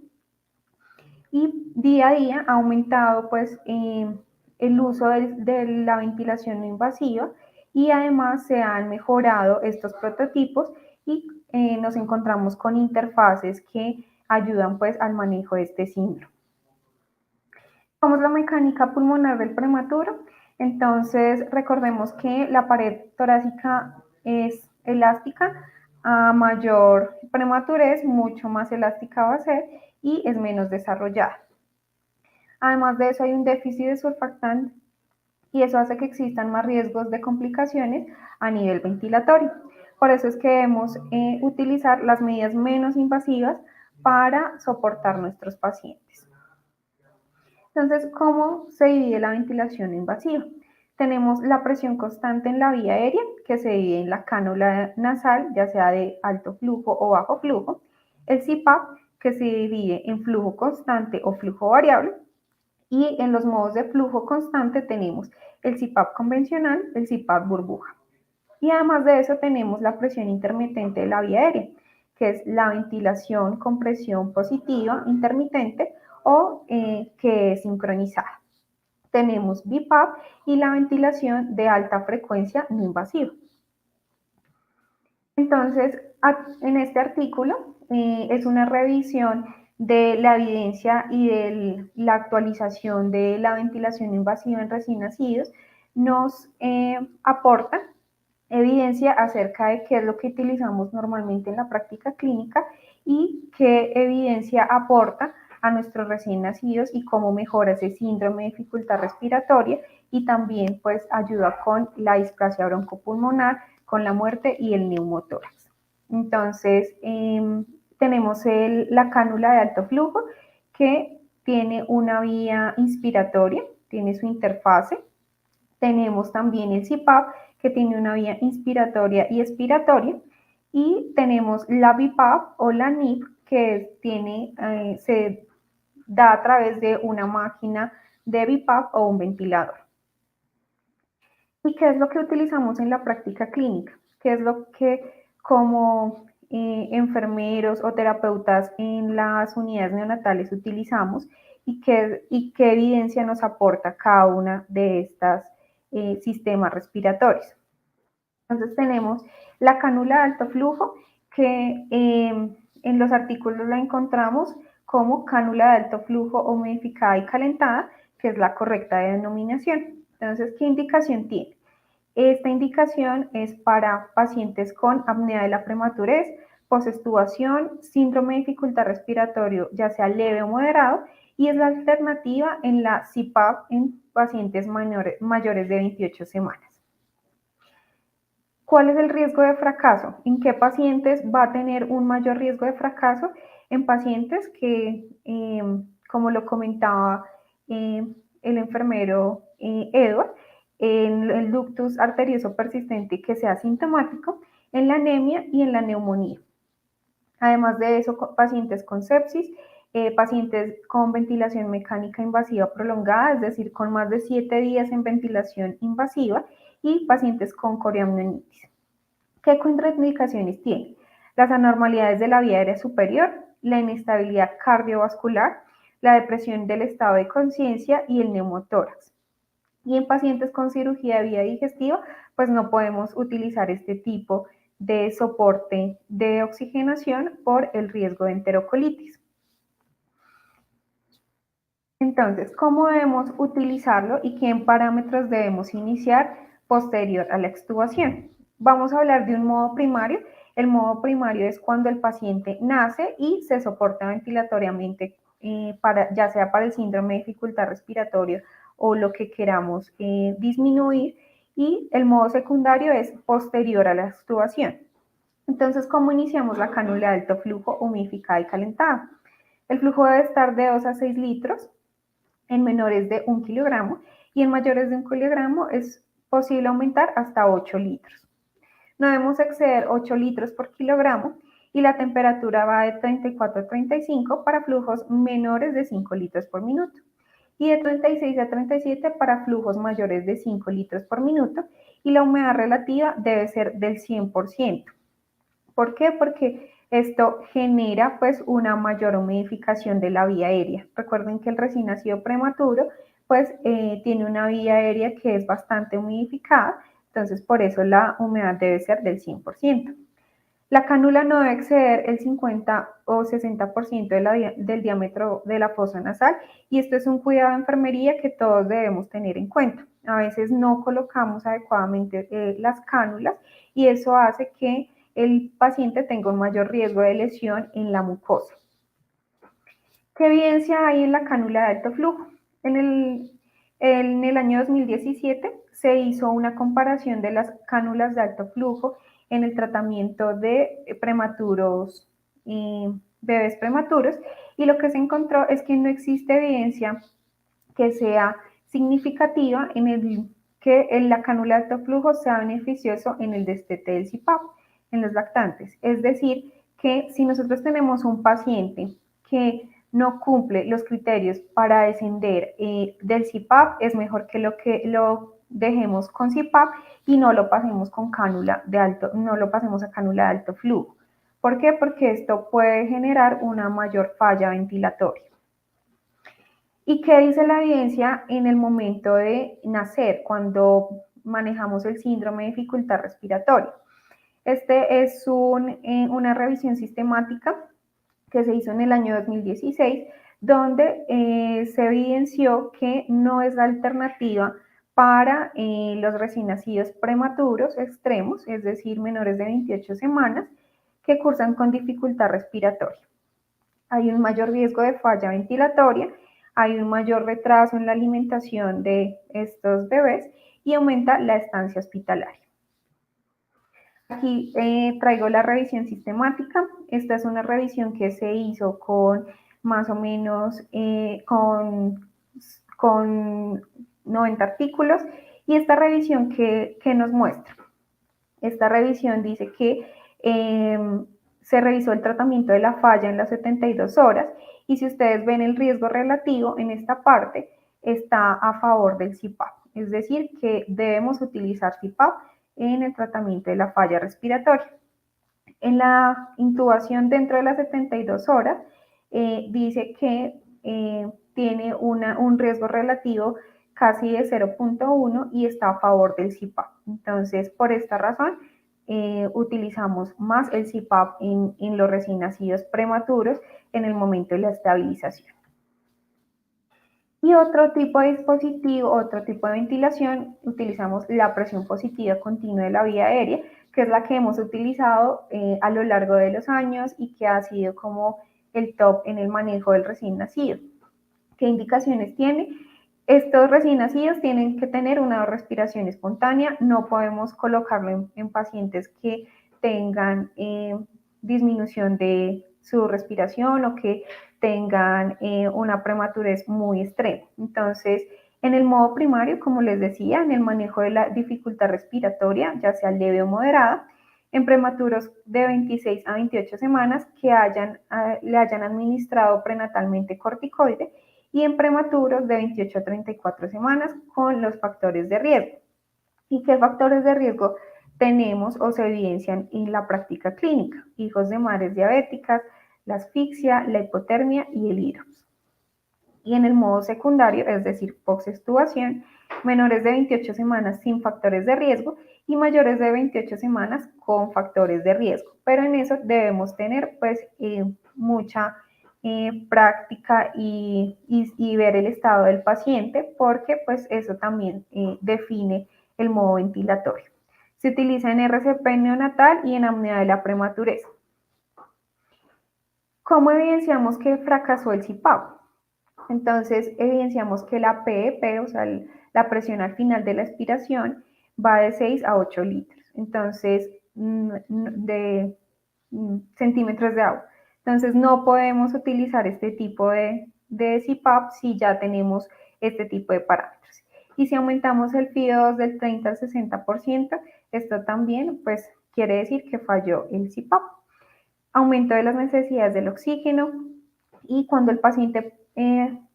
Y día a día ha aumentado pues el uso de la ventilación no invasiva, y además se han mejorado estos prototipos y nos encontramos con interfaces que ayudan pues al manejo de este síndrome. ¿Cómo es la mecánica pulmonar del prematuro? Entonces recordemos que la pared torácica es elástica. A mayor prematurez, mucho más elástica va a ser y es menos desarrollada. Además de eso, hay un déficit de surfactante y eso hace que existan más riesgos de complicaciones a nivel ventilatorio. Por eso es que debemos utilizar las medidas menos invasivas para soportar nuestros pacientes. Entonces, ¿cómo se divide la ventilación invasiva? Tenemos la presión constante en la vía aérea, que se divide en la cánula nasal, ya sea de alto flujo o bajo flujo, el CPAP, que se divide en flujo constante o flujo variable, y en los modos de flujo constante tenemos el CPAP convencional, el CPAP burbuja. Y además de eso tenemos la presión intermitente de la vía aérea, que es la ventilación con presión positiva intermitente o que es sincronizada. Tenemos BiPAP y la ventilación de alta frecuencia no invasiva. Entonces, en este artículo es una revisión de la evidencia y de la actualización de la ventilación invasiva en recién nacidos. Nos aporta evidencia acerca de qué es lo que utilizamos normalmente en la práctica clínica y qué evidencia aporta a nuestros recién nacidos y cómo mejora ese síndrome de dificultad respiratoria, y también pues ayuda con la displasia broncopulmonar, con la muerte y el neumotórax. Entonces tenemos la cánula de alto flujo, que tiene una vía inspiratoria, tiene su interfase. Tenemos también el CPAP, que tiene una vía inspiratoria y expiratoria, y tenemos la BiPAP o la NIP, que se da a través de una máquina de BiPAP o un ventilador. ¿Y qué es lo que utilizamos en la práctica clínica? ¿Qué es lo que como enfermeros o terapeutas en las unidades neonatales utilizamos, y qué evidencia nos aporta cada una de estas sistemas respiratorios? Entonces tenemos la cánula de alto flujo, que en los artículos la encontramos como cánula de alto flujo humidificada y calentada, que es la correcta denominación. Entonces, ¿qué indicación tiene? Esta indicación es para pacientes con apnea de la prematurez, postestubación, síndrome de dificultad respiratorio, ya sea leve o moderado, y es la alternativa en la CPAP en pacientes mayores de 28 semanas. ¿Cuál es el riesgo de fracaso? ¿En qué pacientes va a tener un mayor riesgo de fracaso? En pacientes que, como lo comentaba el enfermero Edward, en el ductus arterioso persistente que sea sintomático, en la anemia y en la neumonía. Además de eso, pacientes con sepsis, pacientes con ventilación mecánica invasiva prolongada, es decir, con más de 7 días en ventilación invasiva, y pacientes con coriamnionitis. ¿Qué contraindicaciones tiene? Las anormalidades de la vía aérea superior, la inestabilidad cardiovascular, la depresión del estado de conciencia y el neumotórax. Y en pacientes con cirugía de vía digestiva, pues no podemos utilizar este tipo de soporte de oxigenación por el riesgo de enterocolitis. Entonces, ¿cómo debemos utilizarlo y qué parámetros debemos iniciar posterior a la extubación? Vamos a hablar de un modo primario. El modo primario es cuando el paciente nace y se soporta ventilatoriamente, ya sea para el síndrome de dificultad respiratoria o lo que queramos disminuir, y el modo secundario es posterior a la extubación. Entonces, ¿cómo iniciamos la cánula de alto flujo humidificada y calentada? El flujo debe estar de 2 a 6 litros en menores de 1 kilogramo, y en mayores de 1 kilogramo es posible aumentar hasta 8 litros. No debemos exceder 8 litros por kilogramo, y la temperatura va de 34 a 35 para flujos menores de 5 litros por minuto. y de 36 a 37 para flujos mayores de 5 litros por minuto, y la humedad relativa debe ser del 100%. ¿Por qué? Porque esto genera pues una mayor humidificación de la vía aérea. Recuerden que el recién nacido prematuro pues tiene una vía aérea que es bastante humidificada, entonces por eso la humedad debe ser del 100%. La cánula no debe exceder el 50 o 60% del diámetro de la fosa nasal, y esto es un cuidado de enfermería que todos debemos tener en cuenta. A veces no colocamos adecuadamente las cánulas y eso hace que el paciente tenga un mayor riesgo de lesión en la mucosa. ¿Qué evidencia hay en la cánula de alto flujo? En el año 2017 se hizo una comparación de las cánulas de alto flujo en el tratamiento de prematuros y bebés prematuros, y lo que se encontró es que no existe evidencia que sea significativa en la cánula de alto flujo sea beneficioso en el destete del CPAP en los lactantes. Es decir, que si nosotros tenemos un paciente que no cumple los criterios para descender del CPAP, es mejor que lo dejemos con CPAP y no lo pasemos con cánula de alto, no lo pasemos a cánula de alto flujo. ¿Por qué? Porque esto puede generar una mayor falla ventilatoria. ¿Y qué dice la evidencia en el momento de nacer, cuando manejamos el síndrome de dificultad respiratoria? Este es una revisión sistemática que se hizo en el año 2016, donde se evidenció que no es la alternativa para los recién nacidos prematuros extremos, es decir, menores de 28 semanas, que cursan con dificultad respiratoria. Hay un mayor riesgo de falla ventilatoria, hay un mayor retraso en la alimentación de estos bebés y aumenta la estancia hospitalaria. Aquí traigo la revisión sistemática. Esta es una revisión que se hizo con más o menos con 90 artículos, y esta revisión que nos muestra. Esta revisión dice que se revisó el tratamiento de la falla en las 72 horas, y si ustedes ven el riesgo relativo en esta parte, está a favor del CPAP, es decir, que debemos utilizar CPAP en el tratamiento de la falla respiratoria. En la intubación dentro de las 72 horas, dice que tiene un riesgo relativo casi de 0.1 y está a favor del CPAP. Entonces, por esta razón, utilizamos más el CPAP en los recién nacidos prematuros en el momento de la estabilización. Y otro tipo de dispositivo, otro tipo de ventilación, utilizamos la presión positiva continua de la vía aérea, que es la que hemos utilizado a lo largo de los años y que ha sido como el top en el manejo del recién nacido. ¿Qué indicaciones tiene? Estos recién nacidos tienen que tener una respiración espontánea, no podemos colocarlo en pacientes que tengan disminución de su respiración o que tengan una prematurez muy extrema. Entonces, en el modo primario, como les decía, en el manejo de la dificultad respiratoria, ya sea leve o moderada, en prematuros de 26 a 28 semanas que le hayan administrado prenatalmente corticoide, y en prematuros de 28 a 34 semanas con los factores de riesgo. ¿Y qué factores de riesgo tenemos o se evidencian en la práctica clínica? Hijos de madres diabéticas, la asfixia, la hipotermia y el hidrops. Y en el modo secundario, es decir, post-extubación, menores de 28 semanas sin factores de riesgo y mayores de 28 semanas con factores de riesgo. Pero en eso debemos tener pues mucha práctica y ver el estado del paciente, porque pues eso también define el modo ventilatorio. Se utiliza en RCP neonatal y en apnea de la prematurez. ¿Cómo evidenciamos que fracasó el CPAP? Entonces, evidenciamos que la PEP, o sea, la presión al final de la expiración, va de 6 a 8 litros. Entonces, de centímetros de agua. Entonces, no podemos utilizar este tipo de CPAP si ya tenemos este tipo de parámetros. Y si aumentamos el FIO2 del 30 al 60%, esto también, pues, quiere decir que falló el CPAP. Aumento de las necesidades del oxígeno, y cuando el paciente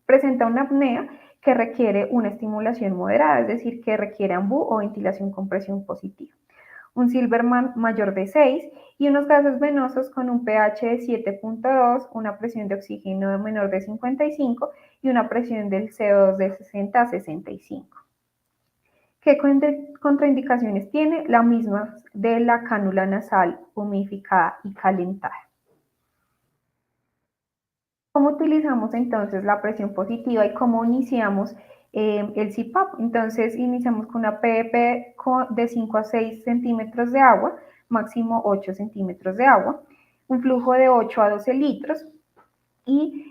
presenta una apnea, que requiere una estimulación moderada, es decir, que requiere AMBU o ventilación con presión positiva. Un Silberman mayor de 6 y unos gases venosos con un pH de 7.2, una presión de oxígeno menor de 55 y una presión del CO2 de 60 a 65. ¿Qué contraindicaciones tiene? La misma de la cánula nasal humidificada y calentada. ¿Cómo utilizamos entonces la presión positiva y cómo iniciamos el CPAP? Entonces iniciamos con una PEP de 5 a 6 centímetros de agua, máximo 8 centímetros de agua, un flujo de 8 a 12 litros y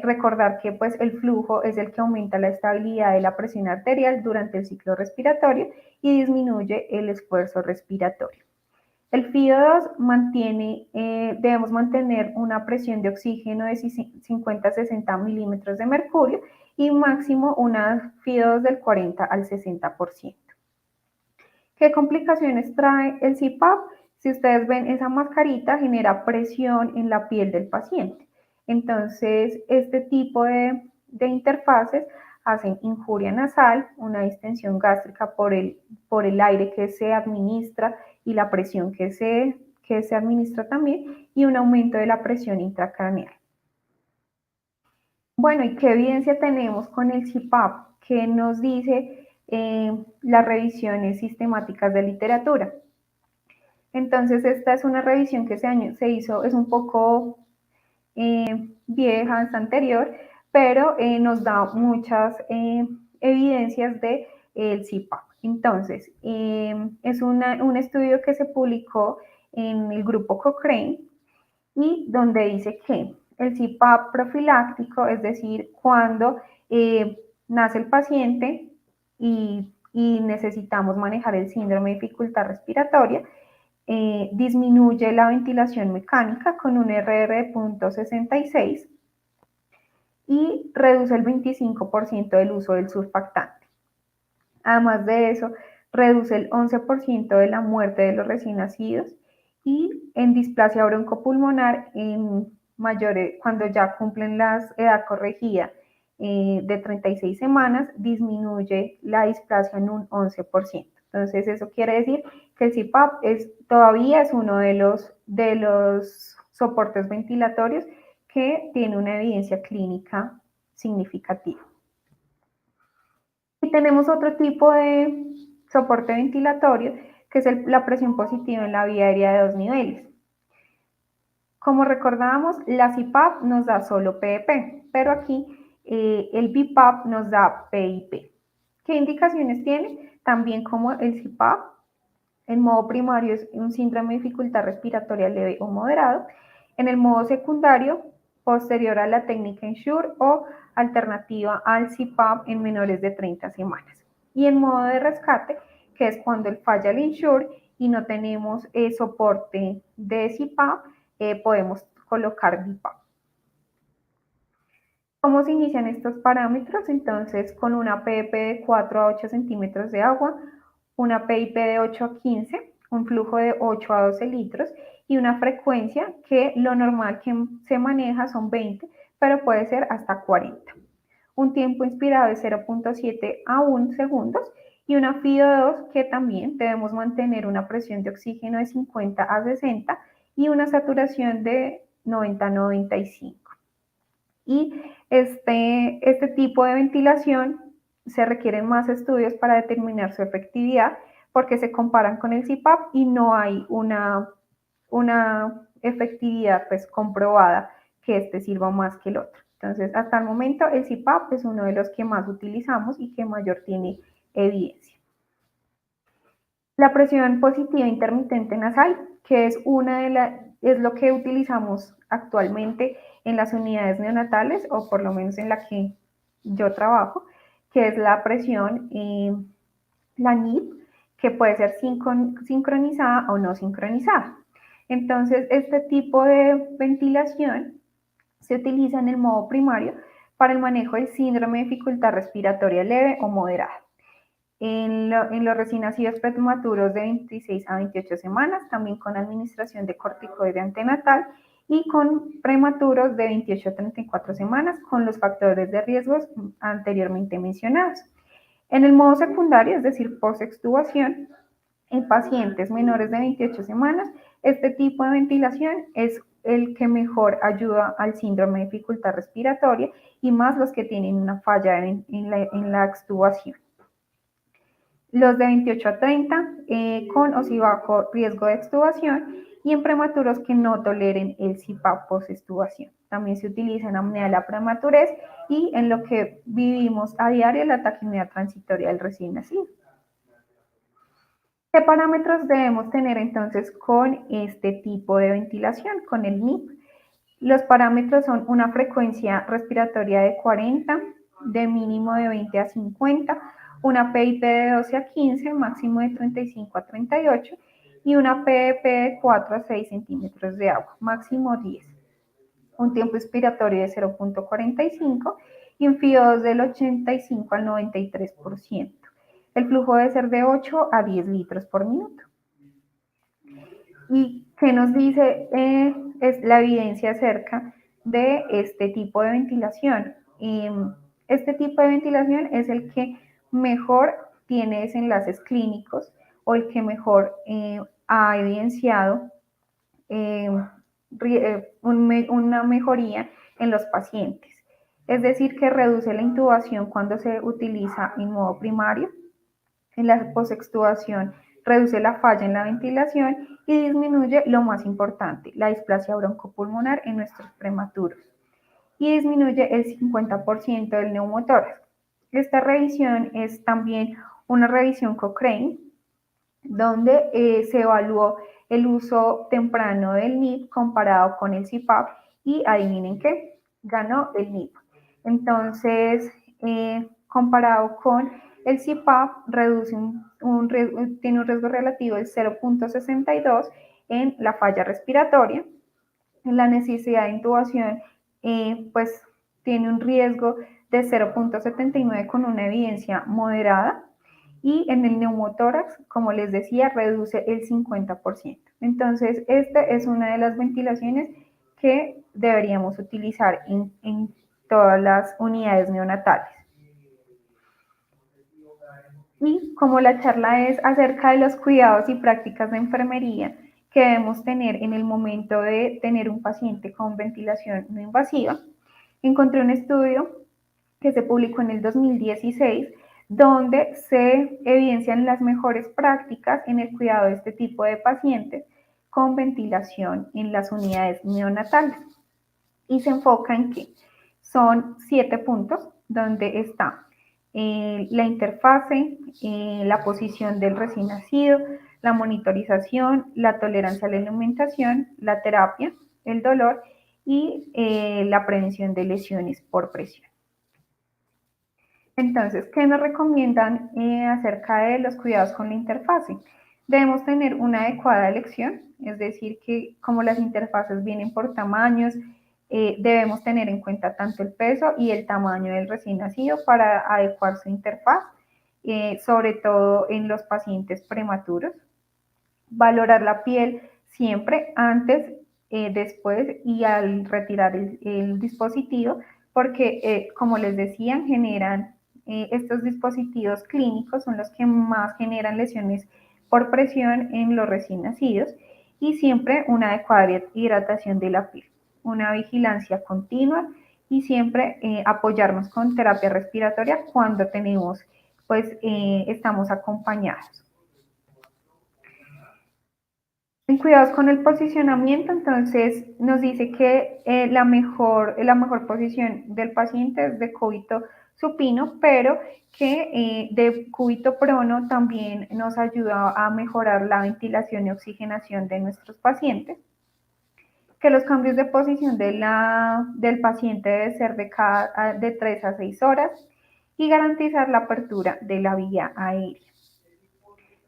recordar que pues, el flujo es el que aumenta la estabilidad de la presión arterial durante el ciclo respiratorio y disminuye el esfuerzo respiratorio. El FIO2 debemos mantener una presión de oxígeno de 50 a 60 milímetros de mercurio y máximo una FIO2 del 40 al 60%. ¿Qué complicaciones trae el CPAP? Si ustedes ven, esa mascarita genera presión en la piel del paciente. Entonces, este tipo de interfaces hacen injuria nasal, una distensión gástrica por el aire que se administra y la presión que se administra también, y un aumento de la presión intracraneal. Bueno, ¿y qué evidencia tenemos con el CPAP? ¿Qué nos dice las revisiones sistemáticas de literatura? Entonces, esta es una revisión que se hizo, es un poco vieja, es anterior, pero nos da muchas evidencias del CPAP. Entonces, es un estudio que se publicó en el grupo Cochrane y donde dice que el CPAP profiláctico, es decir, cuando nace el paciente y necesitamos manejar el síndrome de dificultad respiratoria, disminuye la ventilación mecánica con un RR de 0.66 y reduce el 25% del uso del surfactante. Además de eso, reduce el 11% de la muerte de los recién nacidos y en displasia broncopulmonar cuando ya cumplen la edad corregida de 36 semanas, disminuye la displasia en un 11%. Entonces, eso quiere decir que el CPAP todavía es uno de los soportes ventilatorios que tiene una evidencia clínica significativa. Y tenemos otro tipo de soporte ventilatorio, que es la presión positiva en la vía aérea de 2 niveles. Como recordábamos, la CPAP nos da solo PEP, pero aquí el BiPAP nos da PIP. ¿Qué indicaciones tiene? También como el CPAP, el modo primario es un síndrome de dificultad respiratoria leve o moderado. En el modo secundario, posterior a la técnica Ensure o alternativa al CPAP en menores de 30 semanas. Y en modo de rescate, que es cuando falla el Ensure y no tenemos soporte de CPAP, podemos colocar BiPAP. ¿Cómo se inician estos parámetros? Entonces, con una PEP de 4 a 8 centímetros de agua, una PIP de 8 a 15, un flujo de 8 a 12 litros y una frecuencia que lo normal que se maneja son 20, pero puede ser hasta 40. Un tiempo inspirado de 0.7 a 1 segundos y una FIO2 que también debemos mantener una presión de oxígeno de 50 a 60 y una saturación de 90 a 95. Y este tipo de ventilación se requieren más estudios para determinar su efectividad porque se comparan con el CPAP y no hay una efectividad pues comprobada que sirva más que el otro. Entonces, hasta el momento el CPAP es uno de los que más utilizamos y que mayor tiene evidencia. La presión positiva intermitente nasal, que es lo que utilizamos actualmente en las unidades neonatales, o por lo menos en la que yo trabajo, que es la presión, la NIP, que puede ser sincronizada o no sincronizada. Entonces, este tipo de ventilación se utiliza en el modo primario para el manejo del síndrome de dificultad respiratoria leve o moderada. En los recién nacidos prematuros de 26 a 28 semanas, también con administración de corticoide antenatal, y con prematuros de 28 a 34 semanas con los factores de riesgos anteriormente mencionados. En el modo secundario, es decir, post-extubación, en pacientes menores de 28 semanas, este tipo de ventilación es el que mejor ayuda al síndrome de dificultad respiratoria y más los que tienen una falla en la extubación. Los de 28 a 30 con o sin bajo riesgo de extubación y en prematuros que no toleren el CPAP post-extubación. También se utiliza en apnea de la prematurez y en lo que vivimos a diario, la taquimia transitoria del recién nacido. ¿Qué parámetros debemos tener entonces con este tipo de ventilación, con el NIP? Los parámetros son una frecuencia respiratoria de 40, de mínimo de 20 a 50, una PIP de 12 a 15, máximo de 35 a 38, y una PEP de 4 a 6 centímetros de agua, máximo 10. Un tiempo expiratorio de 0.45 y un FIO2 del 85 al 93%. El flujo debe ser de 8 a 10 litros por minuto. ¿Y qué nos dice es la evidencia acerca de este tipo de ventilación? Este tipo de ventilación es el que mejor tiene desenlaces clínicos o el que mejor ha evidenciado una mejoría en los pacientes. Es decir, que reduce la intubación cuando se utiliza en modo primario. En la posextubación reduce la falla en la ventilación y disminuye lo más importante, la displasia broncopulmonar en nuestros prematuros. Y disminuye el 50% del neumotórax. Esta revisión es también una revisión Cochrane, donde se evaluó el uso temprano del NIP comparado con el CPAP y adivinen qué, ganó el NIP. Entonces, comparado con el CPAP, tiene un riesgo relativo del 0.62 en la falla respiratoria. En la necesidad de intubación, pues tiene un riesgo de 0.79 con una evidencia moderada. Y en el neumotórax, como les decía, reduce el 50%. Entonces, esta es una de las ventilaciones que deberíamos utilizar en todas las unidades neonatales. Y como la charla es acerca de los cuidados y prácticas de enfermería que debemos tener en el momento de tener un paciente con ventilación no invasiva, encontré un estudio que se publicó en el 2016 donde se evidencian las mejores prácticas en el cuidado de este tipo de pacientes con ventilación en las unidades neonatales. Y se enfoca en que son 7 puntos donde está la interfase, la posición del recién nacido, la monitorización, la tolerancia a la alimentación, la terapia, el dolor y la prevención de lesiones por presión. Entonces, ¿qué nos recomiendan acerca de los cuidados con la interfase? Debemos tener una adecuada elección, es decir, que como las interfaces vienen por tamaños, debemos tener en cuenta tanto el peso y el tamaño del recién nacido para adecuar su interfaz, sobre todo en los pacientes prematuros. Valorar la piel siempre antes, después y al retirar el dispositivo, porque como les decía, estos dispositivos clínicos son los que más generan lesiones por presión en los recién nacidos y siempre una adecuada hidratación de la piel, una vigilancia continua y siempre apoyarnos con terapia respiratoria cuando estamos acompañados. En cuidados con el posicionamiento, entonces nos dice que la mejor posición del paciente es de cúbito supino, pero que de cúbito prono también nos ayuda a mejorar la ventilación y oxigenación de nuestros pacientes. Que los cambios de posición del paciente deben ser de 3 a 6 horas y garantizar la apertura de la vía aérea.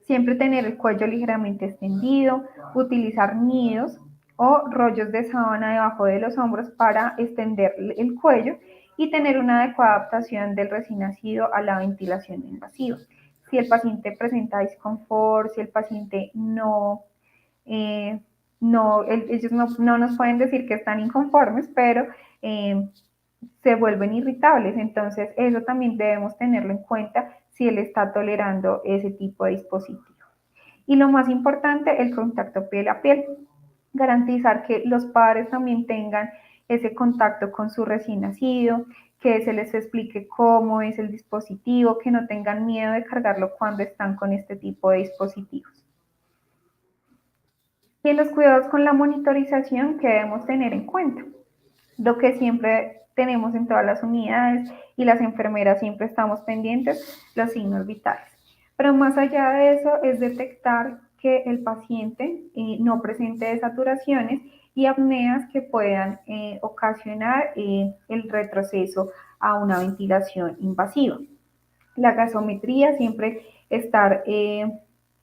Siempre tener el cuello ligeramente extendido, utilizar nidos o rollos de sábana debajo de los hombros para extender el cuello y tener una adecuada adaptación del recién nacido a la ventilación invasiva. Si el paciente presenta disconfort, si el paciente no ellos no nos pueden decir que están inconformes, pero se vuelven irritables. Entonces, eso también debemos tenerlo en cuenta si él está tolerando ese tipo de dispositivo. Y lo más importante, el contacto piel a piel. Garantizar que los padres también tengan ese contacto con su recién nacido, que se les explique cómo es el dispositivo, que no tengan miedo de cargarlo cuando están con este tipo de dispositivos. Y en los cuidados con la monitorización, que debemos tener en cuenta. Lo que siempre tenemos en todas las unidades y las enfermeras siempre estamos pendientes, los signos vitales. Pero más allá de eso es detectar que el paciente no presente desaturaciones y apneas que puedan ocasionar el retroceso a una ventilación invasiva. La gasometría, siempre estar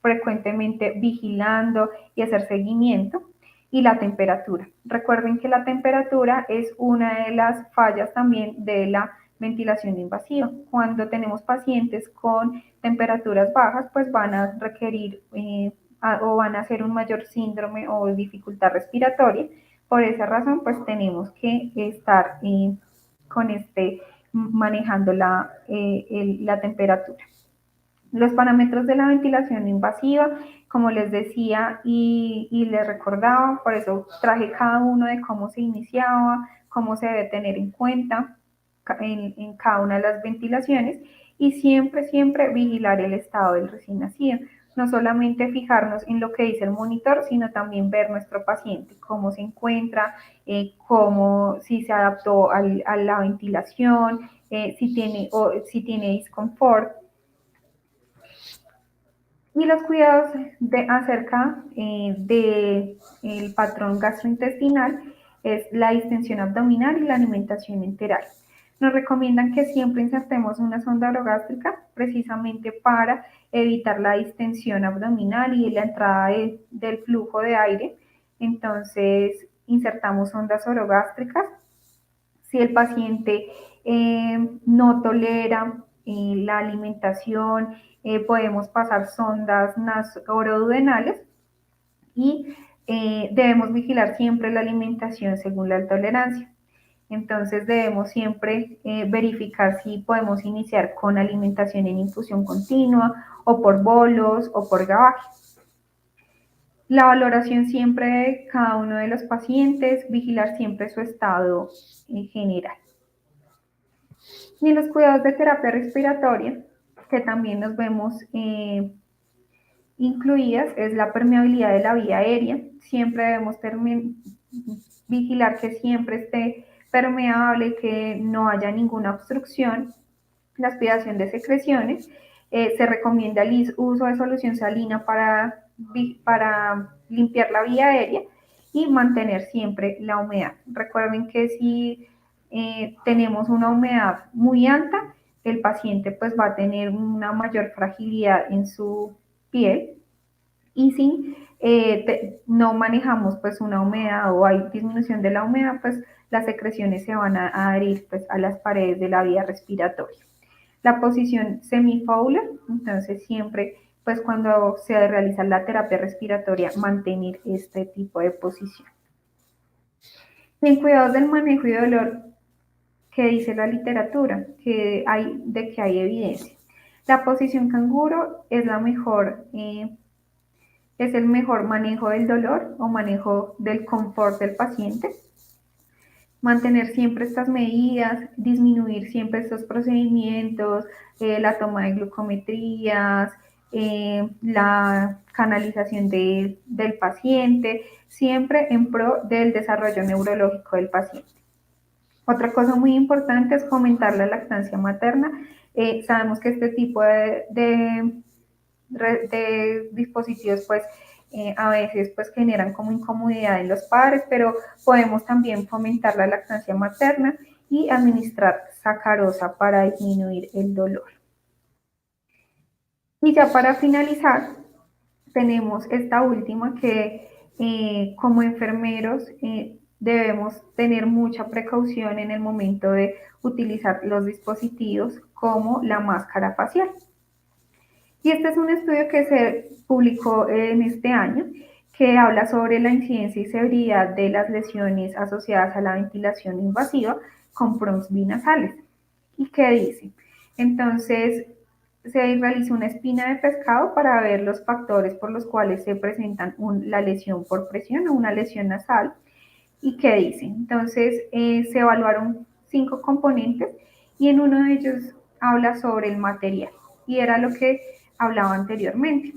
frecuentemente vigilando y hacer seguimiento. Y la temperatura. Recuerden que la temperatura es una de las fallas también de la ventilación invasiva. Cuando tenemos pacientes con temperaturas bajas, pues van a requerir o van a hacer un mayor síndrome o dificultad respiratoria. Por esa razón, pues tenemos que estar manejando la temperatura. Los parámetros de la ventilación invasiva, como les decía y les recordaba, por eso traje cada uno de cómo se iniciaba, cómo se debe tener en cuenta en cada una de las ventilaciones y siempre vigilar el estado del recién nacido. No solamente fijarnos en lo que dice el monitor, sino también ver nuestro paciente, cómo se encuentra, si se adaptó a la ventilación, si tiene disconfort. Y los cuidados acerca del patrón gastrointestinal es la distensión abdominal y la alimentación enteral. Nos recomiendan que siempre insertemos una sonda orogástrica precisamente para evitar la distensión abdominal y la entrada del flujo de aire. Entonces, insertamos sondas orogástricas. Si el paciente no tolera la alimentación, podemos pasar sondas oroduodenales y debemos vigilar siempre la alimentación según la tolerancia. Entonces debemos siempre verificar si podemos iniciar con alimentación en infusión continua o por bolos o por gavaje. La valoración siempre de cada uno de los pacientes, vigilar siempre su estado general. Y en los cuidados de terapia respiratoria, que también nos vemos incluidas, es la permeabilidad de la vía aérea. Siempre debemos vigilar que siempre esté permeable, que no haya ninguna obstrucción. La aspiración de secreciones. Se recomienda el uso de solución salina para limpiar la vía aérea y mantener siempre la humedad. Recuerden que si tenemos una humedad muy alta, el paciente pues va a tener una mayor fragilidad en su piel y si no manejamos pues una humedad o hay disminución de la humedad, pues las secreciones se van a adherir pues a las paredes de la vía respiratoria. La posición semifowler, entonces siempre pues cuando se realiza la terapia respiratoria mantener este tipo de posición. En cuidados del manejo y dolor, ¿qué dice la literatura? Que hay evidencia. La posición canguro es la mejor, es el mejor manejo del dolor o manejo del confort del paciente. Mantener siempre estas medidas, disminuir siempre estos procedimientos, la toma de glucometrías, la canalización del paciente, siempre en pro del desarrollo neurológico del paciente. Otra cosa muy importante es fomentar la lactancia materna. Sabemos que este tipo de dispositivos pues a veces pues generan como incomodidad en los padres, pero podemos también fomentar la lactancia materna y administrar sacarosa para disminuir el dolor. Y ya para finalizar, tenemos esta última que como enfermeros debemos tener mucha precaución en el momento de utilizar los dispositivos como la máscara facial. Y este es un estudio que se publicó en este año que habla sobre la incidencia y severidad de las lesiones asociadas a la ventilación invasiva con PRONs binasales. ¿Y qué dice? Entonces, se realizó una espina de pescado para ver los factores por los cuales se presentan la lesión por presión o una lesión nasal. ¿Y qué dice? Entonces, se evaluaron 5 componentes y en uno de ellos habla sobre el material. Y era lo que hablaba anteriormente.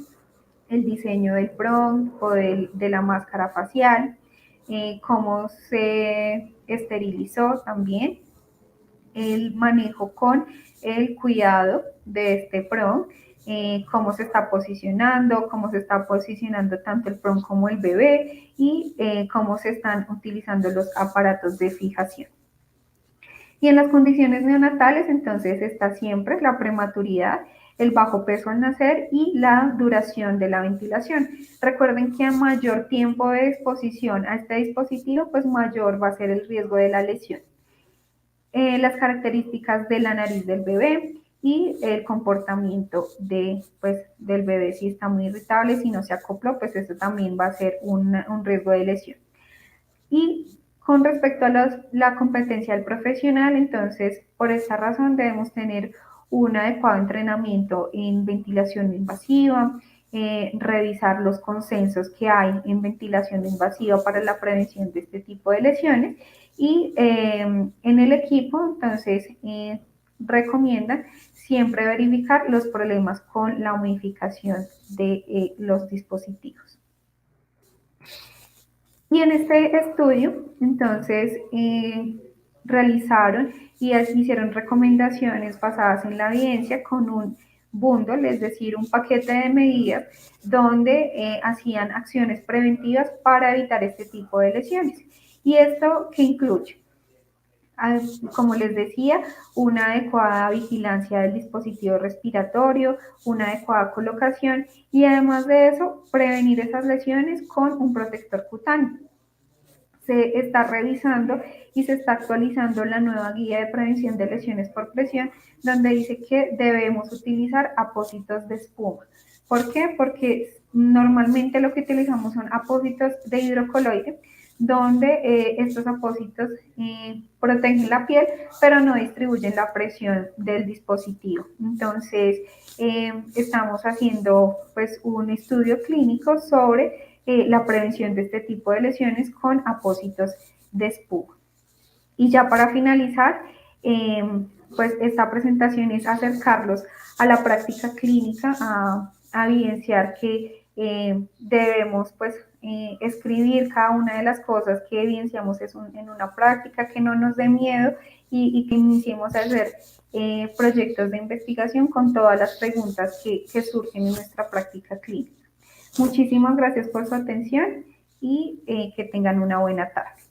El diseño del PRON o de la máscara facial, cómo se esterilizó también, el manejo con el cuidado de este PRON, cómo se está posicionando tanto el PRON como el bebé y cómo se están utilizando los aparatos de fijación. Y en las condiciones neonatales, entonces, está siempre la prematuridad, el bajo peso al nacer y la duración de la ventilación. Recuerden que a mayor tiempo de exposición a este dispositivo, pues mayor va a ser el riesgo de la lesión. Las características de la nariz del bebé y el comportamiento del bebé, si está muy irritable, si no se acopló, pues eso también va a ser un riesgo de lesión. Y con respecto a la competencia del profesional, entonces, por esta razón debemos tener un adecuado entrenamiento en ventilación invasiva, revisar los consensos que hay en ventilación invasiva para la prevención de este tipo de lesiones y en el equipo, entonces, recomiendan siempre verificar los problemas con la humidificación de los dispositivos. Y en este estudio, entonces, realizaron y hicieron recomendaciones basadas en la evidencia con un bundle, es decir, un paquete de medidas donde hacían acciones preventivas para evitar este tipo de lesiones. ¿Y esto qué incluye? Como les decía, una adecuada vigilancia del dispositivo respiratorio, una adecuada colocación y además de eso, prevenir esas lesiones con un protector cutáneo. Se está revisando y se está actualizando la nueva guía de prevención de lesiones por presión, donde dice que debemos utilizar apósitos de espuma. ¿Por qué? Porque normalmente lo que utilizamos son apósitos de hidrocoloide, donde estos apósitos protegen la piel, pero no distribuyen la presión del dispositivo. Entonces, estamos haciendo pues un estudio clínico sobre la prevención de este tipo de lesiones con apósitos de espuma. Y ya para finalizar, pues esta presentación es acercarlos a la práctica clínica, a evidenciar que debemos pues escribir cada una de las cosas que evidenciamos en una práctica, que no nos dé miedo y que iniciemos a hacer proyectos de investigación con todas las preguntas que surgen en nuestra práctica clínica. Muchísimas gracias por su atención y que tengan una buena tarde.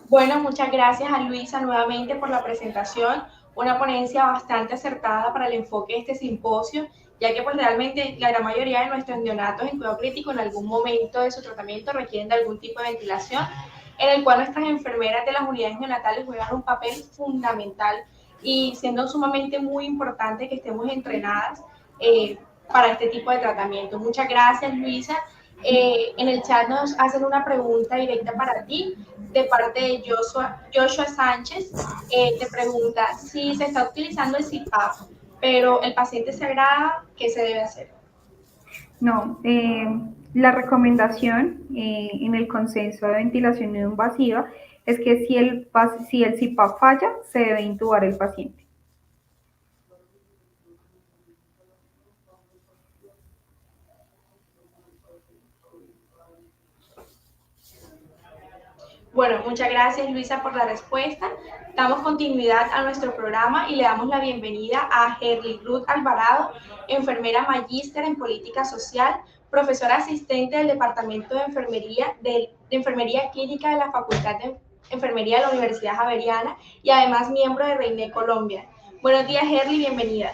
Bueno, muchas gracias a Luisa nuevamente por la presentación, una ponencia bastante acertada para el enfoque de este simposio, ya que pues realmente la gran mayoría de nuestros neonatos en cuidado crítico en algún momento de su tratamiento requieren de algún tipo de ventilación, en el cual nuestras enfermeras de las unidades neonatales juegan un papel fundamental y siendo sumamente muy importante que estemos entrenadas para este tipo de tratamiento. Muchas gracias, Luisa. En el chat nos hacen una pregunta directa para ti de parte de Joshua Sánchez. Te pregunta si se está utilizando el CPAP, pero el paciente se agrava, ¿qué se debe hacer? No, la recomendación en el consenso de ventilación no invasiva es que si el CPAP falla, se debe intubar el paciente. Bueno, muchas gracias Luisa por la respuesta. Damos continuidad a nuestro programa y le damos la bienvenida a Herly Ruth Alvarado, enfermera magíster en política social, profesora asistente del Departamento de Enfermería Clínica de la Facultad de Enfermería de la Universidad Javeriana y además miembro de Reine Colombia. Buenos días Herly, bienvenida.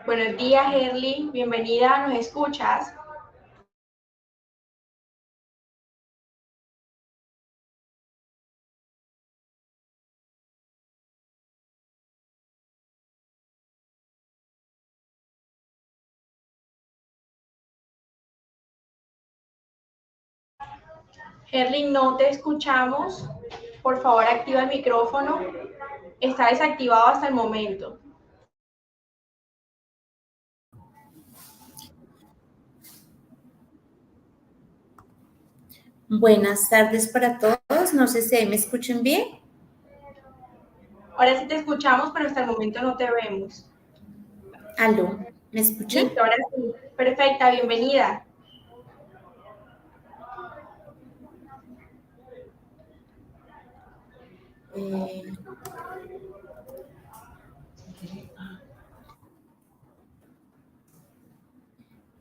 Buenos días, Herly. Bienvenida, ¿nos escuchas? Herly, no te escuchamos. Por favor, activa el micrófono. Está desactivado hasta el momento. Buenas tardes para todos. No sé si me escuchan bien. Ahora sí te escuchamos, pero hasta el momento no te vemos. Aló, ¿me escuchan? Listo, ahora sí. Perfecta, bienvenida.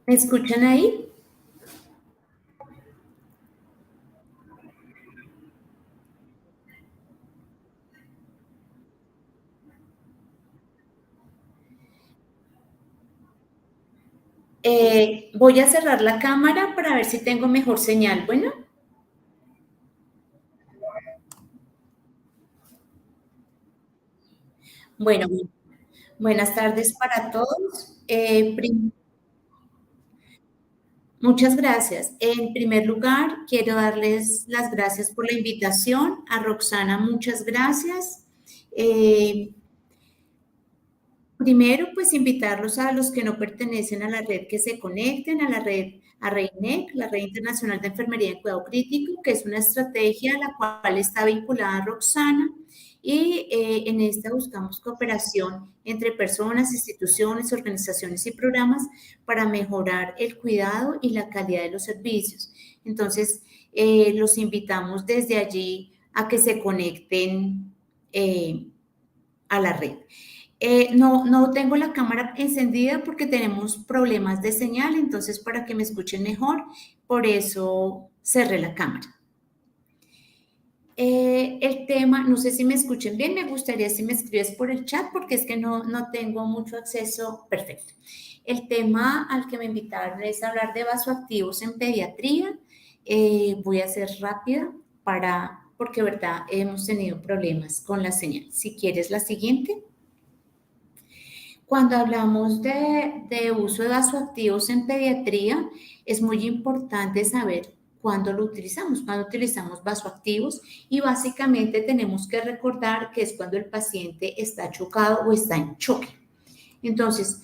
¿Me escuchan ahí? Voy a cerrar la cámara para ver si tengo mejor señal. Bueno. Bueno, buenas tardes para todos. Muchas gracias. En primer lugar, quiero darles las gracias por la invitación. A Roxana, muchas gracias. Primero, pues invitarlos a los que no pertenecen a la red que se conecten a la red, a REINEC, la Red Internacional de Enfermería en Cuidado Crítico, que es una estrategia a la cual está vinculada Roxana, y en esta buscamos cooperación entre personas, instituciones, organizaciones y programas para mejorar el cuidado y la calidad de los servicios. Entonces, los invitamos desde allí a que se conecten a la red. No tengo la cámara encendida porque tenemos problemas de señal, entonces para que me escuchen mejor, por eso cerré la cámara. El tema, no sé si me escuchen bien, me gustaría si me escribes por el chat porque es que no tengo mucho acceso. Perfecto. El tema al que me invitaron es hablar de vasoactivos en pediatría. Voy a ser rápida porque, verdad, hemos tenido problemas con la señal. Si quieres la siguiente. Cuando hablamos de uso de vasoactivos en pediatría, es muy importante saber cuándo lo utilizamos, cuándo utilizamos vasoactivos, y básicamente tenemos que recordar que es cuando el paciente está chocado o está en choque. Entonces,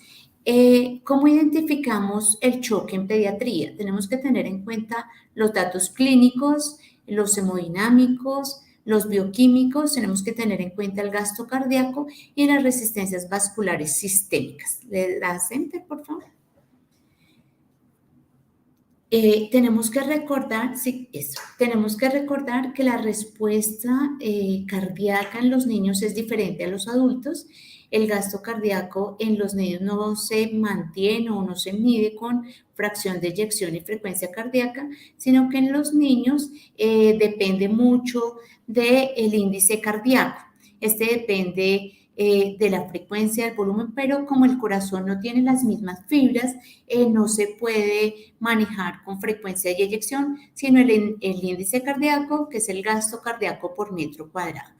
¿cómo identificamos el choque en pediatría? Tenemos que tener en cuenta los datos clínicos, los hemodinámicos, los bioquímicos, tenemos que tener en cuenta el gasto cardíaco y las resistencias vasculares sistémicas. ¿Le das enter, por favor? Tenemos que recordar, sí, eso. Tenemos que recordar que la respuesta cardíaca en los niños es diferente a los adultos. El gasto cardíaco en los niños no se mantiene o no se mide con fracción de eyección y frecuencia cardíaca, sino que en los niños depende mucho del índice cardíaco. Este depende de la frecuencia, del volumen, pero como el corazón no tiene las mismas fibras, no se puede manejar con frecuencia y eyección, sino el índice cardíaco, que es el gasto cardíaco por metro cuadrado.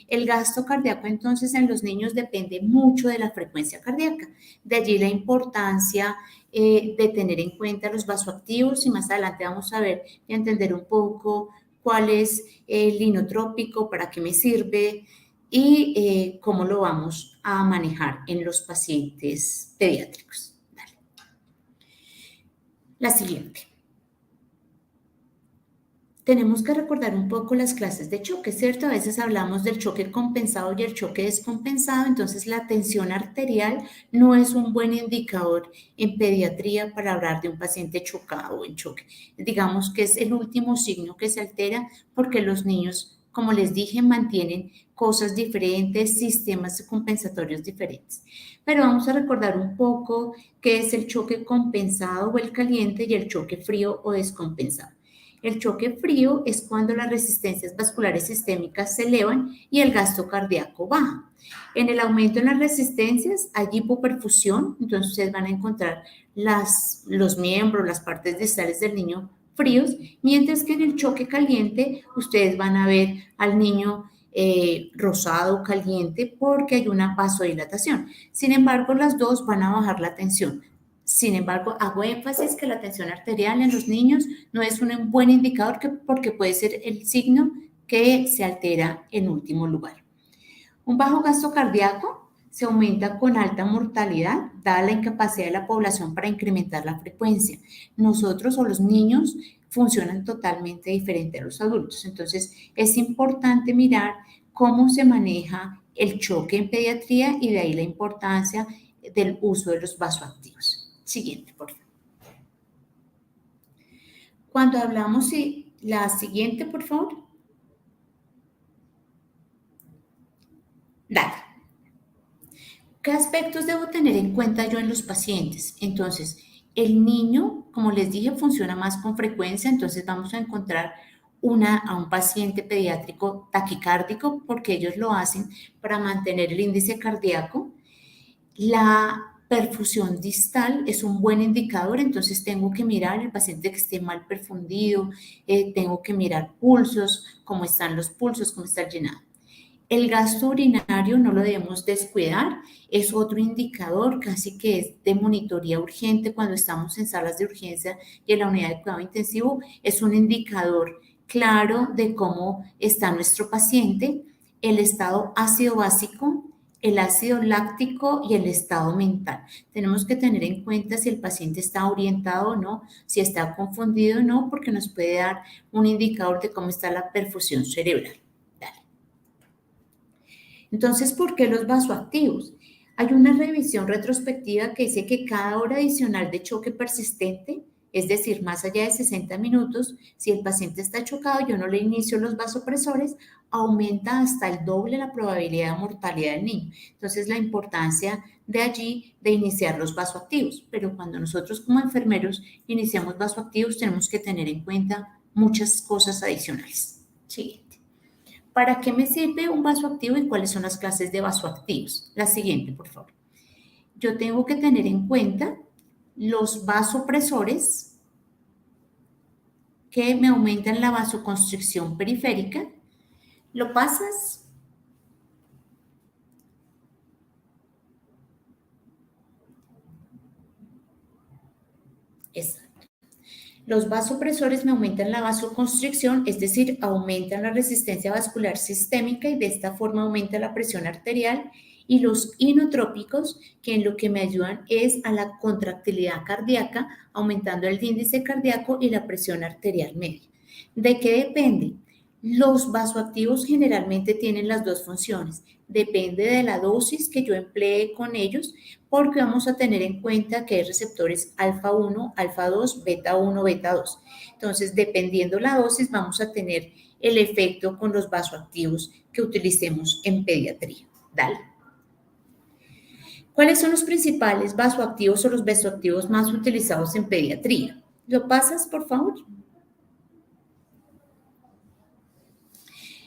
El gasto cardíaco entonces en los niños depende mucho de la frecuencia cardíaca, de allí la importancia de tener en cuenta los vasoactivos, y más adelante vamos a ver y a entender un poco cuál es el inotrópico, para qué me sirve y cómo lo vamos a manejar en los pacientes pediátricos. Dale. La siguiente. Tenemos que recordar un poco las clases de choque, ¿cierto? A veces hablamos del choque compensado y el choque descompensado, entonces la tensión arterial no es un buen indicador en pediatría para hablar de un paciente chocado o en choque. Digamos que es el último signo que se altera porque los niños, como les dije, mantienen cosas diferentes, sistemas compensatorios diferentes. Pero vamos a recordar un poco qué es el choque compensado o el caliente y el choque frío o descompensado. El choque frío es cuando las resistencias vasculares sistémicas se elevan y el gasto cardíaco baja. En el aumento en las resistencias hay hipoperfusión, entonces ustedes van a encontrar los miembros, las partes distales del niño fríos, mientras que en el choque caliente ustedes van a ver al niño rosado, caliente, porque hay una vasodilatación. Sin embargo, las dos van a bajar la tensión. Sin embargo, hago énfasis que la tensión arterial en los niños no es un buen indicador porque puede ser el signo que se altera en último lugar. Un bajo gasto cardíaco se aumenta con alta mortalidad, dada la incapacidad de la población para incrementar la frecuencia. Nosotros o los niños funcionan totalmente diferente a los adultos. Entonces, es importante mirar cómo se maneja el choque en pediatría y de ahí la importancia del uso de los vasoactivos. Siguiente, por favor. Cuando hablamos, la siguiente, por favor. Dale. ¿Qué aspectos debo tener en cuenta yo en los pacientes? Entonces, el niño, como les dije, funciona más con frecuencia, entonces vamos a encontrar a un paciente pediátrico taquicárdico porque ellos lo hacen para mantener el índice cardíaco. La perfusión distal es un buen indicador, entonces tengo que mirar el paciente que esté mal perfundido, tengo que mirar pulsos, cómo están los pulsos, cómo está el llenado. El gasto urinario no lo debemos descuidar, es otro indicador casi que es de monitoría urgente cuando estamos en salas de urgencia y en la unidad de cuidado intensivo, es un indicador claro de cómo está nuestro paciente, el estado ácido básico, el ácido láctico y el estado mental. Tenemos que tener en cuenta si el paciente está orientado o no, si está confundido o no, porque nos puede dar un indicador de cómo está la perfusión cerebral. Dale. Entonces, ¿por qué los vasoactivos? Hay una revisión retrospectiva que dice que cada hora adicional de choque persistente, es decir, más allá de 60 minutos, si el paciente está chocado, yo no le inicio los vasopresores, aumenta hasta el doble la probabilidad de mortalidad del niño. Entonces, la importancia de allí de iniciar los vasoactivos. Pero cuando nosotros como enfermeros iniciamos vasoactivos, tenemos que tener en cuenta muchas cosas adicionales. Siguiente. ¿Para qué me sirve un vasoactivo y cuáles son las clases de vasoactivos? La siguiente, por favor. Yo tengo que tener en cuenta los vasopresores que me aumentan la vasoconstricción periférica. ¿Lo pasas? Exacto. Los vasopresores me aumentan la vasoconstricción, es decir, aumentan la resistencia vascular sistémica y de esta forma aumenta la presión arterial. Y los inotrópicos, que en lo que me ayudan es a la contractilidad cardíaca, aumentando el índice cardíaco y la presión arterial media. ¿De qué depende? Los vasoactivos generalmente tienen las dos funciones. Depende de la dosis que yo emplee con ellos, porque vamos a tener en cuenta que hay receptores alfa 1, alfa 2, beta 1, beta 2. Entonces, dependiendo la dosis, vamos a tener el efecto con los vasoactivos que utilicemos en pediatría. Dale. ¿Cuáles son los principales vasoactivos o los vasoactivos más utilizados en pediatría? ¿Lo pasas, por favor?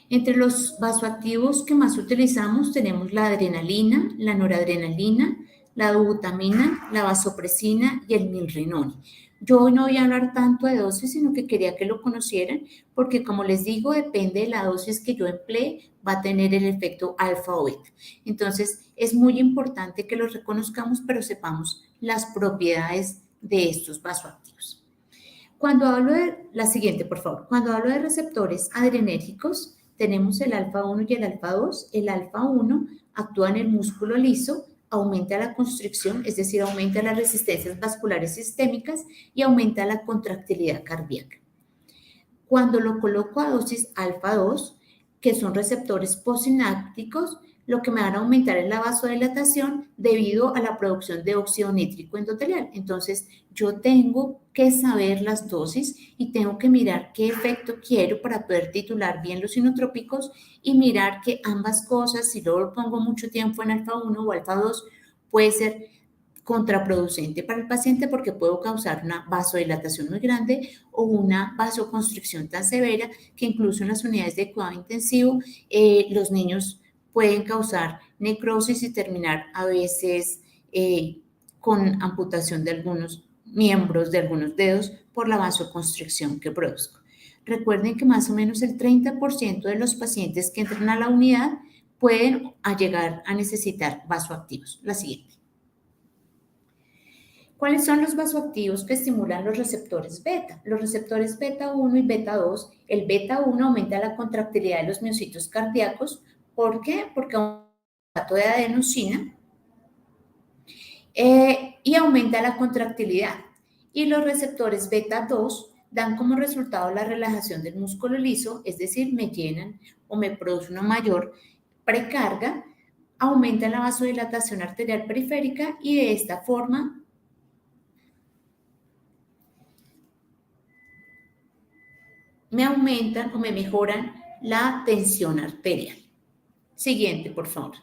Entre los vasoactivos que más utilizamos tenemos la adrenalina, la noradrenalina, la dobutamina, la vasopresina y el milrinone. Yo hoy no voy a hablar tanto de dosis, sino que quería que lo conocieran, porque como les digo, depende de la dosis que yo emplee, va a tener el efecto alfa o beta. Entonces, es muy importante que los reconozcamos, pero sepamos las propiedades de estos vasoactivos. Cuando hablo de, la siguiente, por favor, cuando hablo de receptores adrenérgicos, tenemos el alfa 1 y el alfa 2. El alfa 1 actúa en el músculo liso, aumenta la constricción, es decir, aumenta las resistencias vasculares sistémicas y aumenta la contractilidad cardíaca. Cuando lo coloco a dosis alfa 2, que son receptores postsinápticos, lo que me van a aumentar es la vasodilatación debido a la producción de óxido nítrico endotelial. Entonces, yo tengo que saber las dosis y tengo que mirar qué efecto quiero para poder titular bien los inotrópicos y mirar que ambas cosas, si luego pongo mucho tiempo en alfa 1 o alfa 2, puede ser contraproducente para el paciente porque puede causar una vasodilatación muy grande o una vasoconstricción tan severa que incluso en las unidades de cuidado intensivo los niños pueden causar necrosis y terminar a veces con amputación de algunos miembros, de algunos dedos por la vasoconstricción que produzca. Recuerden que más o menos el 30% de los pacientes que entran a la unidad pueden llegar a necesitar vasoactivos. La siguiente. ¿Cuáles son los vasoactivos que estimulan los receptores beta? Los receptores beta 1 y beta 2. El beta 1 aumenta la contractilidad de los miocitos cardíacos. ¿Por qué? Porque aumenta el fosfato de adenosina y aumenta la contractilidad. Y los receptores beta 2 dan como resultado la relajación del músculo liso, es decir, me llenan o me produce una mayor precarga, aumenta la vasodilatación arterial periférica y de esta forma me aumentan o me mejoran la tensión arterial. Siguiente, por favor.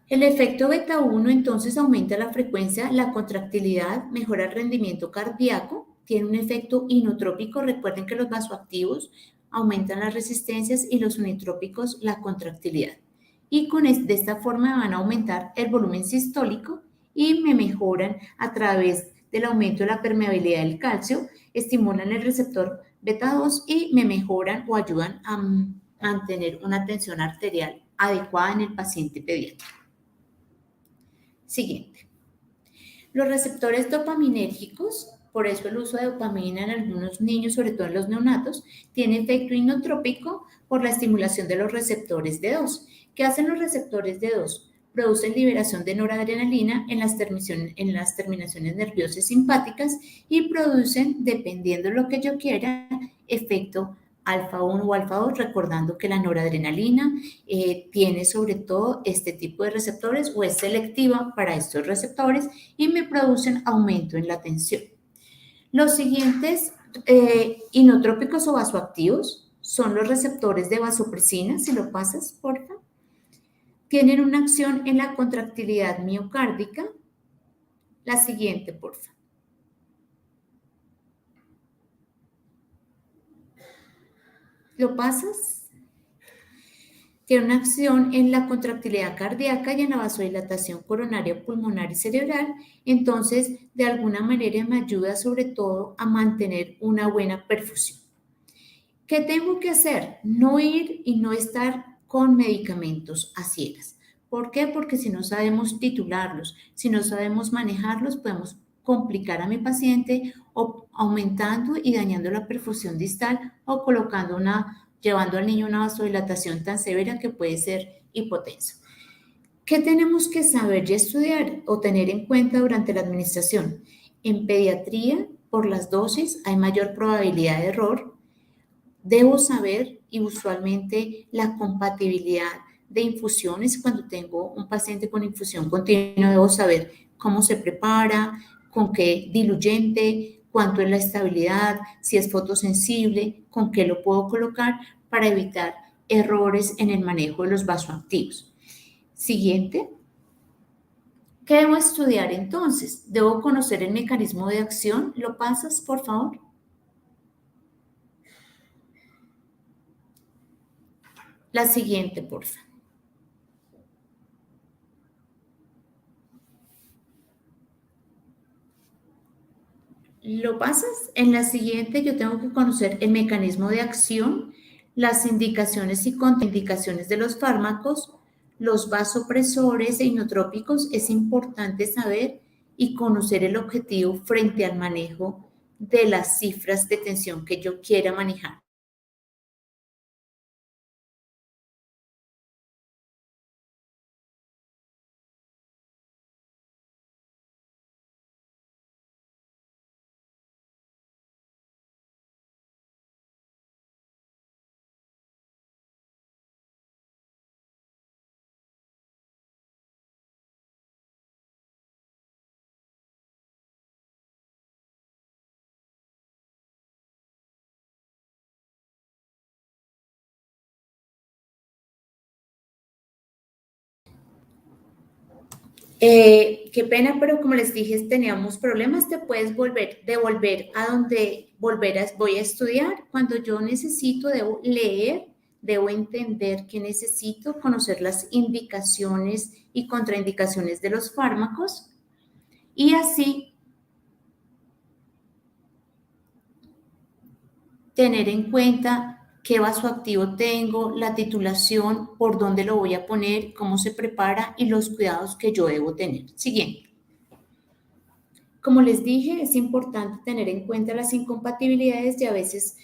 El efecto beta 1 entonces aumenta la frecuencia, la contractilidad, mejora el rendimiento cardíaco, tiene un efecto inotrópico. Recuerden que los vasoactivos aumentan las resistencias y los unitrópicos la contractilidad. Y de esta forma van a aumentar el volumen sistólico y me mejoran a través del aumento de la permeabilidad del calcio, estimulan el receptor beta 2 y me mejoran o ayudan a mantener una tensión arterial adecuada en el paciente pediátrico. Siguiente. Los receptores dopaminérgicos, por eso el uso de dopamina en algunos niños, sobre todo en los neonatos, tiene efecto inotrópico por la estimulación de los receptores D2. ¿Qué hacen los receptores D2? Producen liberación de noradrenalina en las terminaciones nerviosas simpáticas y producen, dependiendo de lo que yo quiera, efecto alfa 1 o alfa 2, recordando que la noradrenalina tiene sobre todo este tipo de receptores o es selectiva para estos receptores y me producen aumento en la tensión. Los siguientes inotrópicos o vasoactivos son los receptores de vasopresina, si lo pasas, por favor. Tienen una acción en la contractilidad miocárdica. La siguiente, por favor. ¿Lo pasas? Tiene una acción en la contractilidad cardíaca y en la vasodilatación coronaria, pulmonar y cerebral. Entonces, de alguna manera me ayuda sobre todo a mantener una buena perfusión. ¿Qué tengo que hacer? No ir y no estar con medicamentos a ciegas. ¿Por qué? Porque si no sabemos titularlos, si no sabemos manejarlos, podemos complicar a mi paciente o aumentando y dañando la perfusión distal o llevando al niño una vasodilatación tan severa que puede ser hipotenso. ¿Qué tenemos que saber y estudiar o tener en cuenta durante la administración? En pediatría, por las dosis, hay mayor probabilidad de error. Debo saber y usualmente la compatibilidad de infusiones. Cuando tengo un paciente con infusión continua, debo saber cómo se prepara, con qué diluyente, cuánto es la estabilidad, si es fotosensible, con qué lo puedo colocar para evitar errores en el manejo de los vasoactivos. Siguiente. ¿Qué debo estudiar entonces? Debo conocer el mecanismo de acción. ¿Lo pasas, por favor? La siguiente, por favor. ¿Lo pasas? En la siguiente yo tengo que conocer el mecanismo de acción, las indicaciones y contraindicaciones de los fármacos, los vasopresores e inotrópicos. Es importante saber y conocer el objetivo frente al manejo de las cifras de tensión que yo quiera manejar. Qué pena, pero como les dije, teníamos problemas, te puedes devolver a donde voy a estudiar. Cuando yo necesito, debo leer, debo entender qué necesito, conocer las indicaciones y contraindicaciones de los fármacos y así tener en cuenta qué vasoactivo tengo, la titulación, por dónde lo voy a poner, cómo se prepara y los cuidados que yo debo tener. Siguiente. Como les dije, es importante tener en cuenta las incompatibilidades y a veces,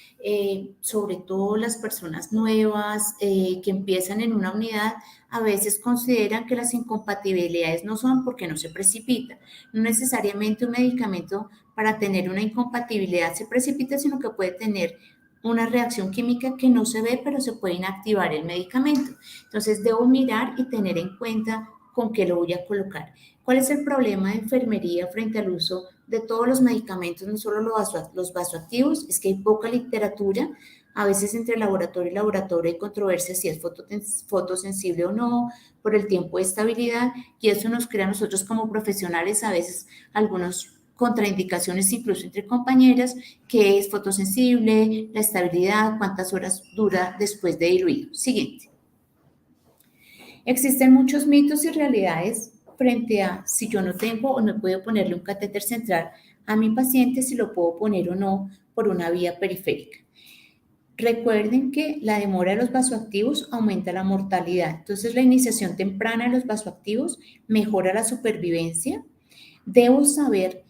sobre todo las personas nuevas que empiezan en una unidad, a veces consideran que las incompatibilidades no son porque no se precipita. No necesariamente un medicamento para tener una incompatibilidad se precipita, sino que puede tener una reacción química que no se ve, pero se puede inactivar el medicamento. Entonces, debo mirar y tener en cuenta con qué lo voy a colocar. ¿Cuál es el problema de enfermería frente al uso de todos los medicamentos, no solo los vasoactivos? Es que hay poca literatura. A veces entre laboratorio y laboratorio hay controversia si es fotosensible o no, por el tiempo de estabilidad, y eso nos crea a nosotros como profesionales a veces algunos contraindicaciones incluso entre compañeras, que es fotosensible, la estabilidad, cuántas horas dura después de diluido. Siguiente. Existen muchos mitos y realidades frente a si yo no tengo o no puedo ponerle un catéter central a mi paciente, si lo puedo poner o no por una vía periférica. Recuerden que la demora de los vasoactivos aumenta la mortalidad. Entonces, la iniciación temprana de los vasoactivos mejora la supervivencia. Debo saber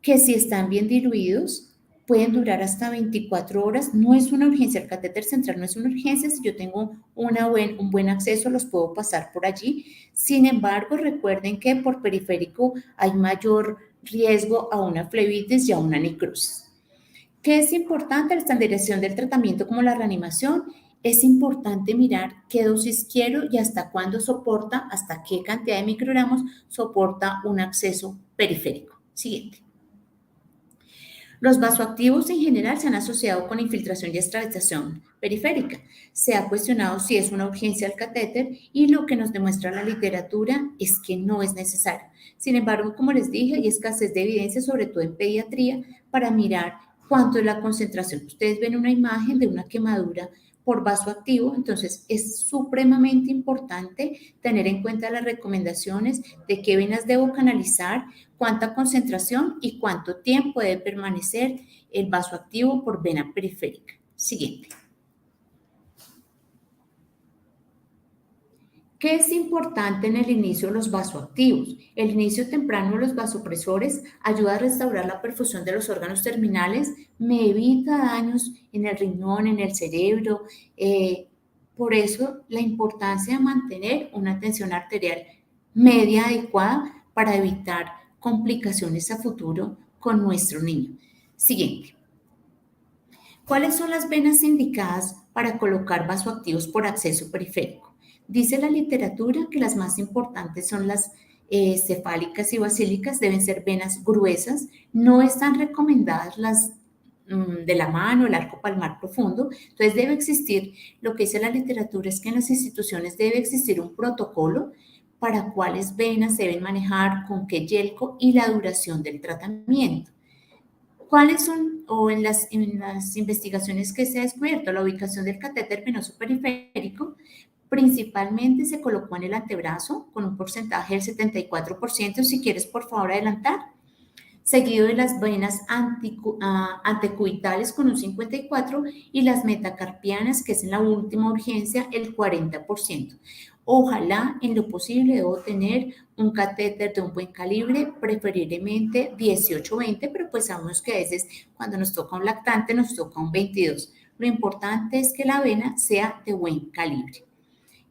que si están bien diluidos, pueden durar hasta 24 horas. No es una urgencia, el catéter central no es una urgencia. Si yo tengo un buen acceso, los puedo pasar por allí. Sin embargo, recuerden que por periférico hay mayor riesgo a una flebitis y a una necrosis. ¿Qué es importante? La estandarización del tratamiento como la reanimación. Es importante mirar qué dosis quiero y hasta cuándo soporta, hasta qué cantidad de microgramos soporta un acceso periférico. Siguiente. Los vasoactivos en general se han asociado con infiltración y extravasación periférica. Se ha cuestionado si es una urgencia el catéter y lo que nos demuestra la literatura es que no es necesario. Sin embargo, como les dije, hay escasez de evidencia, sobre todo en pediatría, para mirar cuánto es la concentración. Ustedes ven una imagen de una quemadura por vasoactivo, entonces es supremamente importante tener en cuenta las recomendaciones de qué venas debo canalizar, cuánta concentración y cuánto tiempo debe permanecer el vasoactivo por vena periférica. Siguiente. ¿Qué es importante en el inicio de los vasoactivos? El inicio temprano de los vasopresores ayuda a restaurar la perfusión de los órganos terminales, me evita daños en el riñón, en el cerebro. Por eso la importancia de mantener una tensión arterial media adecuada para evitar complicaciones a futuro con nuestro niño. Siguiente. ¿Cuáles son las venas indicadas para colocar vasoactivos por acceso periférico? Dice la literatura que las más importantes son las cefálicas y basílicas, deben ser venas gruesas, no están recomendadas las de la mano, el arco palmar profundo. Entonces debe existir, lo que dice la literatura es que en las instituciones debe existir un protocolo para cuáles venas se deben manejar, con qué yelco y la duración del tratamiento. ¿Cuáles son, o en las investigaciones que se ha descubierto, la ubicación del catéter venoso periférico? Principalmente se colocó en el antebrazo con un porcentaje del 74%, si quieres por favor adelantar, seguido de las venas antecuitales con un 54% y las metacarpianas, que es en la última urgencia, el 40%. Ojalá, en lo posible, debo tener un catéter de un buen calibre, preferiblemente 18-20, pero pues sabemos que a veces cuando nos toca un lactante nos toca un 22. Lo importante es que la vena sea de buen calibre.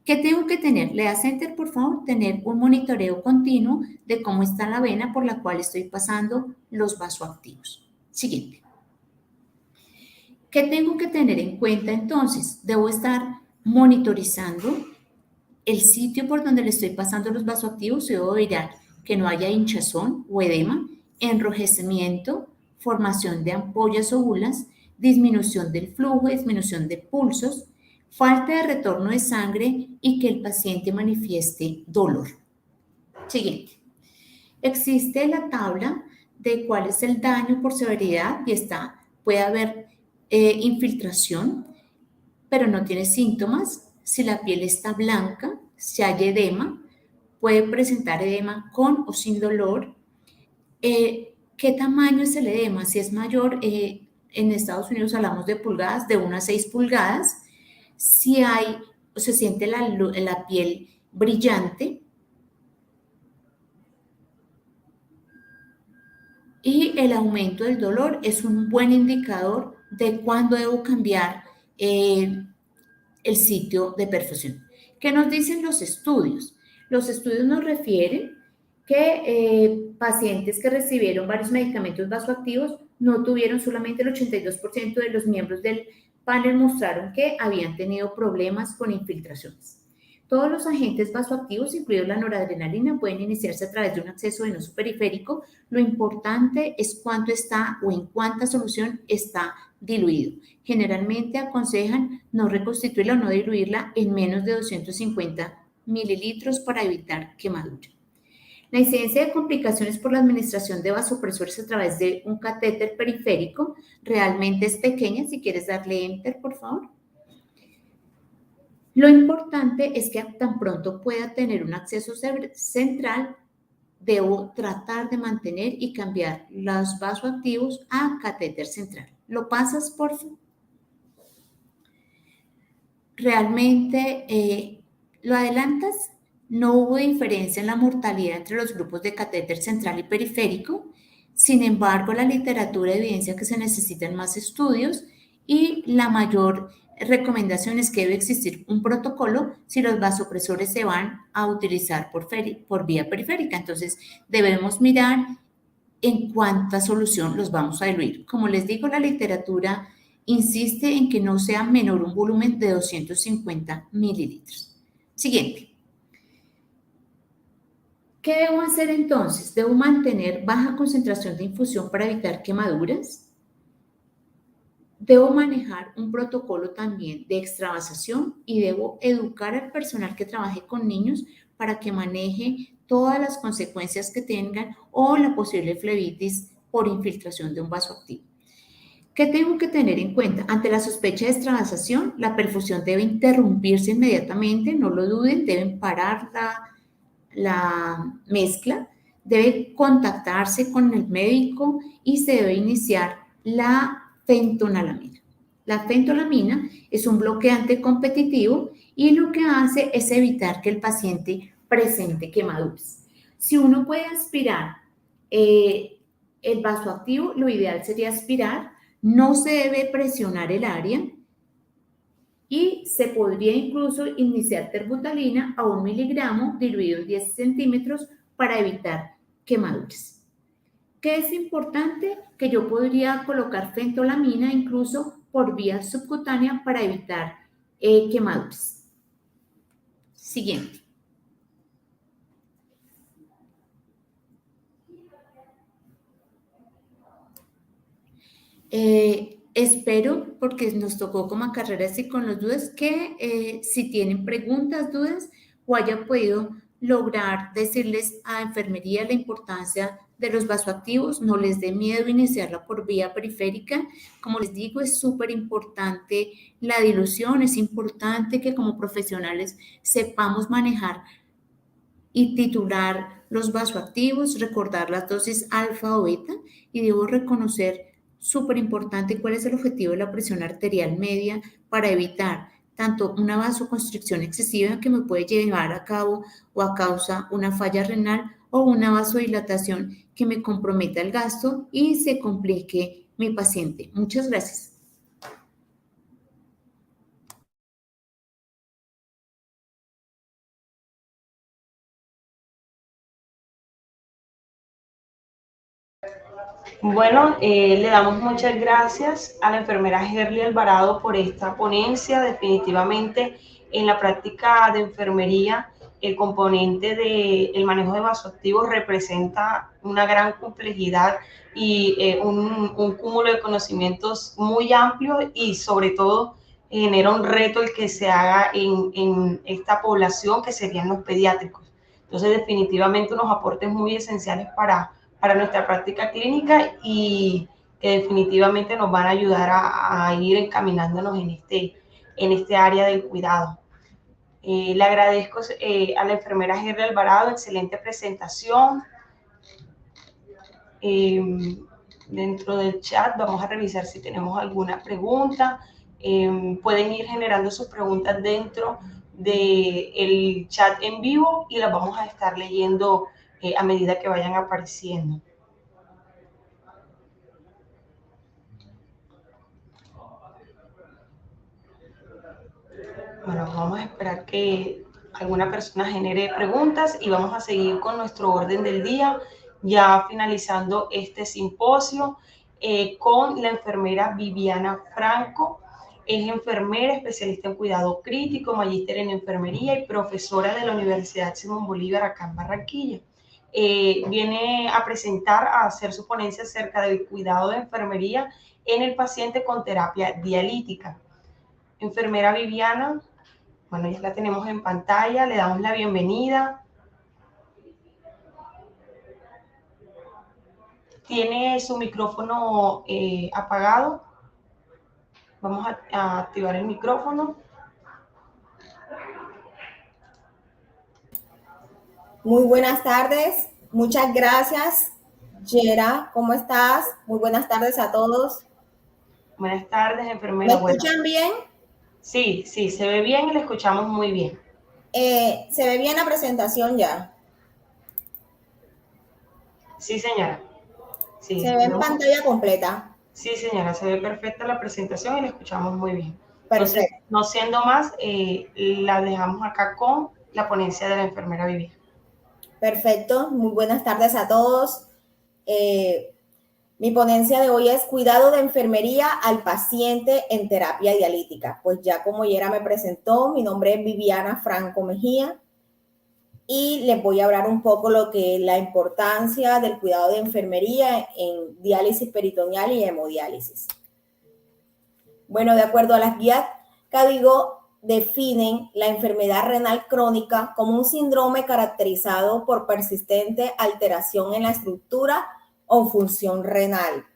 ¿Qué tengo que tener? Le das enter, por favor, tener un monitoreo continuo de cómo está la vena por la cual estoy pasando los vasoactivos. Siguiente. ¿Qué tengo que tener en cuenta entonces? Debo estar monitorizando el sitio por donde le estoy pasando los vasoactivos. Yo debo mirar que no haya hinchazón o edema, enrojecimiento, formación de ampollas o bulas, disminución del flujo, disminución de pulsos, falta de retorno de sangre y que el paciente manifieste dolor. Siguiente. Existe la tabla de cuál es el daño por severidad y puede haber infiltración, pero no tiene síntomas. Si la piel está blanca, si hay edema, puede presentar edema con o sin dolor. ¿Qué tamaño es el edema? Si es mayor, en Estados Unidos hablamos de pulgadas, de 1 a 6 pulgadas. Si se siente la piel brillante, y el aumento del dolor es un buen indicador de cuándo debo cambiar el sitio de perfusión. ¿Qué nos dicen los estudios? Los estudios nos refieren que pacientes que recibieron varios medicamentos vasoactivos no tuvieron, solamente el 82% de los miembros del panel mostraron que habían tenido problemas con infiltraciones. Todos los agentes vasoactivos, incluidos la noradrenalina, pueden iniciarse a través de un acceso venoso periférico. Lo importante es cuánto está o en cuánta solución está diluido. Generalmente aconsejan no reconstituirla o no diluirla en menos de 250 mililitros para evitar quemadura. La incidencia de complicaciones por la administración de vasopresores a través de un catéter periférico realmente es pequeña. Si quieres darle enter, por favor. Lo importante es que tan pronto pueda tener un acceso central, debo tratar de mantener y cambiar los vasoactivos a catéter central. ¿Lo pasas, por favor? Realmente, ¿lo adelantas? No hubo diferencia en la mortalidad entre los grupos de catéter central y periférico. Sin embargo, la literatura evidencia que se necesitan más estudios y la mayor recomendación es que debe existir un protocolo si los vasopresores se van a utilizar por vía periférica. Entonces, debemos mirar en cuánta solución los vamos a diluir. Como les digo, la literatura insiste en que no sea menor un volumen de 250 mililitros. Siguiente. ¿Qué debo hacer entonces? ¿Debo mantener baja concentración de infusión para evitar quemaduras? Debo manejar un protocolo también de extravasación y debo educar al personal que trabaje con niños para que maneje todas las consecuencias que tengan o la posible flebitis por infiltración de un vasoactivo. ¿Qué tengo que tener en cuenta? Ante la sospecha de extravasación, la perfusión debe interrumpirse inmediatamente, no lo duden, deben parar la mezcla, debe contactarse con el médico y se debe iniciar la fentonalamina. La fentonalamina es un bloqueante competitivo y lo que hace es evitar que el paciente presente quemaduras. Si uno puede aspirar el vasoactivo, lo ideal sería aspirar, no se debe presionar el área y se podría incluso iniciar terbutalina a 1 miligramo diluido en 10 centímetros para evitar quemaduras. ¿Qué es importante? Que yo podría colocar fentolamina incluso por vía subcutánea para evitar quemaduras. Siguiente. Espero, porque nos tocó como carreras y con los dudas, que si tienen preguntas, dudas, o haya podido lograr decirles a enfermería la importancia de los vasoactivos, no les dé miedo iniciarla por vía periférica. Como les digo, es súper importante la dilución, es importante que como profesionales sepamos manejar y titular los vasoactivos, recordar las dosis alfa o beta, y debo reconocer, súper importante, cuál es el objetivo de la presión arterial media para evitar tanto una vasoconstricción excesiva que me puede llevar a cabo o a causa una falla renal o una vasodilatación que me comprometa el gasto y se complique mi paciente. Muchas gracias. Bueno, le damos muchas gracias a la enfermera Gerly Alvarado por esta ponencia. Definitivamente en la práctica de enfermería el componente del manejo de vasoactivos representa una gran complejidad y un cúmulo de conocimientos muy amplio, y sobre todo genera un reto el que se haga en esta población que serían los pediátricos. Entonces, definitivamente unos aportes muy esenciales para nuestra práctica clínica y que definitivamente nos van a ayudar a ir encaminándonos en este área del cuidado. Le agradezco a la enfermera Gerda Alvarado, excelente presentación. Dentro del chat vamos a revisar si tenemos alguna pregunta. Pueden ir generando sus preguntas dentro del chat en vivo y las vamos a estar leyendo a medida que vayan apareciendo. Bueno, vamos a esperar que alguna persona genere preguntas y vamos a seguir con nuestro orden del día, ya finalizando este simposio con la enfermera Viviana Franco. Es enfermera, especialista en cuidado crítico, magíster en enfermería y profesora de la Universidad Simón Bolívar acá en Barranquilla. Viene a presentar, a hacer su ponencia acerca del cuidado de enfermería en el paciente con terapia dialítica. Enfermera Viviana, bueno, ya la tenemos en pantalla, le damos la bienvenida. Tiene su micrófono apagado. Vamos a activar el micrófono. Muy buenas tardes, muchas gracias. Yera, ¿cómo estás? Muy buenas tardes a todos. Buenas tardes, enfermera. ¿Me escuchan bien? Sí, sí, se ve bien y le escuchamos muy bien. ¿Se ve bien la presentación ya? Sí, señora. Sí, ¿Se ve en pantalla completa? Sí, señora, se ve perfecta la presentación y la escuchamos muy bien. Perfecto. Entonces, no siendo más, la dejamos acá con la ponencia de la enfermera Viviana. Perfecto, muy buenas tardes a todos. Mi ponencia de hoy es cuidado de enfermería al paciente en terapia dialítica. Pues ya como Yera me presentó, mi nombre es Viviana Franco Mejía y les voy a hablar un poco lo que es la importancia del cuidado de enfermería en diálisis peritoneal y hemodiálisis. Bueno, de acuerdo a las guías CADIGO, definen la enfermedad renal crónica como un síndrome caracterizado por persistente alteración en la estructura o función renal,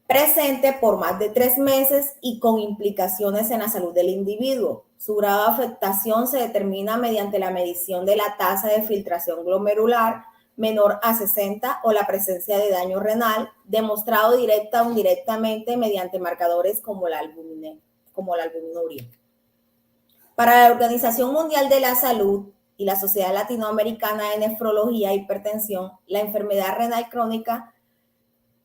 presente por más de 3 meses y con implicaciones en la salud del individuo. Su grado de afectación se determina mediante la medición de la tasa de filtración glomerular menor a 60 o la presencia de daño renal, demostrado directa o indirectamente mediante marcadores como la albuminuria. Para la Organización Mundial de la Salud y la Sociedad Latinoamericana de Nefrología e Hipertensión, la enfermedad renal crónica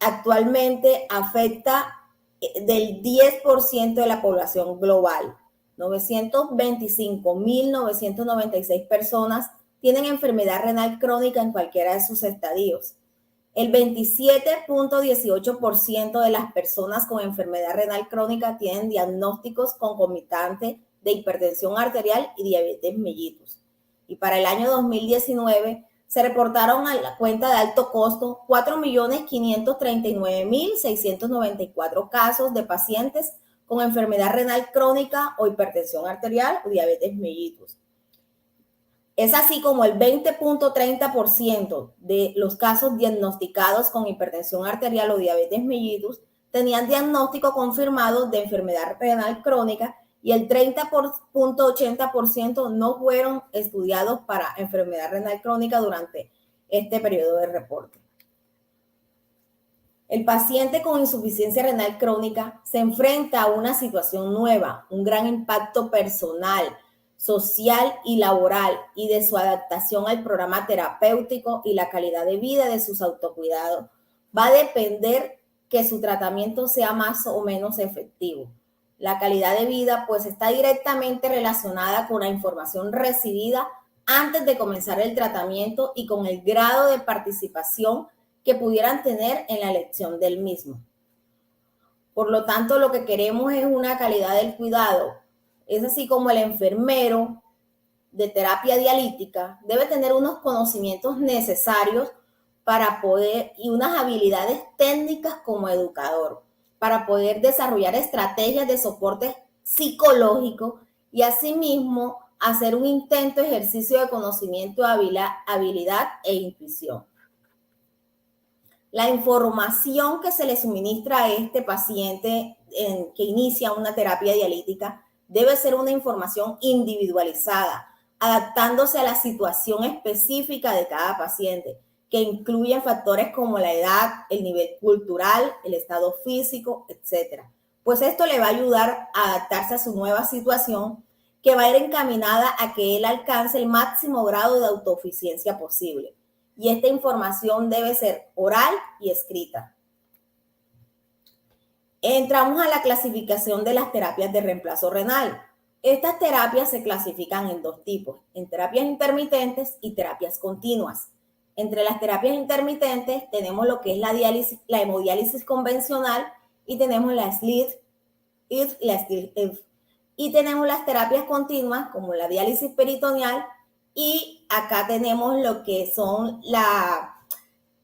actualmente afecta del 10% de la población global. 925.996 personas tienen enfermedad renal crónica en cualquiera de sus estadios. El 27.18% de las personas con enfermedad renal crónica tienen diagnósticos concomitantes de hipertensión arterial y diabetes mellitus. Y para el año 2019 se reportaron a la cuenta de alto costo 4.539.694 casos de pacientes con enfermedad renal crónica o hipertensión arterial o diabetes mellitus. Es así como el 20.30% de los casos diagnosticados con hipertensión arterial o diabetes mellitus tenían diagnóstico confirmado de enfermedad renal crónica y el 30.80% no fueron estudiados para enfermedad renal crónica durante este periodo de reporte. El paciente con insuficiencia renal crónica se enfrenta a una situación nueva, un gran impacto personal, social y laboral y de su adaptación al programa terapéutico y la calidad de vida de sus autocuidados. Va a depender que su tratamiento sea más o menos efectivo. La calidad de vida pues está directamente relacionada con la información recibida antes de comenzar el tratamiento y con el grado de participación que pudieran tener en la elección del mismo. Por lo tanto, lo que queremos es una calidad del cuidado. Es así como el enfermero de terapia dialítica debe tener unos conocimientos necesarios para poder y unas habilidades técnicas como educador, para poder desarrollar estrategias de soporte psicológico y asimismo hacer un intento de ejercicio de conocimiento, habilidad e intuición. La información que se le suministra a este paciente que inicia una terapia dialítica debe ser una información individualizada, adaptándose a la situación específica de cada paciente, que incluyen factores como la edad, el nivel cultural, el estado físico, etc. Pues esto le va a ayudar a adaptarse a su nueva situación, que va a ir encaminada a que él alcance el máximo grado de autoeficiencia posible. Y esta información debe ser oral y escrita. Entramos a la clasificación de las terapias de reemplazo renal. Estas terapias se clasifican en dos tipos, en terapias intermitentes y terapias continuas. Entre las terapias intermitentes tenemos lo que es la diálisis, la hemodiálisis convencional, y tenemos la SLID y la STILF. Y tenemos las terapias continuas como la diálisis peritoneal, y acá tenemos lo que son la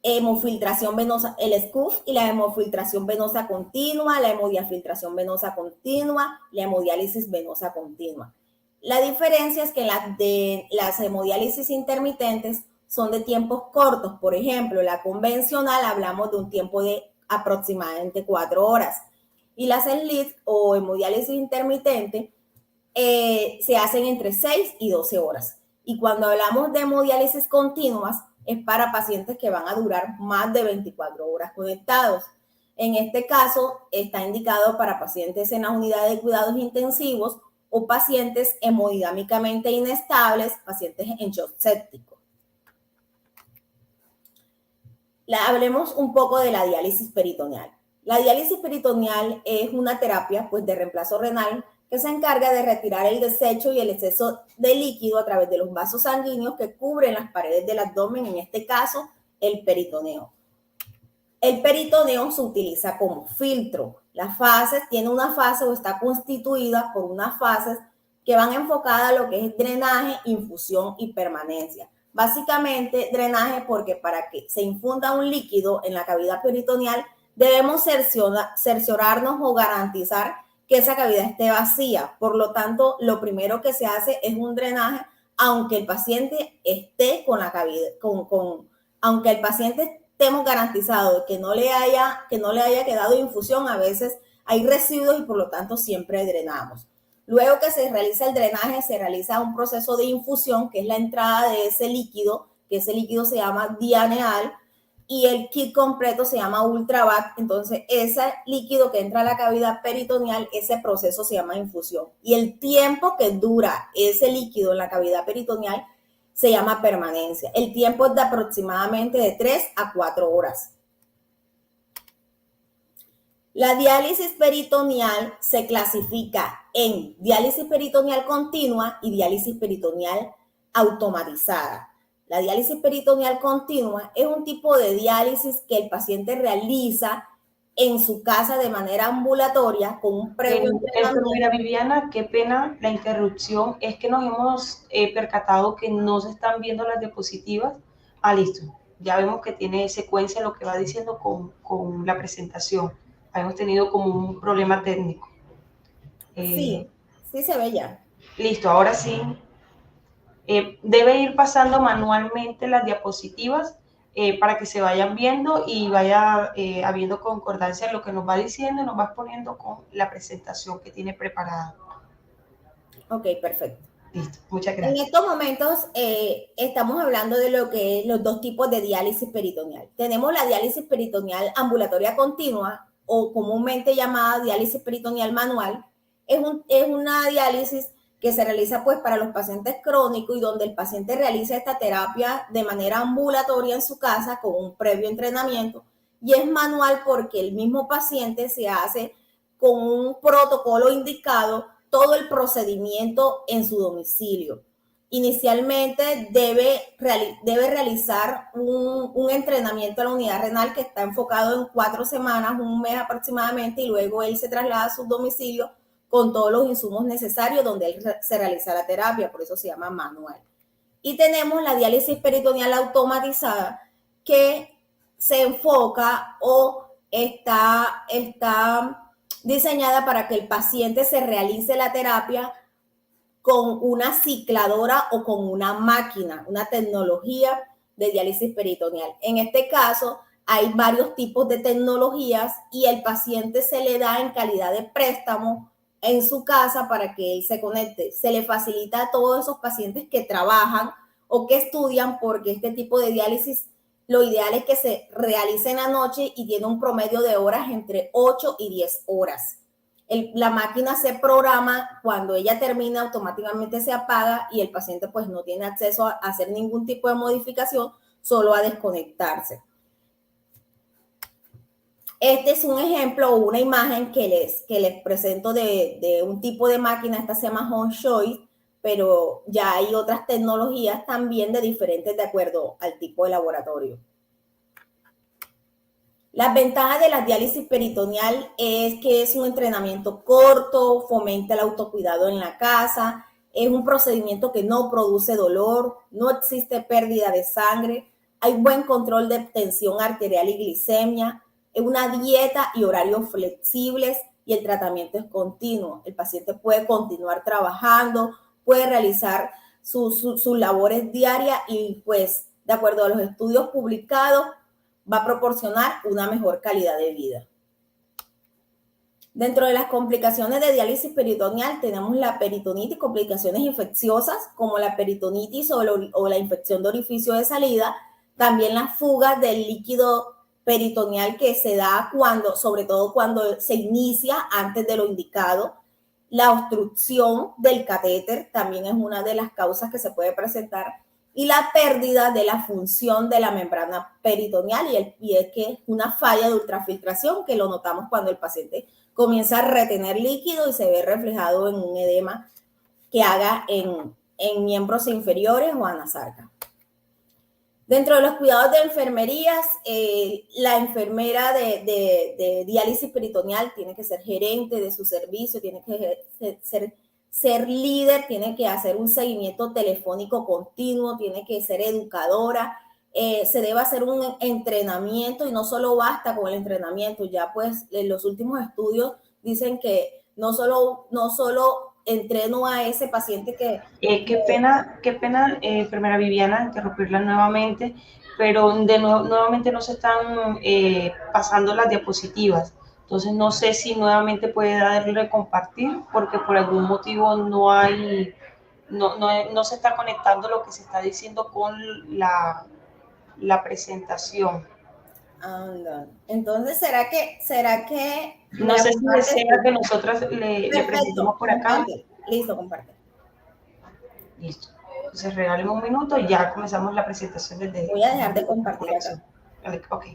hemofiltración venosa, el SCUF y la hemofiltración venosa continua, la hemodiafiltración venosa continua, la hemodiálisis venosa continua. La diferencia es que las hemodiálisis intermitentes son de tiempos cortos. Por ejemplo, la convencional hablamos de un tiempo de aproximadamente 4 horas. Y las SLID o hemodiálisis intermitente se hacen entre 6 y 12 horas. Y cuando hablamos de hemodiálisis continuas, es para pacientes que van a durar más de 24 horas conectados. En este caso, está indicado para pacientes en las unidades de cuidados intensivos o pacientes hemodinámicamente inestables, pacientes en shock séptico. Hablemos un poco de la diálisis peritoneal. La diálisis peritoneal es una terapia de reemplazo renal que se encarga de retirar el desecho y el exceso de líquido a través de los vasos sanguíneos que cubren las paredes del abdomen, en este caso, el peritoneo. El peritoneo se utiliza como filtro. Las fases, tiene una fase o está constituida por unas fases que van enfocadas a lo que es drenaje, infusión y permanencia. Básicamente, drenaje porque para que se infunda un líquido en la cavidad peritoneal debemos cerciorarnos o garantizar que esa cavidad esté vacía. Por lo tanto, lo primero que se hace es un drenaje, aunque el paciente esté con la cavidad, aunque el paciente estemos garantizado que no le haya quedado infusión, a veces hay residuos y por lo tanto siempre drenamos. Luego que se realiza el drenaje, se realiza un proceso de infusión, que es la entrada de ese líquido, que ese líquido se llama dianeal, y el kit completo se llama Ultravac. Entonces, ese líquido que entra a la cavidad peritoneal, ese proceso se llama infusión. Y el tiempo que dura ese líquido en la cavidad peritoneal se llama permanencia. El tiempo es de aproximadamente de 3 a 4 horas. La diálisis peritoneal se clasifica en diálisis peritoneal continua y diálisis peritoneal automatizada. La diálisis peritoneal continua es un tipo de diálisis que el paciente realiza en su casa de manera ambulatoria con un previo entrenamiento. Enfermera Viviana, qué pena la interrupción, es que nos hemos percatado que no se están viendo las diapositivas. Listo, ya vemos que tiene secuencia lo que va diciendo con la presentación. Hemos tenido como un problema técnico. Sí se ve ya. Listo, ahora sí. Debe ir pasando manualmente las diapositivas para que se vayan viendo y vaya habiendo concordancia en lo que nos va diciendo y nos va poniendo con la presentación que tiene preparada. Ok, perfecto. Listo, muchas gracias. En estos momentos estamos hablando de lo que es los dos tipos de diálisis peritoneal. Tenemos la diálisis peritoneal ambulatoria continua o comúnmente llamada diálisis peritoneal manual. Es una diálisis que se realiza para los pacientes crónicos y donde el paciente realiza esta terapia de manera ambulatoria en su casa con un previo entrenamiento, y es manual porque el mismo paciente se hace con un protocolo indicado todo el procedimiento en su domicilio. Inicialmente debe realizar un entrenamiento a la unidad renal que está enfocado en 4 semanas, un mes aproximadamente, y luego él se traslada a su domicilio con todos los insumos necesarios donde él se realiza la terapia, por eso se llama manual. Y tenemos la diálisis peritoneal automatizada, que se enfoca o está diseñada para que el paciente se realice la terapia con una cicladora o con una máquina, una tecnología de diálisis peritoneal. En este caso, hay varios tipos de tecnologías y el paciente se le da en calidad de préstamo en su casa para que él se conecte. Se le facilita a todos esos pacientes que trabajan o que estudian, porque este tipo de diálisis lo ideal es que se realice en la noche y tiene un promedio de horas entre 8 y 10 horas. La máquina se programa, cuando ella termina automáticamente se apaga y el paciente pues no tiene acceso a hacer ningún tipo de modificación, solo a desconectarse. Este es un ejemplo o una imagen que les presento de un tipo de máquina. Esta se llama Home Choice, pero ya hay otras tecnologías también de diferentes de acuerdo al tipo de laboratorio. Las ventajas de la diálisis peritoneal es que es un entrenamiento corto, fomenta el autocuidado en la casa, es un procedimiento que no produce dolor, no existe pérdida de sangre, hay buen control de tensión arterial y glicemia, es una dieta y horarios flexibles y el tratamiento es continuo. El paciente puede continuar trabajando, puede realizar sus labores diarias y pues de acuerdo a los estudios publicados va a proporcionar una mejor calidad de vida. Dentro de las complicaciones de diálisis peritoneal tenemos la peritonitis, complicaciones infecciosas como la peritonitis o la infección de orificio de salida, también las fugas del líquido peritoneal que se da sobre todo cuando se inicia antes de lo indicado. La obstrucción del catéter también es una de las causas que se puede presentar y la pérdida de la función de la membrana peritoneal y es que es una falla de ultrafiltración que lo notamos cuando el paciente comienza a retener líquido y se ve reflejado en un edema que haga en miembros inferiores o anasarca. Dentro de los cuidados de enfermerías, la enfermera de diálisis peritoneal tiene que ser gerente de su servicio, tiene que ser líder, tiene que hacer un seguimiento telefónico continuo, tiene que ser educadora, se debe hacer un entrenamiento y no solo basta con el entrenamiento, ya pues los últimos estudios dicen que no solo entreno a ese paciente que... Qué pena, enfermera Viviana, interrumpirla nuevamente, pero nuevamente no se están pasando las diapositivas. Entonces no sé si nuevamente puede darle compartir, porque por algún motivo no se está conectando lo que se está diciendo con la presentación. Entonces, ¿será que no sé si desea que nosotras le presentemos por acá? Comparte. Listo, comparte. Listo. Entonces, regáleme un minuto y ya comenzamos la presentación desde... Voy a dejar de compartir acá. Ok.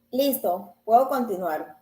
Listo, puedo continuar.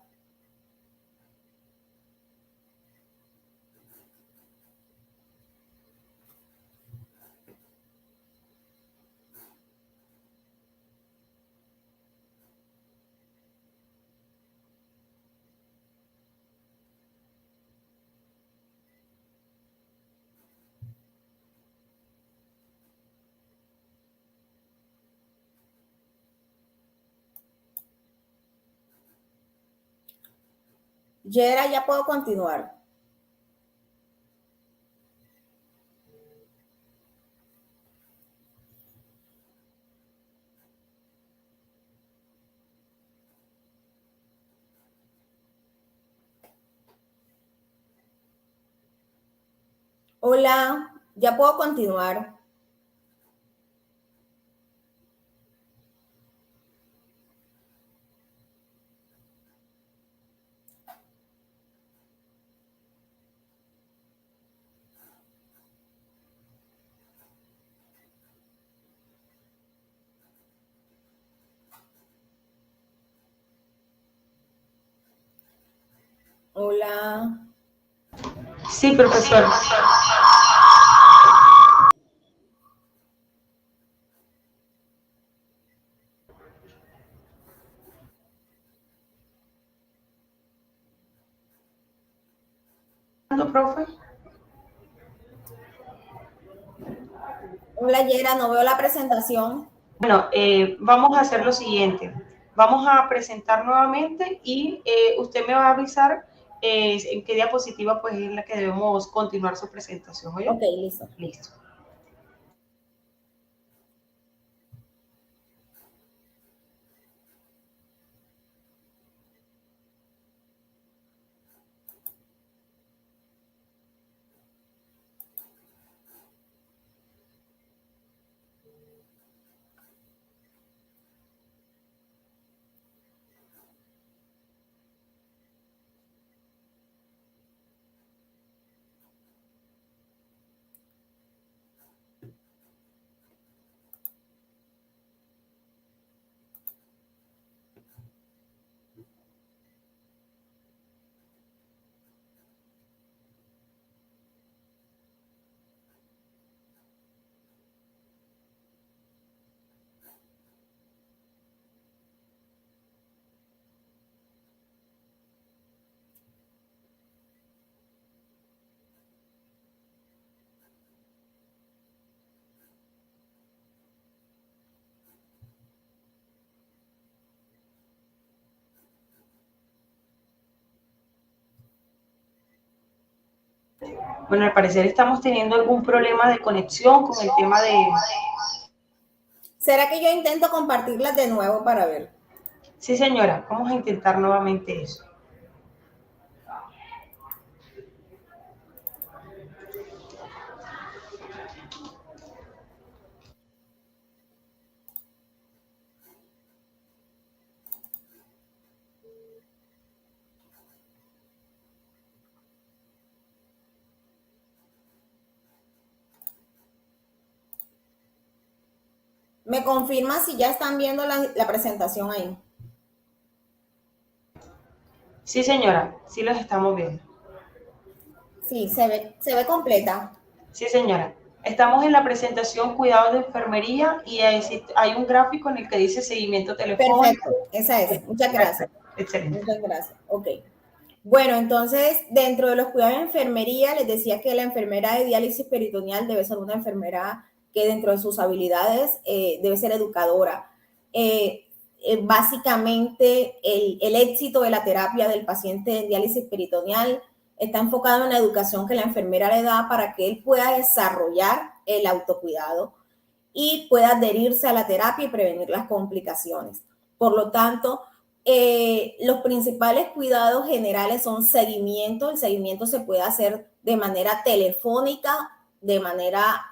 Yera, ya puedo continuar. Hola, ya puedo continuar. Hola. Sí, profesor. Profe. Hola, Yera, no veo la presentación. Bueno, vamos a hacer lo siguiente. Vamos a presentar nuevamente y usted me va a avisar en qué diapositiva pues es la que debemos continuar su presentación. ¿Oye? Ok, listo. Listo. Bueno, al parecer estamos teniendo algún problema de conexión con el tema de... ¿Será que yo intento compartirlas de nuevo para ver? Sí, señora, vamos a intentar nuevamente eso. ¿Me confirma si ya están viendo la presentación ahí? Sí, señora, sí los estamos viendo. Sí, se ve completa. Sí, señora. Estamos en la presentación Cuidados de Enfermería y hay un gráfico en el que dice seguimiento telefónico. Perfecto, esa es. Muchas gracias. Excelente. Muchas gracias. Ok. Bueno, entonces, dentro de los cuidados de enfermería, les decía que la enfermera de diálisis peritoneal debe ser una enfermera que dentro de sus habilidades debe ser educadora. Básicamente, el éxito de la terapia del paciente en diálisis peritoneal está enfocado en la educación que la enfermera le da para que él pueda desarrollar el autocuidado y pueda adherirse a la terapia y prevenir las complicaciones. Por lo tanto, los principales cuidados generales son seguimiento. El seguimiento se puede hacer de manera telefónica, de manera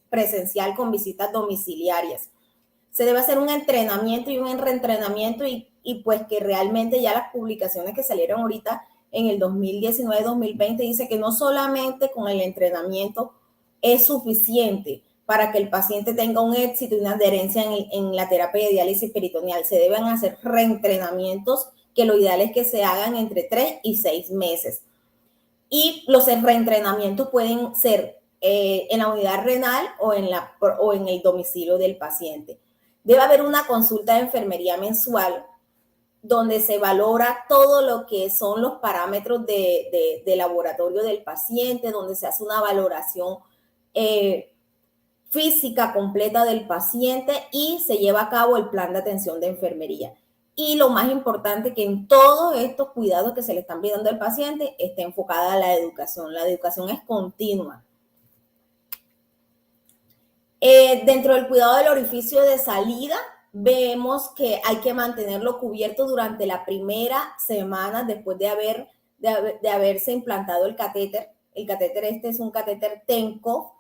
presencial con visitas domiciliarias. Se debe hacer un entrenamiento y un reentrenamiento y pues que realmente ya las publicaciones que salieron ahorita en el 2019-2020 dice que no solamente con el entrenamiento es suficiente para que el paciente tenga un éxito y una adherencia en la terapia de diálisis peritoneal. Se deben hacer reentrenamientos que lo ideal es que se hagan entre 3 y 6 meses. Y los reentrenamientos pueden ser en la unidad renal o en el domicilio del paciente. Debe haber una consulta de enfermería mensual donde se valora todo lo que son los parámetros de laboratorio del paciente, donde se hace una valoración física completa del paciente y se lleva a cabo el plan de atención de enfermería. Y lo más importante, que en todos estos cuidados que se le están brindando al paciente esté enfocada la educación. La educación es continua. Dentro del cuidado del orificio de salida, vemos que hay que mantenerlo cubierto durante la primera semana después de haberse implantado el catéter. El catéter este es un catéter TENCO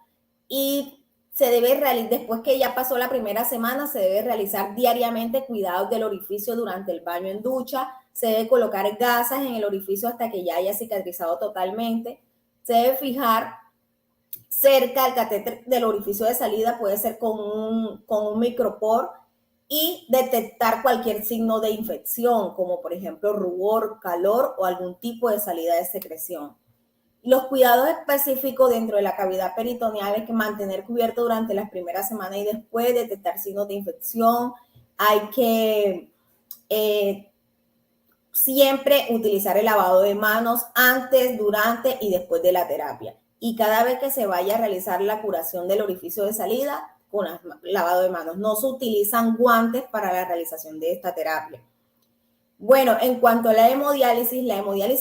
y se debe realizar, después que ya pasó la primera semana, se debe realizar diariamente cuidados del orificio durante el baño en ducha. Se debe colocar gasas en el orificio hasta que ya haya cicatrizado totalmente. Se debe fijar cerca del catéter del orificio de salida, puede ser con un micropor, y detectar cualquier signo de infección, como por ejemplo rubor, calor o algún tipo de salida de secreción. Los cuidados específicos dentro de la cavidad peritoneal es que mantener cubierto durante las primeras semanas y después, detectar signos de infección. Hay que siempre utilizar el lavado de manos antes, durante y después de la terapia. Y cada vez que se vaya a realizar la curación del orificio de salida, con lavado de manos. No se utilizan guantes para la realización de esta terapia. Bueno, en cuanto a la hemodiálisis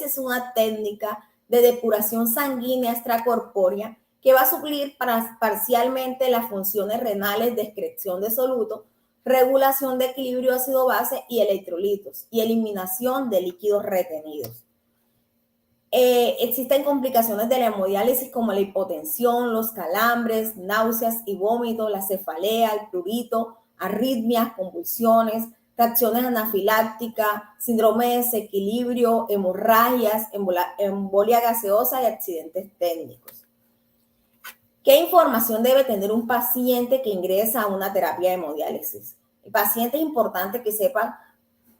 es una técnica de depuración sanguínea extracorpórea que va a suplir parcialmente las funciones renales de excreción de soluto, regulación de equilibrio ácido-base y electrolitos y eliminación de líquidos retenidos. Existen complicaciones de la hemodiálisis como la hipotensión, los calambres, náuseas y vómitos, la cefalea, el prurito, arritmias, convulsiones, reacciones anafilácticas, síndrome de desequilibrio, hemorragias, embolia gaseosa y accidentes técnicos. ¿Qué información debe tener un paciente que ingresa a una terapia de hemodiálisis? El paciente es importante que sepa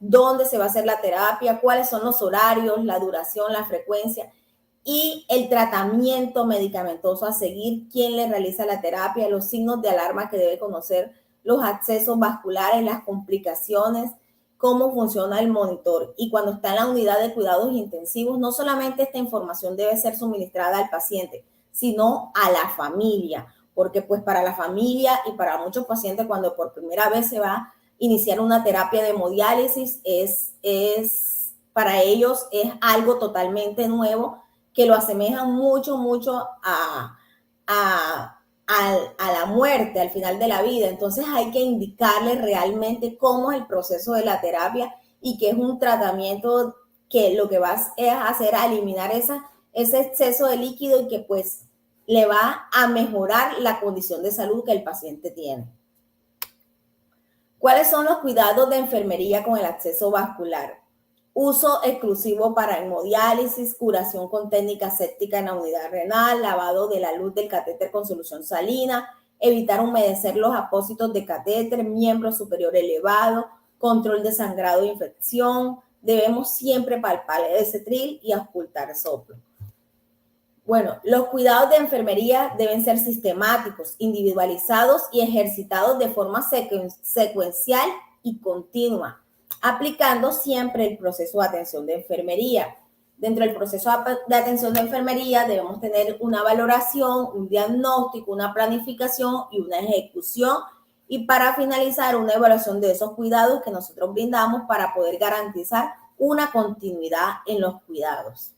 dónde se va a hacer la terapia, cuáles son los horarios, la duración, la frecuencia y el tratamiento medicamentoso a seguir, quién le realiza la terapia, los signos de alarma que debe conocer, los accesos vasculares, las complicaciones, cómo funciona el monitor. Y cuando está en la unidad de cuidados intensivos, no solamente esta información debe ser suministrada al paciente, sino a la familia, porque pues para la familia y para muchos pacientes cuando por primera vez se va a iniciar una terapia de hemodiálisis, para ellos es algo totalmente nuevo que lo asemeja mucho a la muerte, al final de la vida. Entonces hay que indicarles realmente cómo es el proceso de la terapia y que es un tratamiento que lo que va a hacer a eliminar ese exceso de líquido y que pues le va a mejorar la condición de salud que el paciente tiene. ¿Cuáles son los cuidados de enfermería con el acceso vascular? Uso exclusivo para hemodiálisis, curación con técnica séptica en la unidad renal, lavado de la luz del catéter con solución salina, evitar humedecer los apósitos de catéter, miembro superior elevado, control de sangrado e infección. Debemos siempre palpar el cetril y auscultar soplo. Bueno, los cuidados de enfermería deben ser sistemáticos, individualizados y ejercitados de forma secuencial y continua, aplicando siempre el proceso de atención de enfermería. Dentro del proceso de atención de enfermería debemos tener una valoración, un diagnóstico, una planificación y una ejecución. Y para finalizar, una evaluación de esos cuidados que nosotros brindamos para poder garantizar una continuidad en los cuidados.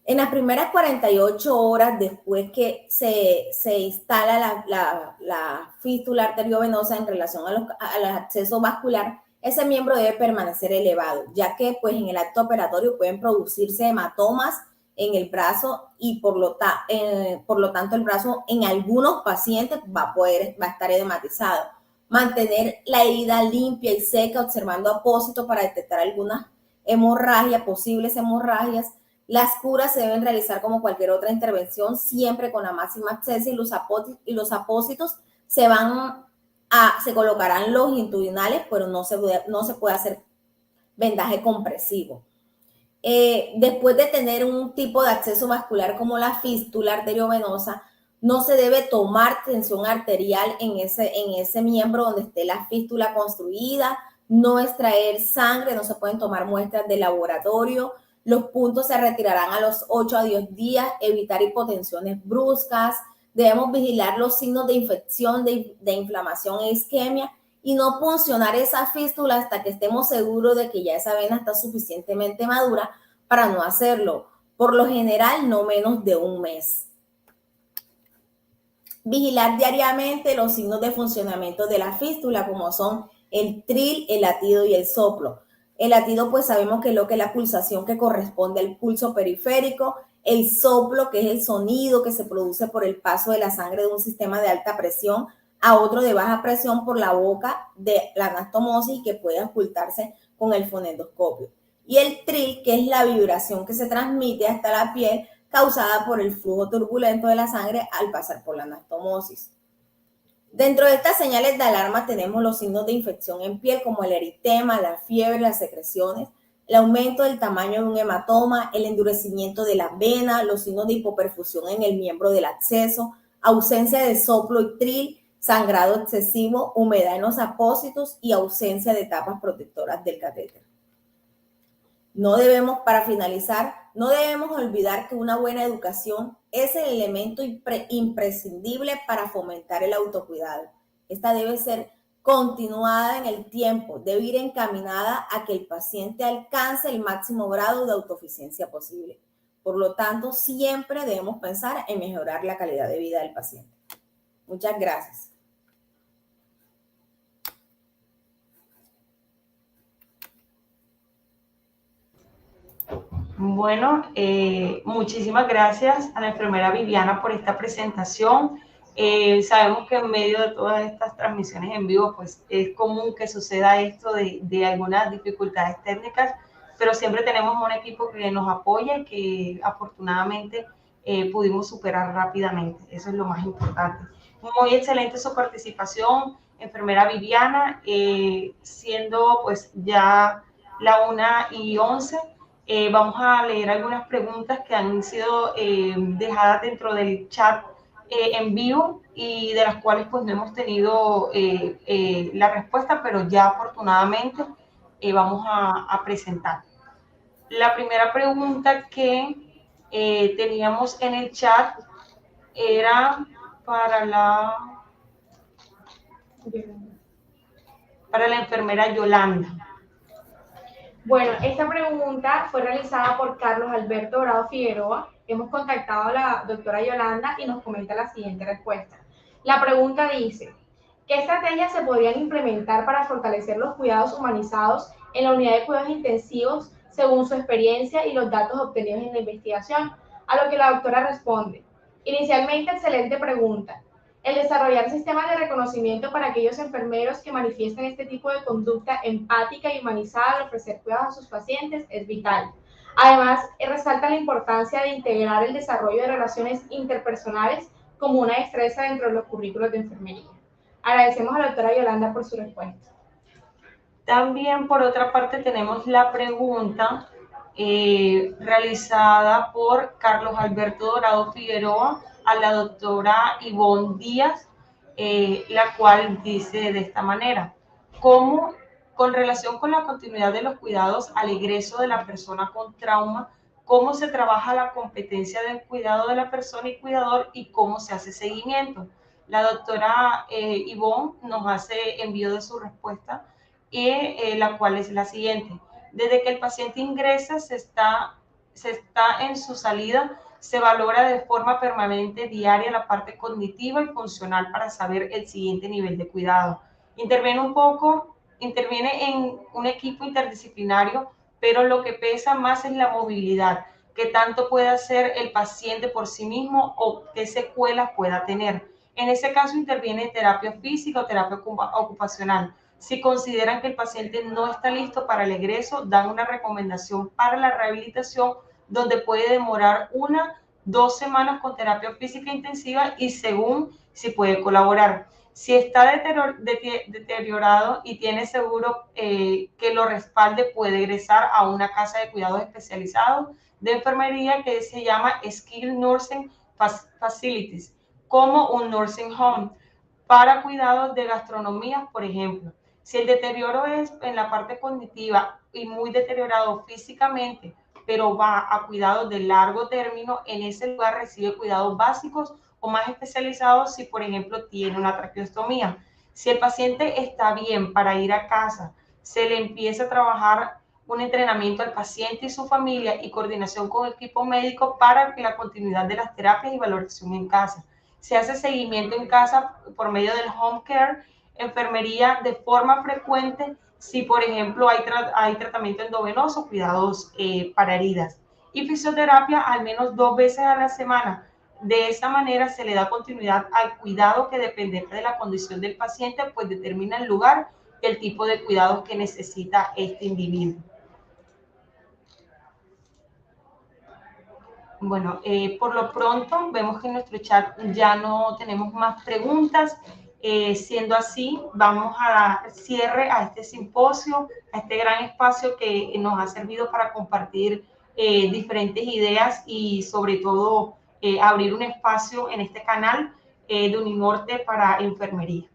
En las primeras 48 horas después que se instala la fístula arteriovenosa en relación al acceso vascular, ese miembro debe permanecer elevado, ya que pues, en el acto operatorio pueden producirse hematomas en el brazo y por lo tanto el brazo en algunos pacientes va a estar edematizado. Mantener la herida limpia y seca, observando apósitos para detectar algunas hemorragias, posibles hemorragias. Las curas se deben realizar como cualquier otra intervención, siempre con la máxima acceso y los apósitos se colocarán longitudinales, pero no se puede hacer vendaje compresivo. Después de tener un tipo de acceso vascular como la fístula arteriovenosa, no se debe tomar tensión arterial en ese miembro donde esté la fístula construida, no extraer sangre, no se pueden tomar muestras de laboratorio. Los puntos se retirarán a los 8 a 10 días, evitar hipotensiones bruscas, debemos vigilar los signos de infección, de inflamación e isquemia y no puncionar esa fístula hasta que estemos seguros de que ya esa vena está suficientemente madura para no hacerlo. Por lo general, no menos de un mes. Vigilar diariamente los signos de funcionamiento de la fístula, como son el tril, el latido y el soplo. El latido, pues sabemos que es lo que es la pulsación que corresponde al pulso periférico. El soplo, que es el sonido que se produce por el paso de la sangre de un sistema de alta presión a otro de baja presión por la boca de la anastomosis que puede ocultarse con el fonendoscopio. Y el tril, que es la vibración que se transmite hasta la piel causada por el flujo turbulento de la sangre al pasar por la anastomosis. Dentro de estas señales de alarma tenemos los signos de infección en piel como el eritema, la fiebre, las secreciones, el aumento del tamaño de un hematoma, el endurecimiento de la vena, los signos de hipoperfusión en el miembro del acceso, ausencia de soplo y tril, sangrado excesivo, humedad en los apósitos y ausencia de tapas protectoras del catéter. Para finalizar, no debemos olvidar que una buena educación es el elemento imprescindible para fomentar el autocuidado. Esta debe ser continuada en el tiempo, debe ir encaminada a que el paciente alcance el máximo grado de autosuficiencia posible. Por lo tanto, siempre debemos pensar en mejorar la calidad de vida del paciente. Muchas gracias. Bueno, muchísimas gracias a la enfermera Viviana por esta presentación. Sabemos que en medio de todas estas transmisiones en vivo, pues es común que suceda esto de algunas dificultades técnicas, pero siempre tenemos un equipo que nos apoya y que afortunadamente pudimos superar rápidamente. Eso es lo más importante. Muy excelente su participación, enfermera Viviana, siendo pues ya la 1:11. Vamos a leer algunas preguntas que han sido dejadas dentro del chat en vivo y de las cuales pues no hemos tenido la respuesta, pero ya afortunadamente vamos a presentar. La primera pregunta que teníamos en el chat era para la enfermera Yolanda. Bueno, esta pregunta fue realizada por Carlos Alberto Dorado Figueroa. Hemos contactado a la doctora Yolanda y nos comenta la siguiente respuesta. La pregunta dice, ¿qué estrategias se podrían implementar para fortalecer los cuidados humanizados en la unidad de cuidados intensivos según su experiencia y los datos obtenidos en la investigación? A lo que la doctora responde, inicialmente, excelente pregunta. El desarrollar sistemas de reconocimiento para aquellos enfermeros que manifiesten este tipo de conducta empática y humanizada al ofrecer cuidados a sus pacientes es vital. Además, resalta la importancia de integrar el desarrollo de relaciones interpersonales como una destreza dentro de los currículos de enfermería. Agradecemos a la doctora Yolanda por su respuesta. También, por otra parte, tenemos la pregunta realizada por Carlos Alberto Dorado Figueroa a la doctora Ivonne Díaz, la cual dice de esta manera, ¿cómo, con relación con la continuidad de los cuidados al egreso de la persona con trauma, cómo se trabaja la competencia del cuidado de la persona y cuidador y cómo se hace seguimiento? La doctora Ivonne nos hace envío de su respuesta, y la cual es la siguiente. Desde que el paciente ingresa, se está en su salida, se valora de forma permanente, diaria, la parte cognitiva y funcional para saber el siguiente nivel de cuidado. Interviene en un equipo interdisciplinario, pero lo que pesa más es la movilidad, qué tanto puede hacer el paciente por sí mismo o qué secuelas pueda tener. En ese caso interviene terapia física o terapia ocupacional. Si consideran que el paciente no está listo para el egreso, dan una recomendación para la rehabilitación donde puede demorar 1-2 semanas con terapia física intensiva y según si puede colaborar. Si está deteriorado y tiene seguro que lo respalde, puede ingresar a una casa de cuidados especializados de enfermería que se llama Skilled Nursing Facilities, como un nursing home, para cuidados de gastronomía, por ejemplo. Si el deterioro es en la parte cognitiva y muy deteriorado físicamente, pero va a cuidados de largo término, en ese lugar recibe cuidados básicos o más especializados si, por ejemplo, tiene una traqueostomía. Si el paciente está bien para ir a casa, se le empieza a trabajar un entrenamiento al paciente y su familia y coordinación con el equipo médico para la continuidad de las terapias y valoración en casa. Se hace seguimiento en casa por medio del home care, enfermería de forma frecuente, si por ejemplo hay tratamiento endovenoso, cuidados para heridas, y fisioterapia al menos 2 veces a la semana. De esa manera se le da continuidad al cuidado que dependerá de la condición del paciente, pues determina el lugar y el tipo de cuidados que necesita este individuo. Bueno, por lo pronto vemos que en nuestro chat ya no tenemos más preguntas. Siendo así, vamos a dar cierre a este simposio, a este gran espacio que nos ha servido para compartir diferentes ideas y sobre todo abrir un espacio en este canal de Uninorte para enfermería.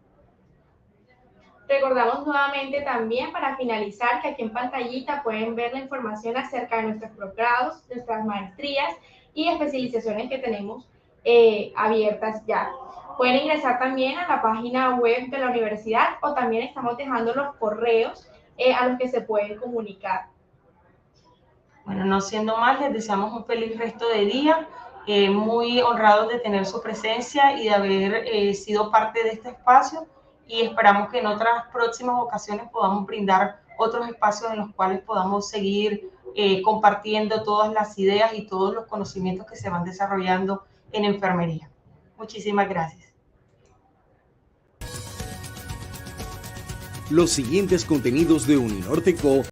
Recordamos nuevamente también para finalizar que aquí en pantallita pueden ver la información acerca de nuestros posgrados, nuestras maestrías y especializaciones que tenemos abiertas ya. Pueden ingresar también a la página web de la universidad o también estamos dejando los correos a los que se pueden comunicar. Bueno, no siendo más, les deseamos un feliz resto de día, muy honrados de tener su presencia y de haber sido parte de este espacio, y esperamos que en otras próximas ocasiones podamos brindar otros espacios en los cuales podamos seguir compartiendo todas las ideas y todos los conocimientos que se van desarrollando en enfermería. Muchísimas gracias. Los siguientes contenidos de Uninorte Co.